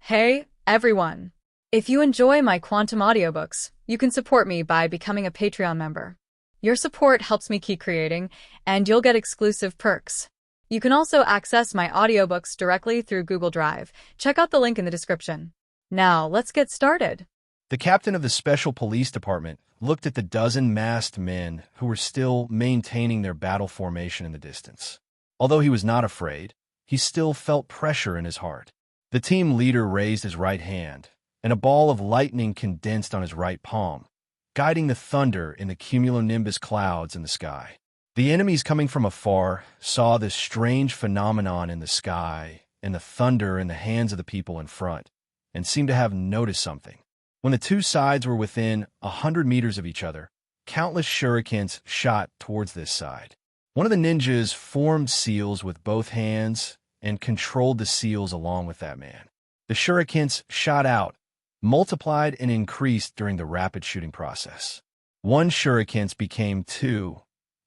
Hey, everyone! If you enjoy my quantum audiobooks, you can support me by becoming a Patreon member. Your support helps me keep creating, and you'll get exclusive perks. You can also access my audiobooks directly through Google Drive. Check out the link in the description. Now, let's get started. The captain of the Special Police Department looked at the dozen masked men who were still maintaining their battle formation in the distance. Although he was not afraid, he still felt pressure in his heart. The team leader raised his right hand, and a ball of lightning condensed on his right palm, guiding the thunder in the cumulonimbus clouds in the sky. The enemies coming from afar saw this strange phenomenon in the sky and the thunder in the hands of the people in front, and seemed to have noticed something. When the two sides were within 100 meters of each other, countless shurikens shot towards this side. One of the ninjas formed seals with both hands and controlled the seals along with that man. The shurikens shot out, multiplied and increased during the rapid shooting process. One shurikens became two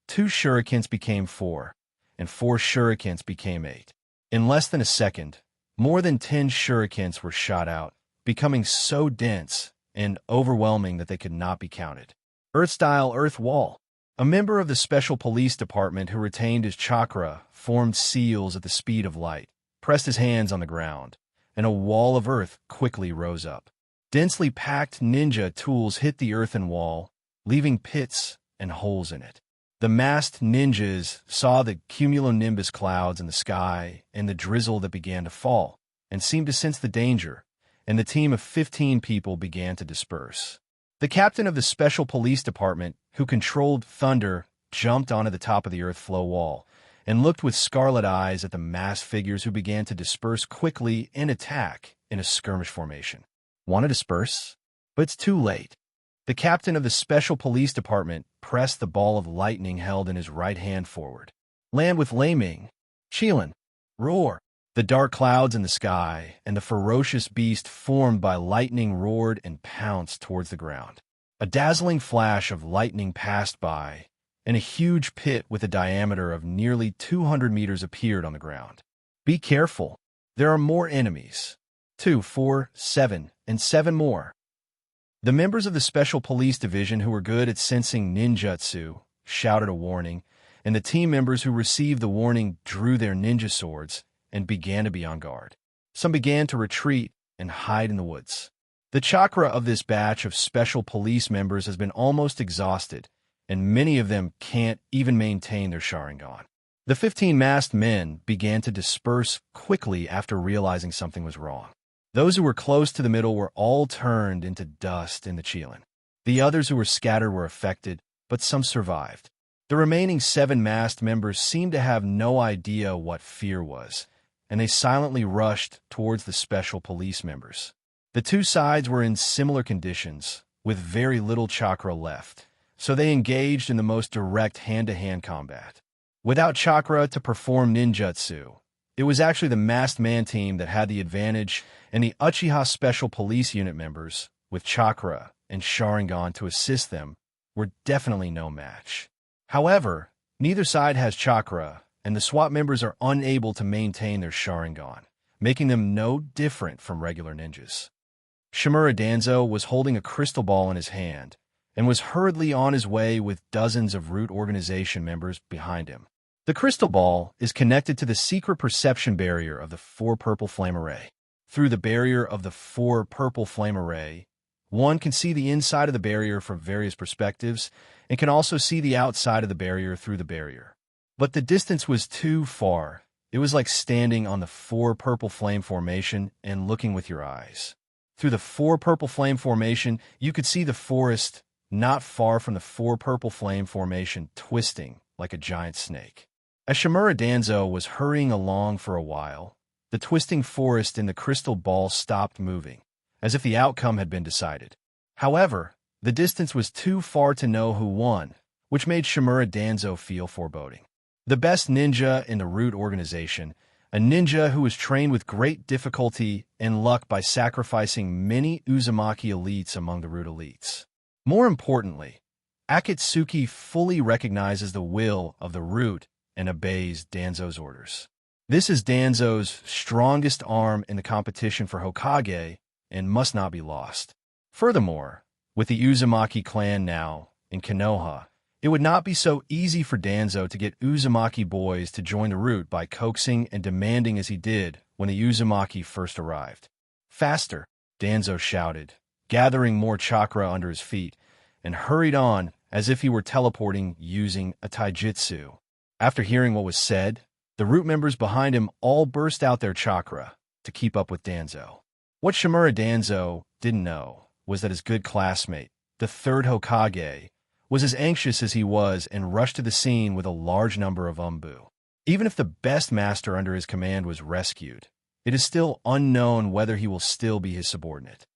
shurikens became four, and four shurikens became 8. In less than a second, more than 10 shurikens were shot out, becoming so dense and overwhelming that they could not be counted. Earth-style earth wall. A member of the Special Police Department who retained his chakra formed seals at the speed of light, pressed his hands on the ground, and a wall of earth quickly rose up. Densely packed ninja tools hit the earthen wall, leaving pits and holes in it. The masked ninjas saw the cumulonimbus clouds in the sky and the drizzle that began to fall, and seemed to sense the danger, and the team of 15 people began to disperse. The captain of the Special Police Department, who controlled thunder, jumped onto the top of the earth flow wall and looked with scarlet eyes at the masked figures who began to disperse quickly and attack in a skirmish formation. Want to disperse? But it's too late. The captain of the Special Police Department pressed the ball of lightning held in his right hand forward. Land with Laming. Chilin. Roar. The dark clouds in the sky and the ferocious beast formed by lightning roared and pounced towards the ground. A dazzling flash of lightning passed by, and a huge pit with a diameter of nearly 200 meters appeared on the ground. Be careful. There are more enemies. 2, 4, 7, and 7 more. The members of the Special Police Division who were good at sensing ninjutsu shouted a warning, and the team members who received the warning drew their ninja swords and began to be on guard. Some began to retreat and hide in the woods. The chakra of this batch of special police members has been almost exhausted, and many of them can't even maintain their Sharingan. The 15 masked men began to disperse quickly after realizing something was wrong. Those who were close to the middle were all turned into dust in the Chilin. The others who were scattered were affected, but some survived. The remaining 7 masked members seemed to have no idea what fear was, and they silently rushed towards the special police members. The two sides were in similar conditions, with very little chakra left, so they engaged in the most direct hand-to-hand combat. Without chakra to perform ninjutsu, it was actually the masked man team that had the advantage, and the Uchiha Special Police Unit members, with chakra and Sharingan to assist them, were definitely no match. However, neither side has chakra, and the SWAT members are unable to maintain their Sharingan, making them no different from regular ninjas. Shimura Danzo was holding a crystal ball in his hand, and was hurriedly on his way with dozens of Root Organization members behind him. The crystal ball is connected to the secret perception barrier of the 4 purple flame array. Through the barrier of the 4 purple flame array, one can see the inside of the barrier from various perspectives, and can also see the outside of the barrier through the barrier. But the distance was too far. It was like standing on the 4 purple flame formation and looking with your eyes. Through the 4 purple flame formation, you could see the forest not far from the 4 purple flame formation twisting like a giant snake. As Shimura Danzo was hurrying along for a while, the twisting forest in the crystal ball stopped moving, as if the outcome had been decided. However, the distance was too far to know who won, which made Shimura Danzo feel foreboding. The best ninja in the Root Organization, a ninja who was trained with great difficulty and luck by sacrificing many Uzumaki elites among the Root elites. More importantly, Akatsuki fully recognizes the will of the Root and obeys Danzo's orders. This is Danzo's strongest arm in the competition for Hokage and must not be lost. Furthermore, with the Uzumaki clan now in Konoha, it would not be so easy for Danzo to get Uzumaki boys to join the route by coaxing and demanding as he did when the Uzumaki first arrived. Faster, Danzo shouted, gathering more chakra under his feet, and hurried on as if he were teleporting using a taijutsu. After hearing what was said, the root members behind him all burst out their chakra to keep up with Danzo. What Shimura Danzo didn't know was that his good classmate, the third Hokage, was as anxious as he was and rushed to the scene with a large number of Umbu. Even if the best master under his command was rescued, it is still unknown whether he will still be his subordinate.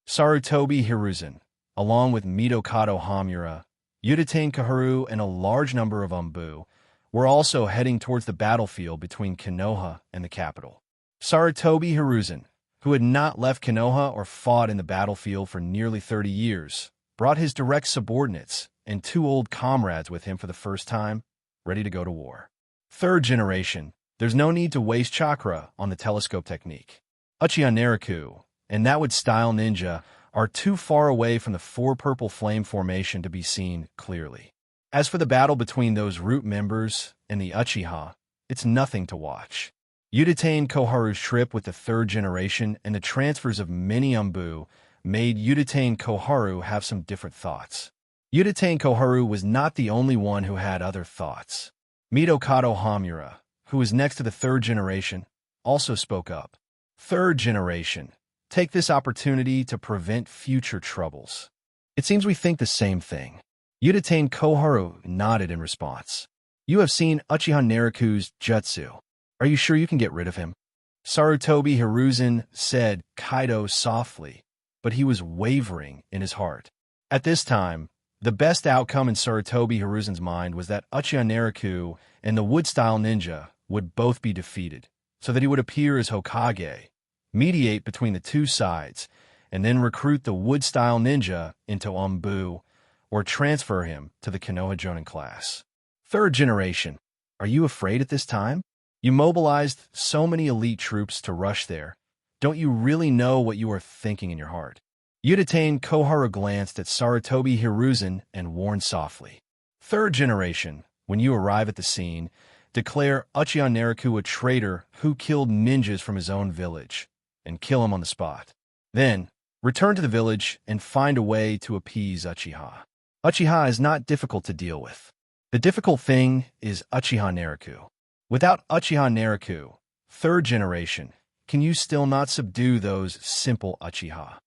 Sarutobi Hiruzen, along with Mitokado Hamura, Uchiha Kaharu, and a large number of Umbu, were also heading towards the battlefield between Konoha and the capital. Sarutobi Hiruzen, who had not left Konoha or fought in the battlefield for nearly 30 years, brought his direct subordinates and 2 old comrades with him for the first time, ready to go to war. Third generation, there's no need to waste chakra on the telescope technique. Uchiha Naraku and that would style ninja are too far away from the 4 purple flame formation to be seen clearly. As for the battle between those root members and the Uchiha, it's nothing to watch. Uchiha Koharu's trip with the 3rd generation and the transfers of many Umbu made Uchiha Koharu have some different thoughts. Uchiha Koharu was not the only one who had other thoughts. Mitokado Hamura, who was next to the 3rd generation, also spoke up. 3rd generation, take this opportunity to prevent future troubles. It seems we think the same thing. Uchiha Koharu nodded in response. You have seen Uchiha Naraku's jutsu. Are you sure you can get rid of him? Sarutobi Hiruzen said Kaido softly, but he was wavering in his heart. At this time, the best outcome in Sarutobi Hiruzen's mind was that Uchiha Naraku and the Wood-style ninja would both be defeated, so that he would appear as Hokage, mediate between the 2 sides, and then recruit the Wood-style ninja into Umbu, or transfer him to the Konoha Jonin class. 3rd generation, are you afraid at this time? You mobilized so many elite troops to rush there. Don't you really know what you are thinking in your heart? Uchiha Koharu glanced at Sarutobi Hiruzen and warned softly. 3rd generation, when you arrive at the scene, declare Uchiha Naraku a traitor who killed ninjas from his own village, and kill him on the spot. Then, return to the village and find a way to appease Uchiha. Uchiha is not difficult to deal with. The difficult thing is Uchiha Naraku. Without Uchiha Naraku, 3rd generation, can you still not subdue those simple Uchiha?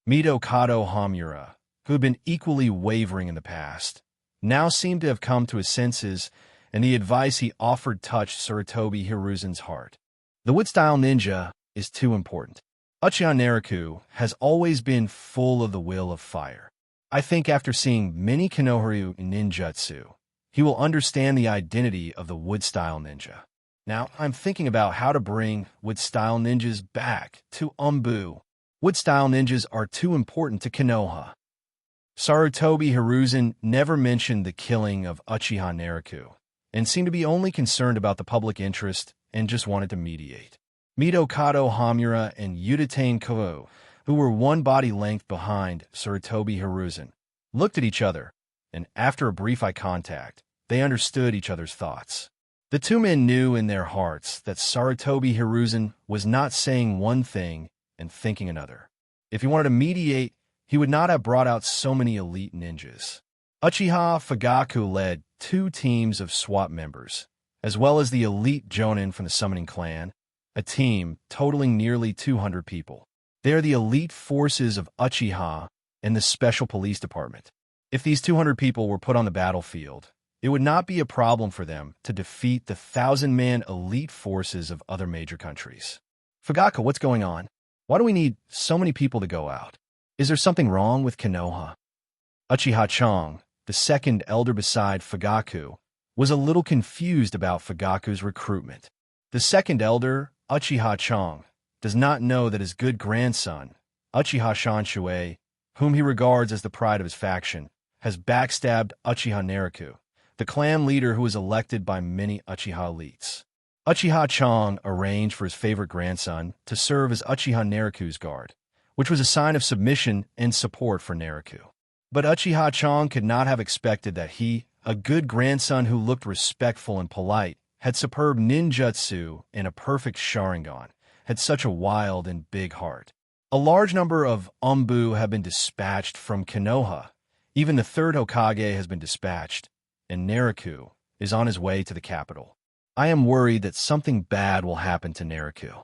Mitokado Hamura, who had been equally wavering in the past, now seemed to have come to his senses, and the advice he offered touched Sarutobi Hiruzen's heart. The Wood-style ninja is too important. Uchiha Naraku has always been full of the will of fire. I think after seeing many Konoha ninjutsu, he will understand the identity of the Wood-style ninja. Now, I'm thinking about how to bring Wood-style ninjas back to Umbu. Wood-style ninjas are too important to Konoha. Sarutobi Hiruzen never mentioned the killing of Uchiha Naraku, and seemed to be only concerned about the public interest and just wanted to mediate. Mitokado Hamura and Uchiha Koharu, who were 1 body length behind Sarutobi Hiruzen, looked at each other, and after a brief eye contact, they understood each other's thoughts. The 2 men knew in their hearts that Sarutobi Hiruzen was not saying one thing and thinking another. If he wanted to mediate, he would not have brought out so many elite ninjas. Uchiha Fugaku led 2 teams of SWAT members, as well as the elite Jonin from the Summoning Clan, a team totaling nearly 200 people. They are the elite forces of Uchiha and the Special Police Department. If these 200 people were put on the battlefield, it would not be a problem for them to defeat the 1,000-man elite forces of other major countries. Fugaku, what's going on? Why do we need so many people to go out? Is there something wrong with Konoha? Uchiha Chong, the 2nd elder beside Fugaku, was a little confused about Fugaku's recruitment. The 2nd elder, Uchiha Chong, does not know that his good grandson, Uchiha Shanshui, whom he regards as the pride of his faction, has backstabbed Uchiha Naraku, the clan leader who was elected by many Uchiha elites. Uchiha Chong arranged for his favorite grandson to serve as Uchiha Naruku's guard, which was a sign of submission and support for Naruku. But Uchiha Chong could not have expected that he, a good grandson who looked respectful and polite, had superb ninjutsu and a perfect Sharingan, had such a wild and big heart. A large number of Umbu have been dispatched from Konoha. Even the third Hokage has been dispatched, and Naruku is on his way to the capital. I am worried that something bad will happen to Naruku.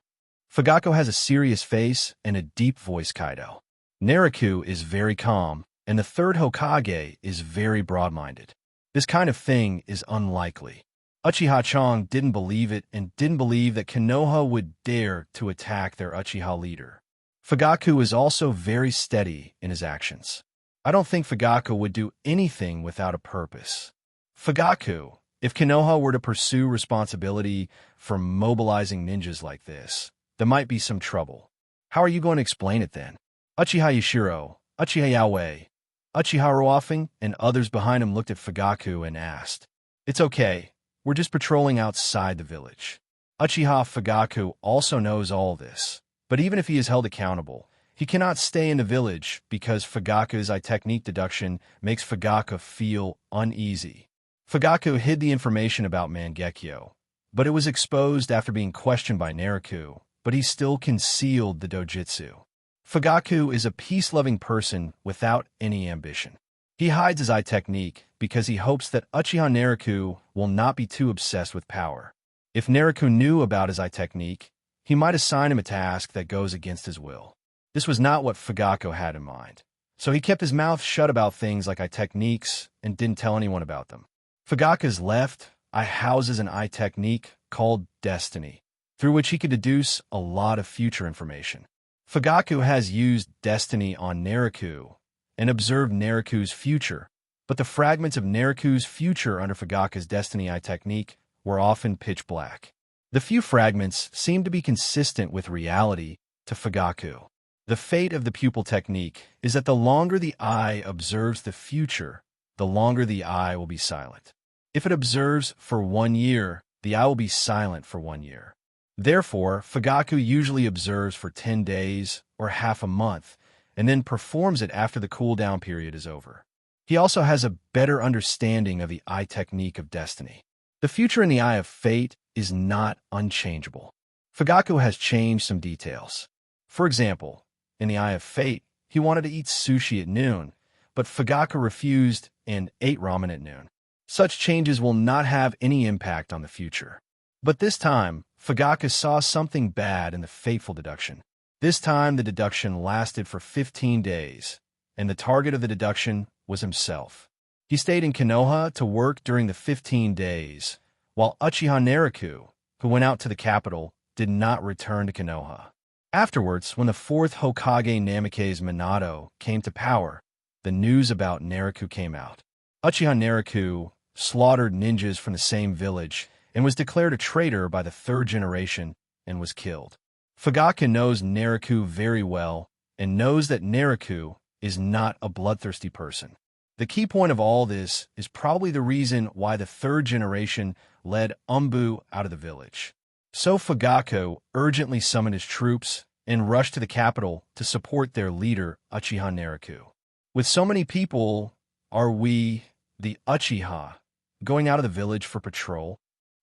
Fugaku has a serious face and a deep voice, Kaido. Naruku is very calm, and the third Hokage is very broad-minded. This kind of thing is unlikely. Uchiha Chong didn't believe it and didn't believe that Konoha would dare to attack their Uchiha leader. Fugaku is also very steady in his actions. I don't think Fugaku would do anything without a purpose. Fugaku, if Konoha were to pursue responsibility for mobilizing ninjas like this, there might be some trouble. How are you going to explain it then? Uchiha Yashiro, Uchiha Yaoi, Uchiha Ruofing, and others behind him looked at Fugaku and asked, "It's okay, we're just patrolling outside the village." Uchiha Fugaku also knows all this, but even if he is held accountable, he cannot stay in the village because Fugaku's eye technique deduction makes Fugaku feel uneasy. Fugaku hid the information about Mangekyo, but it was exposed after being questioned by Naruku, but he still concealed the dojutsu. Fugaku is a peace-loving person without any ambition. He hides his eye technique because he hopes that Uchiha Naruku will not be too obsessed with power. If Naruku knew about his eye technique, he might assign him a task that goes against his will. This was not what Fugaku had in mind, so he kept his mouth shut about things like eye techniques and didn't tell anyone about them. Fugaku's left eye houses an eye technique called Destiny, through which he could deduce a lot of future information. Fugaku has used Destiny on Naruku and observed Naruku's future, but the fragments of Naruku's future under Fugaku's Destiny eye technique were often pitch black. The few fragments seemed to be consistent with reality to Fugaku. The fate of the pupil technique is that the longer the eye observes the future, the longer the eye will be silent. If it observes for 1 year, the eye will be silent for 1 year. Therefore, Fugaku usually observes for 10 days or half a month, and then performs it after the cooldown period is over. He also has a better understanding of the eye technique of Destiny. The future in the Eye of Fate is not unchangeable. Fugaku has changed some details. For example, in the Eye of Fate, he wanted to eat sushi at noon, but Fugaku refused and ate ramen at noon. Such changes will not have any impact on the future. But this time, Fugaku saw something bad in the fateful deduction. This time, the deduction lasted for 15 days, and the target of the deduction was himself. He stayed in Konoha to work during the 15 days, while Uchiha Naruku, who went out to the capital, did not return to Konoha. Afterwards, when the fourth Hokage Namikaze Minato came to power, the news about Naruku came out. Uchiha Naruku slaughtered ninjas from the same village and was declared a traitor by the third generation and was killed. Fugaku knows Naruku very well and knows that Naruku is not a bloodthirsty person. The key point of all this is probably the reason why the third generation led Umbu out of the village. So Fugaku urgently summoned his troops and rushed to the capital to support their leader, Uchiha Naruku. With so many people, are we, the Uchiha, going out of the village for patrol?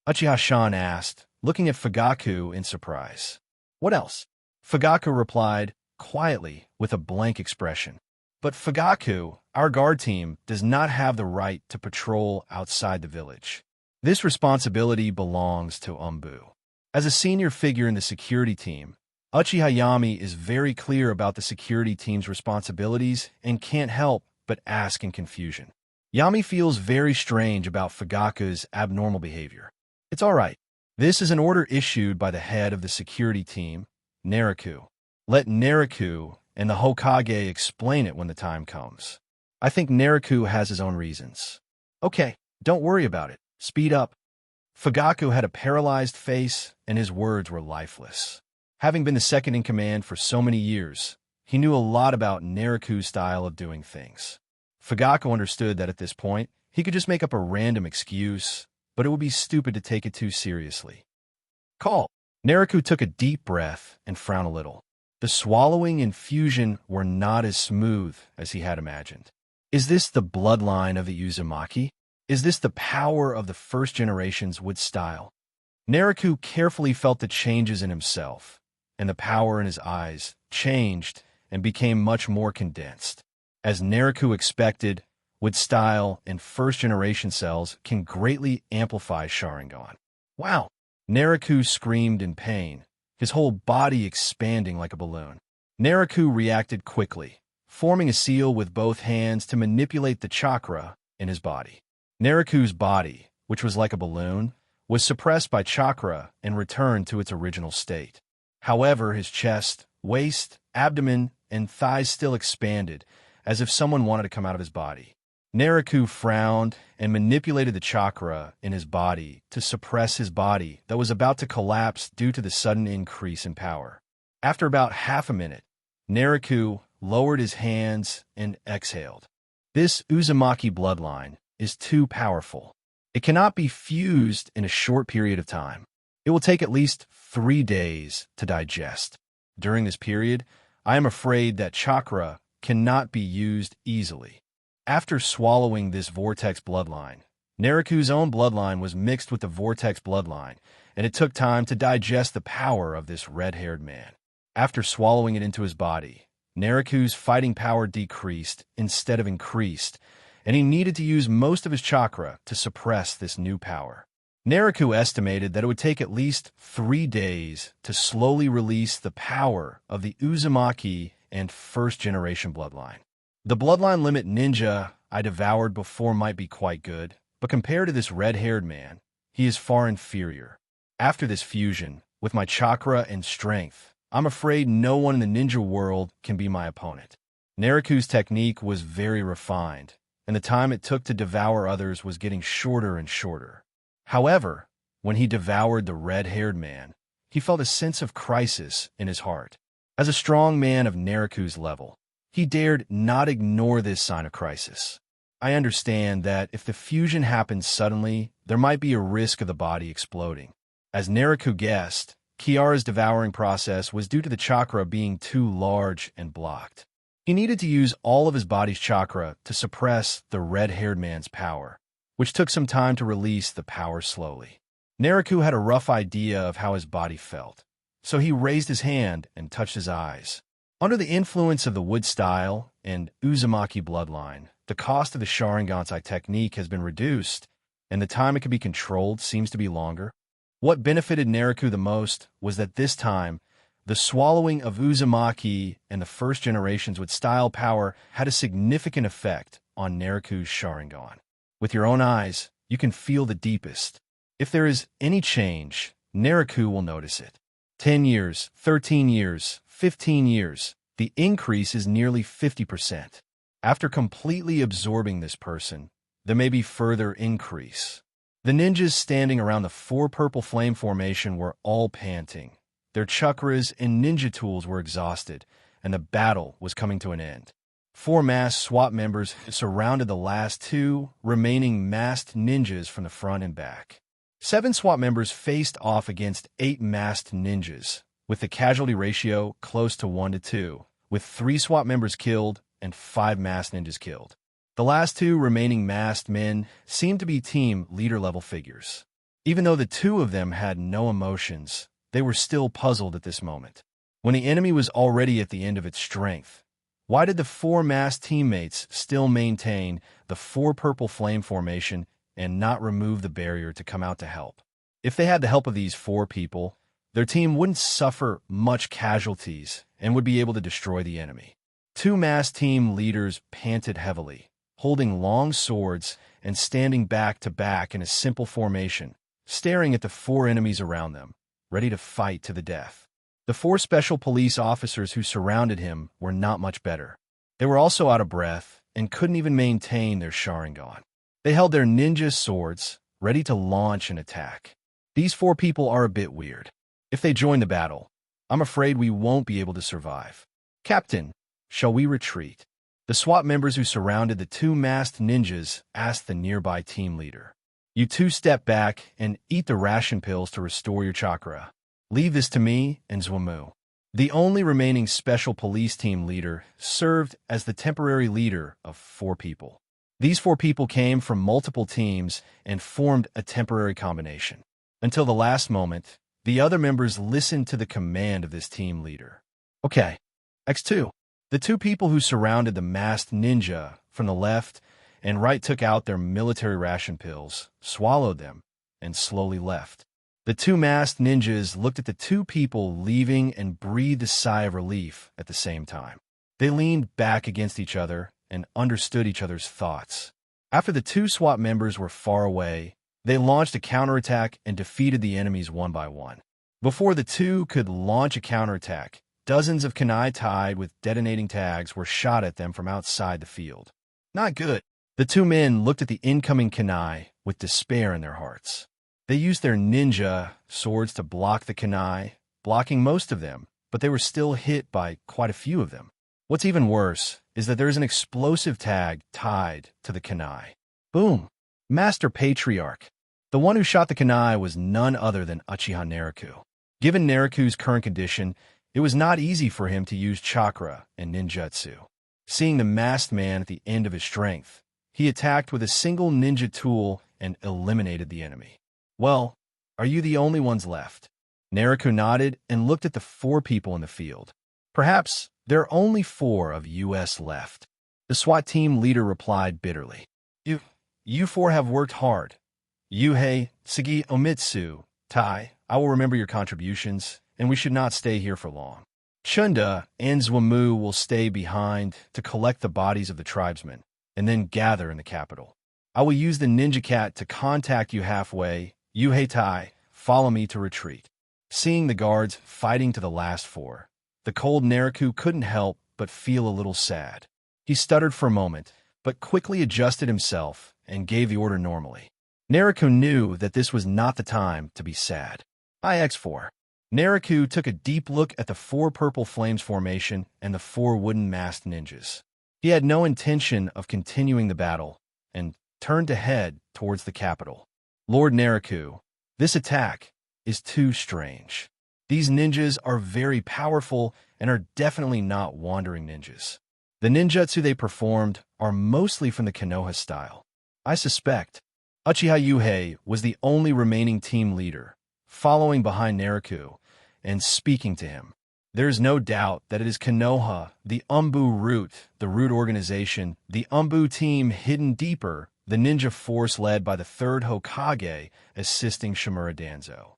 Uchiha Shan asked, looking at Fugaku in surprise. What else? Fugaku replied, quietly, with a blank expression. But Fugaku, our guard team, does not have the right to patrol outside the village. This responsibility belongs to Umbu. As a senior figure in the security team, Uchiha Yami is very clear about the security team's responsibilities and can't help but ask in confusion. Yami feels very strange about Fugaku's abnormal behavior. It's all right. This is an order issued by the head of the security team, Naruku. Let Naruku and the Hokage explain it when the time comes. I think Naruku has his own reasons. Okay, don't worry about it. Speed up. Fugaku had a paralyzed face and his words were lifeless. Having been the second in command for so many years, he knew a lot about Naruku's style of doing things. Fugaku understood that at this point, he could just make up a random excuse, but it would be stupid to take it too seriously. Call. Nariku took a deep breath and frowned a little. The swallowing and fusion were not as smooth as he had imagined. Is this the bloodline of the Uzumaki? Is this the power of the first generation's wood style? Nariku carefully felt the changes in himself, and the power in his eyes changed and became much more condensed. As Nariku expected, wood style and first-generation cells can greatly amplify Sharingan. Wow! Nariku screamed in pain, his whole body expanding like a balloon. Nariku reacted quickly, forming a seal with both hands to manipulate the chakra in his body. Nariku's body, which was like a balloon, was suppressed by chakra and returned to its original state. However, his chest, waist, abdomen, and thighs still expanded, as if someone wanted to come out of his body. Nariku frowned and manipulated the chakra in his body to suppress his body that was about to collapse due to the sudden increase in power. After about half a minute, Nariku lowered his hands and exhaled. This Uzumaki bloodline is too powerful. It cannot be fused in a short period of time. It will take at least 3 days to digest. During this period, I am afraid that chakra cannot be used easily. After swallowing this vortex bloodline, Nariku's own bloodline was mixed with the vortex bloodline, and it took time to digest the power of this red-haired man. After swallowing it into his body, Nariku's fighting power decreased instead of increased, and he needed to use most of his chakra to suppress this new power. Nariku estimated that it would take at least 3 days to slowly release the power of the Uzumaki and first-generation bloodline. The bloodline limit ninja I devoured before might be quite good, but compared to this red-haired man, he is far inferior. After this fusion, with my chakra and strength, I'm afraid no one in the ninja world can be my opponent. Nariku's technique was very refined, and the time it took to devour others was getting shorter and shorter. However, when he devoured the red-haired man, he felt a sense of crisis in his heart. As a strong man of Nariku's level, he dared not ignore this sign of crisis. I understand that if the fusion happens suddenly, there might be a risk of the body exploding. As Nariku guessed, Kiara's devouring process was due to the chakra being too large and blocked. He needed to use all of his body's chakra to suppress the red-haired man's power, which took some time to release the power slowly. Nariku had a rough idea of how his body felt, so he raised his hand and touched his eyes. Under the influence of the wood style and Uzumaki bloodline, the cost of the Sharingan technique has been reduced, and the time it can be controlled seems to be longer. What benefited Nariku the most was that this time, the swallowing of Uzumaki and the first generation's wood style power had a significant effect on Nariku's Sharingan. With your own eyes, you can feel the deepest. If there is any change, Nariku will notice it. 10 years, 13 years, 15 years, the increase is nearly 50%. After completely absorbing this person, there may be further increase. The ninjas standing around the 4 purple flame formation were all panting. Their chakras and ninja tools were exhausted, and the battle was coming to an end. 4 masked SWAT members surrounded the last 2 remaining masked ninjas from the front and back. 7 SWAT members faced off against 8 masked ninjas, with the casualty ratio close to 1 to 2, with 3 SWAT members killed and 5 masked ninjas killed. The last 2 remaining masked men seemed to be team leader-level figures. Even though the 2 of them had no emotions, they were still puzzled at this moment. When the enemy was already at the end of its strength, why did the 4 masked teammates still maintain the 4 purple flame formation and not remove the barrier to come out to help? If they had the help of these 4 people, their team wouldn't suffer much casualties and would be able to destroy the enemy. 2 masked team leaders panted heavily, holding long swords and standing back to back in a simple formation, staring at the 4 enemies around them, ready to fight to the death. The 4 special police officers who surrounded him were not much better. They were also out of breath and couldn't even maintain their Sharingan. They held their ninja swords, ready to launch an attack. These 4 people are a bit weird. If they join the battle, I'm afraid we won't be able to survive. Captain, shall we retreat? The SWAT members who surrounded the 2 masked ninjas asked the nearby team leader. You two step back and eat the ration pills to restore your chakra. Leave this to me and Zwamu. The only remaining special police team leader served as the temporary leader of 4 people. These 4 people came from multiple teams and formed a temporary combination. Until the last moment, the other members listened to the command of this team leader. Okay, X2. The 2 people who surrounded the masked ninja from the left and right took out their military ration pills, swallowed them, and slowly left. The 2 masked ninjas looked at the 2 people leaving and breathed a sigh of relief at the same time. They leaned back against each other and understood each other's thoughts. After the 2 SWAT members were far away, they launched a counterattack and defeated the enemies one by one. Before the 2 could launch a counterattack, dozens of kunai tied with detonating tags were shot at them from outside the field. Not good. The 2 men looked at the incoming kunai with despair in their hearts. They used their ninja swords to block the kunai, blocking most of them, but they were still hit by quite a few of them. What's even worse is that there is an explosive tag tied to the kunai. Boom! Master Patriarch. The one who shot the kunai was none other than Uchiha Naruto. Given Naruto's current condition, it was not easy for him to use chakra and ninjutsu. Seeing the masked man at the end of his strength, he attacked with a single ninja tool and eliminated the enemy. Well, are you the only ones left? Naruto nodded and looked at the 4 people in the field. Perhaps there are only 4 of us left. The SWAT team leader replied bitterly. You 4 have worked hard. Yuhei, Sagi, Omitsu, Tai, I will remember your contributions, and we should not stay here for long. Chunda and Zwamu will stay behind to collect the bodies of the tribesmen, and then gather in the capital. I will use the ninja cat to contact you halfway. Yuhei Tai, follow me to retreat. Seeing the guards fighting to the last 4, the cold Naruto couldn't help but feel a little sad. He stuttered for a moment, but quickly adjusted himself and gave the order normally. Naruto knew that this was not the time to be sad. IX4. Naruto took a deep look at the 4 purple flames formation and the 4 wooden masked ninjas. He had no intention of continuing the battle and turned to head towards the capital. Lord Naruto, this attack is too strange. These ninjas are very powerful and are definitely not wandering ninjas. The ninjutsu they performed are mostly from the Konoha style. I suspect Uchiha Yuhei was the only remaining team leader, following behind Naruto and speaking to him. There is no doubt that it is Konoha, the the root organization, the Umbu team hidden deeper, the ninja force led by the 3rd Hokage, assisting Shimura Danzo.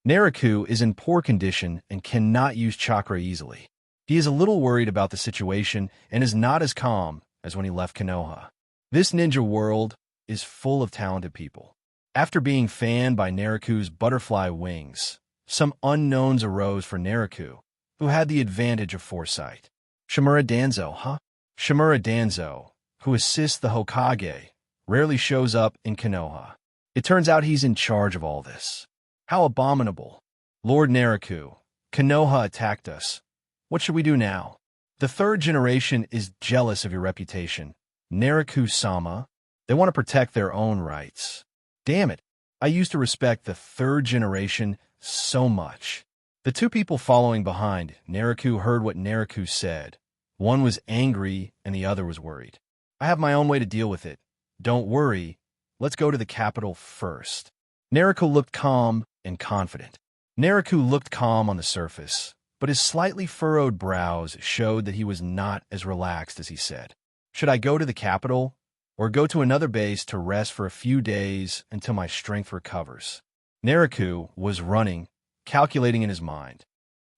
Naruto is in poor condition and cannot use chakra easily. He is a little worried about the situation and is not as calm as when he left Konoha. This ninja world is full of talented people. After being fanned by Naruto's butterfly wings, some unknowns arose for Naruto, who had the advantage of foresight. Shimura Danzo, huh? Shimura Danzo, who assists the Hokage, rarely shows up in Konoha. It turns out he's in charge of all this. How abominable. Lord Naruto, Konoha attacked us. What should we do now? The 3rd generation is jealous of your reputation. Naruto-sama, they want to protect their own rights. Damn it, I used to respect the 3rd generation so much. The 2 people following behind Naruto heard what Naruto said. One was angry and the other was worried. I have my own way to deal with it. Don't worry, let's go to the capital first. Naruto looked calm and confident. Naruto looked calm on the surface, but his slightly furrowed brows showed that he was not as relaxed as he said. Should I go to the capital, or go to another base to rest for a few days until my strength recovers? Naruto was running, calculating in his mind.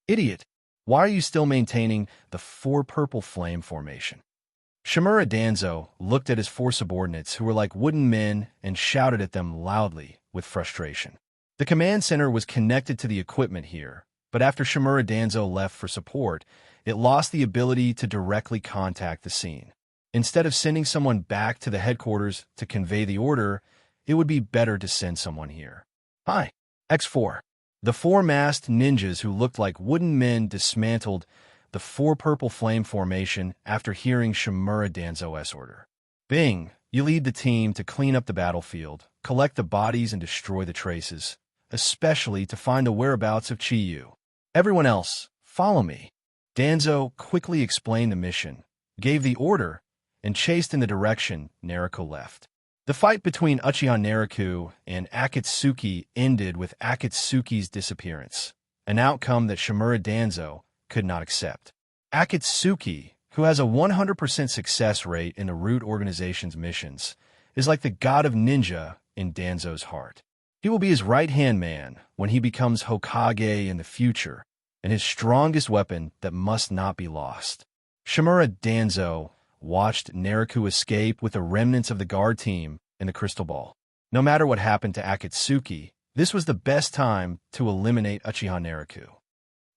Idiot, why are you still maintaining the 4 purple flame formation? Shimura Danzo looked at his 4 subordinates who were like wooden men and shouted at them loudly with frustration. The command center was connected to the equipment here, but after Shimura Danzo left for support, it lost the ability to directly contact the scene. Instead of sending someone back to the headquarters to convey the order, it would be better to send someone here. Hi, X4. The 4 masked ninjas who looked like wooden men dismantled the 4 purple flame formation after hearing Shimura Danzo's order. Bing, you lead the team to clean up the battlefield, collect the bodies and destroy the traces, especially to find the whereabouts of Chiyu. Everyone else, follow me. Danzo quickly explained the mission, gave the order, and chased in the direction Naruto left. The fight between Uchiha Naruto and Akatsuki ended with Akatsuki's disappearance, an outcome that Shimura Danzo could not accept. Akatsuki, who has a 100% success rate in the Root Organization's missions, is like the god of ninja in Danzo's heart. He will be his right-hand man when he becomes Hokage in the future, and his strongest weapon that must not be lost. Shimura Danzo watched Naruto escape with the remnants of the guard team in the crystal ball. No matter what happened to Akatsuki, this was the best time to eliminate Uchiha Naruto.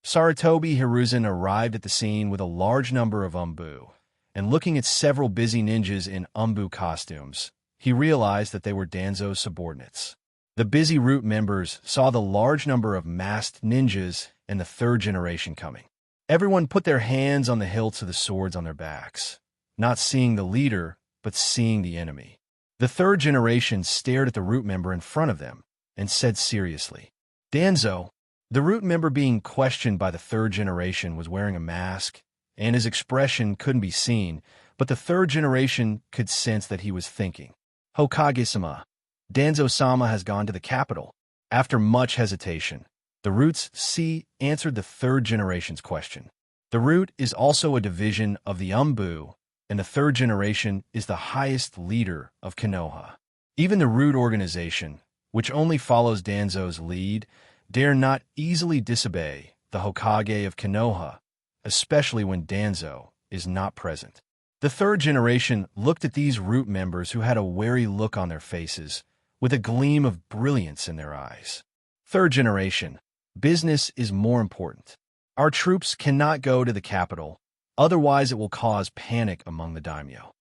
Sarutobi Hiruzen arrived at the scene with a large number of Umbu, and looking at several busy ninjas in Umbu costumes, he realized that they were Danzo's subordinates. The busy Root members saw the large number of masked ninjas and the third generation coming. Everyone put their hands on the hilts of the swords on their backs, not seeing the leader, but seeing the enemy. The third generation stared at the Root member in front of them and said seriously, "Danzo." The Root member being questioned by the third generation was wearing a mask, and his expression couldn't be seen, but the third generation could sense that he was thinking. "Hokage-sama, Danzo-sama has gone to the capital." After much hesitation, the Root's C answered the third generation's question. The Root is also a division of the Umbu, and the third generation is the highest leader of Konoha. Even the Root organization, which only follows Danzo's lead, dare not easily disobey the Hokage of Konoha, especially when Danzo is not present. The third generation looked at these Root members who had a wary look on their faces, with a gleam of brilliance in their eyes. Third generation, business is more important. Our troops cannot go to the capital, otherwise it will cause panic among the daimyo.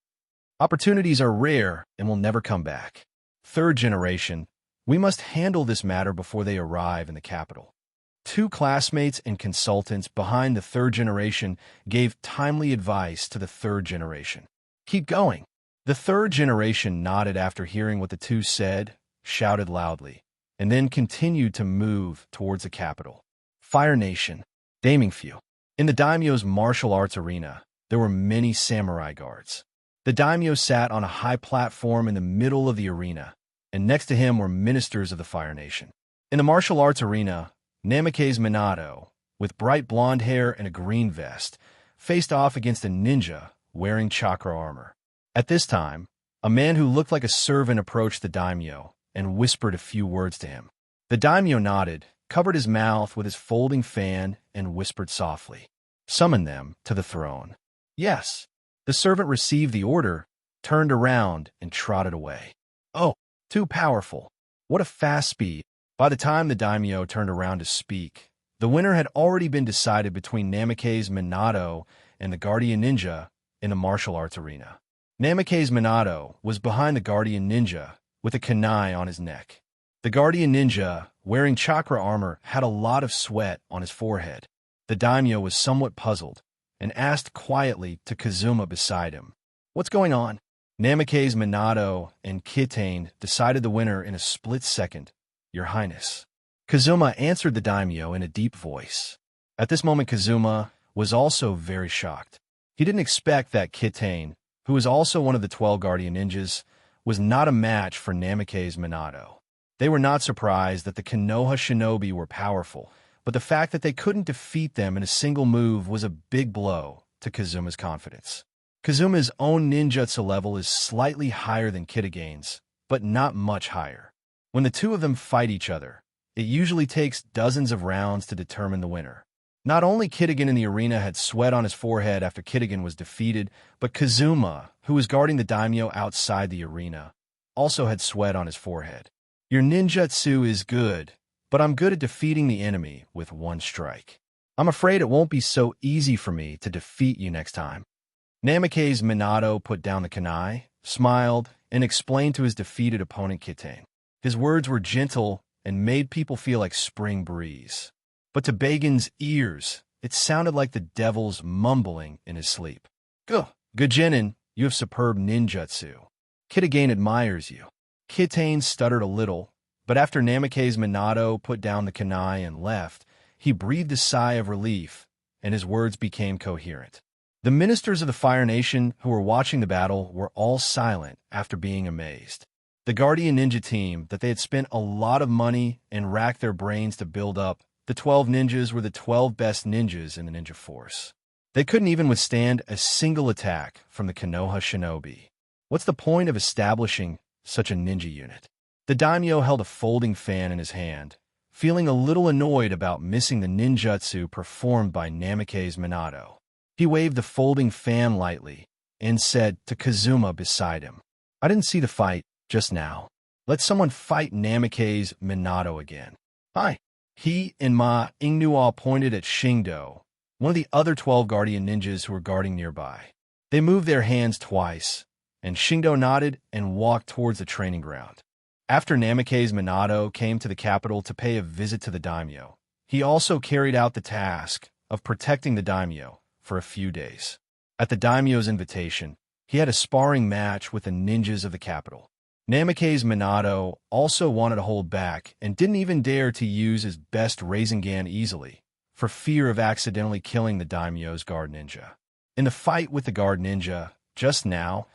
Opportunities are rare and will never come back. Third generation, we must handle this matter before they arrive in the capital. Two classmates and consultants behind the third generation gave timely advice to the third generation. "Keep going." The third generation nodded after hearing what the two said, shouted loudly, and then continued to move towards the capital. Fire Nation, Daimingfu. In the daimyo's martial arts arena, there were many samurai guards. The daimyo sat on a high platform in the middle of the arena, and next to him were ministers of the Fire Nation. In the martial arts arena, Namikaze Minato, with bright blonde hair and a green vest, faced off against a ninja wearing chakra armor. At this time, a man who looked like a servant approached the daimyo and whispered a few words to him. The daimyo nodded, covered his mouth with his folding fan, and whispered softly, "Summon them to the throne." Yes. The servant received the order, turned around, and trotted away. Oh, too powerful. What a fast speed. By the time the daimyo turned around to speak, the winner had already been decided between Namikaze Minato and the Guardian Ninja in the martial arts arena. Namikaze Minato was behind the Guardian Ninja with a kunai on his neck. The Guardian Ninja, wearing chakra armor, had a lot of sweat on his forehead. The daimyo was somewhat puzzled and asked quietly to Kazuma beside him, "What's going on?" Namikaze Minato and Kitane decided the winner in a split second, "Your Highness." Kazuma answered the daimyo in a deep voice. At this moment, Kazuma was also very shocked. He didn't expect that Kitane, who was also one of the 12 Guardian Ninjas, was not a match for Namikaze Minato. They were not surprised that the Konoha shinobi were powerful, but the fact that they couldn't defeat them in a single move was a big blow to Kazuma's confidence. Kazuma's own ninjutsu level is slightly higher than Kitagene's, but not much higher. When the two of them fight each other, it usually takes dozens of rounds to determine the winner. Not only Kitagene in the arena had sweat on his forehead after Kitagene was defeated, but Kazuma, who was guarding the daimyo outside the arena, also had sweat on his forehead. "Your ninjutsu is good, but I'm good at defeating the enemy with one strike. I'm afraid it won't be so easy for me to defeat you next time." Namikaze Minato put down the kunai, smiled, and explained to his defeated opponent Kitane. His words were gentle and made people feel like spring breeze. But to Bagan's ears, it sounded like the devil's mumbling in his sleep. "Good, Genin, you have superb ninjutsu. Kitagene admires you." Kitane stuttered a little, but after Namikaze Minato put down the kunai and left, he breathed a sigh of relief, and his words became coherent. The ministers of the Fire Nation who were watching the battle were all silent after being amazed. The Guardian Ninja team that they had spent a lot of money and racked their brains to build up, the 12 ninjas were the 12 best ninjas in the ninja force. They couldn't even withstand a single attack from the Konoha shinobi. What's the point of establishing such a ninja unit? The daimyo held a folding fan in his hand, feeling a little annoyed about missing the ninjutsu performed by Namikaze Minato. He waved the folding fan lightly and said to Kazuma beside him, "I didn't see the fight just now. Let someone fight Namikaze Minato again." "Hi." He and Ma Ingnuo pointed at Shingdo, one of the other 12 guardian ninjas who were guarding nearby. They moved their hands twice, and Shingdo nodded and walked towards the training ground. After Namikaze Minato came to the capital to pay a visit to the daimyo, he also carried out the task of protecting the daimyo for a few days. At the daimyo's invitation, he had a sparring match with the ninjas of the capital. Namikaze Minato also wanted to hold back and didn't even dare to use his best Rasengan easily, for fear of accidentally killing the daimyo's guard ninja. In the fight with the guard ninja, just now,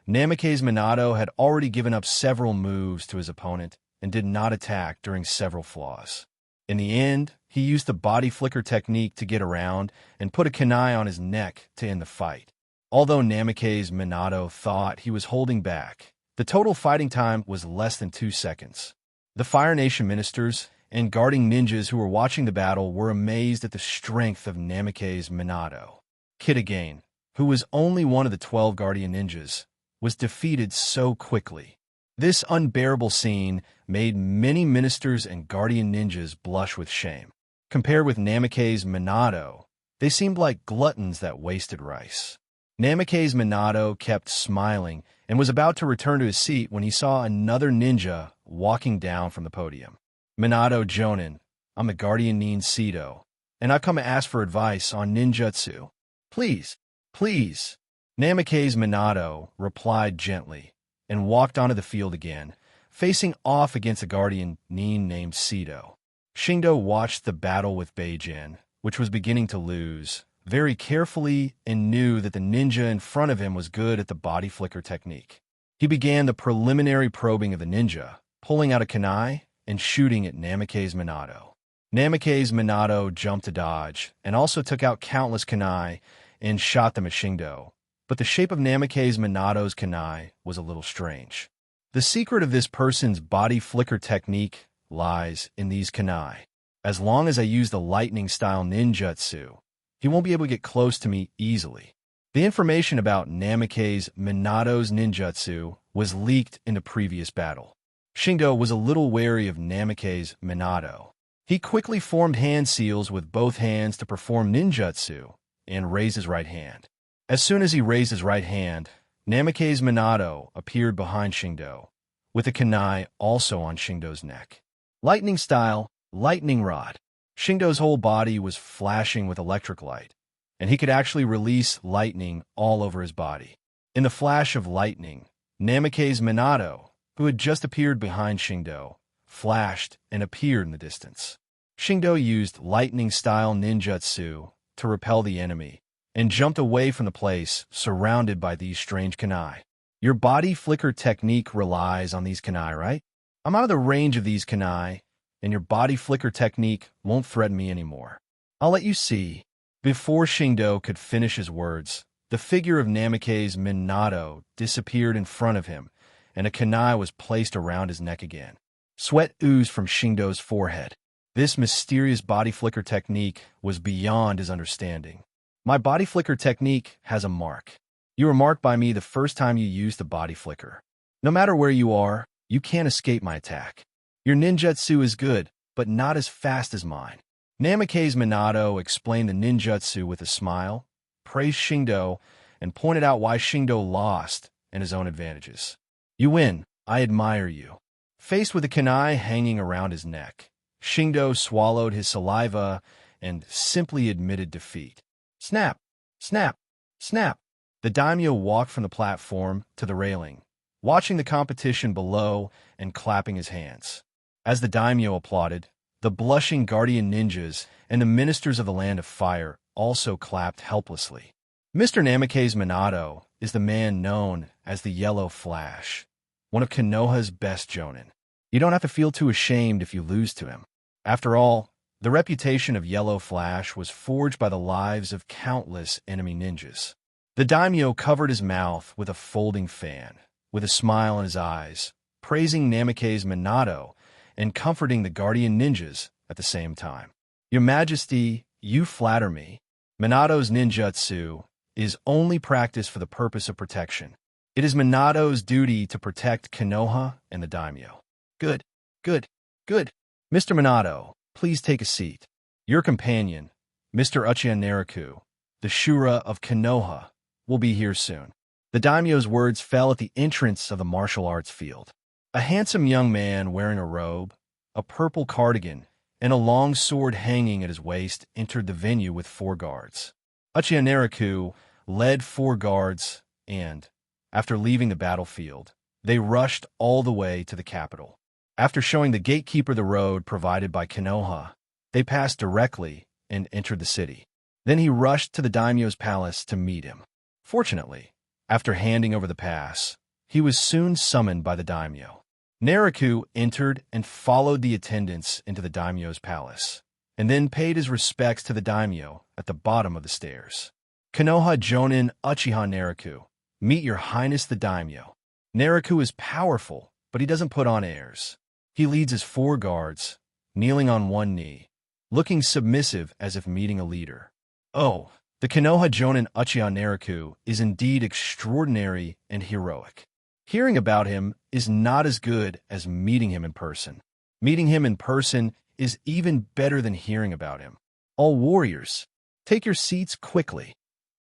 Namikaze Minato had already given up several moves to his opponent and did not attack during several flaws. In the end, he used the body flicker technique to get around and put a kunai on his neck to end the fight. Although Namikaze Minato thought he was holding back, the total fighting time was less than 2 seconds. The Fire Nation ministers and guarding ninjas who were watching the battle were amazed at the strength of Namikaze Minato. Kitagain, who was only one of the 12 guardian ninjas, was defeated so quickly. This unbearable scene made many ministers and guardian ninjas blush with shame. Compared with Namikaze Minato, they seemed like gluttons that wasted rice. Namikaze Minato kept smiling and was about to return to his seat when he saw another ninja walking down from the podium. "Minato Jonin, I'm the guardian nin Sito, and I've come to ask for advice on ninjutsu." "Please, please." Namikaze Minato replied gently and walked onto the field again, facing off against a guardian nin named Sito. Shingdo watched the battle with Beijin, which was beginning to lose, very carefully and knew that the ninja in front of him was good at the body flicker technique. He began the preliminary probing of the ninja, pulling out a kunai and shooting at Namikaze Minato. Namikaze Minato jumped to dodge and also took out countless kunai and shot them at Shingdo. But the shape of Namikaze Minato's kunai was a little strange. The secret of this person's body flicker technique lies in these kunai. As long as I use the lightning-style ninjutsu, he won't be able to get close to me easily. The information about Namikaze Minato's ninjutsu was leaked in the previous battle. Shingdo was a little wary of Namikaze Minato. He quickly formed hand seals with both hands to perform ninjutsu and raised his right hand. As soon as he raised his right hand, Namikaze Minato appeared behind Shingdo, with a kunai also on Shingdo's neck. Lightning style, lightning rod. Shingdo's whole body was flashing with electric light, and he could actually release lightning all over his body. In the flash of lightning, Namikaze Minato, who had just appeared behind Shingdo, flashed and appeared in the distance. Shingdo used lightning-style ninjutsu to repel the enemy, and jumped away from the place surrounded by these strange kunai. Your body flicker technique relies on these kunai, right? I'm out of the range of these kunai, and your body flicker technique won't threaten me anymore. I'll let you see. Before Shingdo could finish his words, the figure of Namikaze Minato disappeared in front of him, and a kunai was placed around his neck again. Sweat oozed from Shingdo's forehead. This mysterious body flicker technique was beyond his understanding. My body flicker technique has a mark. You were marked by me the first time you used the body flicker. No matter where you are, you can't escape my attack. Your ninjutsu is good, but not as fast as mine. Namikaze Minato explained the ninjutsu with a smile, praised Shingdo, and pointed out why Shingdo lost and his own advantages. You win. I admire you. Faced with a kunai hanging around his neck, Shingdo swallowed his saliva and simply admitted defeat. Snap! Snap! Snap! The daimyo walked from the platform to the railing, watching the competition below and clapping his hands. As the daimyo applauded, the blushing guardian ninjas and the ministers of the Land of Fire also clapped helplessly. Mr. Namake's Minato is the man known as the Yellow Flash, one of Konoha's best jonin. You don't have to feel too ashamed if you lose to him. After all, the reputation of Yellow Flash was forged by the lives of countless enemy ninjas. The daimyo covered his mouth with a folding fan, with a smile in his eyes, praising Namake's Minato and comforting the guardian ninjas at the same time. Your Majesty, you flatter me. Minato's ninjutsu is only practiced for the purpose of protection. It is Minato's duty to protect Konoha and the daimyo. Good, good, good. Mr. Minato, please take a seat. Your companion, Mr. Uchiha Naruto, the Shura of Konoha, will be here soon. The daimyo's words fell at the entrance of the martial arts field. A handsome young man wearing a robe, a purple cardigan, and a long sword hanging at his waist entered the venue with 4 guards. Uchiha Naruto led 4 guards and, after leaving the battlefield, they rushed all the way to the capital. After showing the gatekeeper the road provided by Konoha, they passed directly and entered the city. Then he rushed to the daimyo's palace to meet him. Fortunately, after handing over the pass, he was soon summoned by the daimyo. Naruto entered and followed the attendants into the daimyo's palace, and then paid his respects to the daimyo at the bottom of the stairs. Konoha Jonin Uchiha Naruto, meet your highness the daimyo. Naruto is powerful, but he doesn't put on airs. He leads his 4 guards, kneeling on one knee, looking submissive as if meeting a leader. Oh, the Konoha Jonin Uchiha Naruto is indeed extraordinary and heroic. Hearing about him is not as good as meeting him in person. Meeting him in person is even better than hearing about him. All warriors, take your seats quickly.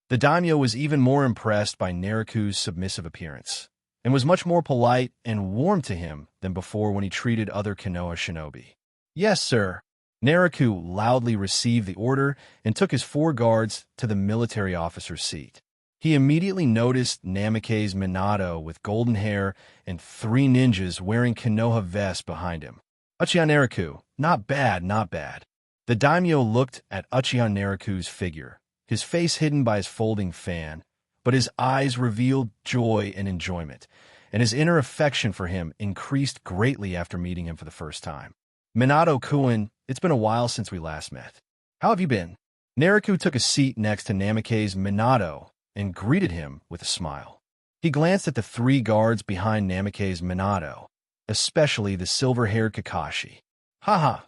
The daimyo was even more impressed by Naruto's submissive appearance, and was much more polite and warm to him than before when he treated other Konoha shinobi. Yes, sir. Naruto loudly received the order and took his 4 guards to the military officer's seat. He immediately noticed Namake's Minato with golden hair and 3 ninjas wearing Konoha vests behind him. Uchiha Naruto, not bad, not bad. The daimyo looked at Uchiha Naruto's figure, his face hidden by his folding fan, but his eyes revealed joy and enjoyment, and his inner affection for him increased greatly after meeting him for the first time. Minato-kun, it's been a while since we last met. How have you been? Naruto took a seat next to Namake's Minato and greeted him with a smile. He glanced at the 3 guards behind Namake's Minato, especially the silver-haired Kakashi. Haha,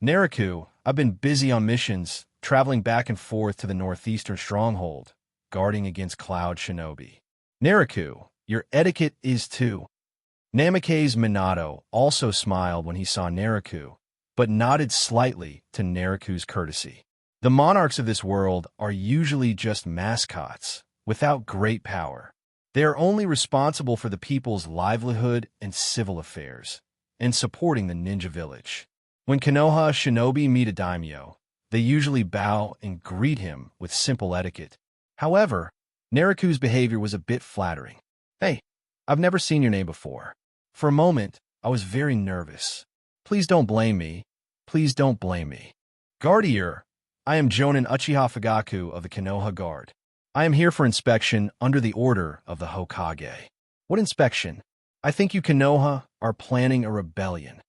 Naruto, I've been busy on missions, traveling back and forth to the northeastern stronghold, guarding against Cloud Shinobi. Naruto, your etiquette is too. Namake's Minato also smiled when he saw Naruto, but nodded slightly to Naruto's courtesy. The monarchs of this world are usually just mascots, without great power. They are only responsible for the people's livelihood and civil affairs, and supporting the ninja village. When Konoha shinobi meet a daimyo, they usually bow and greet him with simple etiquette. However, Naruto's behavior was a bit flattering. Hey, I've never seen your name before. For a moment, I was very nervous. Please don't blame me. Please don't blame me. Guardier, I am Jonin Uchiha Fugaku of the Konoha Guard. I am here for inspection under the order of the Hokage. What inspection? I think you Konoha are planning a rebellion.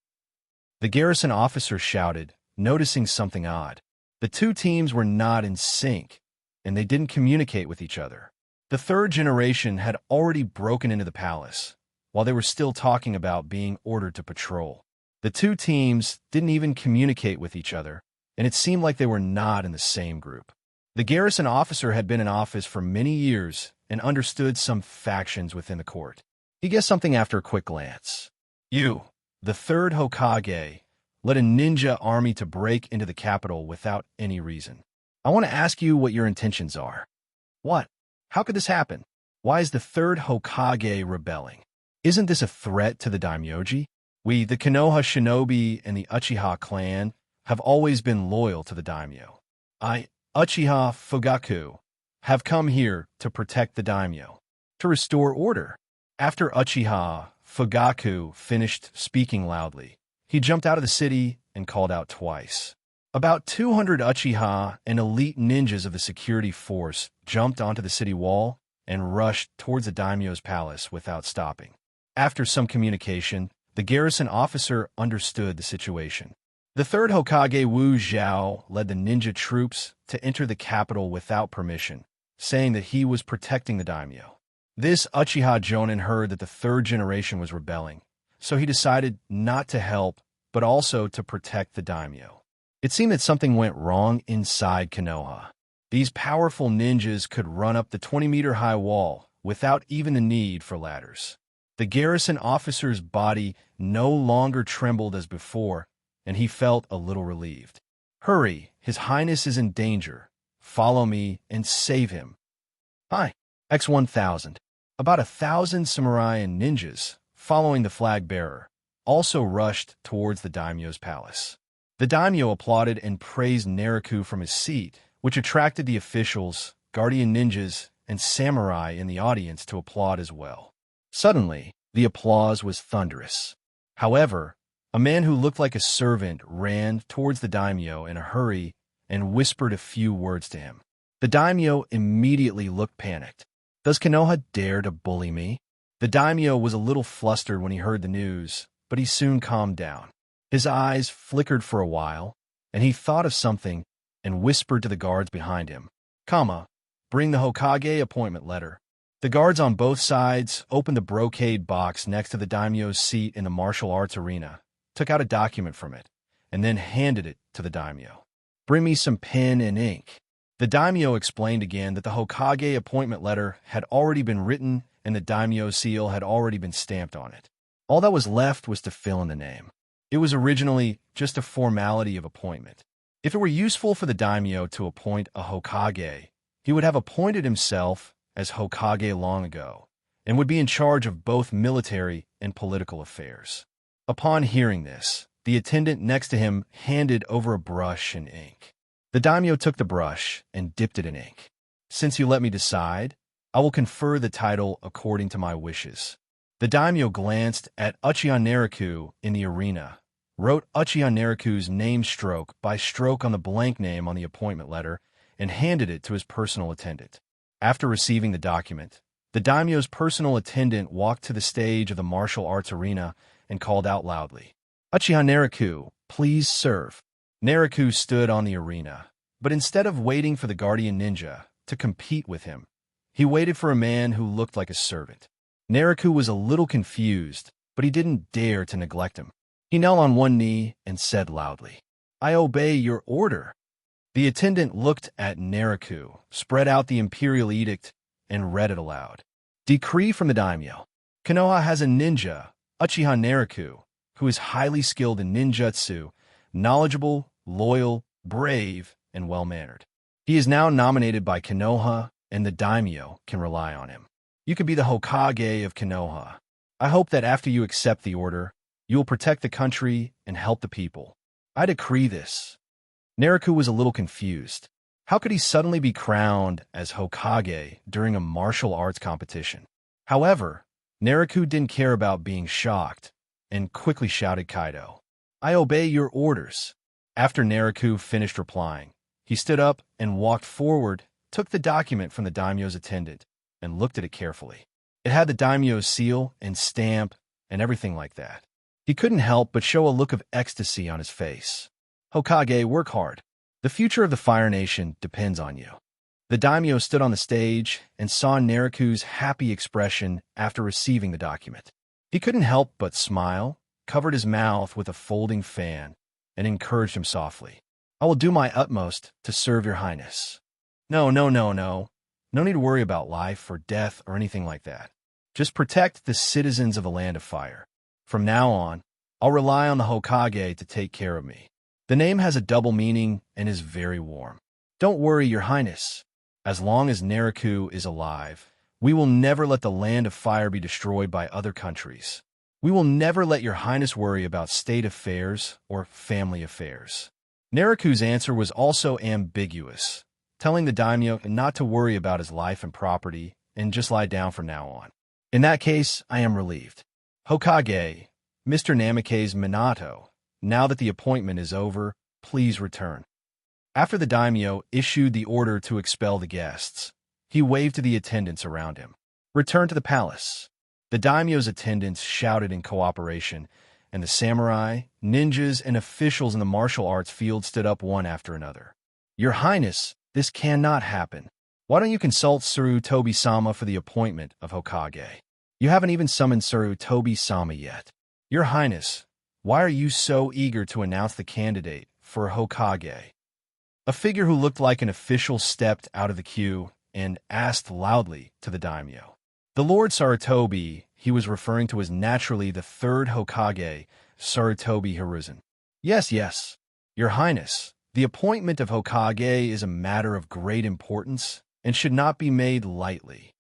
The garrison officer shouted, noticing something odd. The 2 teams were not in sync, and they didn't communicate with each other. The 3rd generation had already broken into the palace, while they were still talking about being ordered to patrol. The 2 teams didn't even communicate with each other, and it seemed like they were not in the same group. The garrison officer had been in office for many years and understood some factions within the court. He guessed something after a quick glance. You, the 3rd Hokage, led a ninja army to break into the capital without any reason. I want to ask you what your intentions are. What? How could this happen? Why is the 3rd Hokage rebelling? Isn't this a threat to the daimyoji? We, the Konoha shinobi and the Uchiha clan, have always been loyal to the daimyo. I, Uchiha Fugaku, have come here to protect the daimyo, to restore order. After Uchiha, Fugaku finished speaking loudly, he jumped out of the city and called out twice. About 200 Uchiha and elite ninjas of the security force jumped onto the city wall and rushed towards the daimyo's palace without stopping. After some communication, the garrison officer understood the situation. The third Hokage Wu Zhao led the ninja troops to enter the capital without permission, saying that he was protecting the daimyo. This Uchiha Jonin heard that the third generation was rebelling, so he decided not to help, but also to protect the daimyo. It seemed that something went wrong inside Konoha. These powerful ninjas could run up the 20-meter-high wall without even the need for ladders. The garrison officer's body no longer trembled as before, and he felt a little relieved. "Hurry, His Highness is in danger. Follow me and save him." Hi, X-1000. About 1,000 samurai and ninjas, following the flag bearer, also rushed towards the daimyo's palace. The daimyo applauded and praised Naruto from his seat, which attracted the officials, guardian ninjas, and samurai in the audience to applaud as well. Suddenly, the applause was thunderous. However, a man who looked like a servant ran towards the daimyo in a hurry and whispered a few words to him. The daimyo immediately looked panicked. "Does Konoha dare to bully me?" The daimyo was a little flustered when he heard the news, but he soon calmed down. His eyes flickered for a while, and he thought of something and whispered to the guards behind him, "Bring the Hokage appointment letter." The guards on both sides opened the brocade box next to the daimyo's seat in the martial arts arena, took out a document from it, and then handed it to the daimyo. "Bring me some pen and ink." The daimyo explained again that the Hokage appointment letter had already been written and the daimyo seal had already been stamped on it. All that was left was to fill in the name. It was originally just a formality of appointment. If it were useful for the daimyo to appoint a Hokage, he would have appointed himself as Hokage long ago, and would be in charge of both military and political affairs. Upon hearing this, the attendant next to him handed over a brush and ink. The daimyo took the brush and dipped it in ink. "Since you let me decide, I will confer the title according to my wishes." The daimyo glanced at Uchiha Naruto in the arena, wrote Uchiha Naruto's name stroke by stroke on the blank name on the appointment letter, and handed it to his personal attendant. After receiving the document, the daimyo's personal attendant walked to the stage of the martial arts arena and called out loudly, "Uchiha Naruto, please serve." Naruto stood on the arena, but instead of waiting for the guardian ninja to compete with him, he waited for a man who looked like a servant. Naruto was a little confused, but he didn't dare to neglect him. He knelt on one knee and said loudly, "I obey your order." The attendant looked at Naruto, spread out the imperial edict, and read it aloud. "Decree from the daimyo. Konoha has a ninja, Uchiha Naruto, who is highly skilled in ninjutsu, knowledgeable, loyal, brave, and well-mannered. He is now nominated by Konoha, and the daimyo can rely on him. You can be the Hokage of Konoha. I hope that after you accept the order, you will protect the country and help the people. I decree this." Naruto was a little confused. How could he suddenly be crowned as Hokage during a martial arts competition? However, Naruto didn't care about being shocked, and quickly shouted Kaido, "I obey your orders." After Naruto finished replying, he stood up and walked forward, took the document from the daimyo's attendant, and looked at it carefully. It had the daimyo's seal and stamp and everything like that. He couldn't help but show a look of ecstasy on his face. "Hokage, work hard. The future of the Fire Nation depends on you." The daimyo stood on the stage and saw Naruto's happy expression after receiving the document. He couldn't help but smile, covered his mouth with a folding fan, and encouraged him softly, "I will do my utmost to serve your highness." No. No need to worry about life or death or anything like that. Just protect the citizens of the Land of Fire. From now on, I'll rely on the Hokage to take care of me. The name has a double meaning and is very warm. Don't worry, your highness. As long as Naruto is alive, we will never let the Land of Fire be destroyed by other countries. We will never let your highness worry about state affairs or family affairs. Naruto's answer was also ambiguous, telling the daimyo not to worry about his life and property and just lie down from now on. In that case, I am relieved. Hokage, Mr. Namikaze Minato, now that the appointment is over, please return. After the daimyo issued the order to expel the guests, he waved to the attendants around him. Return to the palace. The daimyo's attendants shouted in cooperation, and the samurai, ninjas, and officials in the martial arts field stood up one after another. Your Highness, this cannot happen. Why don't you consult Sarutobi-sama for the appointment of Hokage? You haven't even summoned Sarutobi-sama yet. Your Highness, why are you so eager to announce the candidate for Hokage? A figure who looked like an official stepped out of the queue and asked loudly to the daimyo. The Lord Sarutobi he was referring to as naturally the third Hokage, Sarutobi Hiruzen. Yes, Your Highness, the appointment of Hokage is a matter of great importance and should not be made lightly.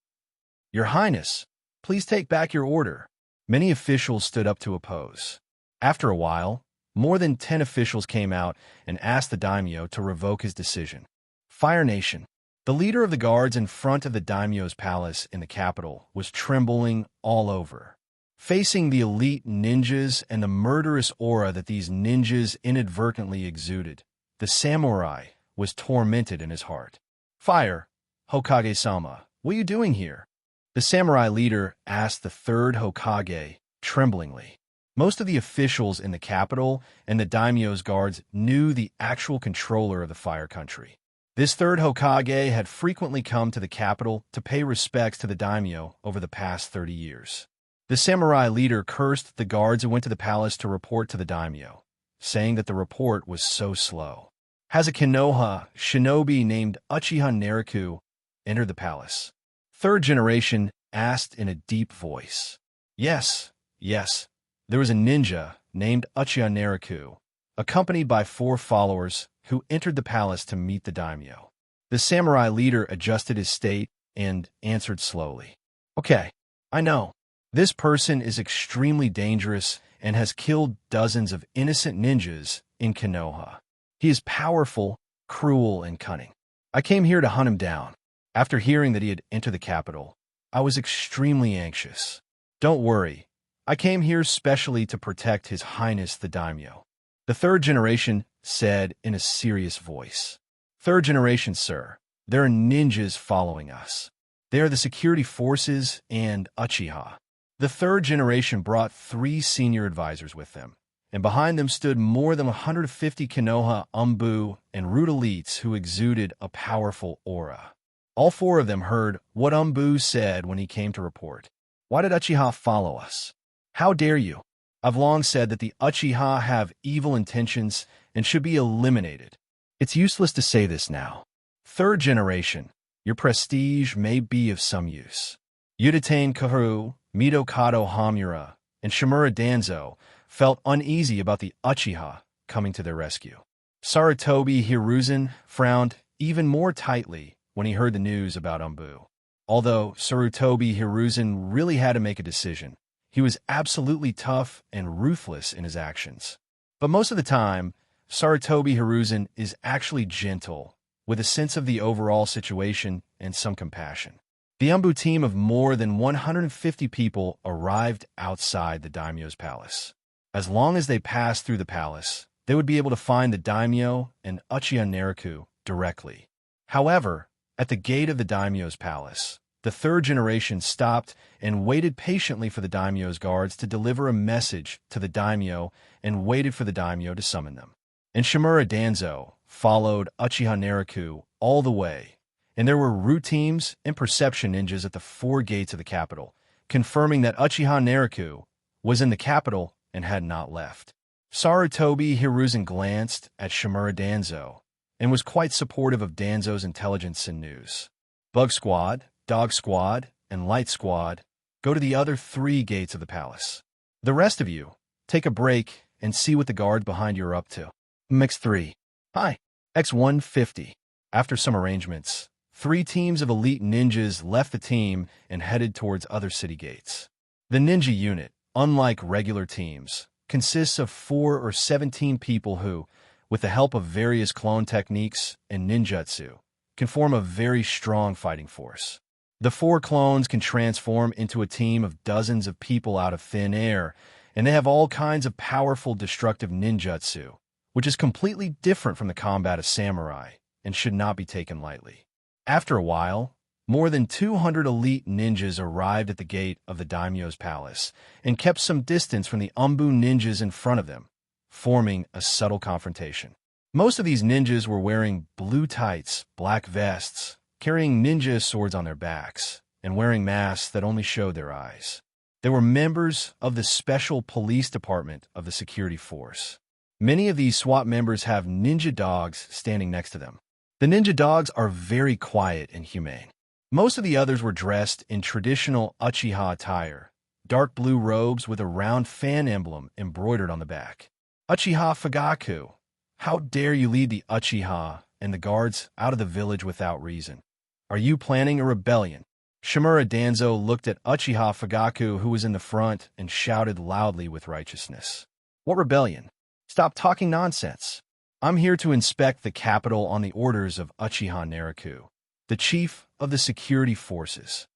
Your Highness, please take back your order. Many officials stood up to oppose. After a while, more than 10 officials came out and asked the daimyo to revoke his decision. Fire Nation. The leader of the guards in front of the daimyo's palace in the capital was trembling all over. Facing the elite ninjas and the murderous aura that these ninjas inadvertently exuded, the samurai was tormented in his heart. Fire, Hokage-sama, what are you doing here? The samurai leader asked the third Hokage, tremblingly. Most of the officials in the capital and the daimyo's guards knew the actual controller of the Fire Country. This third Hokage had frequently come to the capital to pay respects to the daimyo over the past 30 years. The samurai leader cursed the guards who went to the palace to report to the daimyo, saying that the report was so slow. As a Konoha shinobi named Uchiha Naruto entered the palace, third generation asked in a deep voice. Yes, there was a ninja named Uchiha Naruto, accompanied by 4 followers who entered the palace to meet the daimyo. The samurai leader adjusted his state and answered slowly. Okay, I know. This person is extremely dangerous and has killed dozens of innocent ninjas in Konoha. He is powerful, cruel, and cunning. I came here to hunt him down. After hearing that he had entered the capital, I was extremely anxious. Don't worry, I came here specially to protect His Highness the daimyo. The third generation said in a serious voice. Third generation, sir, there are ninjas following us. They are the security forces and Uchiha. The third generation brought 3 senior advisors with them, and behind them stood more than 150 Konoha, Umbu, and root elites who exuded a powerful aura. All 4 of them heard what Umbu said when he came to report. Why did Uchiha follow us? How dare you? I've long said that the Uchiha have evil intentions and should be eliminated. It's useless to say this now. Third generation, your prestige may be of some use. Udatain Kaharu, Midokado Hamura, and Shimura Danzo felt uneasy about the Uchiha coming to their rescue. Sarutobi Hiruzen frowned even more tightly when he heard the news about Umbu. Although Sarutobi Hiruzen really had to make a decision, he was absolutely tough and ruthless in his actions. But most of the time, Sarutobi Hiruzen is actually gentle, with a sense of the overall situation and some compassion. The Umbu team of more than 150 people arrived outside the daimyo's palace. As long as they passed through the palace, they would be able to find the daimyo and Uchiha Naruto directly. However, at the gate of the daimyo's palace, the third generation stopped and waited patiently for the daimyo's guards to deliver a message to the daimyo and waited for the daimyo to summon them. And Shimura Danzo followed Uchiha Naruto all the way, and there were root teams and perception ninjas at the 4 gates of the capital, confirming that Uchiha Naruto was in the capital and had not left. Sarutobi Hiruzen glanced at Shimura Danzo and was quite supportive of Danzo's intelligence and news. Bug Squad, Dog Squad, and Light Squad go to the other 3 gates of the palace. The rest of you, take a break and see what the guards behind you are up to. Mx3. Hi. X150. After some arrangements, 3 teams of elite ninjas left the team and headed towards other city gates. The ninja unit, unlike regular teams, consists of 4 or 17 people who, with the help of various clone techniques and ninjutsu, can form a very strong fighting force. The four clones can transform into a team of dozens of people out of thin air, and they have all kinds of powerful destructive ninjutsu, which is completely different from the combat of samurai and should not be taken lightly. After a while, more than 200 elite ninjas arrived at the gate of the daimyo's palace and kept some distance from the Umbu ninjas in front of them, forming a subtle confrontation. Most of these ninjas were wearing blue tights, black vests, carrying ninja swords on their backs, and wearing masks that only showed their eyes. They were members of the special police department of the security force. Many of these SWAT members have ninja dogs standing next to them. The ninja dogs are very quiet and humane. Most of the others were dressed in traditional Uchiha attire, dark blue robes with a round fan emblem embroidered on the back. Uchiha Fugaku, how dare you lead the Uchiha and the guards out of the village without reason? Are you planning a rebellion? Shimura Danzo looked at Uchiha Fugaku, who was in the front, and shouted loudly with righteousness. What rebellion? Stop talking nonsense. I'm here to inspect the capital on the orders of Uchiha Naruto, the chief of the security forces.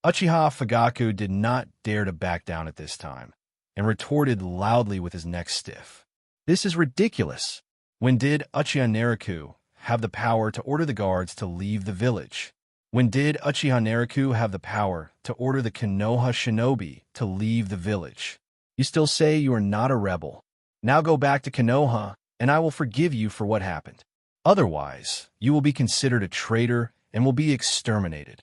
Uchiha Fugaku did not dare to back down at this time, and retorted loudly with his neck stiff. This is ridiculous. When did Uchiha Naruto have the power to order the guards to leave the village? When did Uchiha Naruto have the power to order the Konoha shinobi to leave the village? You still say you are not a rebel. Now go back to Konoha, and I will forgive you for what happened. Otherwise, you will be considered a traitor and will be exterminated.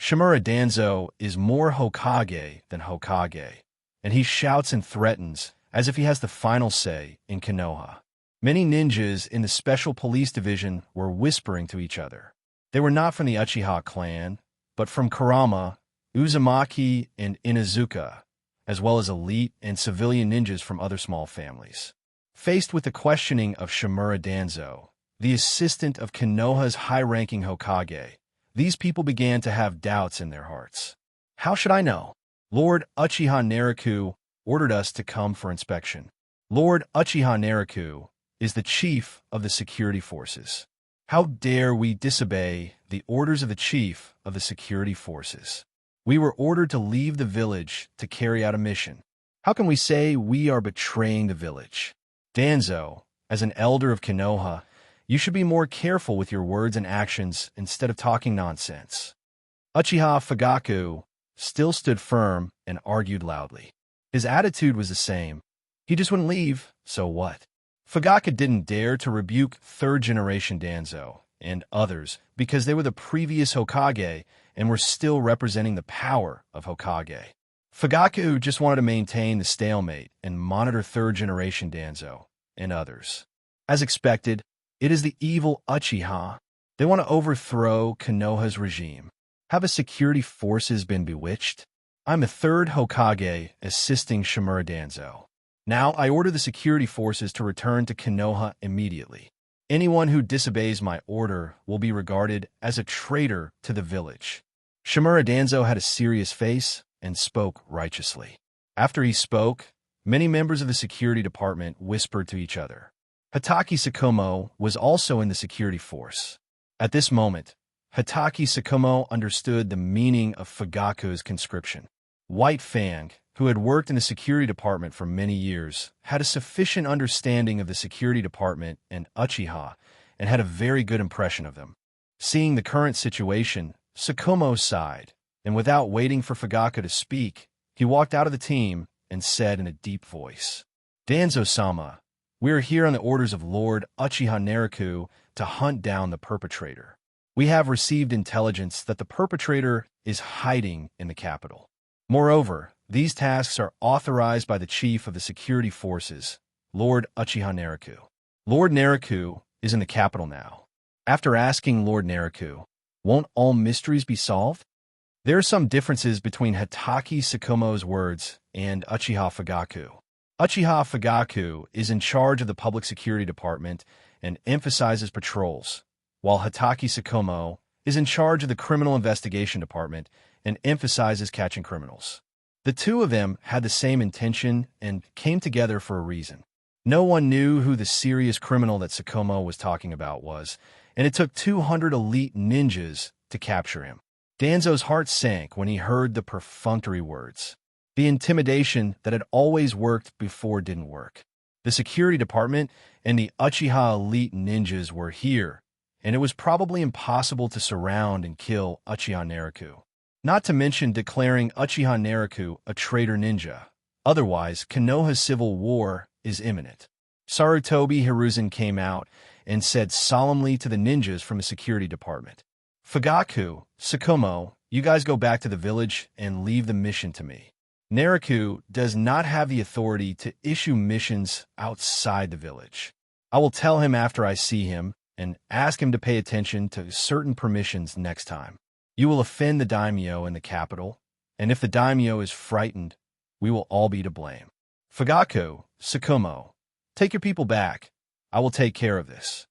Shimura Danzo is more Hokage than Hokage, and he shouts and threatens as if he has the final say in Konoha. Many ninjas in the Special Police Division were whispering to each other. They were not from the Uchiha clan, but from Kurama, Uzumaki, and Inazuka, as well as elite and civilian ninjas from other small families. Faced with the questioning of Shimura Danzo, the assistant of Konoha's high-ranking Hokage, these people began to have doubts in their hearts. How should I know? Lord Uchiha Naruto ordered us to come for inspection. Lord Uchiha Naruto is the chief of the security forces. How dare we disobey the orders of the chief of the security forces? We were ordered to leave the village to carry out a mission. How can we say we are betraying the village? Danzo, as an elder of Konoha, you should be more careful with your words and actions instead of talking nonsense. Uchiha Fugaku still stood firm and argued loudly. His attitude was the same. He just wouldn't leave, so what? Fugaku didn't dare to rebuke third-generation Danzo and others because they were the previous Hokage and were still representing the power of Hokage. Fugaku just wanted to maintain the stalemate and monitor third-generation Danzo and others. As expected, it is the evil Uchiha. They want to overthrow Konoha's regime. Have the security forces been bewitched? I'm a third Hokage assisting Shimura Danzo. Now I order the security forces to return to Konoha immediately. Anyone who disobeys my order will be regarded as a traitor to the village. Shimura Danzo had a serious face and spoke righteously. After he spoke, many members of the security department whispered to each other. Hatake Sakumo was also in the security force. At this moment, Hatake Sakumo understood the meaning of Fugaku's conscription. White Fang, who had worked in the security department for many years, had a sufficient understanding of the security department and Uchiha, and had a very good impression of them. Seeing the current situation, Sakumo sighed, and without waiting for Fugaku to speak, he walked out of the team and said in a deep voice, Danzo-sama, we are here on the orders of Lord Uchiha Naruto to hunt down the perpetrator. We have received intelligence that the perpetrator is hiding in the capital. Moreover, these tasks are authorized by the chief of the security forces, Lord Uchiha Naruto. Lord Naruto is in the capital now. After asking Lord Naruto, won't all mysteries be solved? There are some differences between Hatake Sakumo's words and Uchiha Fugaku. Uchiha Fugaku is in charge of the public security department and emphasizes patrols, while Hatake Sakumo is in charge of the criminal investigation department and emphasizes catching criminals. The two of them had the same intention and came together for a reason. No one knew who the serious criminal that Sakumo was talking about was, and it took 200 elite ninjas to capture him. Danzo's heart sank when he heard the perfunctory words. The intimidation that had always worked before didn't work. The security department and the Uchiha elite ninjas were here, and it was probably impossible to surround and kill Uchiha Naruto. Not to mention declaring Uchiha Naruto a traitor ninja. Otherwise, Konoha's civil war is imminent. Sarutobi Hiruzen came out and said solemnly to the ninjas from the security department, "Fugaku, Sakumo, you guys go back to the village and leave the mission to me. Naruto does not have the authority to issue missions outside the village. I will tell him after I see him and ask him to pay attention to certain permissions next time. You will offend the daimyo in the capital, and if the daimyo is frightened, we will all be to blame. Fugaku, Sakumo, take your people back. I will take care of this."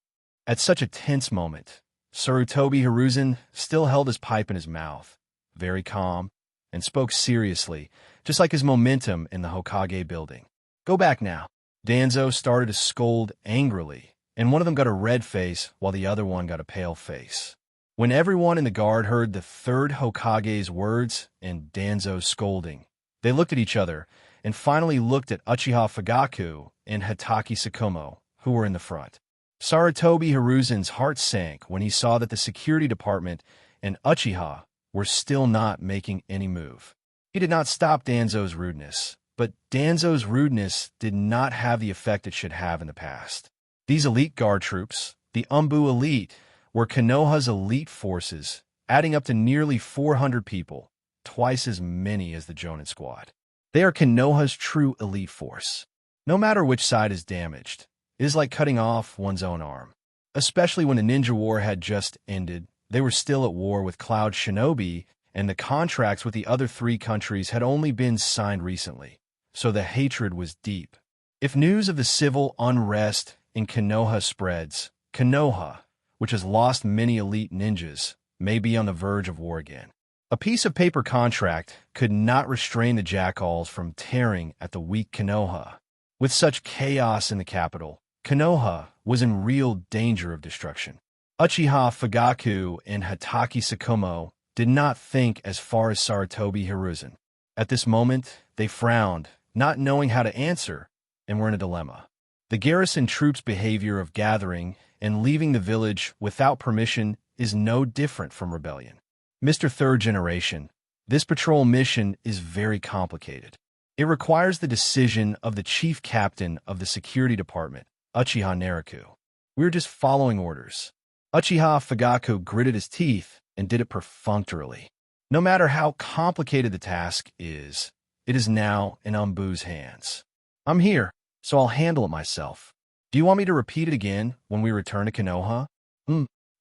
At such a tense moment, Sarutobi Hiruzen still held his pipe in his mouth, very calm, and spoke seriously, just like his momentum in the Hokage building. "Go back now." Danzo started to scold angrily, and one of them got a red face while the other one got a pale face. When everyone in the guard heard the third Hokage's words and Danzo's scolding, they looked at each other and finally looked at Uchiha Fugaku and Hatake Sakumo, who were in the front. Sarutobi Hiruzen's heart sank when he saw that the security department and Uchiha were still not making any move. He did not stop Danzo's rudeness, but Danzo's rudeness did not have the effect it should have in the past. These elite guard troops, the Umbu elite, were Konoha's elite forces, adding up to nearly 400 people, twice as many as the Jonin squad. They are Konoha's true elite force. No matter which side is damaged, it is like cutting off one's own arm. Especially when the ninja war had just ended, they were still at war with Cloud Shinobi, and the contracts with the other 3 countries had only been signed recently, so the hatred was deep. If news of the civil unrest in Konoha spreads, Konoha, which has lost many elite ninjas, may be on the verge of war again. A piece of paper contract could not restrain the jackals from tearing at the weak Konoha. With such chaos in the capital, Konoha was in real danger of destruction. Uchiha Fugaku and Hatake Sakumo did not think as far as Sarutobi Hiruzen. At this moment, they frowned, not knowing how to answer, and were in a dilemma. The garrison troops' behavior of gathering and leaving the village without permission is no different from rebellion. Mr. Third Generation, this patrol mission is very complicated. It requires the decision of the chief captain of the security department, Uchiha Naruto. We are just following orders. Uchiha Fugaku gritted his teeth and did it perfunctorily. No matter how complicated the task is, it is now in Umbu's hands. I'm here, so I'll handle it myself. Do you want me to repeat it again when we return to Konoha?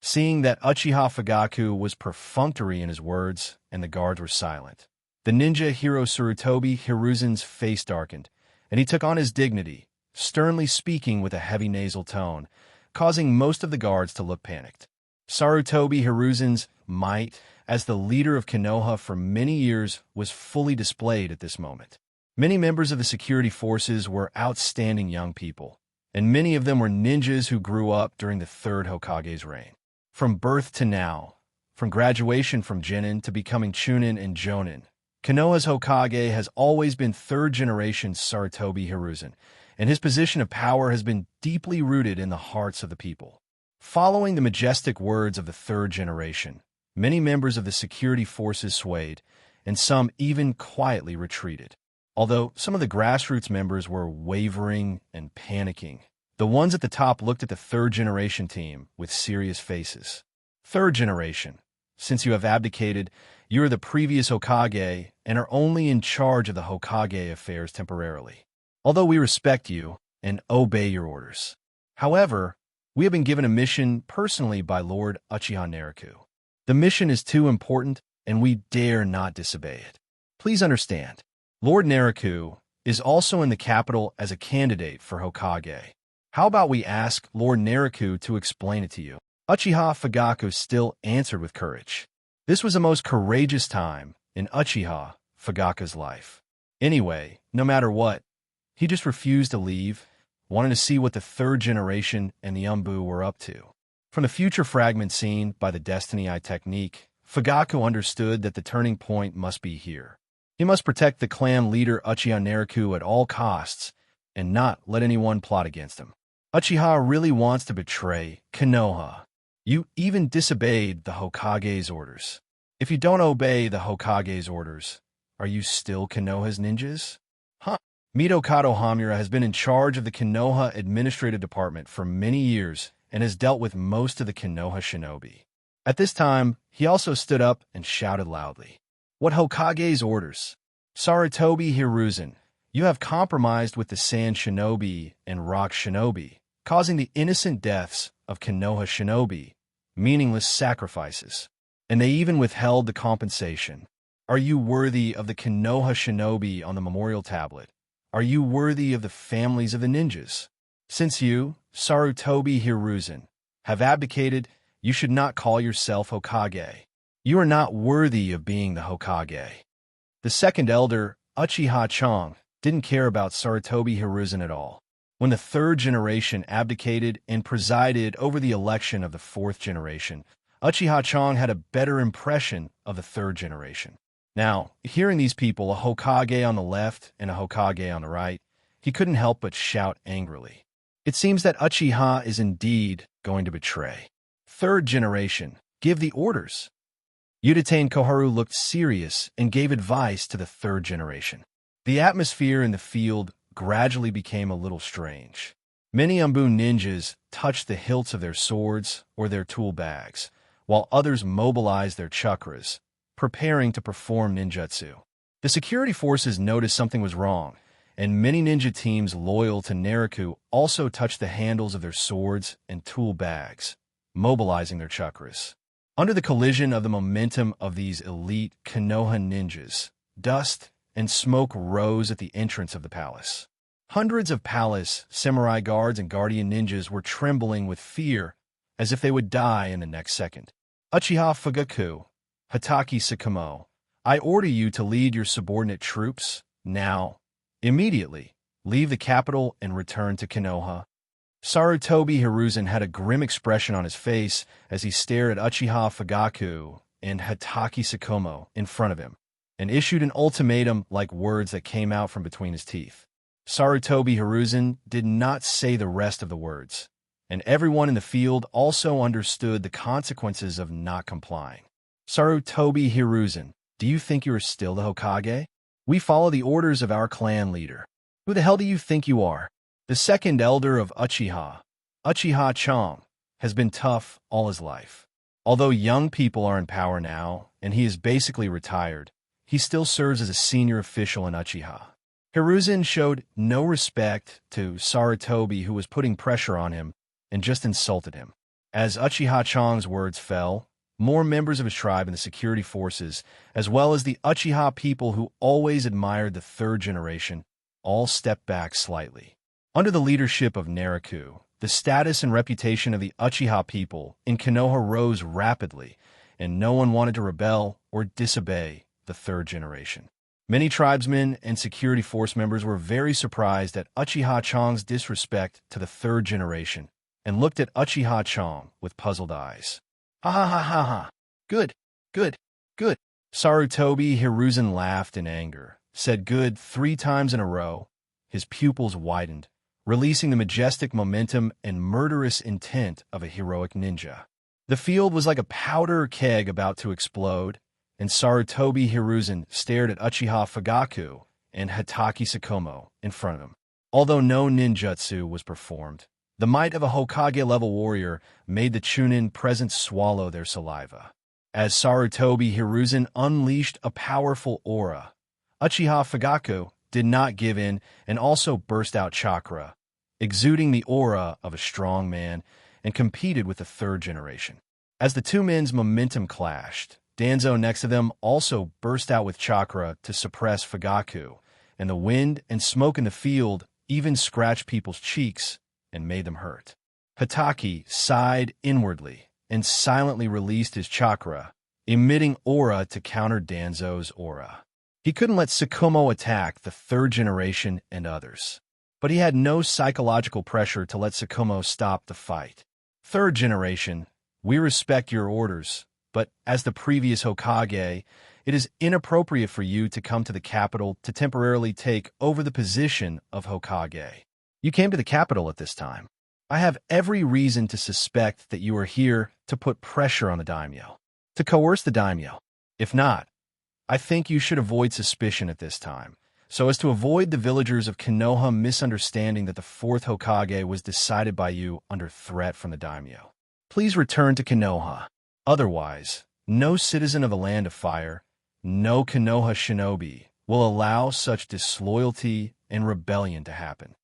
Seeing that Uchiha Fugaku was perfunctory in his words and the guards were silent, the ninja hero Sarutobi Hiruzen's face darkened, and he took on his dignity, sternly speaking with a heavy nasal tone, causing most of the guards to look panicked. Sarutobi Hiruzen's might as the leader of Konoha for many years was fully displayed at this moment. Many members of the security forces were outstanding young people, and many of them were ninjas who grew up during the third Hokage's reign. From birth to now, from graduation from Genin to becoming Chunin and Jonin, Konoha's Hokage has always been third-generation Sarutobi Hiruzen, and his position of power has been deeply rooted in the hearts of the people. Following the majestic words of the third generation, many members of the security forces swayed, and some even quietly retreated. Although some of the grassroots members were wavering and panicking, the ones at the top looked at the third-generation team with serious faces. Third generation, since you have abdicated, you are the previous Hokage and are only in charge of the Hokage affairs temporarily. Although we respect you and obey your orders. However, we have been given a mission personally by Lord Uchiha Naruto. The mission is too important, and we dare not disobey it. Please understand, Lord Naruto is also in the capital as a candidate for Hokage. How about we ask Lord Naruto to explain it to you? Uchiha Fugaku still answered with courage. This was the most courageous time in Uchiha Fugaku's life. Anyway, no matter what, he just refused to leave, wanted to see what the third generation and the Umbu were up to. From the future fragment seen by the Destiny Eye technique, Fugaku understood that the turning point must be here. He must protect the clan leader Uchiha Naruto at all costs, and not let anyone plot against him. Uchiha really wants to betray Konoha. You even disobeyed the Hokage's orders. If you don't obey the Hokage's orders, are you still Konoha's ninjas? Huh. Mitokado Hamura has been in charge of the Konoha Administrative Department for many years and has dealt with most of the Konoha shinobi. At this time, he also stood up and shouted loudly. What Hokage's orders? Sarutobi Hiruzen, you have compromised with the Sand Shinobi and Rock Shinobi, causing the innocent deaths of Konoha shinobi, meaningless sacrifices. And they even withheld the compensation. Are you worthy of the Konoha shinobi on the memorial tablet? Are you worthy of the families of the ninjas? Since you, Sarutobi Hiruzen, have abdicated, you should not call yourself Hokage. You are not worthy of being the Hokage. The second elder, Uchiha Chong, didn't care about Sarutobi Hiruzen at all. When the third generation abdicated and presided over the election of the fourth generation, Uchiha Chong had a better impression of the third generation. Now, hearing these people, a Hokage on the left and a Hokage on the right, he couldn't help but shout angrily. It seems that Uchiha is indeed going to betray. Third generation, give the orders. Uchiha Koharu looked serious and gave advice to the third generation. The atmosphere in the field gradually became a little strange. Many Umbu ninjas touched the hilts of their swords or their tool bags, while others mobilized their chakras, preparing to perform ninjutsu. The security forces noticed something was wrong, and many ninja teams loyal to Naruto also touched the handles of their swords and tool bags, mobilizing their chakras. Under the collision of the momentum of these elite Konoha ninjas, dust and smoke rose at the entrance of the palace. Hundreds of palace, samurai guards, and guardian ninjas were trembling with fear, as if they would die in the next second. Uchiha Fugaku, Hatake Sakumo, I order you to lead your subordinate troops, now, immediately, leave the capital and return to Konoha. Sarutobi Hiruzen had a grim expression on his face as he stared at Uchiha Fugaku and Hatake Sakumo in front of him, and issued an ultimatum like words that came out from between his teeth. Sarutobi Hiruzen did not say the rest of the words, and everyone in the field also understood the consequences of not complying. Sarutobi Hiruzen, do you think you are still the Hokage? We follow the orders of our clan leader. Who the hell do you think you are? The second elder of Uchiha, Uchiha Chong, has been tough all his life. Although young people are in power now, and he is basically retired, he still serves as a senior official in Uchiha. Hiruzen showed no respect to Sarutobi, who was putting pressure on him, and just insulted him. As Uchiha Chong's words fell, more members of his tribe and the security forces, as well as the Uchiha people who always admired the third generation, all stepped back slightly. Under the leadership of Naruto, the status and reputation of the Uchiha people in Konoha rose rapidly, and no one wanted to rebel or disobey the third generation. Many tribesmen and security force members were very surprised at Uchiha Chong's disrespect to the third generation and looked at Uchiha Chong with puzzled eyes. Ha ha ha ha ha. Good, good, good. Sarutobi Hiruzen laughed in anger, said good 3 times in a row. His pupils widened, releasing the majestic momentum and murderous intent of a heroic ninja. The field was like a powder keg about to explode, and Sarutobi Hiruzen stared at Uchiha Fugaku and Hatake Sakumo in front of him. Although no ninjutsu was performed, the might of a Hokage-level warrior made the Chunin present swallow their saliva. As Sarutobi Hiruzen unleashed a powerful aura, Uchiha Fugaku did not give in and also burst out chakra, exuding the aura of a strong man, and competed with the third generation. As the two men's momentum clashed, Danzo next to them also burst out with chakra to suppress Fugaku, and the wind and smoke in the field even scratched people's cheeks and made them hurt. Hatake sighed inwardly and silently released his chakra, emitting aura to counter Danzo's aura. He couldn't let Sakumo attack the third generation and others, but he had no psychological pressure to let Sakumo stop the fight. Third generation, we respect your orders, but as the previous Hokage, it is inappropriate for you to come to the capital to temporarily take over the position of Hokage. You came to the capital at this time. I have every reason to suspect that you are here to put pressure on the daimyo, to coerce the daimyo. If not, I think you should avoid suspicion at this time, so as to avoid the villagers of Konoha misunderstanding that the fourth Hokage was decided by you under threat from the daimyo. Please return to Konoha. Otherwise, no citizen of the Land of Fire, no Konoha shinobi, will allow such disloyalty and rebellion to happen.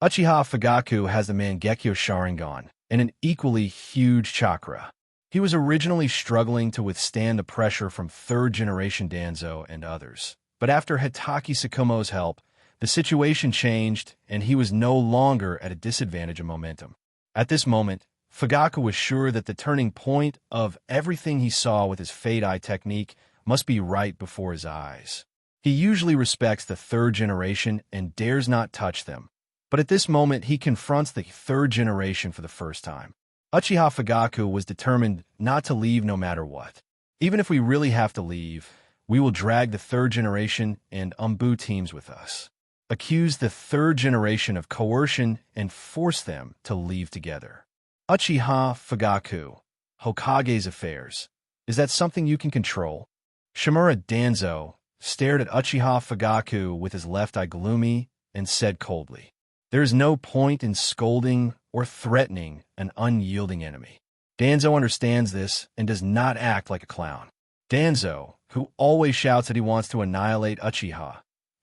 Uchiha Fugaku has the Mangekyo Sharingan and an equally huge chakra. He was originally struggling to withstand the pressure from third-generation Danzo and others, but after Hitaki Tsukumo's help, the situation changed and he was no longer at a disadvantage of momentum. At this moment, Fugaku was sure that the turning point of everything he saw with his Fade Eye technique must be right before his eyes. He usually respects the third generation and dares not touch them, but at this moment he confronts the third generation for the first time. Uchiha Fugaku was determined not to leave no matter what. Even if we really have to leave, we will drag the third generation and Umbu teams with us, accuse the third generation of coercion, and force them to leave together. Uchiha Fugaku, Hokage's affairs. Is that something you can control? Shimura Danzo stared at Uchiha Fugaku with his left eye gloomy and said coldly, "There is no point in scolding or threatening an unyielding enemy." Danzo understands this and does not act like a clown. Danzo, who always shouts that he wants to annihilate Uchiha,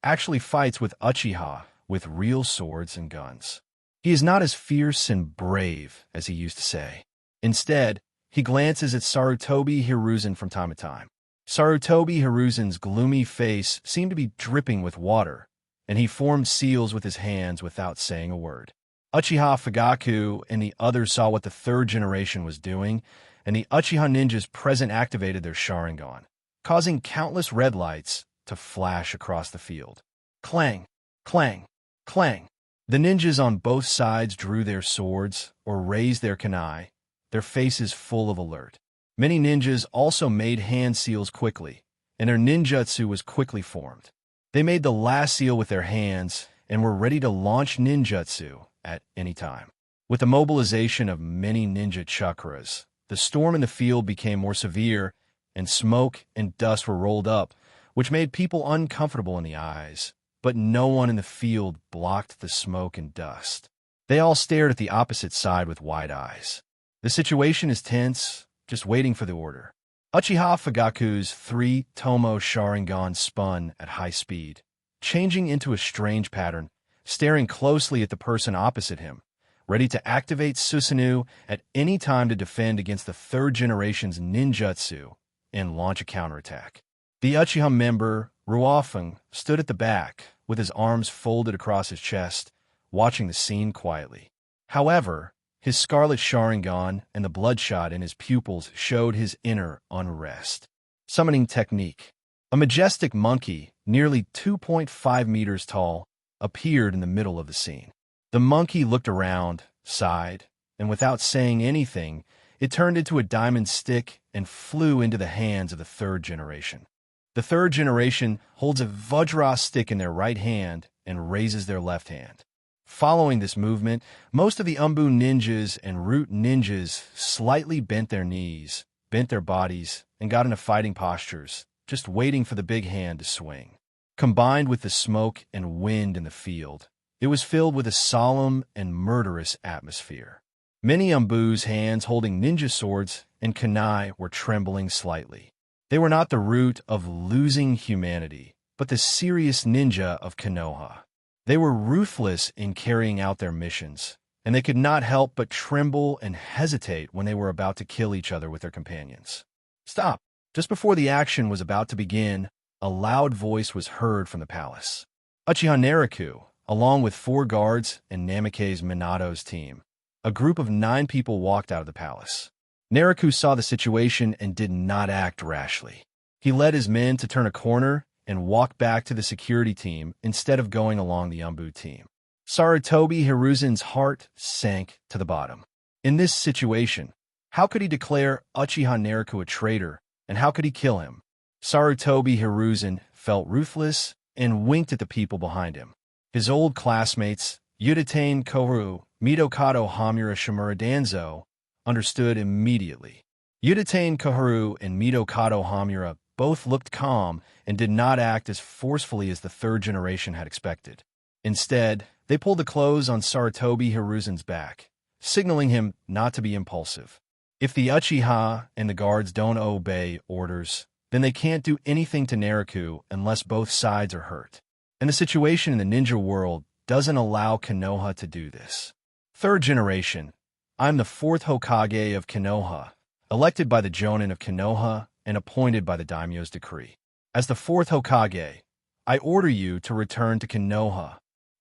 actually fights with Uchiha with real swords and guns. He is not as fierce and brave as he used to say. Instead, he glances at Sarutobi Hiruzen from time to time. Sarutobi Hiruzen's gloomy face seemed to be dripping with water, and he formed seals with his hands without saying a word. Uchiha Fugaku and the others saw what the third generation was doing, and the Uchiha ninjas present activated their Sharingan, causing countless red lights to flash across the field. Clang, clang, clang. The ninjas on both sides drew their swords or raised their kunai, their faces full of alert. Many ninjas also made hand seals quickly, and their ninjutsu was quickly formed. They made the last seal with their hands and were ready to launch ninjutsu at any time. With the mobilization of many ninja chakras, the storm in the field became more severe, and smoke and dust were rolled up, which made people uncomfortable in the eyes. But no one in the field blocked the smoke and dust. They all stared at the opposite side with wide eyes. The situation is tense, just waiting for the order. Uchiha Fugaku's 3 Tomo Sharingan spun at high speed, changing into a strange pattern, staring closely at the person opposite him, ready to activate Susanoo at any time to defend against the third generation's ninjutsu and launch a counterattack. The Uchiha member, Ruofeng, stood at the back, with his arms folded across his chest, watching the scene quietly. However, his scarlet Sharingan and the bloodshot in his pupils showed his inner unrest. Summoning technique. A majestic monkey, nearly 2.5 meters tall, appeared in the middle of the scene. The monkey looked around, sighed, and without saying anything, it turned into a diamond stick and flew into the hands of the third generation. The third generation holds a Vajra stick in their right hand and raises their left hand. Following this movement, most of the Umbu ninjas and Root ninjas slightly bent their knees, bent their bodies, and got into fighting postures, just waiting for the big hand to swing. Combined with the smoke and wind in the field, it was filled with a solemn and murderous atmosphere. Many Umbu's hands holding ninja swords and kunai were trembling slightly. They were not the root of losing humanity, but the serious ninja of Konoha. They were ruthless in carrying out their missions, and they could not help but tremble and hesitate when they were about to kill each other with their companions. Stop! Just before the action was about to begin, a loud voice was heard from the palace. Uchiha Naruto, along with 4 guards and Namikaze Minato's team, a group of 9 people walked out of the palace. Naruto saw the situation and did not act rashly. He led his men to turn a corner and walk back to the security team instead of going along the Umbu team. Sarutobi Hiruzen's heart sank to the bottom. In this situation, How could he declare Uchiha Naruto a traitor, and how could he kill him? Sarutobi Hiruzen felt ruthless and winked at the people behind him. His old classmates, Uchiha Koharu, Midokado Hamura Shimura Danzo, understood immediately. Uchiha Koharu and Midokado Hamura both looked calm and did not act as forcefully as the third generation had expected. Instead, they pulled the clothes on Sarutobi Hiruzen's back, signaling him not to be impulsive. If the Uchiha and the guards don't obey orders, then they can't do anything to Naruto unless both sides are hurt. And the situation in the ninja world doesn't allow Konoha to do this. Third generation. I'm the fourth Hokage of Konoha, elected by the Jonin of Konoha and appointed by the daimyo's decree. As the fourth Hokage, I order you to return to Konoha.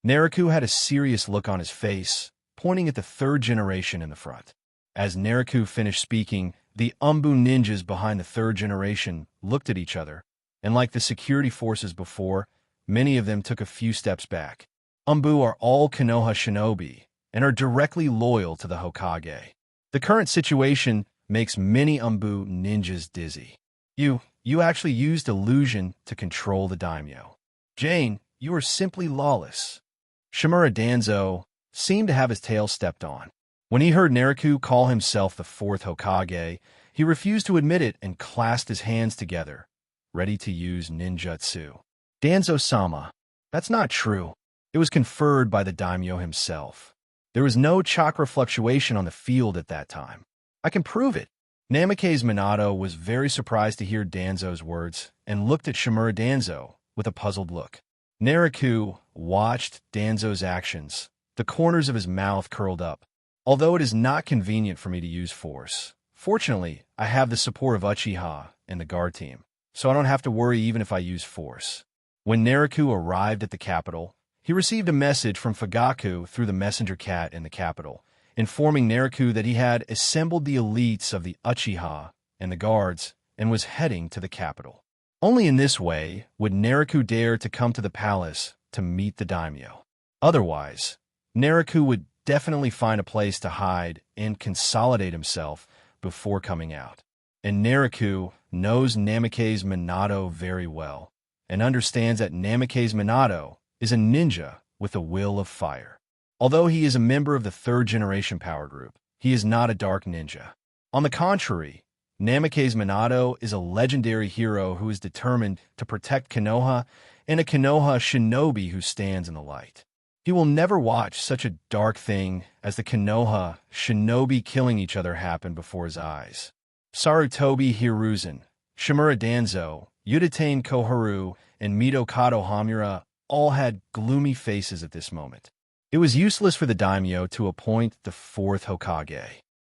Naruto had a serious look on his face, pointing at the third generation in the front. As Naruto finished speaking, the Umbu ninjas behind the third generation looked at each other, and like the security forces before, many of them took a few steps back. Umbu are all Konoha shinobi and are directly loyal to the Hokage. The current situation makes many Umbu ninjas dizzy. You actually used illusion to control the daimyo. Jane, you are simply lawless. Shimura Danzo seemed to have his tail stepped on. When he heard Naruto call himself the fourth Hokage, he refused to admit it and clasped his hands together, ready to use ninjutsu. Danzo-sama, that's not true. It was conferred by the daimyo himself. There was no chakra fluctuation on the field at that time. I can prove it. Namake's Minato was very surprised to hear Danzo's words and looked at Shimura Danzo with a puzzled look. Naruto watched Danzo's actions, the corners of his mouth curled up. Although it is not convenient for me to use force, fortunately, I have the support of Uchiha and the guard team, so I don't have to worry even if I use force. When Naruto arrived at the capital, he received a message from Fugaku through the messenger cat in the capital, informing Naruto that he had assembled the elites of the Uchiha and the guards and was heading to the capital. Only in this way would Naruto dare to come to the palace to meet the daimyo. Otherwise, Naruto would definitely find a place to hide and consolidate himself before coming out. And Naruto knows Namake's Minato very well and understands that Namake's Minato is a ninja with a will of fire. Although he is a member of the third generation power group, he is not a dark ninja. On the contrary, Namake's Minato is a legendary hero who is determined to protect Konoha and a Konoha shinobi who stands in the light. He will never watch such a dark thing as the Konoha shinobi killing each other happen before his eyes. Sarutobi Hiruzen, Shimura Danzo, Uchiha Koharu, and Midokado Hamura all had gloomy faces at this moment. It was useless for the daimyo to appoint the fourth Hokage.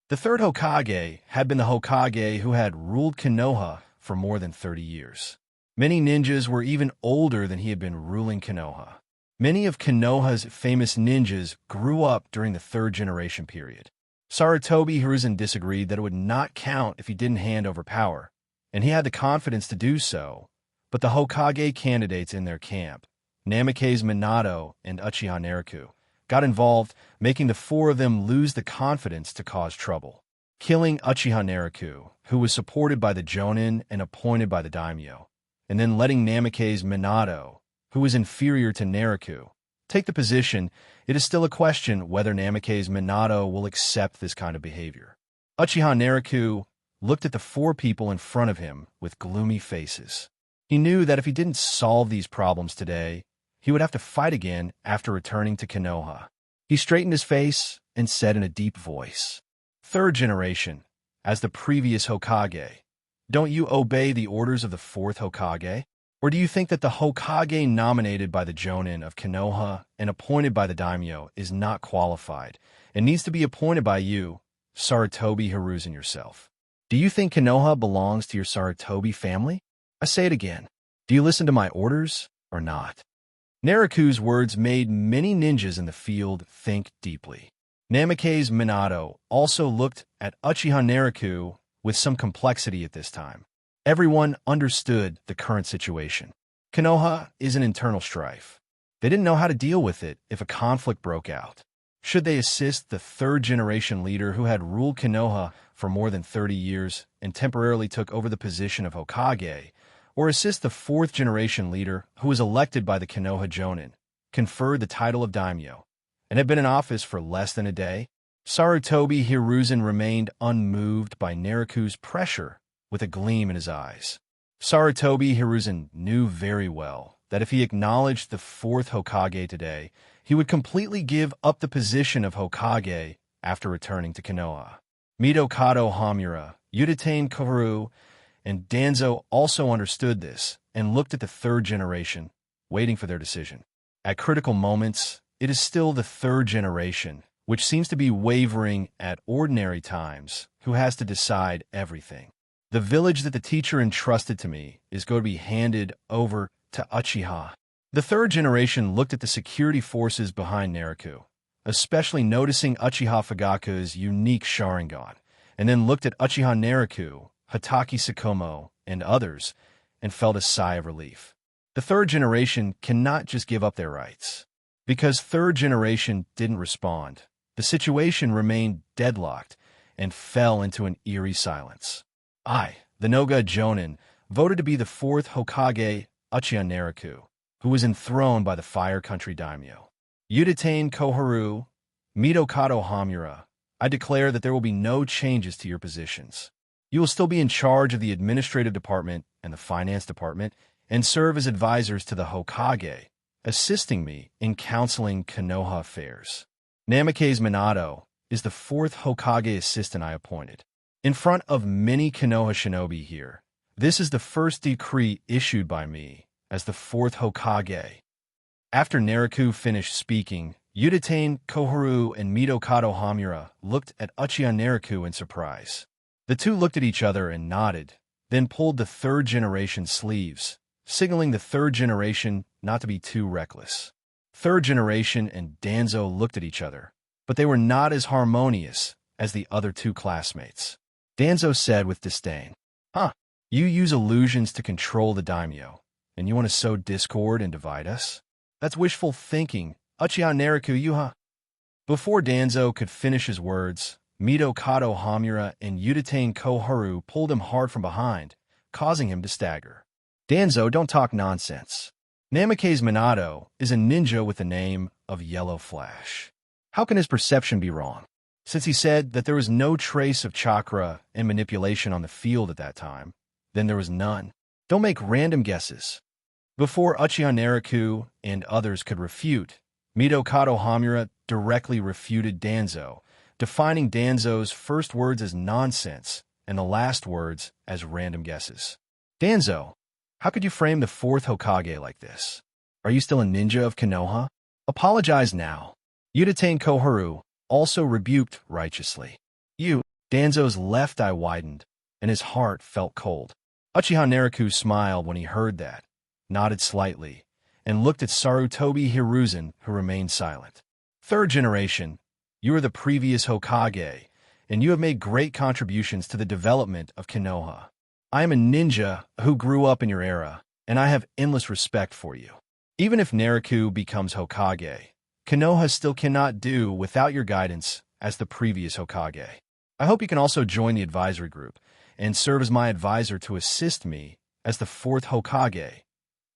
The third Hokage had been the Hokage who had ruled Konoha for more than 30 years. Many ninjas were even older than he had been ruling Konoha. Many of Konoha's famous ninjas grew up during the third generation period. Sarutobi Hiruzen disagreed that it would not count if he didn't hand over power, and he had the confidence to do so, but the Hokage candidates in their camp, Namake's Minato and Uchiha Naruto, got involved, making the four of them lose the confidence to cause trouble. Killing Uchiha Naruto, who was supported by the Jonin and appointed by the daimyo, and then letting Namake's Minato, who was inferior to Naruto, take the position, it is still a question whether Namake's Minato will accept this kind of behavior. Uchiha Naruto looked at the four people in front of him with gloomy faces. He knew that if he didn't solve these problems today, he would have to fight again after returning to Konoha. He straightened his face and said in a deep voice, "Third generation, as the previous Hokage, don't you obey the orders of the fourth Hokage? Or do you think that the Hokage nominated by the Jonin of Konoha and appointed by the daimyo is not qualified and needs to be appointed by you, Sarutobi Hiruzen yourself? Do you think Konoha belongs to your Sarutobi family? I say it again. Do you listen to my orders or not?" Naruto's words made many ninjas in the field think deeply. Namake's Minato also looked at Uchiha Naruto with some complexity at this time. Everyone understood the current situation. Konoha is an internal strife. They didn't know how to deal with it if a conflict broke out. Should they assist the third-generation leader who had ruled Konoha for more than 30 years and temporarily took over the position of Hokage, or assist the fourth-generation leader who was elected by the Konoha Jonin, conferred the title of daimyo, and had been in office for less than a day? Sarutobi Hiruzen remained unmoved by Nariku's pressure with a gleam in his eyes. Sarutobi Hiruzen knew very well that if he acknowledged the fourth Hokage today, he would completely give up the position of Hokage after returning to Konoha. Midokado Hamura, Uchiha Koharu, and Danzo also understood this and looked at the third generation, waiting for their decision. At critical moments, it is still the third generation, which seems to be wavering at ordinary times, who has to decide everything. The village that the teacher entrusted to me is going to be handed over to Uchiha. The third generation looked at the security forces behind Nariku, especially noticing Uchiha Fugaku's unique Sharingan, and then looked at Uchiha Nariku, Hataki Sakomo, and others, and felt a sigh of relief. The third generation cannot just give up their rights. Because third generation didn't respond, the situation remained deadlocked and fell into an eerie silence. I, the Noga Jonin, voted to be the fourth Hokage, Uchiha Nariku, who was enthroned by the Fire Country Daimyo. Uchiha Koharu, Midokado Hamura, I declare that there will be no changes to your positions. You will still be in charge of the administrative department and the finance department and serve as advisors to the Hokage, assisting me in counseling Konoha affairs. Namikaze Minato is the fourth Hokage assistant I appointed. In front of many Konoha shinobi here, this is the first decree issued by me as the fourth Hokage. After Nariku finished speaking, Uchiha Koharu and Midokado Hamura looked at Uchiha Nariku in surprise. The two looked at each other and nodded, then pulled the third generation sleeves, signaling the third generation not to be too reckless. Third generation and Danzo looked at each other, but they were not as harmonious as the other two classmates. Danzo said with disdain, "Huh, you use illusions to control the daimyo, and you want to sow discord and divide us? That's wishful thinking, Uchiha Nariku Yuha." Before Danzo could finish his words, Midokado Hamura and Uchiha Koharu pulled him hard from behind, causing him to stagger. "Danzo, don't talk nonsense. Namikaze Minato is a ninja with the name of Yellow Flash. How can his perception be wrong, since he said that there was no trace of chakra and manipulation on the field at that time? Then there was none. Don't make random guesses." Before Uchiha Nariku and others could refute, Midokado Hamura directly refuted Danzo, defining Danzo's first words as nonsense and the last words as random guesses. "Danzo, how could you frame the fourth Hokage like this? Are you still a ninja of Konoha? Apologize now." Uchiha Koharu also rebuked righteously. Danzo's left eye widened, and his heart felt cold. Uchiha Nariku smiled when he heard that, nodded slightly, and looked at Sarutobi Hiruzen, who remained silent. "Third generation, you are the previous Hokage, and you have made great contributions to the development of Konoha. I am a ninja who grew up in your era, and I have endless respect for you. Even if Nariku becomes Hokage, Konoha still cannot do without your guidance as the previous Hokage. I hope you can also join the advisory group and serve as my advisor to assist me as the fourth Hokage.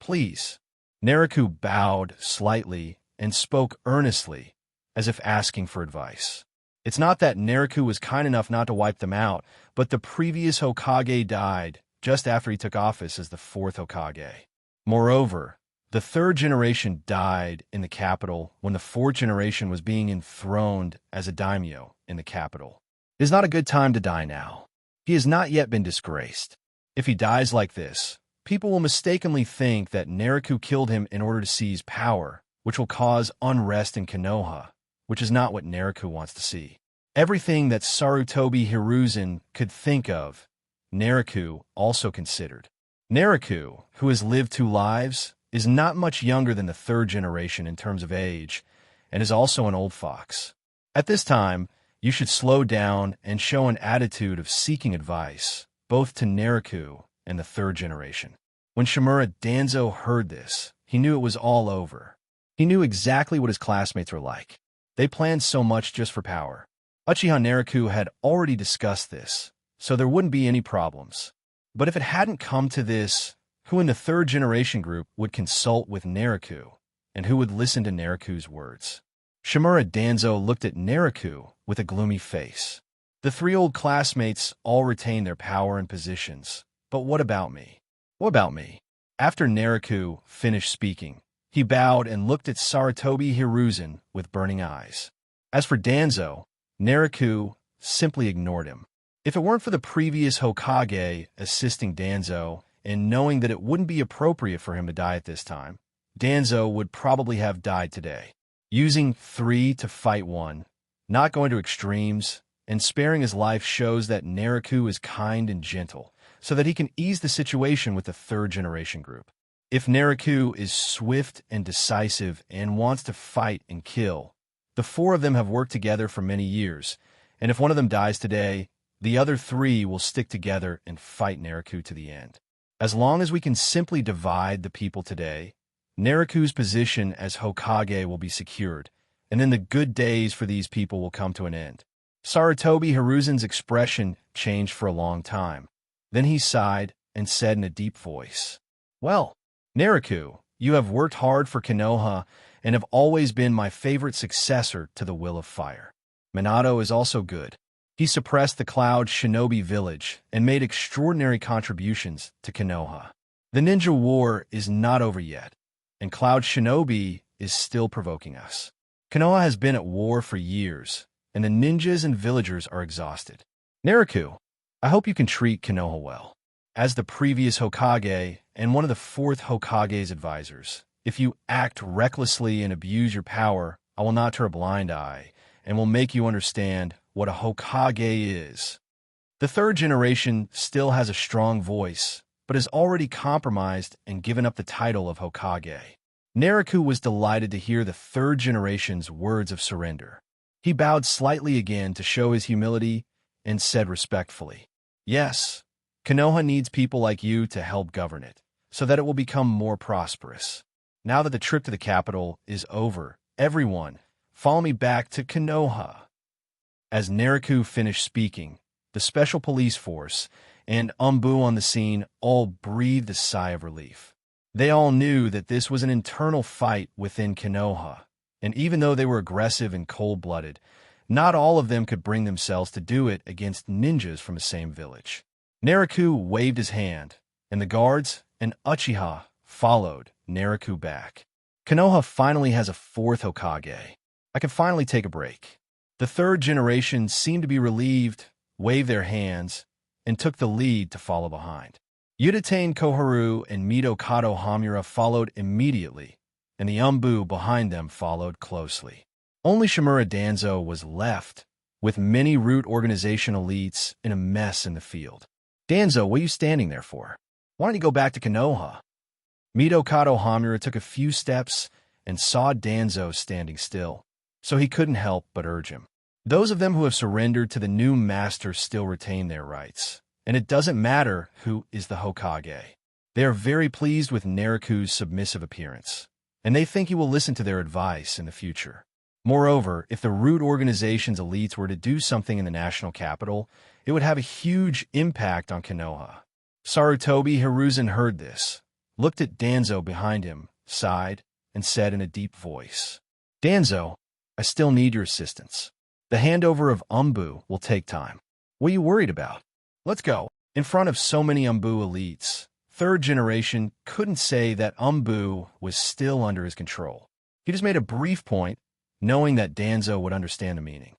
Please." Nariku bowed slightly and spoke earnestly, as if asking for advice. It's not that Nariku was kind enough not to wipe them out, but the previous Hokage died just after he took office as the fourth Hokage. Moreover, the third generation died in the capital when the fourth generation was being enthroned as a daimyo in the capital. It is not a good time to die now. He has not yet been disgraced. If he dies like this, people will mistakenly think that Nariku killed him in order to seize power, which will cause unrest in Konoha, which is not what Nariku wants to see. Everything that Sarutobi Hiruzen could think of, Nariku also considered. Nariku, who has lived 2 lives, is not much younger than the third generation in terms of age, and is also an old fox. At this time, you should slow down and show an attitude of seeking advice, both to Nariku and the third generation. When Shimura Danzo heard this, he knew it was all over. He knew exactly what his classmates were like. They planned so much just for power. Uchiha Naruto had already discussed this, so there wouldn't be any problems. But if it hadn't come to this, who in the third generation group would consult with Naruto, and who would listen to Naruto's words? Shimura Danzo looked at Naruto with a gloomy face. The three old classmates all retained their power and positions, but what about me? What about me? After Naruto finished speaking, he bowed and looked at Sarutobi Hiruzen with burning eyes. As for Danzo, Naruto simply ignored him. If it weren't for the previous Hokage assisting Danzo and knowing that it wouldn't be appropriate for him to die at this time, Danzo would probably have died today. Using 3 to fight 1, not going to extremes, and sparing his life shows that Naruto is kind and gentle, so that he can ease the situation with the third generation group. If Naruto is swift and decisive and wants to fight and kill, the 4 of them have worked together for many years, and if one of them dies today, the other 3 will stick together and fight Naruto to the end. As long as we can simply divide the people today, Naruto's position as Hokage will be secured, and then the good days for these people will come to an end. Sarutobi Hiruzen's expression changed for a long time. Then he sighed and said in a deep voice, "Well, Naruto, you have worked hard for Konoha and have always been my favorite successor to the Will of Fire. Minato is also good. He suppressed the Cloud Shinobi village and made extraordinary contributions to Konoha. The ninja war is not over yet, and Cloud Shinobi is still provoking us. Konoha has been at war for years, and the ninjas and villagers are exhausted. Naruto, I hope you can treat Konoha well. As the previous Hokage and one of the 4th Hokage's advisors, if you act recklessly and abuse your power, I will not turn a blind eye and will make you understand what a Hokage is. The third generation still has a strong voice, but has already compromised and given up the title of Hokage." Naruto was delighted to hear the third generation's words of surrender. He bowed slightly again to show his humility and said respectfully, "Yes, Konoha needs people like you to help govern it, so that it will become more prosperous. Now that the trip to the capital is over, everyone, follow me back to Konoha." As Naruto finished speaking, the special police force and Umbu on the scene all breathed a sigh of relief. They all knew that this was an internal fight within Konoha, and even though they were aggressive and cold-blooded, not all of them could bring themselves to do it against ninjas from the same village. Naruto waved his hand, and the guards and Uchiha followed Naruto back. Konoha finally has a 4th Hokage. I can finally take a break. The third generation seemed to be relieved, waved their hands, and took the lead to follow behind. Uchiha Koharu and Midokado Hamura followed immediately, and the Umbu behind them followed closely. Only Shimura Danzo was left, with many root organization elites in a mess in the field. "Danzo, what are you standing there for? Why don't you go back to Konoha?" Midokado Hamura took a few steps and saw Danzo standing still, so he couldn't help but urge him. Those of them who have surrendered to the new master still retain their rights, and it doesn't matter who is the Hokage. They are very pleased with Naruto's submissive appearance, and they think he will listen to their advice in the future. Moreover, if the root organization's elites were to do something in the national capital, it would have a huge impact on Konoha. Sarutobi Hiruzen heard this, looked at Danzo behind him, sighed, and said in a deep voice, "Danzo, I still need your assistance. The handover of Umbu will take time. What are you worried about? Let's go." In front of so many Umbu elites, third generation couldn't say that Umbu was still under his control. He just made a brief point, knowing that Danzo would understand the meaning.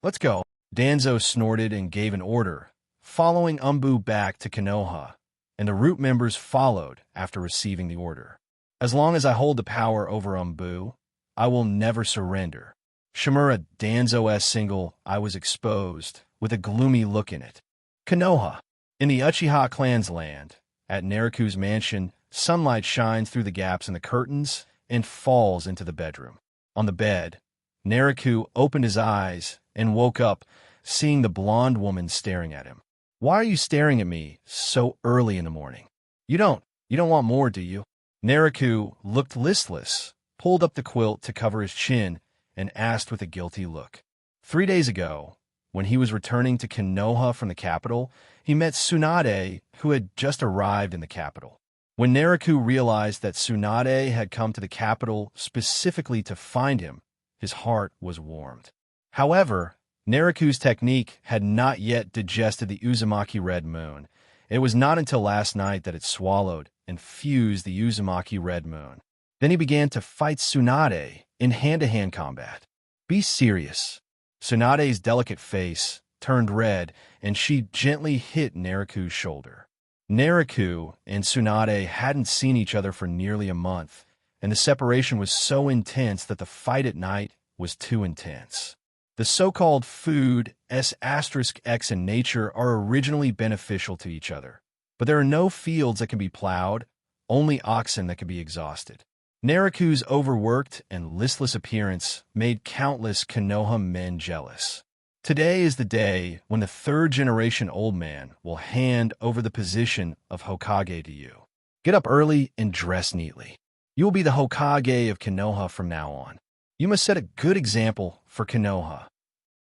Let's go." Danzo snorted and gave an order, following Umbu back to Konoha, and the root members followed after receiving the order. "As long as I hold the power over Umbu, I will never surrender." Shimura Danzo's single eye was exposed, with a gloomy look in it. Konoha. In the Uchiha clan's land, at Naruto's mansion, sunlight shines through the gaps in the curtains and falls into the bedroom. On the bed, Naruto opened his eyes and woke up, seeing the blonde woman staring at him. "Why are you staring at me so early in the morning? You don't want more, do you?" Naruto looked listless, pulled up the quilt to cover his chin, and asked with a guilty look. 3 days ago, when he was returning to Konoha from the capital, he met Tsunade, who had just arrived in the capital. When Naruto realized that Tsunade had come to the capital specifically to find him, his heart was warmed. However, Naruto's technique had not yet digested the Uzumaki Red Moon. It was not until last night that it swallowed and fused the Uzumaki Red Moon. Then he began to fight Tsunade in hand-to-hand combat. Be serious. Tsunade's delicate face turned red, and she gently hit Naruto's shoulder. Naruto and Tsunade hadn't seen each other for nearly a month, and the separation was so intense that the fight at night was too intense. The so-called food S*X in nature are originally beneficial to each other, but there are no fields that can be plowed, only oxen that can be exhausted. Naruto's overworked and listless appearance made countless Konoha men jealous. Today is the day when the third-generation old man will hand over the position of Hokage to you. Get up early and dress neatly. You will be the Hokage of Konoha from now on. You must set a good example for Konoha.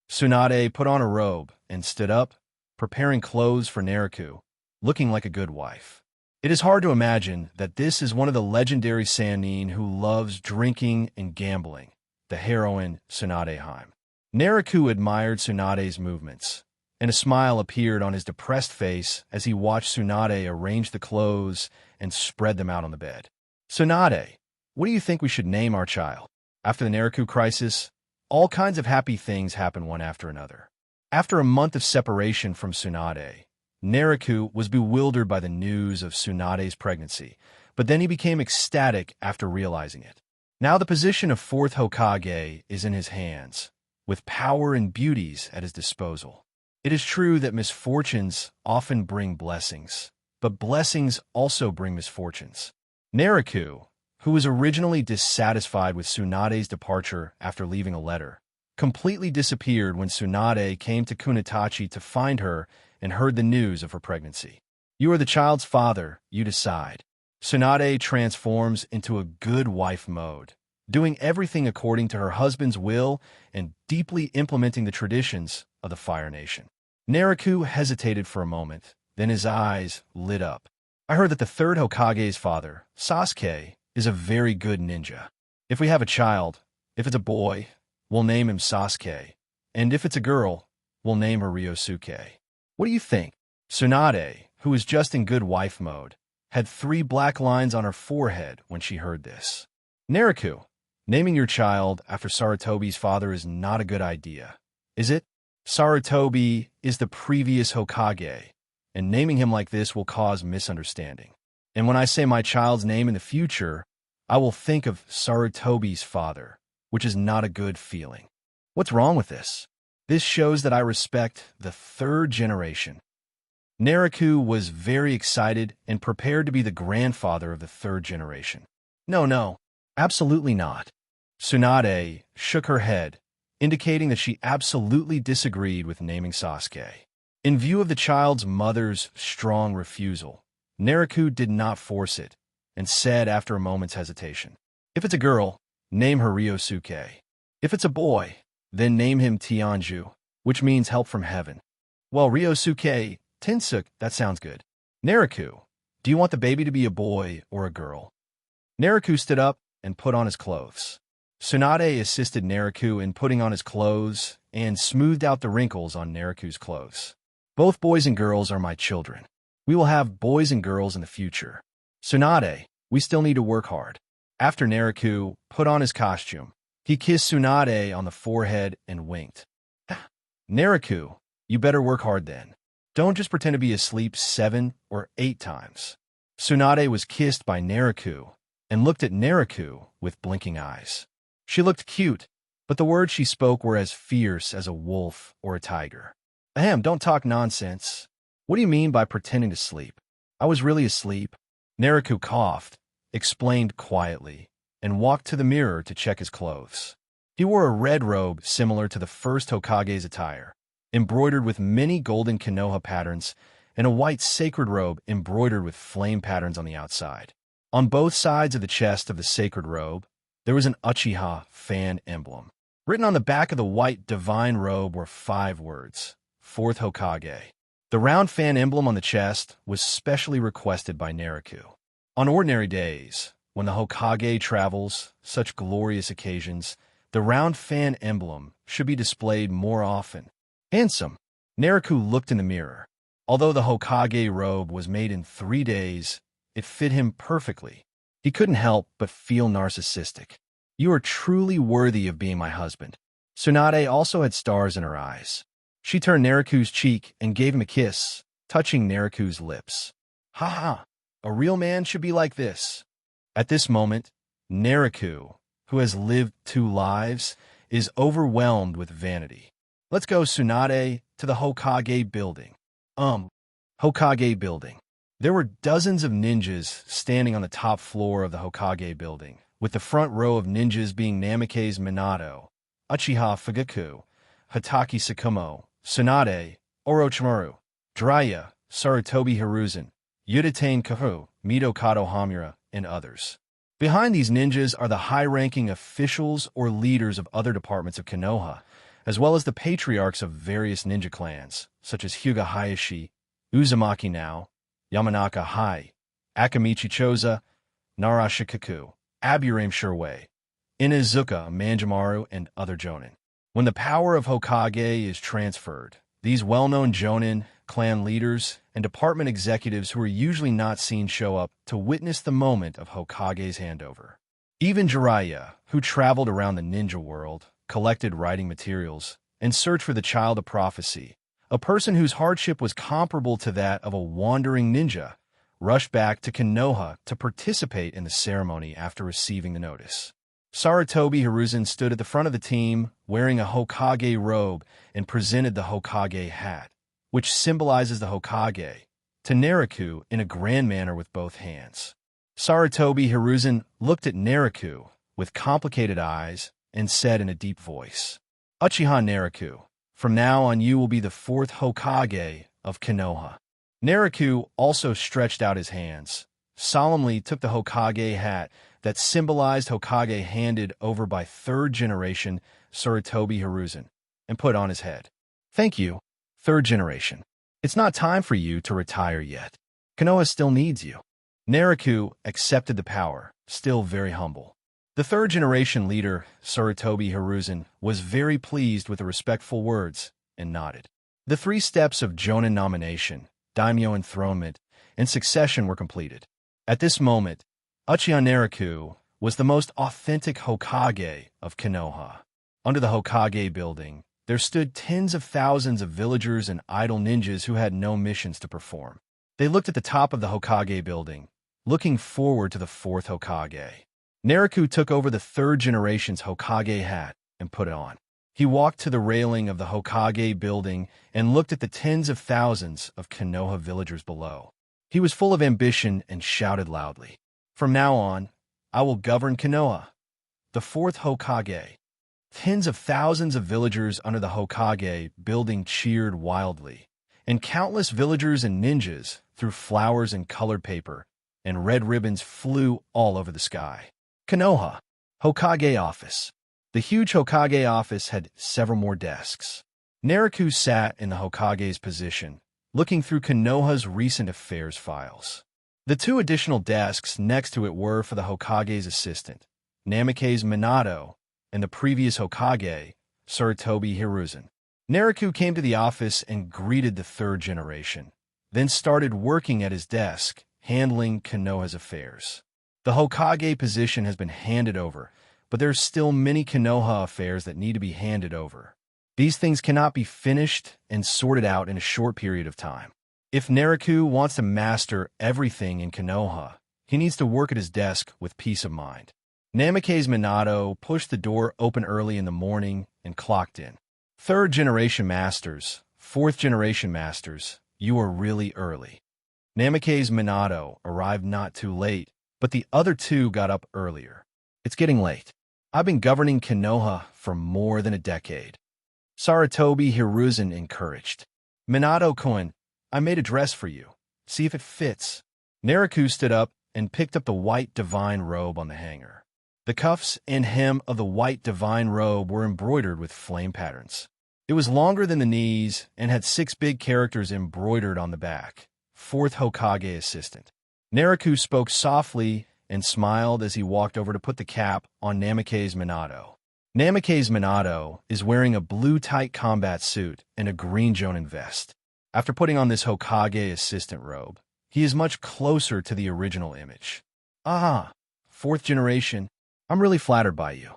Tsunade put on a robe and stood up, preparing clothes for Naruto, looking like a good wife. It is hard to imagine that this is one of the legendary Sannin who loves drinking and gambling, the heroine Tsunade Heim. Naruto admired Tsunade's movements, and a smile appeared on his depressed face as he watched Tsunade arrange the clothes and spread them out on the bed. Tsunade, what do you think we should name our child? After the Naruto crisis, all kinds of happy things happened one after another. After a month of separation from Tsunade, Naruto was bewildered by the news of Tsunade's pregnancy, but then he became ecstatic after realizing it. Now the position of fourth Hokage is in his hands, with power and beauties at his disposal. It is true that misfortunes often bring blessings, but blessings also bring misfortunes. Naruto, who was originally dissatisfied with Tsunade's departure after leaving a letter, completely disappeared when Tsunade came to Kunitachi to find her and heard the news of her pregnancy. You are the child's father, you decide. Tsunade transforms into a good wife mode, doing everything according to her husband's will and deeply implementing the traditions of the Fire Nation. Naruto hesitated for a moment, then his eyes lit up. I heard that the third Hokage's father, Sasuke, is a very good ninja. If we have a child, if it's a boy, we'll name him Sasuke, and if it's a girl, we'll name her Ryosuke. What do you think? Tsunade, who was just in good wife mode, had 3 black lines on her forehead when she heard this. Naruto, naming your child after Sarutobi's father is not a good idea, is it? Sarutobi is the previous Hokage, and naming him like this will cause misunderstanding. And when I say my child's name in the future, I will think of Sarutobi's father, which is not a good feeling. What's wrong with this? This shows that I respect the third generation. Naruto was very excited and prepared to be the grandfather of the third generation. No, absolutely not. Tsunade shook her head, indicating that she absolutely disagreed with naming Sasuke. In view of the child's mother's strong refusal, Naruto did not force it and said after a moment's hesitation, if it's a girl, name her Ryosuke. If it's a boy, then name him Tianju, which means help from heaven. Well, Ryosuke, Tensuk, that sounds good. Naruto, do you want the baby to be a boy or a girl? Naruto stood up and put on his clothes. Tsunade assisted Naruto in putting on his clothes and smoothed out the wrinkles on Naruto's clothes. Both boys and girls are my children. We will have boys and girls in the future. Tsunade, we still need to work hard. After Naruto put on his costume, he kissed Tsunade on the forehead and winked. Naruto, you better work hard then. Don't just pretend to be asleep 7 or 8 times. Tsunade was kissed by Naruto and looked at Naruto with blinking eyes. She looked cute, but the words she spoke were as fierce as a wolf or a tiger. Ahem, don't talk nonsense. What do you mean by pretending to sleep? I was really asleep. Naruto coughed, explained quietly, and walked to the mirror to check his clothes. He wore a red robe similar to the first Hokage's attire, embroidered with many golden Konoha patterns, and a white sacred robe embroidered with flame patterns on the outside. On both sides of the chest of the sacred robe, there was an Uchiha fan emblem. Written on the back of the white divine robe were 5 words: Fourth Hokage. The round fan emblem on the chest was specially requested by Naruto. On ordinary days, when the Hokage travels such glorious occasions, the round fan emblem should be displayed more often. Handsome. Naruto looked in the mirror. Although the Hokage robe was made in 3 days, it fit him perfectly. He couldn't help but feel narcissistic. You are truly worthy of being my husband. Tsunade also had stars in her eyes. She turned Naruto's cheek and gave him a kiss, touching Naruto's lips. Ha ha, a real man should be like this. At this moment, Naruto, who has lived 2 lives, is overwhelmed with vanity. Let's go, Tsunade, to the Hokage building. Hokage building. There were dozens of ninjas standing on the top floor of the Hokage building, with the front row of ninjas being Namake's Minato, Uchiha Fugaku, Hatake Sakumo, Tsunade, Orochimaru, Jiraiya, Sarutobi Hiruzen, Uchiha Kahu, Midokado Hamura, and others. Behind these ninjas are the high-ranking officials or leaders of other departments of Konoha, as well as the patriarchs of various ninja clans, such as Hyuga Hayashi, Uzumaki Nao, Yamanaka Hai, Akamichi Choza, Narashikaku, Aburame Shirway, Inuzuka Manjimaru, and other jonin. When the power of Hokage is transferred, these well-known jonin, clan leaders, and department executives who are usually not seen show up to witness the moment of Hokage's handover. Even Jiraiya, who traveled around the ninja world, collected writing materials, and searched for the child of prophecy, a person whose hardship was comparable to that of a wandering ninja, rushed back to Konoha to participate in the ceremony after receiving the notice. Sarutobi Hiruzen stood at the front of the team, wearing a Hokage robe, and presented the Hokage hat, which symbolizes the Hokage, to Naruto in a grand manner with both hands. Sarutobi Hiruzen looked at Naruto with complicated eyes and said in a deep voice, Uchiha Naruto, from now on you will be the 4th Hokage of Konoha. Naruto also stretched out his hands, solemnly took the Hokage hat that symbolized Hokage handed over by 3rd generation Sarutobi Hiruzen, and put on his head. Thank you, 3rd generation. It's not time for you to retire yet. Konoha still needs you. Naruto accepted the power, still very humble. The 3rd generation leader, Sarutobi Hiruzen, was very pleased with the respectful words and nodded. The 3 steps of Jonin nomination, daimyo enthronement, and succession were completed. At this moment, Uchiha Naruto was the most authentic Hokage of Konoha. Under the Hokage building, there stood tens of thousands of villagers and idle ninjas who had no missions to perform. They looked at the top of the Hokage building, looking forward to the 4th Hokage. Naruto took over the 3rd generation's Hokage hat and put it on. He walked to the railing of the Hokage building and looked at the tens of thousands of Konoha villagers below. He was full of ambition and shouted loudly, From now on, I will govern Konoha, the 4th Hokage. Tens of thousands of villagers under the Hokage building cheered wildly, and countless villagers and ninjas threw flowers and colored paper, and red ribbons flew all over the sky. Konoha, Hokage office. The huge Hokage office had several more desks. Naruto sat in the Hokage's position, looking through Konoha's recent affairs files. The 2 additional desks next to it were for the Hokage's assistant, Namake's Minato, and the previous Hokage, Sarutobi Hiruzen. Naruto came to the office and greeted the 3rd generation, then started working at his desk, handling Konoha's affairs. The Hokage position has been handed over, but there are still many Konoha affairs that need to be handed over. These things cannot be finished and sorted out in a short period of time. If Naruto wants to master everything in Konoha, he needs to work at his desk with peace of mind. Namake's Minato pushed the door open early in the morning and clocked in. 3rd generation masters, 4th generation masters, you are really early. Namake's Minato arrived not too late, but the other 2 got up earlier. It's getting late. I've been governing Konoha for more than a decade. Sarutobi Hiruzen encouraged. Minato-kun, I made a dress for you. See if it fits. Naruto stood up and picked up the white divine robe on the hanger. The cuffs and hem of the white divine robe were embroidered with flame patterns. It was longer than the knees and had 6 big characters embroidered on the back. Fourth Hokage assistant. Naruto spoke softly and smiled as he walked over to put the cap on Namake's Minato. Namake's Minato is wearing a blue tight combat suit and a green Jonin vest. After putting on this Hokage assistant robe, he is much closer to the original image. Ah, 4th generation, I'm really flattered by you.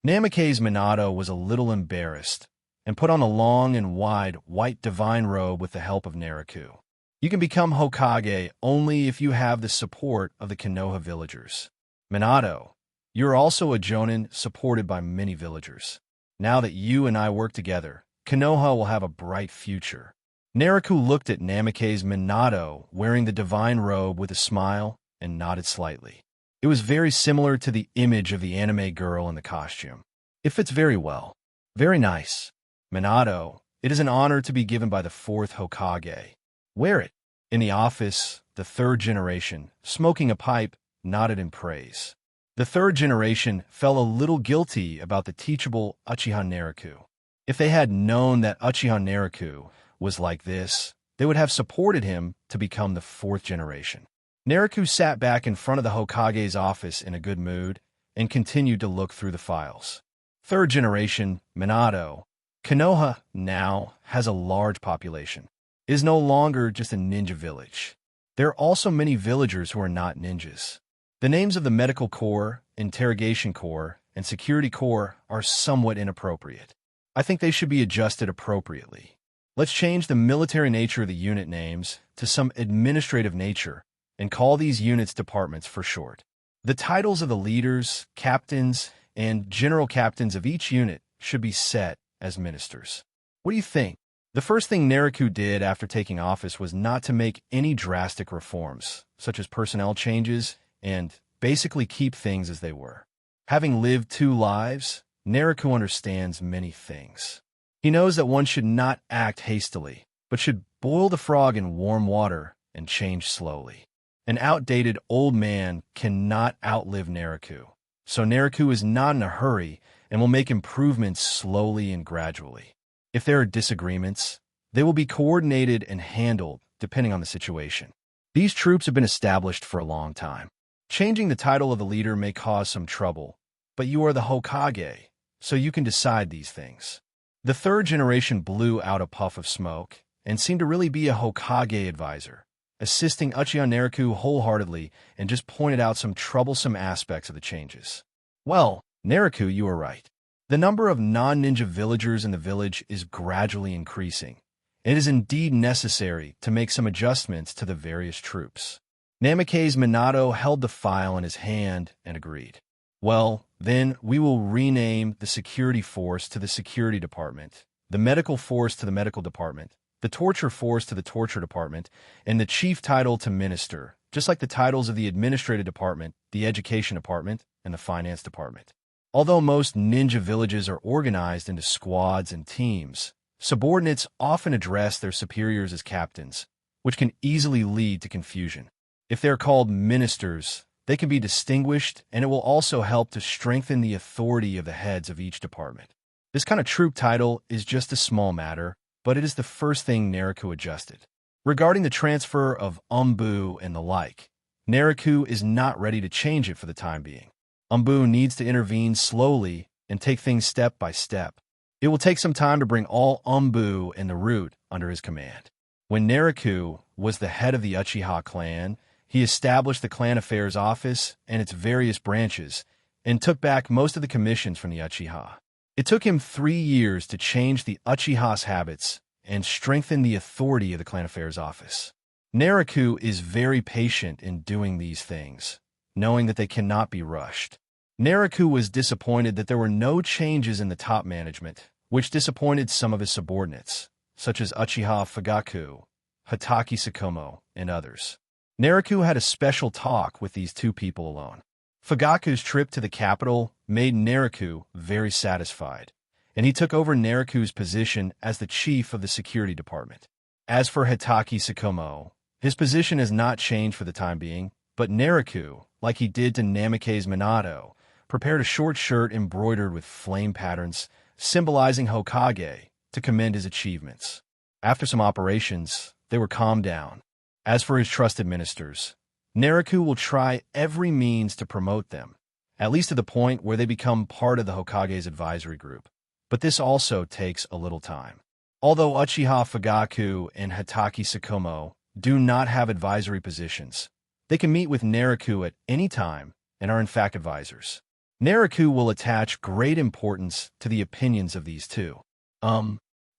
Namake's Minato was a little embarrassed and put on a long and wide white divine robe with the help of Naruto. You can become Hokage only if you have the support of the Konoha villagers. Minato, you're also a Jonin supported by many villagers. Now that you and I work together, Konoha will have a bright future. Naruto looked at Namake's Minato wearing the divine robe with a smile and nodded slightly. It was very similar to the image of the anime girl in the costume. It fits very well. Very nice. Minato, it is an honor to be given by the 4th Hokage. Wear it. In the office, the 3rd generation, smoking a pipe, nodded in praise. The 3rd generation felt a little guilty about the teachable Uchiha Naruto. If they had known that Uchiha Naruto was like this, they would have supported him to become the 4th generation. Naruto sat back in front of the Hokage's office in a good mood and continued to look through the files. 3rd generation, Minato. Konoha now has a large population. It is no longer just a ninja village. There are also many villagers who are not ninjas. The names of the Medical Corps, Interrogation Corps, and Security Corps are somewhat inappropriate. I think they should be adjusted appropriately. Let's change the military nature of the unit names to some administrative nature and call these units departments for short. The titles of the leaders, captains, and general captains of each unit should be set as ministers. What do you think? The first thing Naruto did after taking office was not to make any drastic reforms, such as personnel changes, and basically keep things as they were. Having lived 2 lives, Naruto understands many things. He knows that one should not act hastily, but should boil the frog in warm water and change slowly. An outdated old man cannot outlive Naruto, so Naruto is not in a hurry and will make improvements slowly and gradually. If there are disagreements, they will be coordinated and handled depending on the situation. These troops have been established for a long time. Changing the title of the leader may cause some trouble, but you are the Hokage, so you can decide these things. The 3rd generation blew out a puff of smoke and seemed to really be a Hokage advisor, assisting Uchiha Naruto wholeheartedly and just pointed out some troublesome aspects of the changes. Well, Naruto, you are right. The number of non-ninja villagers in the village is gradually increasing. It is indeed necessary to make some adjustments to the various troops. Namake's Minato held the file in his hand and agreed. Well, then we will rename the security force to the security department, the medical force to the medical department, the torture force to the torture department, and the chief title to minister, just like the titles of the administrative department, the education department, and the finance department. Although most ninja villages are organized into squads and teams, subordinates often address their superiors as captains, which can easily lead to confusion. If they're called ministers, they can be distinguished, and it will also help to strengthen the authority of the heads of each department. This kind of troop title is just a small matter, but it is the first thing Naruto adjusted. Regarding the transfer of Umbu and the like, Naruto is not ready to change it for the time being. Umbu needs to intervene slowly and take things step by step. It will take some time to bring all Umbu and the root under his command. When Naruto was the head of the Uchiha clan, he established the clan affairs office and its various branches and took back most of the commissions from the Uchiha. It took him 3 years to change the Uchiha's habits and strengthen the authority of the clan affairs office. Naruto is very patient in doing these things, knowing that they cannot be rushed. Naruto was disappointed that there were no changes in the top management, which disappointed some of his subordinates, such as Uchiha Fugaku, Hatake Tsukumo, and others. Naruto had a special talk with these 2 people alone. Fugaku's trip to the capital made Naruto very satisfied, and he took over Naruto's position as the chief of the security department. As for Hatake Tsukumo, his position has not changed for the time being, but Naruto, like he did to Namake's Minato, prepared a short shirt embroidered with flame patterns, symbolizing Hokage, to commend his achievements. After some operations, they were calmed down. As for his trusted ministers, Naraku will try every means to promote them, at least to the point where they become part of the Hokage's advisory group. But this also takes a little time. Although Uchiha Fugaku and Hatake Tsukumo do not have advisory positions, they can meet with Naraku at any time and are in fact advisors. Naraku will attach great importance to the opinions of these two.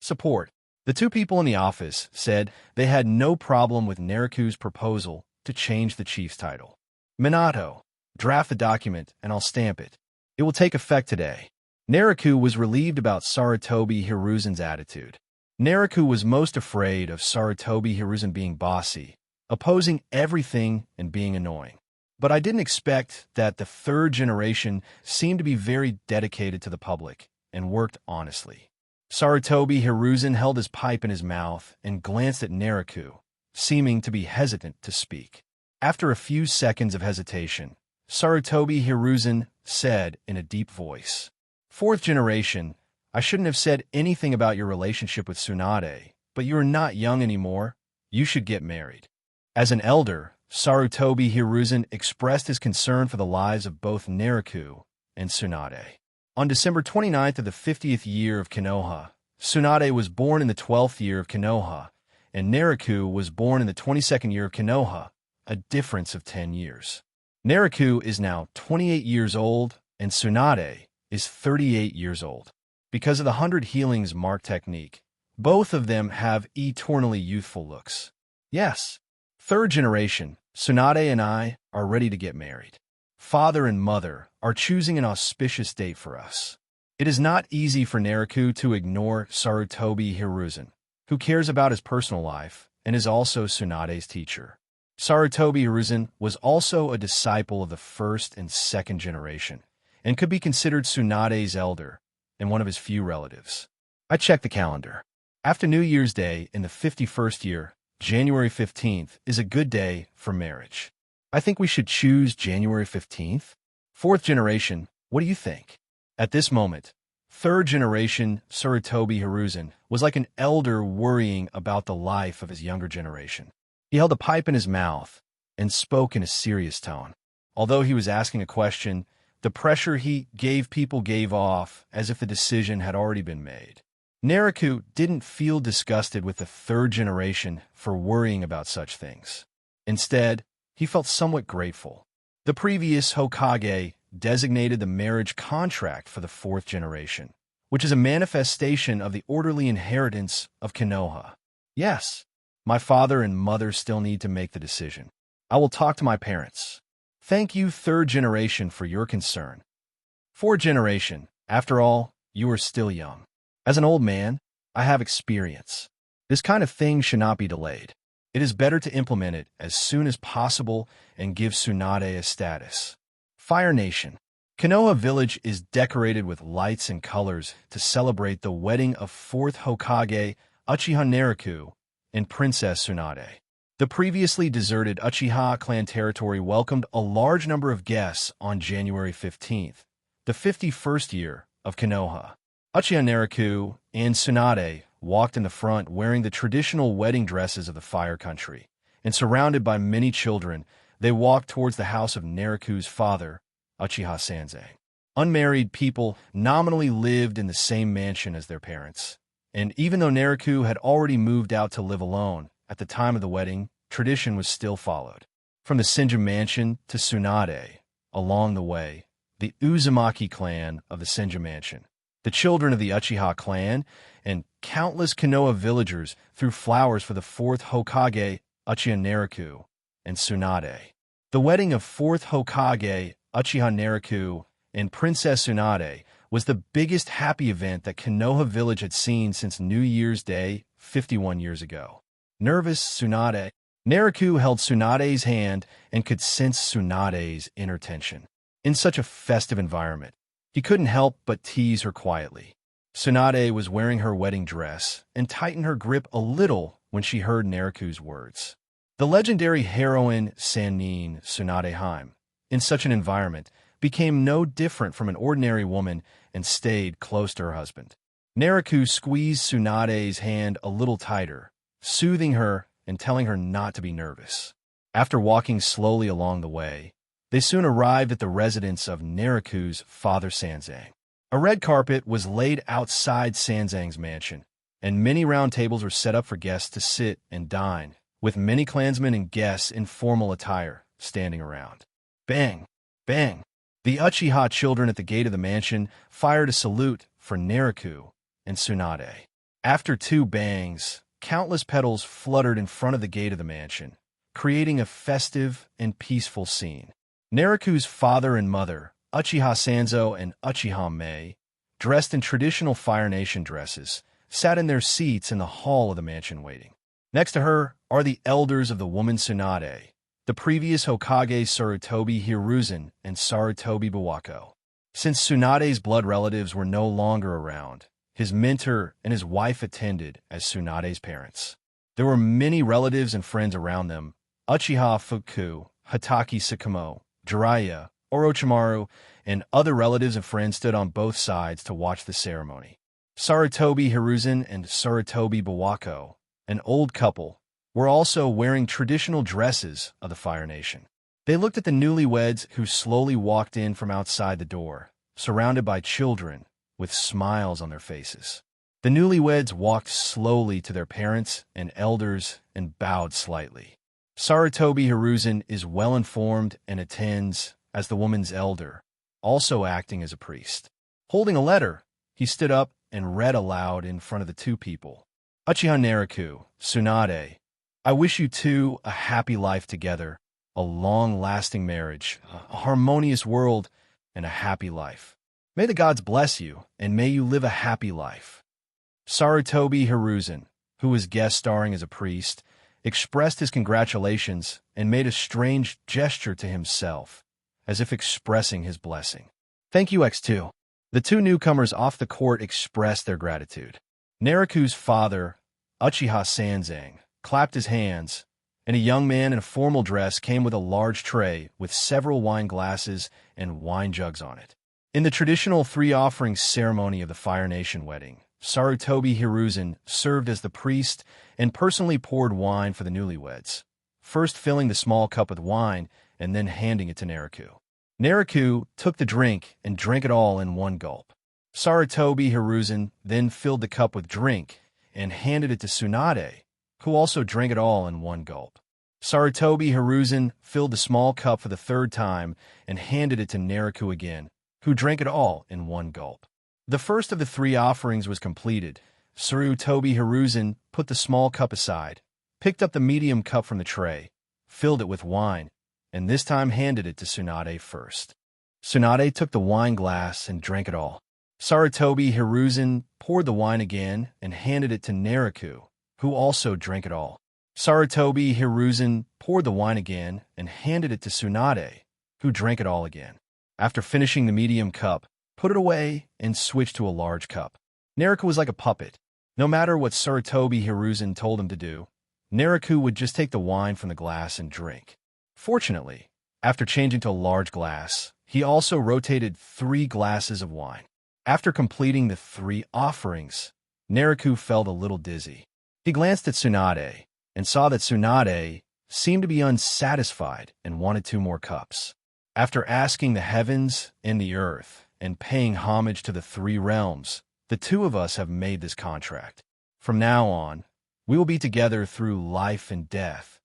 Support. The two people in the office said they had no problem with Naraku's proposal to change the chief's title. Minato, draft the document and I'll stamp it. It will take effect today. Naraku was relieved about Sarutobi Hiruzen's attitude. Naraku was most afraid of Sarutobi Hiruzen being bossy, opposing everything and being annoying. But I didn't expect that the third generation seemed to be very dedicated to the public and worked honestly. Sarutobi Hiruzen held his pipe in his mouth and glanced at Naraku, seeming to be hesitant to speak. After a few seconds of hesitation, Sarutobi Hiruzen said in a deep voice, "Fourth generation, I shouldn't have said anything about your relationship with Tsunade, but you are not young anymore. You should get married." As an elder, Sarutobi Hiruzen expressed his concern for the lives of both Naraku and Tsunade. On December 29th of the 50th year of Konoha, Tsunade was born in the 12th year of Konoha, and Naraku was born in the 22nd year of Konoha, a difference of 10 years. Naraku is now 28 years old, and Tsunade is 38 years old. Because of the 100 Healings mark technique, both of them have eternally youthful looks. Yes, third generation, Tsunade and I are ready to get married. Father and mother are choosing an auspicious date for us. It is not easy for Naraku to ignore Sarutobi Hiruzen, who cares about his personal life and is also Tsunade's teacher. Sarutobi Hiruzen was also a disciple of the first and second generation, and could be considered Tsunade's elder and one of his few relatives. I checked the calendar. After New Year's Day in the 51st year, January 15th is a good day for marriage. I think we should choose January 15th. Fourth generation, what do you think? At this moment, third generation Sarutobi Hiruzen was like an elder worrying about the life of his younger generation. He held a pipe in his mouth and spoke in a serious tone. Although he was asking a question, the pressure he gave people gave off as if the decision had already been made. Naraku didn't feel disgusted with the third generation for worrying about such things. Instead, he felt somewhat grateful. The previous Hokage designated the marriage contract for the fourth generation, which is a manifestation of the orderly inheritance of Konoha. Yes, my father and mother still need to make the decision. I will talk to my parents. Thank you, third generation, for your concern. Fourth generation, after all, you are still young. As an old man, I have experience. This kind of thing should not be delayed. It is better to implement it as soon as possible and give Tsunade a status. Fire Nation. Konoha Village is decorated with lights and colors to celebrate the wedding of 4th Hokage Uchiha Naraku and Princess Tsunade. The previously deserted Uchiha clan territory welcomed a large number of guests on January 15th, the 51st year of Konoha. Uchiha Naraku and Tsunade walked in the front wearing the traditional wedding dresses of the Fire Country, and surrounded by many children, they walked towards the house of Naraku's father, Uchiha Sanzei. Unmarried people nominally lived in the same mansion as their parents, and even though Naraku had already moved out to live alone, at the time of the wedding, tradition was still followed. From the Senju mansion to Tsunade, along the way, the Uzumaki clan of the Senju mansion, the children of the Uchiha clan, and countless Konoha villagers threw flowers for the 4th Hokage, Uchiha Naraku, and Tsunade. The wedding of 4th Hokage, Uchiha Naraku, and Princess Tsunade was the biggest happy event that Konoha Village had seen since New Year's Day 51 years ago. Nervous Tsunade. Naraku held Tsunade's hand and could sense Tsunade's inner tension. In such a festive environment, he couldn't help but tease her quietly. Tsunade was wearing her wedding dress and tightened her grip a little when she heard Naraku's words. The legendary heroine Sannin Tsunade Haim. In such an environment, became no different from an ordinary woman and stayed close to her husband. Nariku squeezed Tsunade's hand a little tighter, soothing her and telling her not to be nervous. After walking slowly along the way, they soon arrived at the residence of Nariku's father Sanzang. A red carpet was laid outside Sanzang's mansion, and many round tables were set up for guests to sit and dine, with many clansmen and guests in formal attire standing around. Bang! Bang! The Uchiha children at the gate of the mansion fired a salute for Nariku and Tsunade. After 2 bangs, countless petals fluttered in front of the gate of the mansion, creating a festive and peaceful scene. Nariku's father and mother, Uchiha Sanzo and Uchiha Mei, dressed in traditional Fire Nation dresses, sat in their seats in the hall of the mansion waiting. Next to her are the elders of the woman Tsunade, the previous Hokage Sarutobi Hiruzen and Sarutobi Bawako. Since Tsunade's blood relatives were no longer around, his mentor and his wife attended as Tsunade's parents. There were many relatives and friends around them: Uchiha Fugaku, Hatake Sakamo, Jiraiya, Orochimaru, and other relatives and friends stood on both sides to watch the ceremony. Sarutobi Hiruzen and Sarutobi Bawako, an old couple, were also wearing traditional dresses of the Fire Nation. They looked at the newlyweds who slowly walked in from outside the door, surrounded by children with smiles on their faces. The newlyweds walked slowly to their parents and elders and bowed slightly. Sarutobi Hiruzen is well-informed and attends as the woman's elder, also acting as a priest. Holding a letter, he stood up and read aloud in front of the 2 people. Uchiha Nariku, Tsunade, I wish you 2 a happy life together, a long-lasting marriage, a harmonious world, and a happy life. May the gods bless you, and may you live a happy life. Sarutobi Hiruzen, who was guest starring as a priest, expressed his congratulations and made a strange gesture to himself, as if expressing his blessing. Thank you, X2. The 2 newcomers off the court expressed their gratitude. Nariku's father, Uchiha Sanzang, clapped his hands, and a young man in a formal dress came with a large tray with several wine glasses and wine jugs on it. In the traditional 3 offerings ceremony of the Fire Nation wedding, Sarutobi Hiruzen served as the priest and personally poured wine for the newlyweds, first filling the small cup with wine and then handing it to Nariku. Nariku took the drink and drank it all in one gulp. Sarutobi Hiruzen then filled the cup with drink and handed it to Tsunade, who also drank it all in one gulp. Sarutobi Hiruzen filled the small cup for the 3rd time and handed it to Nariku again, who drank it all in one gulp. The first of the 3 offerings was completed. Sarutobi Hiruzen put the small cup aside, picked up the medium cup from the tray, filled it with wine, and this time handed it to Tsunade first. Tsunade took the wine glass and drank it all. Sarutobi Hiruzen poured the wine again and handed it to Nariku, who also drank it all. Sarutobi Hiruzen poured the wine again and handed it to Tsunade, who drank it all again. After finishing the medium cup, put it away and switched to a large cup. Nariku was like a puppet. No matter what Sarutobi Hiruzen told him to do, Nariku would just take the wine from the glass and drink. Fortunately, after changing to a large glass, he also rotated 3 glasses of wine. After completing the 3 offerings, Nariku felt a little dizzy. He glanced at Tsunade and saw that Tsunade seemed to be unsatisfied and wanted 2 more cups. After asking the heavens and the earth and paying homage to the 3 realms, the 2 of us have made this contract. From now on, we will be together through life and death,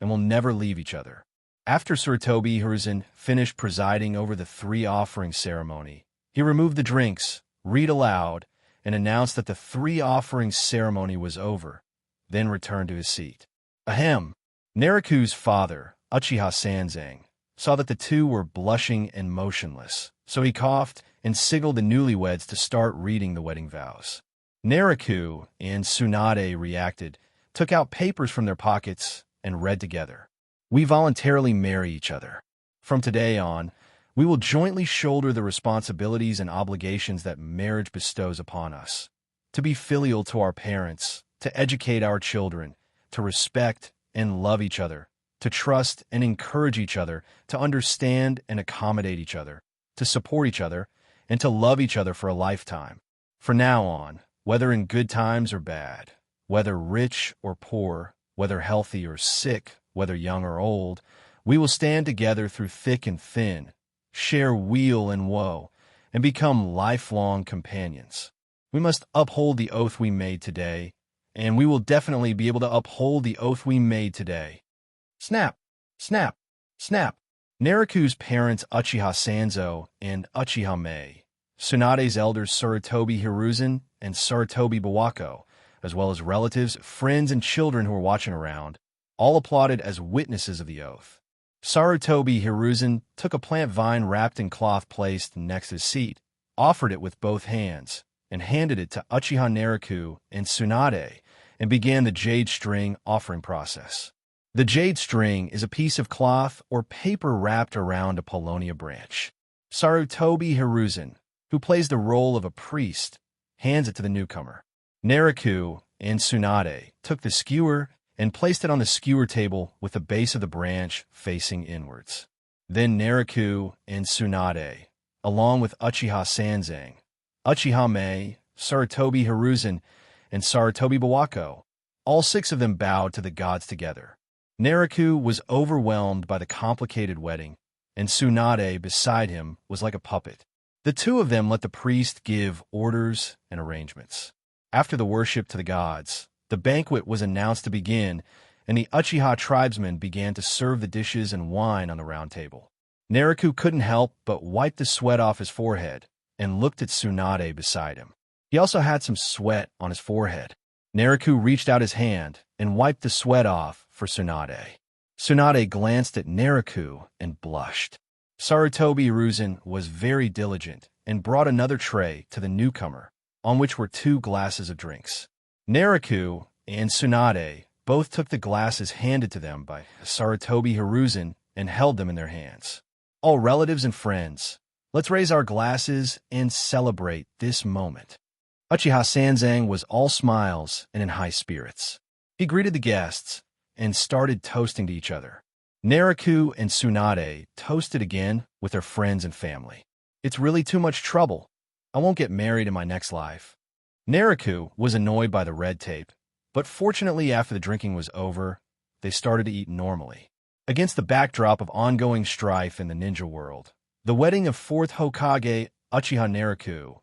and will never leave each other. After Sarutobi Hiruzen finished presiding over the 3 offering ceremony, he removed the drinks, read aloud, and announced that the 3 offering ceremony was over, then returned to his seat. Ahem! Nariku's father, Uchiha Sanzang, saw that the 2 were blushing and motionless, so he coughed and signaled the newlyweds to start reading the wedding vows. Nariku and Tsunade reacted, took out papers from their pockets, and read together. We voluntarily marry each other. From today on, we will jointly shoulder the responsibilities and obligations that marriage bestows upon us. To be filial to our parents, to educate our children, to respect and love each other, to trust and encourage each other, to understand and accommodate each other, to support each other, and to love each other for a lifetime. From now on, whether in good times or bad, whether rich or poor, whether healthy or sick, whether young or old, we will stand together through thick and thin, share weal and woe, and become lifelong companions. We must uphold the oath we made today, and we will definitely be able to uphold the oath we made today. Snap! Snap! Snap! Nariku's parents Uchiha Sanzo and Uchiha Mei, Tsunade's elders Sarutobi Hiruzen and Sarutobi Bawako, as well as relatives, friends, and children who were watching around, all applauded as witnesses of the oath. Sarutobi Hiruzen took a plant vine wrapped in cloth placed next to his seat, offered it with both hands, and handed it to Uchiha Nariku and Tsunade, and began the jade string offering process. The jade string is a piece of cloth or paper wrapped around a paulownia branch. Sarutobi Hiruzen, who plays the role of a priest, hands it to the newcomer. Nariku and Tsunade took the skewer and placed it on the skewer table with the base of the branch facing inwards. Then Nariku and Tsunade, along with Uchiha Sanzang, Uchiha Mei, Sarutobi Hiruzen, and Sarutobi Bawako, all six of them bowed to the gods together. Nariku was overwhelmed by the complicated wedding, and Tsunade beside him was like a puppet. The two of them let the priest give orders and arrangements. After the worship to the gods, the banquet was announced to begin, and the Uchiha tribesmen began to serve the dishes and wine on the round table. Nariku couldn't help but wipe the sweat off his forehead and looked at Tsunade beside him. He also had some sweat on his forehead. Nariku reached out his hand and wiped the sweat off for Tsunade. Tsunade glanced at Nariku and blushed. Sarutobi Hiruzen was very diligent and brought another tray to the newcomer, on which were 2 glasses of drinks. Nariku and Tsunade both took the glasses handed to them by Sarutobi Hiruzen and held them in their hands. All relatives and friends, let's raise our glasses and celebrate this moment. Uchiha Sanzang was all smiles and in high spirits. He greeted the guests and started toasting to each other. Nariku and Tsunade toasted again with their friends and family. It's really too much trouble. I won't get married in my next life. Nariku was annoyed by the red tape, but fortunately after the drinking was over, they started to eat normally. Against the backdrop of ongoing strife in the ninja world, the wedding of 4th Hokage Uchiha Nariku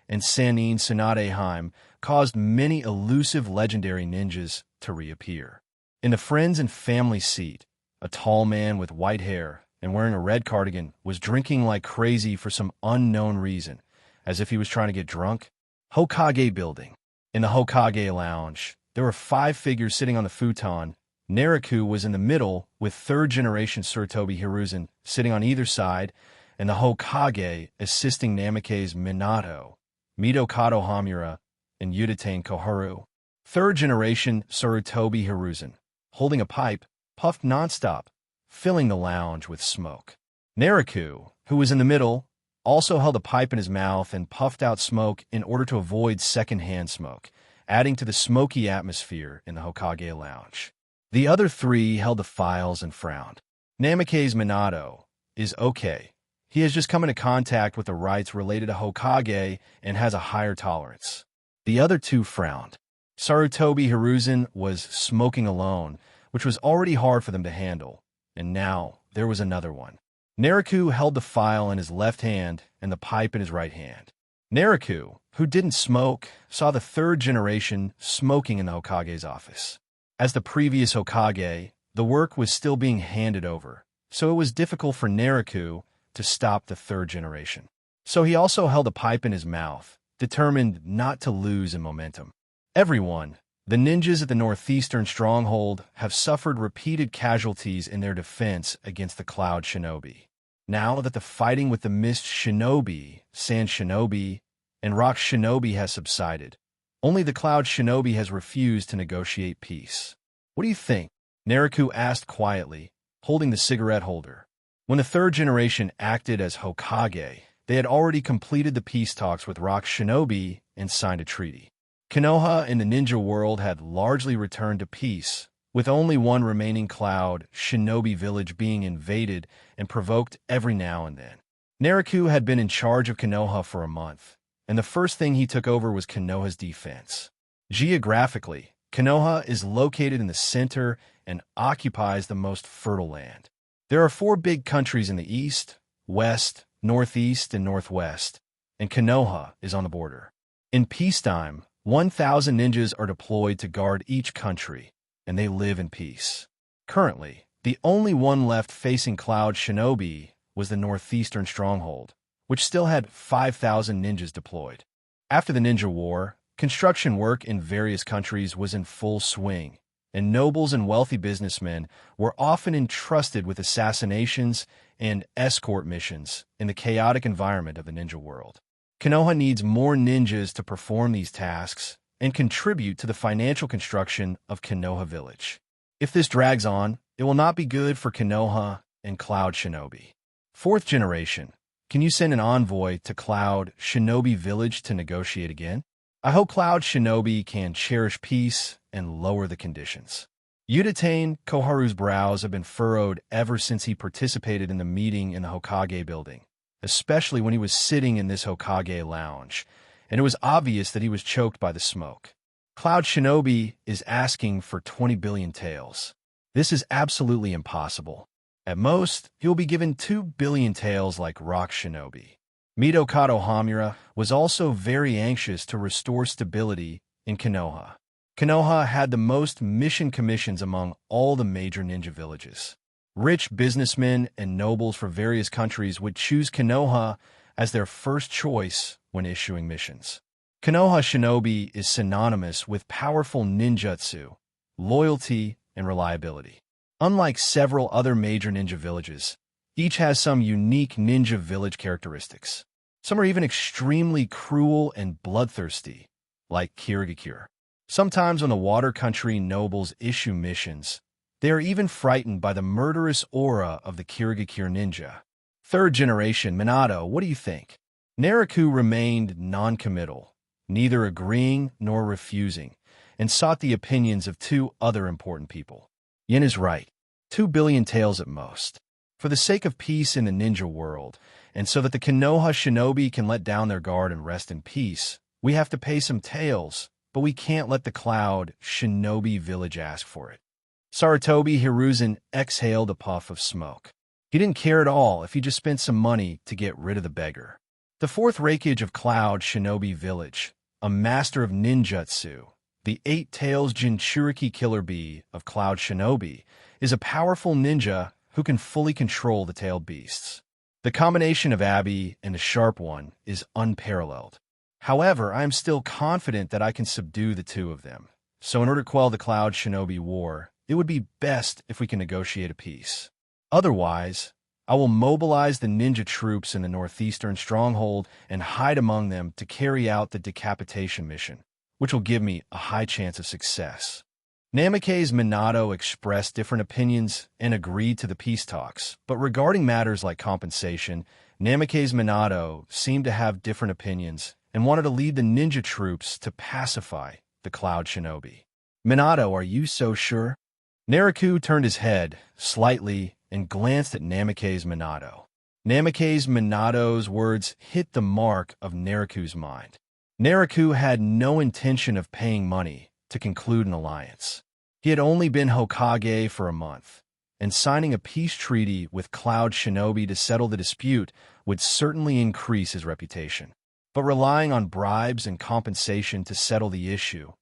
and Sannin Tsunadeheim caused many elusive legendary ninjas to reappear. In the friends and family seat, a tall man with white hair and wearing a red cardigan was drinking like crazy for some unknown reason, as if he was trying to get drunk. Hokage building. In the Hokage lounge, there were 5 figures sitting on the futon. Nariku was in the middle, with 3rd-generation Sarutobi Hiruzen sitting on either side, and the Hokage assisting Namikaze Minato, Midokado Hamura, and Yuditane Koharu. 3rd-generation Sarutobi Hiruzen, holding a pipe, puffed nonstop, filling the lounge with smoke. Nariku, who was in the middle, also held a pipe in his mouth and puffed out smoke in order to avoid second-hand smoke, adding to the smoky atmosphere in the Hokage lounge. The other 3 held the files and frowned. Namikaze Minato is okay. He has just come into contact with the rites related to Hokage and has a higher tolerance. The other 2 frowned. Sarutobi Hiruzen was smoking alone, which was already hard for them to handle, and now there was another one. Nariku held the file in his left hand and the pipe in his right hand. Nariku, who didn't smoke, saw the 3rd generation smoking in the Hokage's office. As the previous Hokage, the work was still being handed over, so it was difficult for Nariku to stop the 3rd generation. So he also held a pipe in his mouth, determined not to lose in momentum. Everyone, the ninjas at the northeastern stronghold, have suffered repeated casualties in their defense against the Cloud Shinobi. Now that the fighting with the Mist Shinobi, Sand Shinobi, and Rock Shinobi has subsided, only the Cloud Shinobi has refused to negotiate peace. What do you think? Nariku asked quietly, holding the cigarette holder. When the 3rd generation acted as Hokage, they had already completed the peace talks with Rock Shinobi and signed a treaty. Konoha and the ninja world had largely returned to peace, with only one remaining Cloud Shinobi village being invaded and provoked every now and then. Naruto had been in charge of Konoha for a month, and the first thing he took over was Konoha's defense. Geographically, Konoha is located in the center and occupies the most fertile land. There are 4 big countries in the east, west, northeast, and northwest, and Konoha is on the border. In peacetime, 1,000 ninjas are deployed to guard each country, and they live in peace. Currently, the only one left facing Cloud Shinobi was the northeastern stronghold, which still had 5,000 ninjas deployed. After the Ninja War, construction work in various countries was in full swing, and nobles and wealthy businessmen were often entrusted with assassinations and escort missions in the chaotic environment of the ninja world. Konoha needs more ninjas to perform these tasks and contribute to the financial construction of Konoha Village. If this drags on, it will not be good for Konoha and Cloud Shinobi. 4th generation, can you send an envoy to Cloud Shinobi Village to negotiate again? I hope Cloud Shinobi can cherish peace and lower the conditions. Uchiha Koharu's brows have been furrowed ever since he participated in the meeting in the Hokage building, especially when he was sitting in this Hokage lounge, and it was obvious that he was choked by the smoke. Cloud Shinobi is asking for 20 billion taels. This is absolutely impossible. At most, he will be given 2 billion taels like Rock Shinobi. Mitokado Hamura was also very anxious to restore stability in Konoha. Konoha had the most mission commissions among all the major ninja villages. Rich businessmen and nobles from various countries would choose Konoha as their first choice when issuing missions. Konoha Shinobi is synonymous with powerful ninjutsu, loyalty, and reliability. Unlike several other major ninja villages, each has some unique ninja village characteristics. Some are even extremely cruel and bloodthirsty, like Kirigakure. Sometimes when the water country nobles issue missions, they are even frightened by the murderous aura of the Kirigakure ninja. 3rd generation Minato, what do you think? Naruto remained non-committal, neither agreeing nor refusing, and sought the opinions of 2 other important people. Yin is right. 2 billion taels at most. For the sake of peace in the ninja world, and so that the Konoha Shinobi can let down their guard and rest in peace, we have to pay some taels, but we can't let the Cloud Shinobi Village ask for it. Sarutobi Hiruzen exhaled a puff of smoke. He didn't care at all if he just spent some money to get rid of the beggar. The 4th Raikage of Cloud Shinobi Village, a master of ninjutsu, the 8 taels Jinchuriki Killer Bee of Cloud Shinobi, is a powerful ninja who can fully control the tailed beasts. The combination of Abby and the Sharp One is unparalleled. However, I am still confident that I can subdue the 2 of them. So in order to quell the Cloud Shinobi War, it would be best if we can negotiate a peace. Otherwise, I will mobilize the ninja troops in the northeastern stronghold and hide among them to carry out the decapitation mission, which will give me a high chance of success. Namikaze Minato expressed different opinions and agreed to the peace talks, but regarding matters like compensation, Namikaze Minato seemed to have different opinions and wanted to lead the ninja troops to pacify the Cloud Shinobi. Minato, are you so sure? Naruto turned his head slightly and glanced at Namikaze Minato. Namikaze Minato's words hit the mark of Naruto's mind. Naruto had no intention of paying money to conclude an alliance. He had only been Hokage for a month, and signing a peace treaty with Cloud Shinobi to settle the dispute would certainly increase his reputation. But relying on bribes and compensation to settle the issue,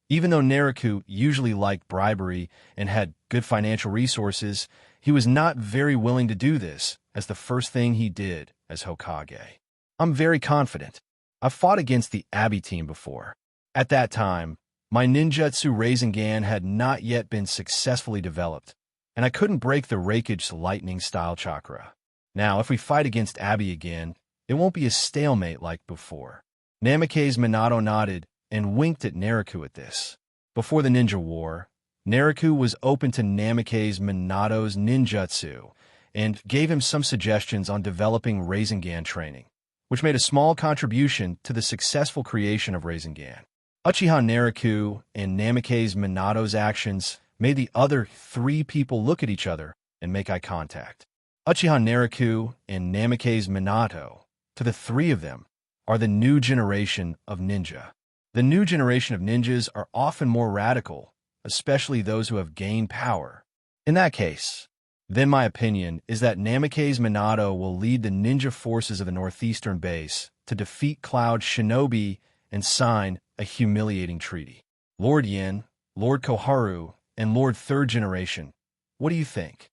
even though Naruto usually liked bribery and had good financial resources, he was not very willing to do this as the first thing he did as Hokage. I'm very confident. I've fought against the Abbey team before. At that time, my ninjutsu Rasengan had not yet been successfully developed, and I couldn't break the Raikage's lightning-style chakra. Now, if we fight against Abbey again, it won't be a stalemate like before. Namikaze Minato nodded and winked at Naruto at this. Before the Ninja War, Naruto was open to Namikaze Minato's ninjutsu and gave him some suggestions on developing Rasengan training, which made a small contribution to the successful creation of Rasengan. Uchiha Naruto and Namikaze Minato's actions made the other 3 people look at each other and make eye contact. Uchiha Naruto and Namake's Minato, to the three of them, are the new generation of ninja. The new generation of ninjas are often more radical, especially those who have gained power. In that case, then my opinion is that Namake's Minato will lead the ninja forces of the northeastern base to defeat Cloud Shinobi and sign a humiliating treaty. Lord Yin, Lord Koharu, and Lord Third Generation, what do you think?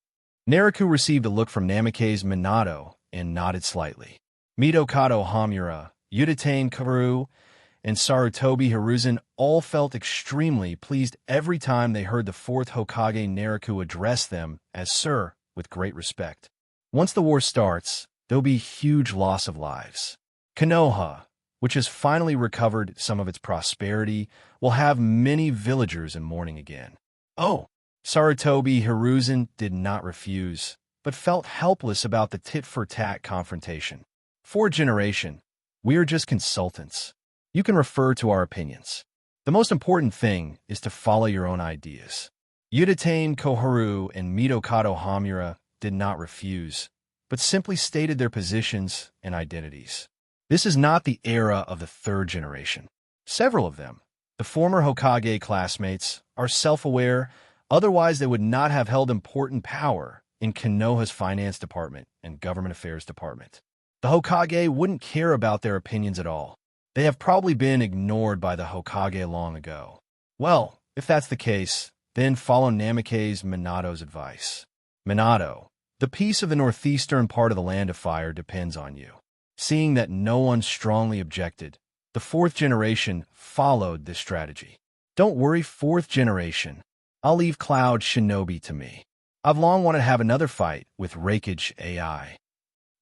Naruto received a look from Namake's Minato and nodded slightly. Mitokado Hamura, Uchiha Karu, and Sarutobi Hiruzen all felt extremely pleased every time they heard the fourth Hokage Naruto address them as Sir with great respect. Once the war starts, there'll be huge loss of lives. Konoha, which has finally recovered some of its prosperity, will have many villagers in mourning again. Oh, Sarutobi Hiruzen did not refuse, but felt helpless about the tit-for-tat confrontation. Fourth generation, we are just consultants. You can refer to our opinions. The most important thing is to follow your own ideas. Uchiha Koharu and Mitokado Hamura did not refuse, but simply stated their positions and identities. This is not the era of the third generation. Several of them, the former Hokage classmates, are self-aware, otherwise they would not have held important power in Konoha's finance department and government affairs department. The Hokage wouldn't care about their opinions at all. They have probably been ignored by the Hokage long ago. Well, if that's the case, then follow Namake's Minato's advice. Minato, the peace of the northeastern part of the Land of Fire depends on you. Seeing that no one strongly objected, the fourth generation followed this strategy. Don't worry, fourth generation. I'll leave Cloud Shinobi to me. I've long wanted to have another fight with Raikage AI.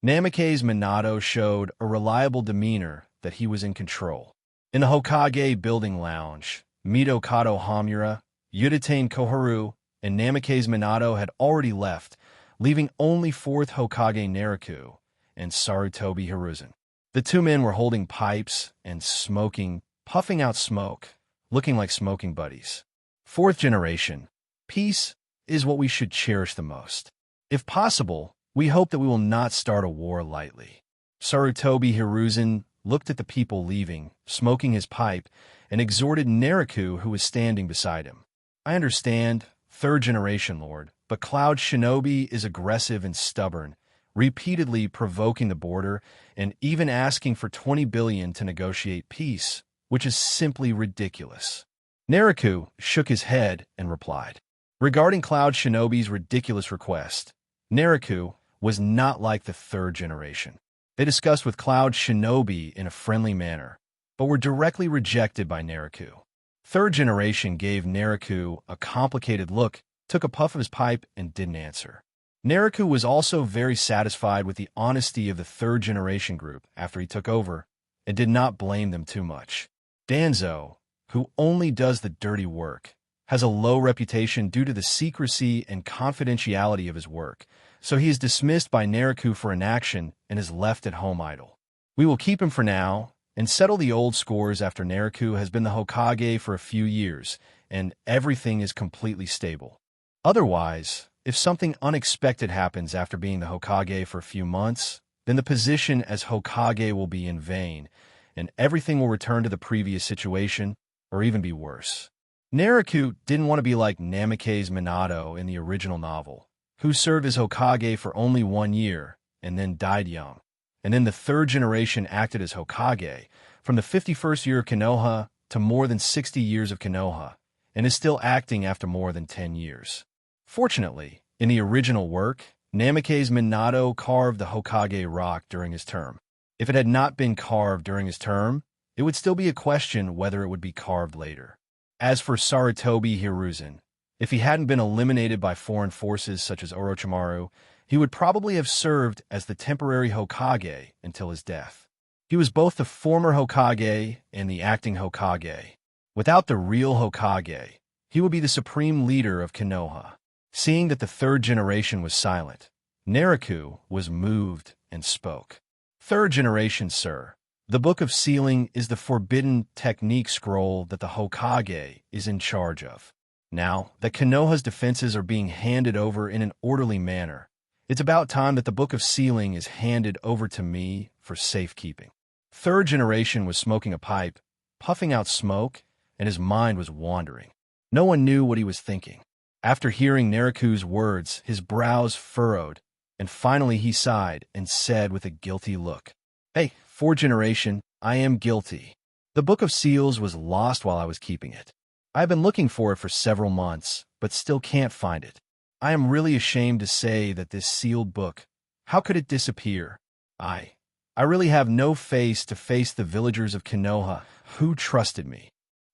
Namake's Minato showed a reliable demeanor that he was in control. In the Hokage building lounge, Mitokado Hamura, Uchiha Koharu, and Namake's Minato had already left, leaving only fourth Hokage Naruto and Sarutobi Hiruzen. The two men were holding pipes and smoking, puffing out smoke, looking like smoking buddies. Fourth generation, peace is what we should cherish the most. If possible, we hope that we will not start a war lightly. Sarutobi Hiruzen looked at the people leaving, smoking his pipe, and exhorted Naruto, who was standing beside him. I understand, third generation lord, but Cloud Shinobi is aggressive and stubborn, repeatedly provoking the border and even asking for 20 billion to negotiate peace, which is simply ridiculous. Naruto shook his head and replied. Regarding Cloud Shinobi's ridiculous request, Naruto was not like the third generation. They discussed with Cloud Shinobi in a friendly manner, but were directly rejected by Naruto. Third generation gave Naruto a complicated look, took a puff of his pipe, and didn't answer. Naruto was also very satisfied with the honesty of the third generation group after he took over, and did not blame them too much. Danzo, who only does the dirty work, has a low reputation due to the secrecy and confidentiality of his work, so he is dismissed by Naruto for inaction and is left at home idle. We will keep him for now and settle the old scores after Naruto has been the Hokage for a few years and everything is completely stable. Otherwise, if something unexpected happens after being the Hokage for a few months, then the position as Hokage will be in vain and everything will return to the previous situation or even be worse. Naruto didn't want to be like Namake's Minato in the original novel, who served as Hokage for only 1 year and then died young. And then the third generation acted as Hokage from the 51st year of Konoha to more than 60 years of Konoha, and is still acting after more than 10 years. Fortunately, in the original work, Namake's Minato carved the Hokage rock during his term. If it had not been carved during his term, it would still be a question whether it would be carved later. As for Sarutobi Hiruzen, if he hadn't been eliminated by foreign forces such as Orochimaru, he would probably have served as the temporary Hokage until his death. He was both the former Hokage and the acting Hokage. Without the real Hokage, he would be the supreme leader of Konoha. Seeing that the third generation was silent, Naruto was moved and spoke. Third generation, sir. The Book of Sealing is the forbidden technique scroll that the Hokage is in charge of. Now that Konoha's defenses are being handed over in an orderly manner, It's about time that the Book of Sealing is handed over to me for safekeeping. Third generation was smoking a pipe, puffing out smoke, and his mind was wandering. No one knew what he was thinking. After hearing Naruku's words, his brows furrowed, and finally he sighed and said with a guilty look, "Hey, fourth generation, I am guilty. The Book of Seals was lost while I was keeping it. I've been looking for it for several months, but still can't find it. I am really ashamed to say that this sealed book, how could it disappear? I really have no face to face the villagers of Konoha who trusted me."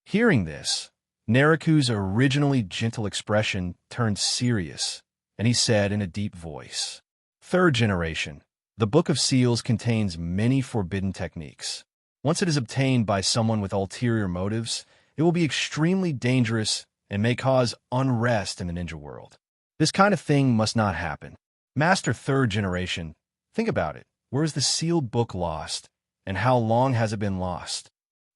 Hearing this, Naruku's originally gentle expression turned serious, and he said in a deep voice, "Third generation, the Book of Seals contains many forbidden techniques. Once it is obtained by someone with ulterior motives, it will be extremely dangerous and may cause unrest in the ninja world. This kind of thing must not happen. Master Third Generation, think about it. Where is the sealed book lost, and how long has it been lost?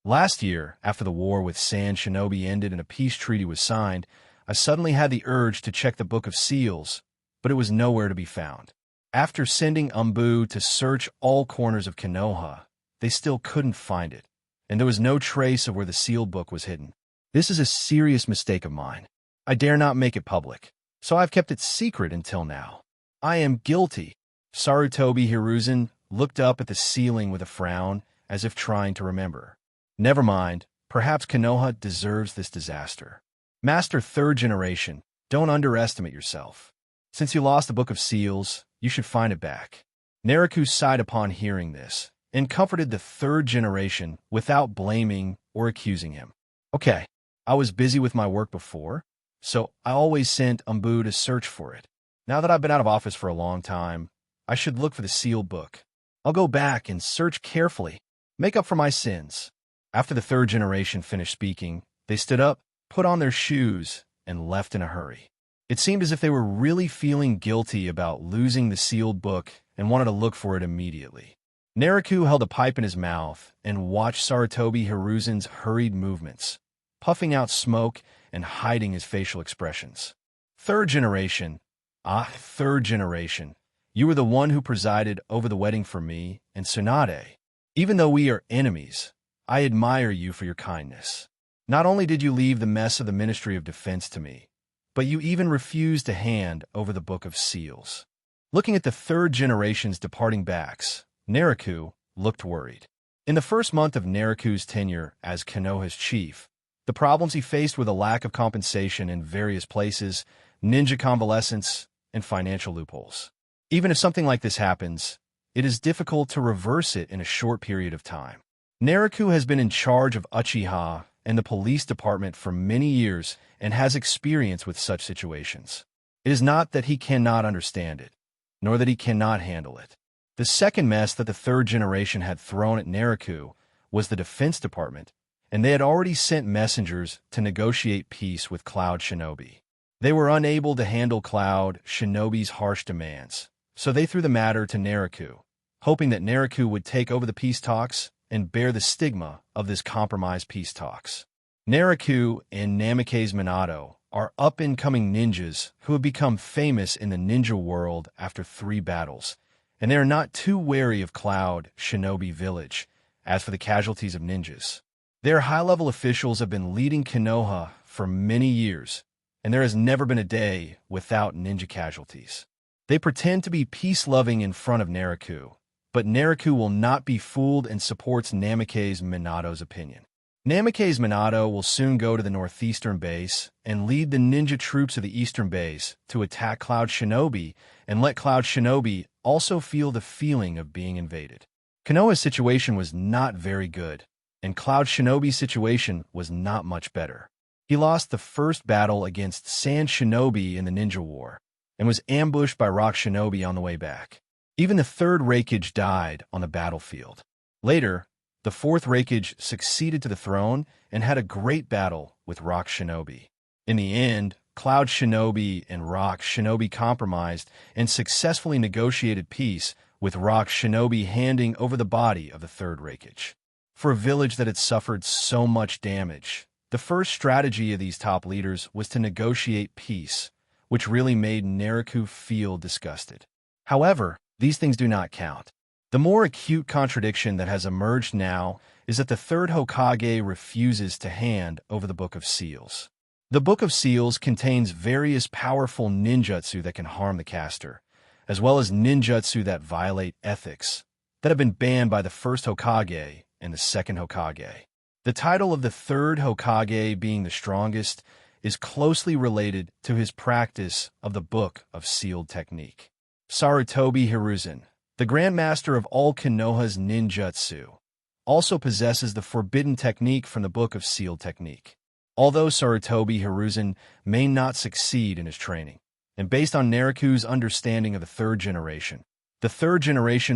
Last year, after the war with Sand Shinobi ended and a peace treaty was signed, I suddenly had the urge to check the Book of Seals, but it was nowhere to be found. After sending Umbu to search all corners of Konoha, they still couldn't find it, and there was no trace of where the sealed book was hidden. This is a serious mistake of mine. I dare not make it public, so I've kept it secret until now. I am guilty." Sarutobi Hiruzen looked up at the ceiling with a frown, as if trying to remember. "Never mind, perhaps Konoha deserves this disaster. Master Third Generation, don't underestimate yourself. Since you lost the Book of Seals, you should find it back." Naruku sighed upon hearing this, and comforted the third generation without blaming or accusing him. "Okay, I was busy with my work before, so I always sent Umbu to search for it. Now that I've been out of office for a long time, I should look for the sealed book. I'll go back and search carefully, make up for my sins." After the third generation finished speaking, they stood up, put on their shoes, and left in a hurry. It seemed as if they were really feeling guilty about losing the sealed book and wanted to look for it immediately. Naruku held a pipe in his mouth and watched Sarutobi Hiruzen's hurried movements, puffing out smoke and hiding his facial expressions. "Third generation, third generation, you were the one who presided over the wedding for me and Tsunade. Even though we are enemies, I admire you for your kindness. Not only did you leave the mess of the Ministry of Defense to me, but you even refused to hand over the Book of Seals." Looking at the third generation's departing backs, Naruku looked worried. In the first month of Naruku's tenure as Konoha's chief, the problems he faced were the lack of compensation in various places, ninja convalescence, and financial loopholes. Even if something like this happens, it is difficult to reverse it in a short period of time. Naruku has been in charge of Uchiha and the police department for many years and has experience with such situations. It is not that he cannot understand it, nor that he cannot handle it. The second mess that the third generation had thrown at Naruku was the Defense Department, and they had already sent messengers to negotiate peace with Cloud Shinobi. They were unable to handle Cloud Shinobi's harsh demands, so they threw the matter to Naruku, hoping that Naruku would take over the peace talks and bear the stigma of this compromised peace talks. Naruku and Namikaze Minato are up-and-coming ninjas who have become famous in the ninja world after 3 battles, and they are not too wary of Cloud Shinobi Village. As for the casualties of ninjas, their high-level officials have been leading Konoha for many years, and there has never been a day without ninja casualties. They pretend to be peace-loving in front of Naruku, but Naruku will not be fooled and supports Namikaze Minato's opinion. Namikaze Minato will soon go to the northeastern base and lead the ninja troops of the eastern base to attack Cloud Shinobi and let Cloud Shinobi also feel the feeling of being invaded. Konoha's situation was not very good, and Cloud Shinobi's situation was not much better. He lost the first battle against Sand Shinobi in the Ninja War, and was ambushed by Rock Shinobi on the way back. Even the third Raikage died on the battlefield. Later, the fourth Raikage succeeded to the throne and had a great battle with Rock Shinobi. In the end, Cloud Shinobi and Rock Shinobi compromised and successfully negotiated peace, with Rock Shinobi handing over the body of the third Raikage. For a village that had suffered so much damage, the first strategy of these top leaders was to negotiate peace, which really made Naruku feel disgusted. However, these things do not count. The more acute contradiction that has emerged now is that the third Hokage refuses to hand over the Book of Seals. The Book of Seals contains various powerful ninjutsu that can harm the caster, as well as ninjutsu that violate ethics, that have been banned by the first Hokage and the second Hokage. The title of the third Hokage being the strongest is closely related to his practice of the Book of Sealed technique. Sarutobi Hiruzen, the Grandmaster of all Konoha's ninjutsu, also possesses the forbidden technique from the Book of Sealed technique. Although Sarutobi Hiruzen may not succeed in his training, and based on Naruto's understanding of the third generation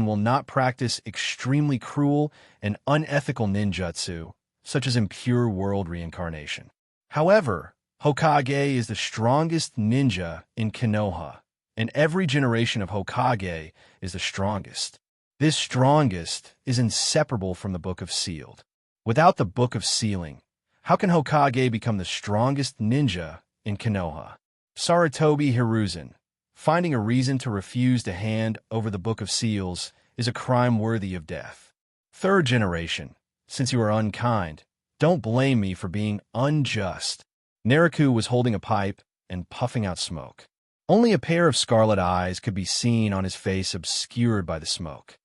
will not practice extremely cruel and unethical ninjutsu, such as impure world reincarnation. However, Hokage is the strongest ninja in Konoha, and every generation of Hokage is the strongest. This strongest is inseparable from the Book of Sealed. Without the Book of Sealing, how can Hokage become the strongest ninja in Konoha? Sarutobi Hiruzen, finding a reason to refuse to hand over the Book of Seals is a crime worthy of death. Third generation, since you are unkind, don't blame me for being unjust. Naruto was holding a pipe and puffing out smoke. Only a pair of scarlet eyes could be seen on his face obscured by the smoke.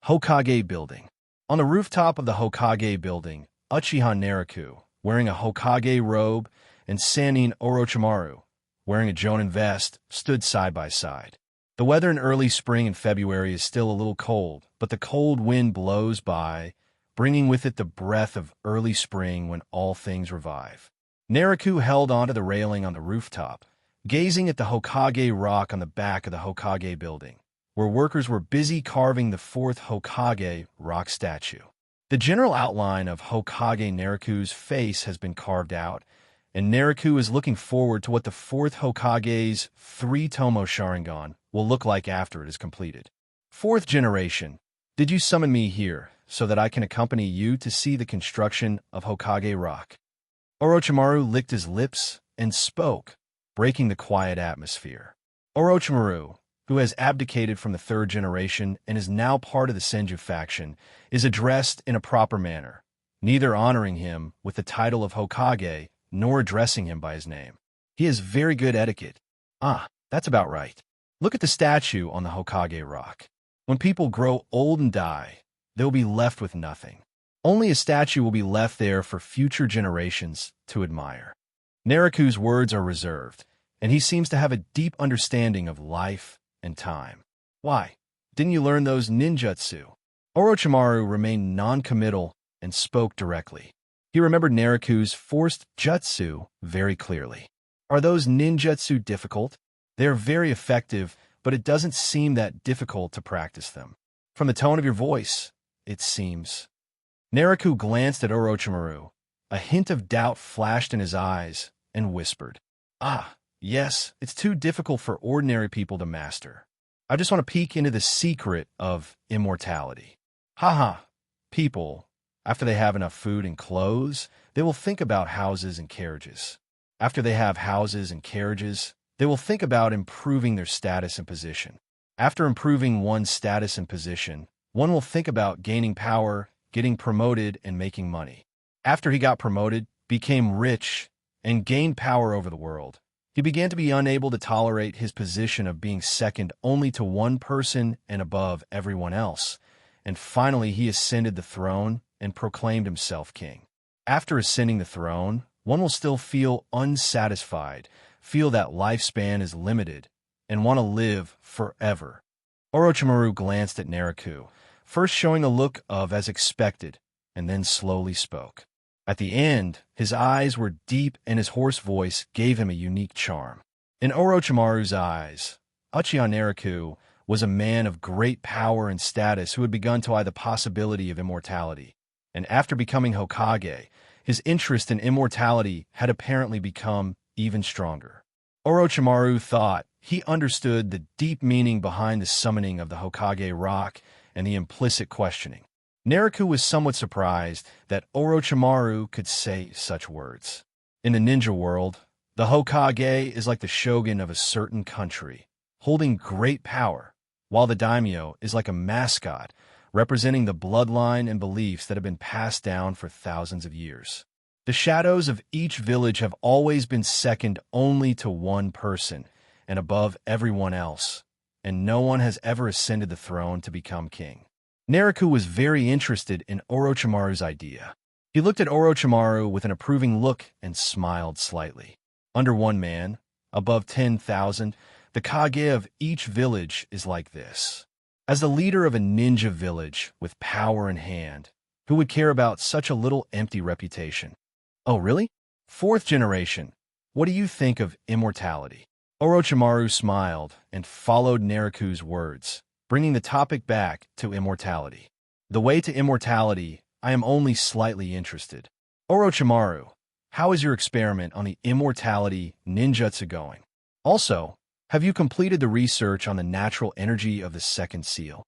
Hokage Building. On the rooftop of the Hokage Building, Uchiha Naruto, wearing a Hokage robe, and Sannin Orochimaru, wearing a Jonin vest, stood side by side. The weather in early spring and February is still a little cold, but the cold wind blows by, bringing with it the breath of early spring when all things revive. Naruto held onto the railing on the rooftop, gazing at the Hokage rock on the back of the Hokage Building, where workers were busy carving the fourth Hokage rock statue. The general outline of Hokage Naruto's face has been carved out, and Naruto is looking forward to what the fourth Hokage's three-tomo Sharingan will look like after it is completed. Fourth generation, did you summon me here so that I can accompany you to see the construction of Hokage Rock? Orochimaru licked his lips and spoke, breaking the quiet atmosphere. Orochimaru, who has abdicated from the third generation and is now part of the Senju faction, is addressed in a proper manner, neither honoring him with the title of Hokage nor addressing him by his name. He has very good etiquette. Ah, that's about right. Look at the statue on the Hokage rock. When people grow old and die, they will be left with nothing. Only a statue will be left there for future generations to admire. Naruto's words are reserved, and he seems to have a deep understanding of life and time. Why? Didn't you learn those ninjutsu? Orochimaru remained non-committal and spoke directly. He remembered Naruto's forced jutsu very clearly. Are those ninjutsu difficult? They are very effective, but it doesn't seem that difficult to practice them. From the tone of your voice, it seems. Naruto glanced at Orochimaru. A hint of doubt flashed in his eyes, and whispered, "Ah, yes, it's too difficult for ordinary people to master. I just want to peek into the secret of immortality." Haha, people, after they have enough food and clothes, they will think about houses and carriages. After they have houses and carriages, they will think about improving their status and position. After improving one's status and position, one will think about gaining power, getting promoted, and making money. After he got promoted, became rich, and gained power over the world, he began to be unable to tolerate his position of being second only to one person and above everyone else, and finally he ascended the throne and proclaimed himself king. After ascending the throne, one will still feel unsatisfied, feel that lifespan is limited, and want to live forever. Orochimaru glanced at Naruto, first showing a look of as expected, and then slowly spoke. At the end, his eyes were deep and his hoarse voice gave him a unique charm. In Orochimaru's eyes, Uchiha Naruto was a man of great power and status who had begun to eye the possibility of immortality. And after becoming Hokage, his interest in immortality had apparently become even stronger. Orochimaru thought he understood the deep meaning behind the summoning of the Hokage rock and the implicit questioning. Naruto was somewhat surprised that Orochimaru could say such words. In the ninja world, the Hokage is like the shogun of a certain country, holding great power, while the daimyo is like a mascot, representing the bloodline and beliefs that have been passed down for thousands of years. The shadows of each village have always been second only to one person and above everyone else, and no one has ever ascended the throne to become king. Naruto was very interested in Orochimaru's idea. He looked at Orochimaru with an approving look and smiled slightly. Under one man, above 10,000, the Kage of each village is like this. As the leader of a ninja village with power in hand, who would care about such a little empty reputation? Oh, really? Fourth generation, what do you think of immortality? Orochimaru smiled and followed Naruto's words, bringing the topic back to immortality. The way to immortality, I am only slightly interested. Orochimaru, how is your experiment on the immortality ninjutsu going? Also, have you completed the research on the natural energy of the second seal?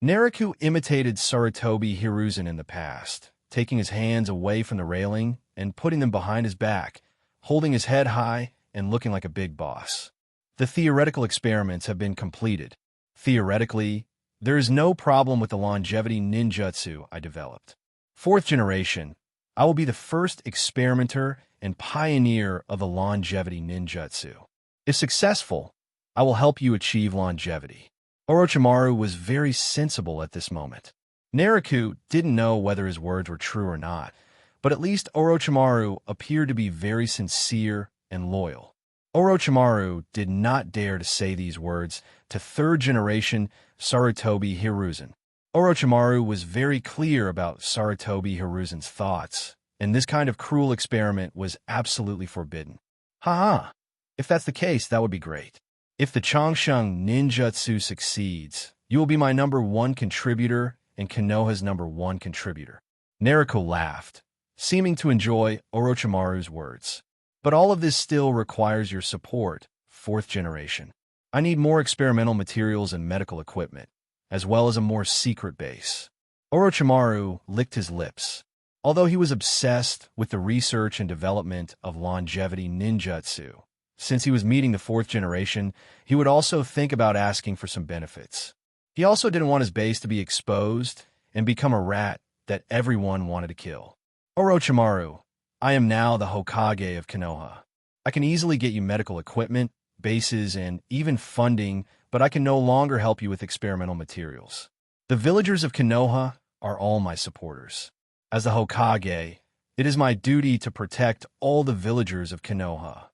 Naruto imitated Sarutobi Hiruzen in the past, taking his hands away from the railing and putting them behind his back, holding his head high and looking like a big boss. The theoretical experiments have been completed. Theoretically, there is no problem with the longevity ninjutsu I developed. Fourth generation, I will be the first experimenter and pioneer of the longevity ninjutsu. If successful, I will help you achieve longevity. Orochimaru was very sensible at this moment. Naruto didn't know whether his words were true or not, but at least Orochimaru appeared to be very sincere and loyal. Orochimaru did not dare to say these words to third-generation Sarutobi Hiruzen. Orochimaru was very clear about Sarutobi Hiruzen's thoughts, and this kind of cruel experiment was absolutely forbidden. Haha, if that's the case, that would be great. If the Changsheng ninjutsu succeeds, you will be my #1 contributor and Konoha's #1 contributor. Naruto laughed, seeming to enjoy Orochimaru's words. But all of this still requires your support, fourth generation. I need more experimental materials and medical equipment, as well as a more secret base. Orochimaru licked his lips. Although he was obsessed with the research and development of longevity ninjutsu, since he was meeting the fourth generation, he would also think about asking for some benefits. He also didn't want his base to be exposed and become a rat that everyone wanted to kill. Orochimaru, I am now the Hokage of Konoha. I can easily get you medical equipment, bases, and even funding, but I can no longer help you with experimental materials. The villagers of Konoha are all my supporters. As the Hokage, it is my duty to protect all the villagers of Konoha.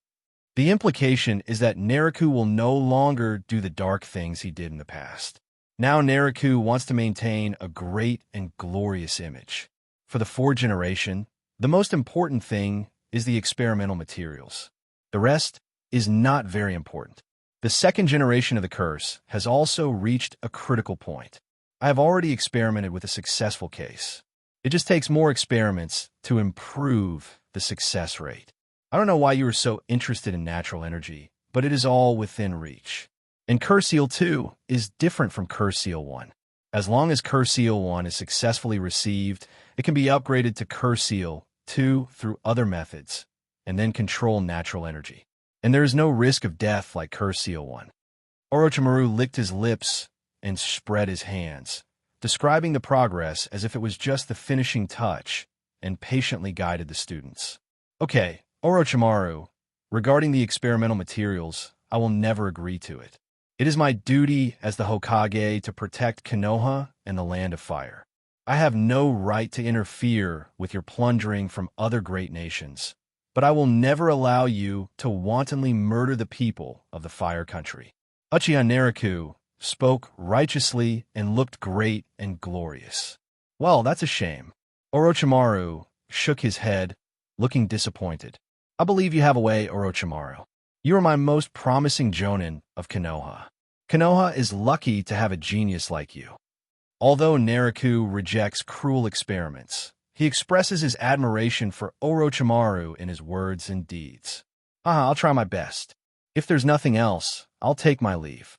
The implication is that Naruto will no longer do the dark things he did in the past. Now Naruto wants to maintain a great and glorious image. For the fourth generation, the most important thing is the experimental materials. The rest is not very important. The second generation of the curse has also reached a critical point. I have already experimented with a successful case. It just takes more experiments to improve the success rate. I don't know why you are so interested in natural energy, but it is all within reach. And Curse Seal 2 is different from Curse Seal 1. As long as Curse Seal 1 is successfully received, it can be upgraded to Curse Seal 2 through other methods, and then control natural energy. And there is no risk of death like Curse Seal 1. Orochimaru licked his lips and spread his hands, describing the progress as if it was just the finishing touch, and patiently guided the students. Okay, Orochimaru, regarding the experimental materials, I will never agree to it. It is my duty as the Hokage to protect Konoha and the Land of Fire. I have no right to interfere with your plundering from other great nations, but I will never allow you to wantonly murder the people of the Fire Country. Uchiha Naruto spoke righteously and looked great and glorious. Well, that's a shame. Orochimaru shook his head, looking disappointed. I believe you have a way, Orochimaru. You are my most promising jonin of Konoha. Konoha is lucky to have a genius like you. Although Naruto rejects cruel experiments, he expresses his admiration for Orochimaru in his words and deeds. I'll try my best. If there's nothing else, I'll take my leave.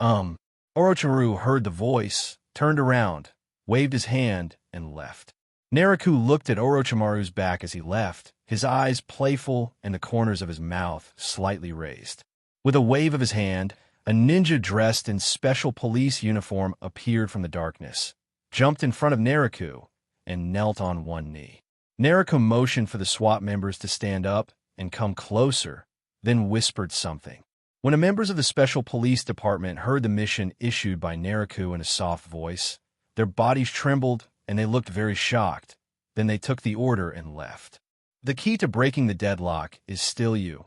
Orochimaru heard the voice, turned around, waved his hand, and left. Naruto looked at Orochimaru's back as he left, his eyes playful and the corners of his mouth slightly raised. With a wave of his hand, A ninja dressed in special police uniform appeared from the darkness, jumped in front of Naruto, and knelt on one knee. Naruto motioned for the SWAT members to stand up and come closer, then whispered something. When the members of the Special Police Department heard the mission issued by Naruto in a soft voice, their bodies trembled and they looked very shocked. Then they took the order and left. The key to breaking the deadlock is still you.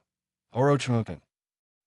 Orochimaru.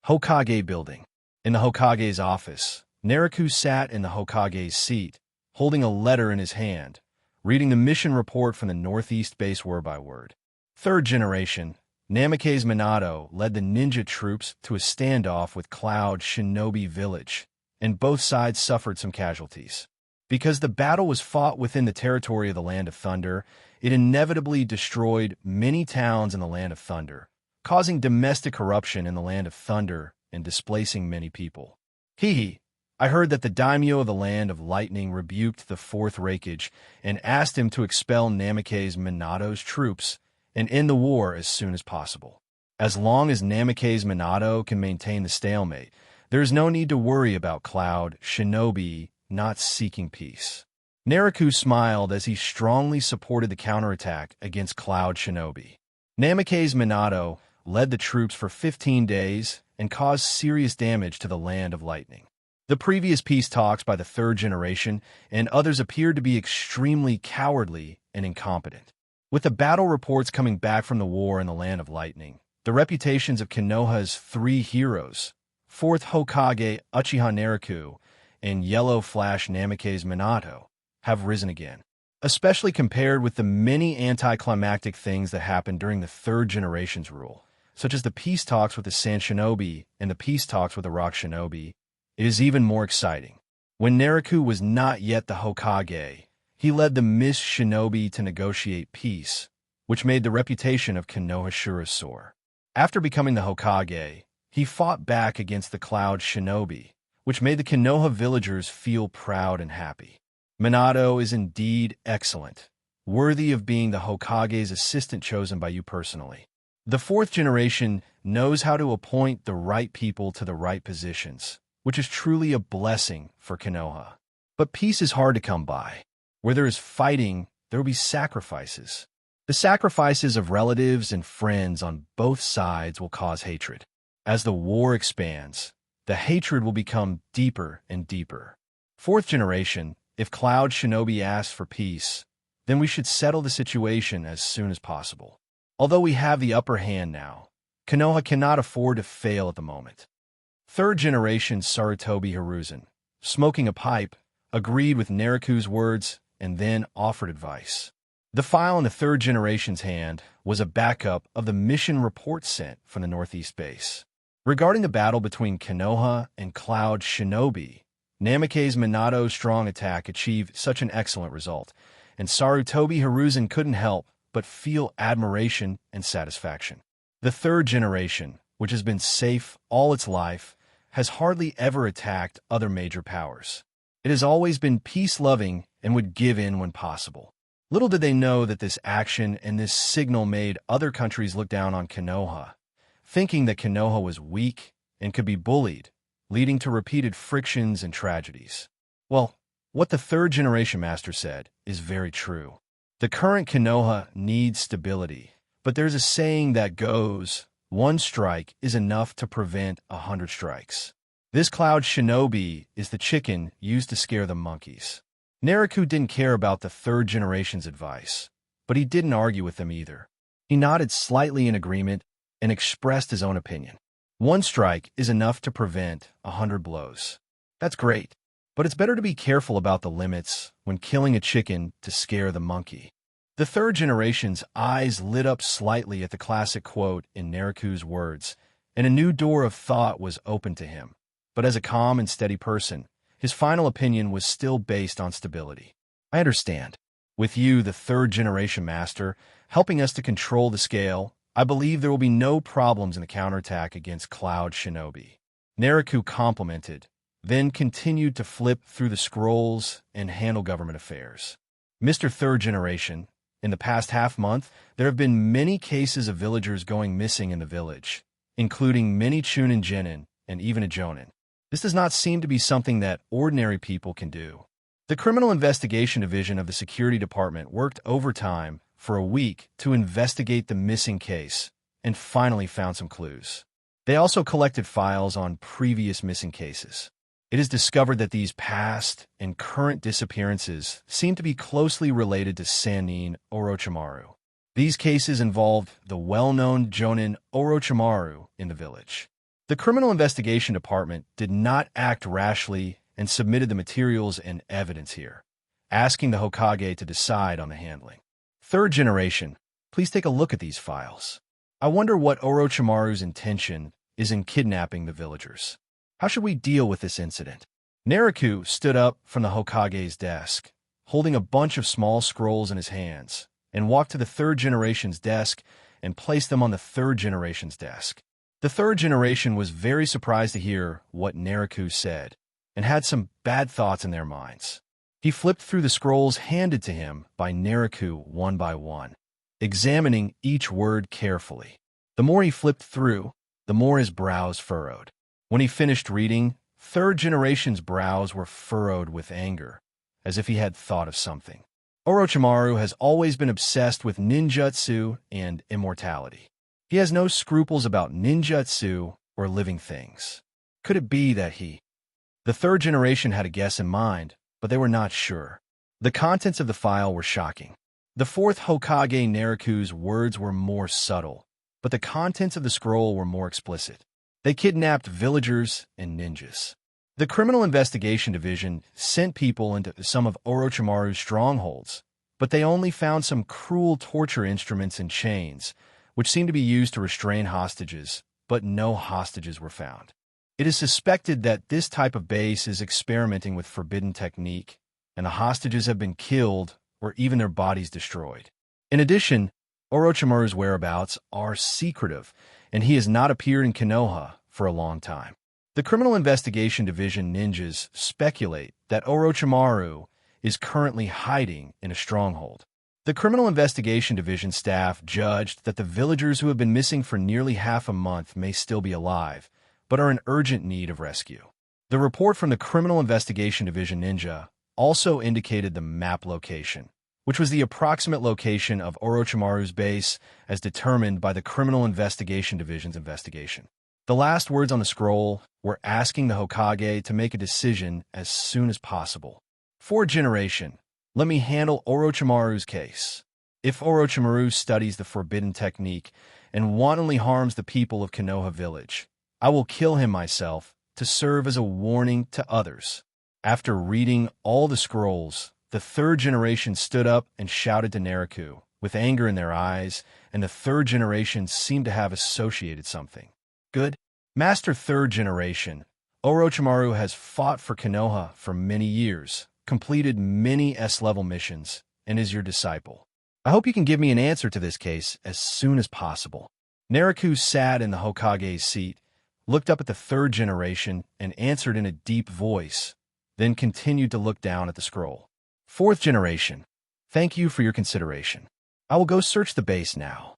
Hokage Building. In the Hokage's office, Naruto sat in the Hokage's seat, holding a letter in his hand, reading the mission report from the Northeast base word by word. Third generation, Namake's Minato led the ninja troops to a standoff with Cloud Shinobi Village, and both sides suffered some casualties. Because the battle was fought within the territory of the Land of Thunder, it inevitably destroyed many towns in the Land of Thunder, causing domestic corruption in the Land of Thunder and displacing many people. I heard that the daimyo of the Land of Lightning rebuked the Fourth Raikage and asked him to expel Namake's Minato's troops and end the war as soon as possible. As long as Namake's Minato can maintain the stalemate, there is no need to worry about Cloud Shinobi not seeking peace. Naruto smiled as he strongly supported the counterattack against Cloud Shinobi. Namake's Minato led the troops for 15 days and caused serious damage to the Land of Lightning. The previous peace talks by the third generation and others appeared to be extremely cowardly and incompetent. With the battle reports coming back from the war in the Land of Lightning, the reputations of Konoha's three heroes, Fourth Hokage Uchiha Naruto and Yellow Flash Namake's Minato, have risen again, especially compared with the many anticlimactic things that happened during the third generation's rule, such as the peace talks with the Sand Shinobi and the peace talks with the Rock Shinobi. It is even more exciting. When Naruto was not yet the Hokage, he led the Mist Shinobi to negotiate peace, which made the reputation of Konoha soar. After becoming the Hokage, he fought back against the Cloud Shinobi, which made the Konoha villagers feel proud and happy. Minato is indeed excellent, worthy of being the Hokage's assistant chosen by you personally. The fourth generation knows how to appoint the right people to the right positions, which is truly a blessing for Konoha. But peace is hard to come by. Where there is fighting, there will be sacrifices. The sacrifices of relatives and friends on both sides will cause hatred. As the war expands, the hatred will become deeper and deeper. Fourth generation, if Cloud Shinobi asks for peace, then we should settle the situation as soon as possible. Although we have the upper hand now, Konoha cannot afford to fail at the moment. Third generation Sarutobi Hiruzen, smoking a pipe, agreed with Naruto's words and then offered advice. The file in the third generation's hand was a backup of the mission report sent from the Northeast base. Regarding the battle between Konoha and Cloud Shinobi, Namake's Minato's strong attack achieved such an excellent result, and Sarutobi Hiruzen couldn't help but feel admiration and satisfaction. The third generation, which has been safe all its life, has hardly ever attacked other major powers. It has always been peace-loving and would give in when possible. Little did they know that this action and this signal made other countries look down on Konoha, thinking that Konoha was weak and could be bullied, leading to repeated frictions and tragedies. Well, what the third generation master said is very true. The current Konoha needs stability, but there's a saying that goes, one strike is enough to prevent 100 strikes. This Cloud Shinobi is the chicken used to scare the monkeys. Naruto didn't care about the third generation's advice, but he didn't argue with them either. He nodded slightly in agreement and expressed his own opinion. One strike is enough to prevent 100 blows. That's great, but it's better to be careful about the limits when killing a chicken to scare the monkey. The third generation's eyes lit up slightly at the classic quote in Naruto's words, and a new door of thought was opened to him. But as a calm and steady person, his final opinion was still based on stability. I understand. With you, the third generation master, helping us to control the scale, I believe there will be no problems in the counterattack against Cloud Shinobi. Naruto complimented, then continued to flip through the scrolls and handle government affairs. Mr. Third Generation, in the past half-month, there have been many cases of villagers going missing in the village, including many Chunin Genin and even a Jonin. This does not seem to be something that ordinary people can do. The Criminal Investigation Division of the Security Department worked overtime for a week to investigate the missing case and finally found some clues. They also collected files on previous missing cases. It is discovered that these past and current disappearances seem to be closely related to Sannin Orochimaru. These cases involved the well-known Jonin Orochimaru in the village. The Criminal Investigation Department did not act rashly and submitted the materials and evidence here, asking the Hokage to decide on the handling. Third generation, please take a look at these files. I wonder what Orochimaru's intention is in kidnapping the villagers. How should we deal with this incident? Naruto stood up from the Hokage's desk, holding a bunch of small scrolls in his hands, and walked to the third generation's desk and placed them on the third generation's desk. The third generation was very surprised to hear what Naruto said, and had some bad thoughts in their minds. He flipped through the scrolls handed to him by Naruto one by one, examining each word carefully. The more he flipped through, the more his brows furrowed. When he finished reading, third generation's brows were furrowed with anger, as if he had thought of something. Orochimaru has always been obsessed with ninjutsu and immortality. He has no scruples about ninjutsu or living things. Could it be that The third generation had a guess in mind, but they were not sure. The contents of the file were shocking. The fourth Hokage Naruto's words were more subtle, but the contents of the scroll were more explicit. They kidnapped villagers and ninjas. The Criminal Investigation Division sent people into some of Orochimaru's strongholds, but they only found some cruel torture instruments and chains, which seemed to be used to restrain hostages, but no hostages were found. It is suspected that this type of base is experimenting with forbidden technique, and the hostages have been killed or even their bodies destroyed. In addition, Orochimaru's whereabouts are secretive, and he has not appeared in Konoha for a long time. The Criminal Investigation Division ninjas speculate that Orochimaru is currently hiding in a stronghold. The Criminal Investigation Division staff judged that the villagers who have been missing for nearly half a month may still be alive, but are in urgent need of rescue. The report from the Criminal Investigation Division ninja also indicated the map location, which was the approximate location of Orochimaru's base as determined by the Criminal Investigation Division's investigation. The last words on the scroll were asking the Hokage to make a decision as soon as possible. Fourth generation, let me handle Orochimaru's case. If Orochimaru studies the forbidden technique and wantonly harms the people of Konoha village, I will kill him myself to serve as a warning to others. After reading all the scrolls, the third generation stood up and shouted to Naruto, with anger in their eyes, and the third generation seemed to have associated something. Good. Master third generation, Orochimaru has fought for Konoha for many years, completed many S-level missions, and is your disciple. I hope you can give me an answer to this case as soon as possible. Naruto sat in the Hokage's seat, looked up at the third generation, and answered in a deep voice, then continued to look down at the scroll. Fourth generation, thank you for your consideration. I will go search the base now.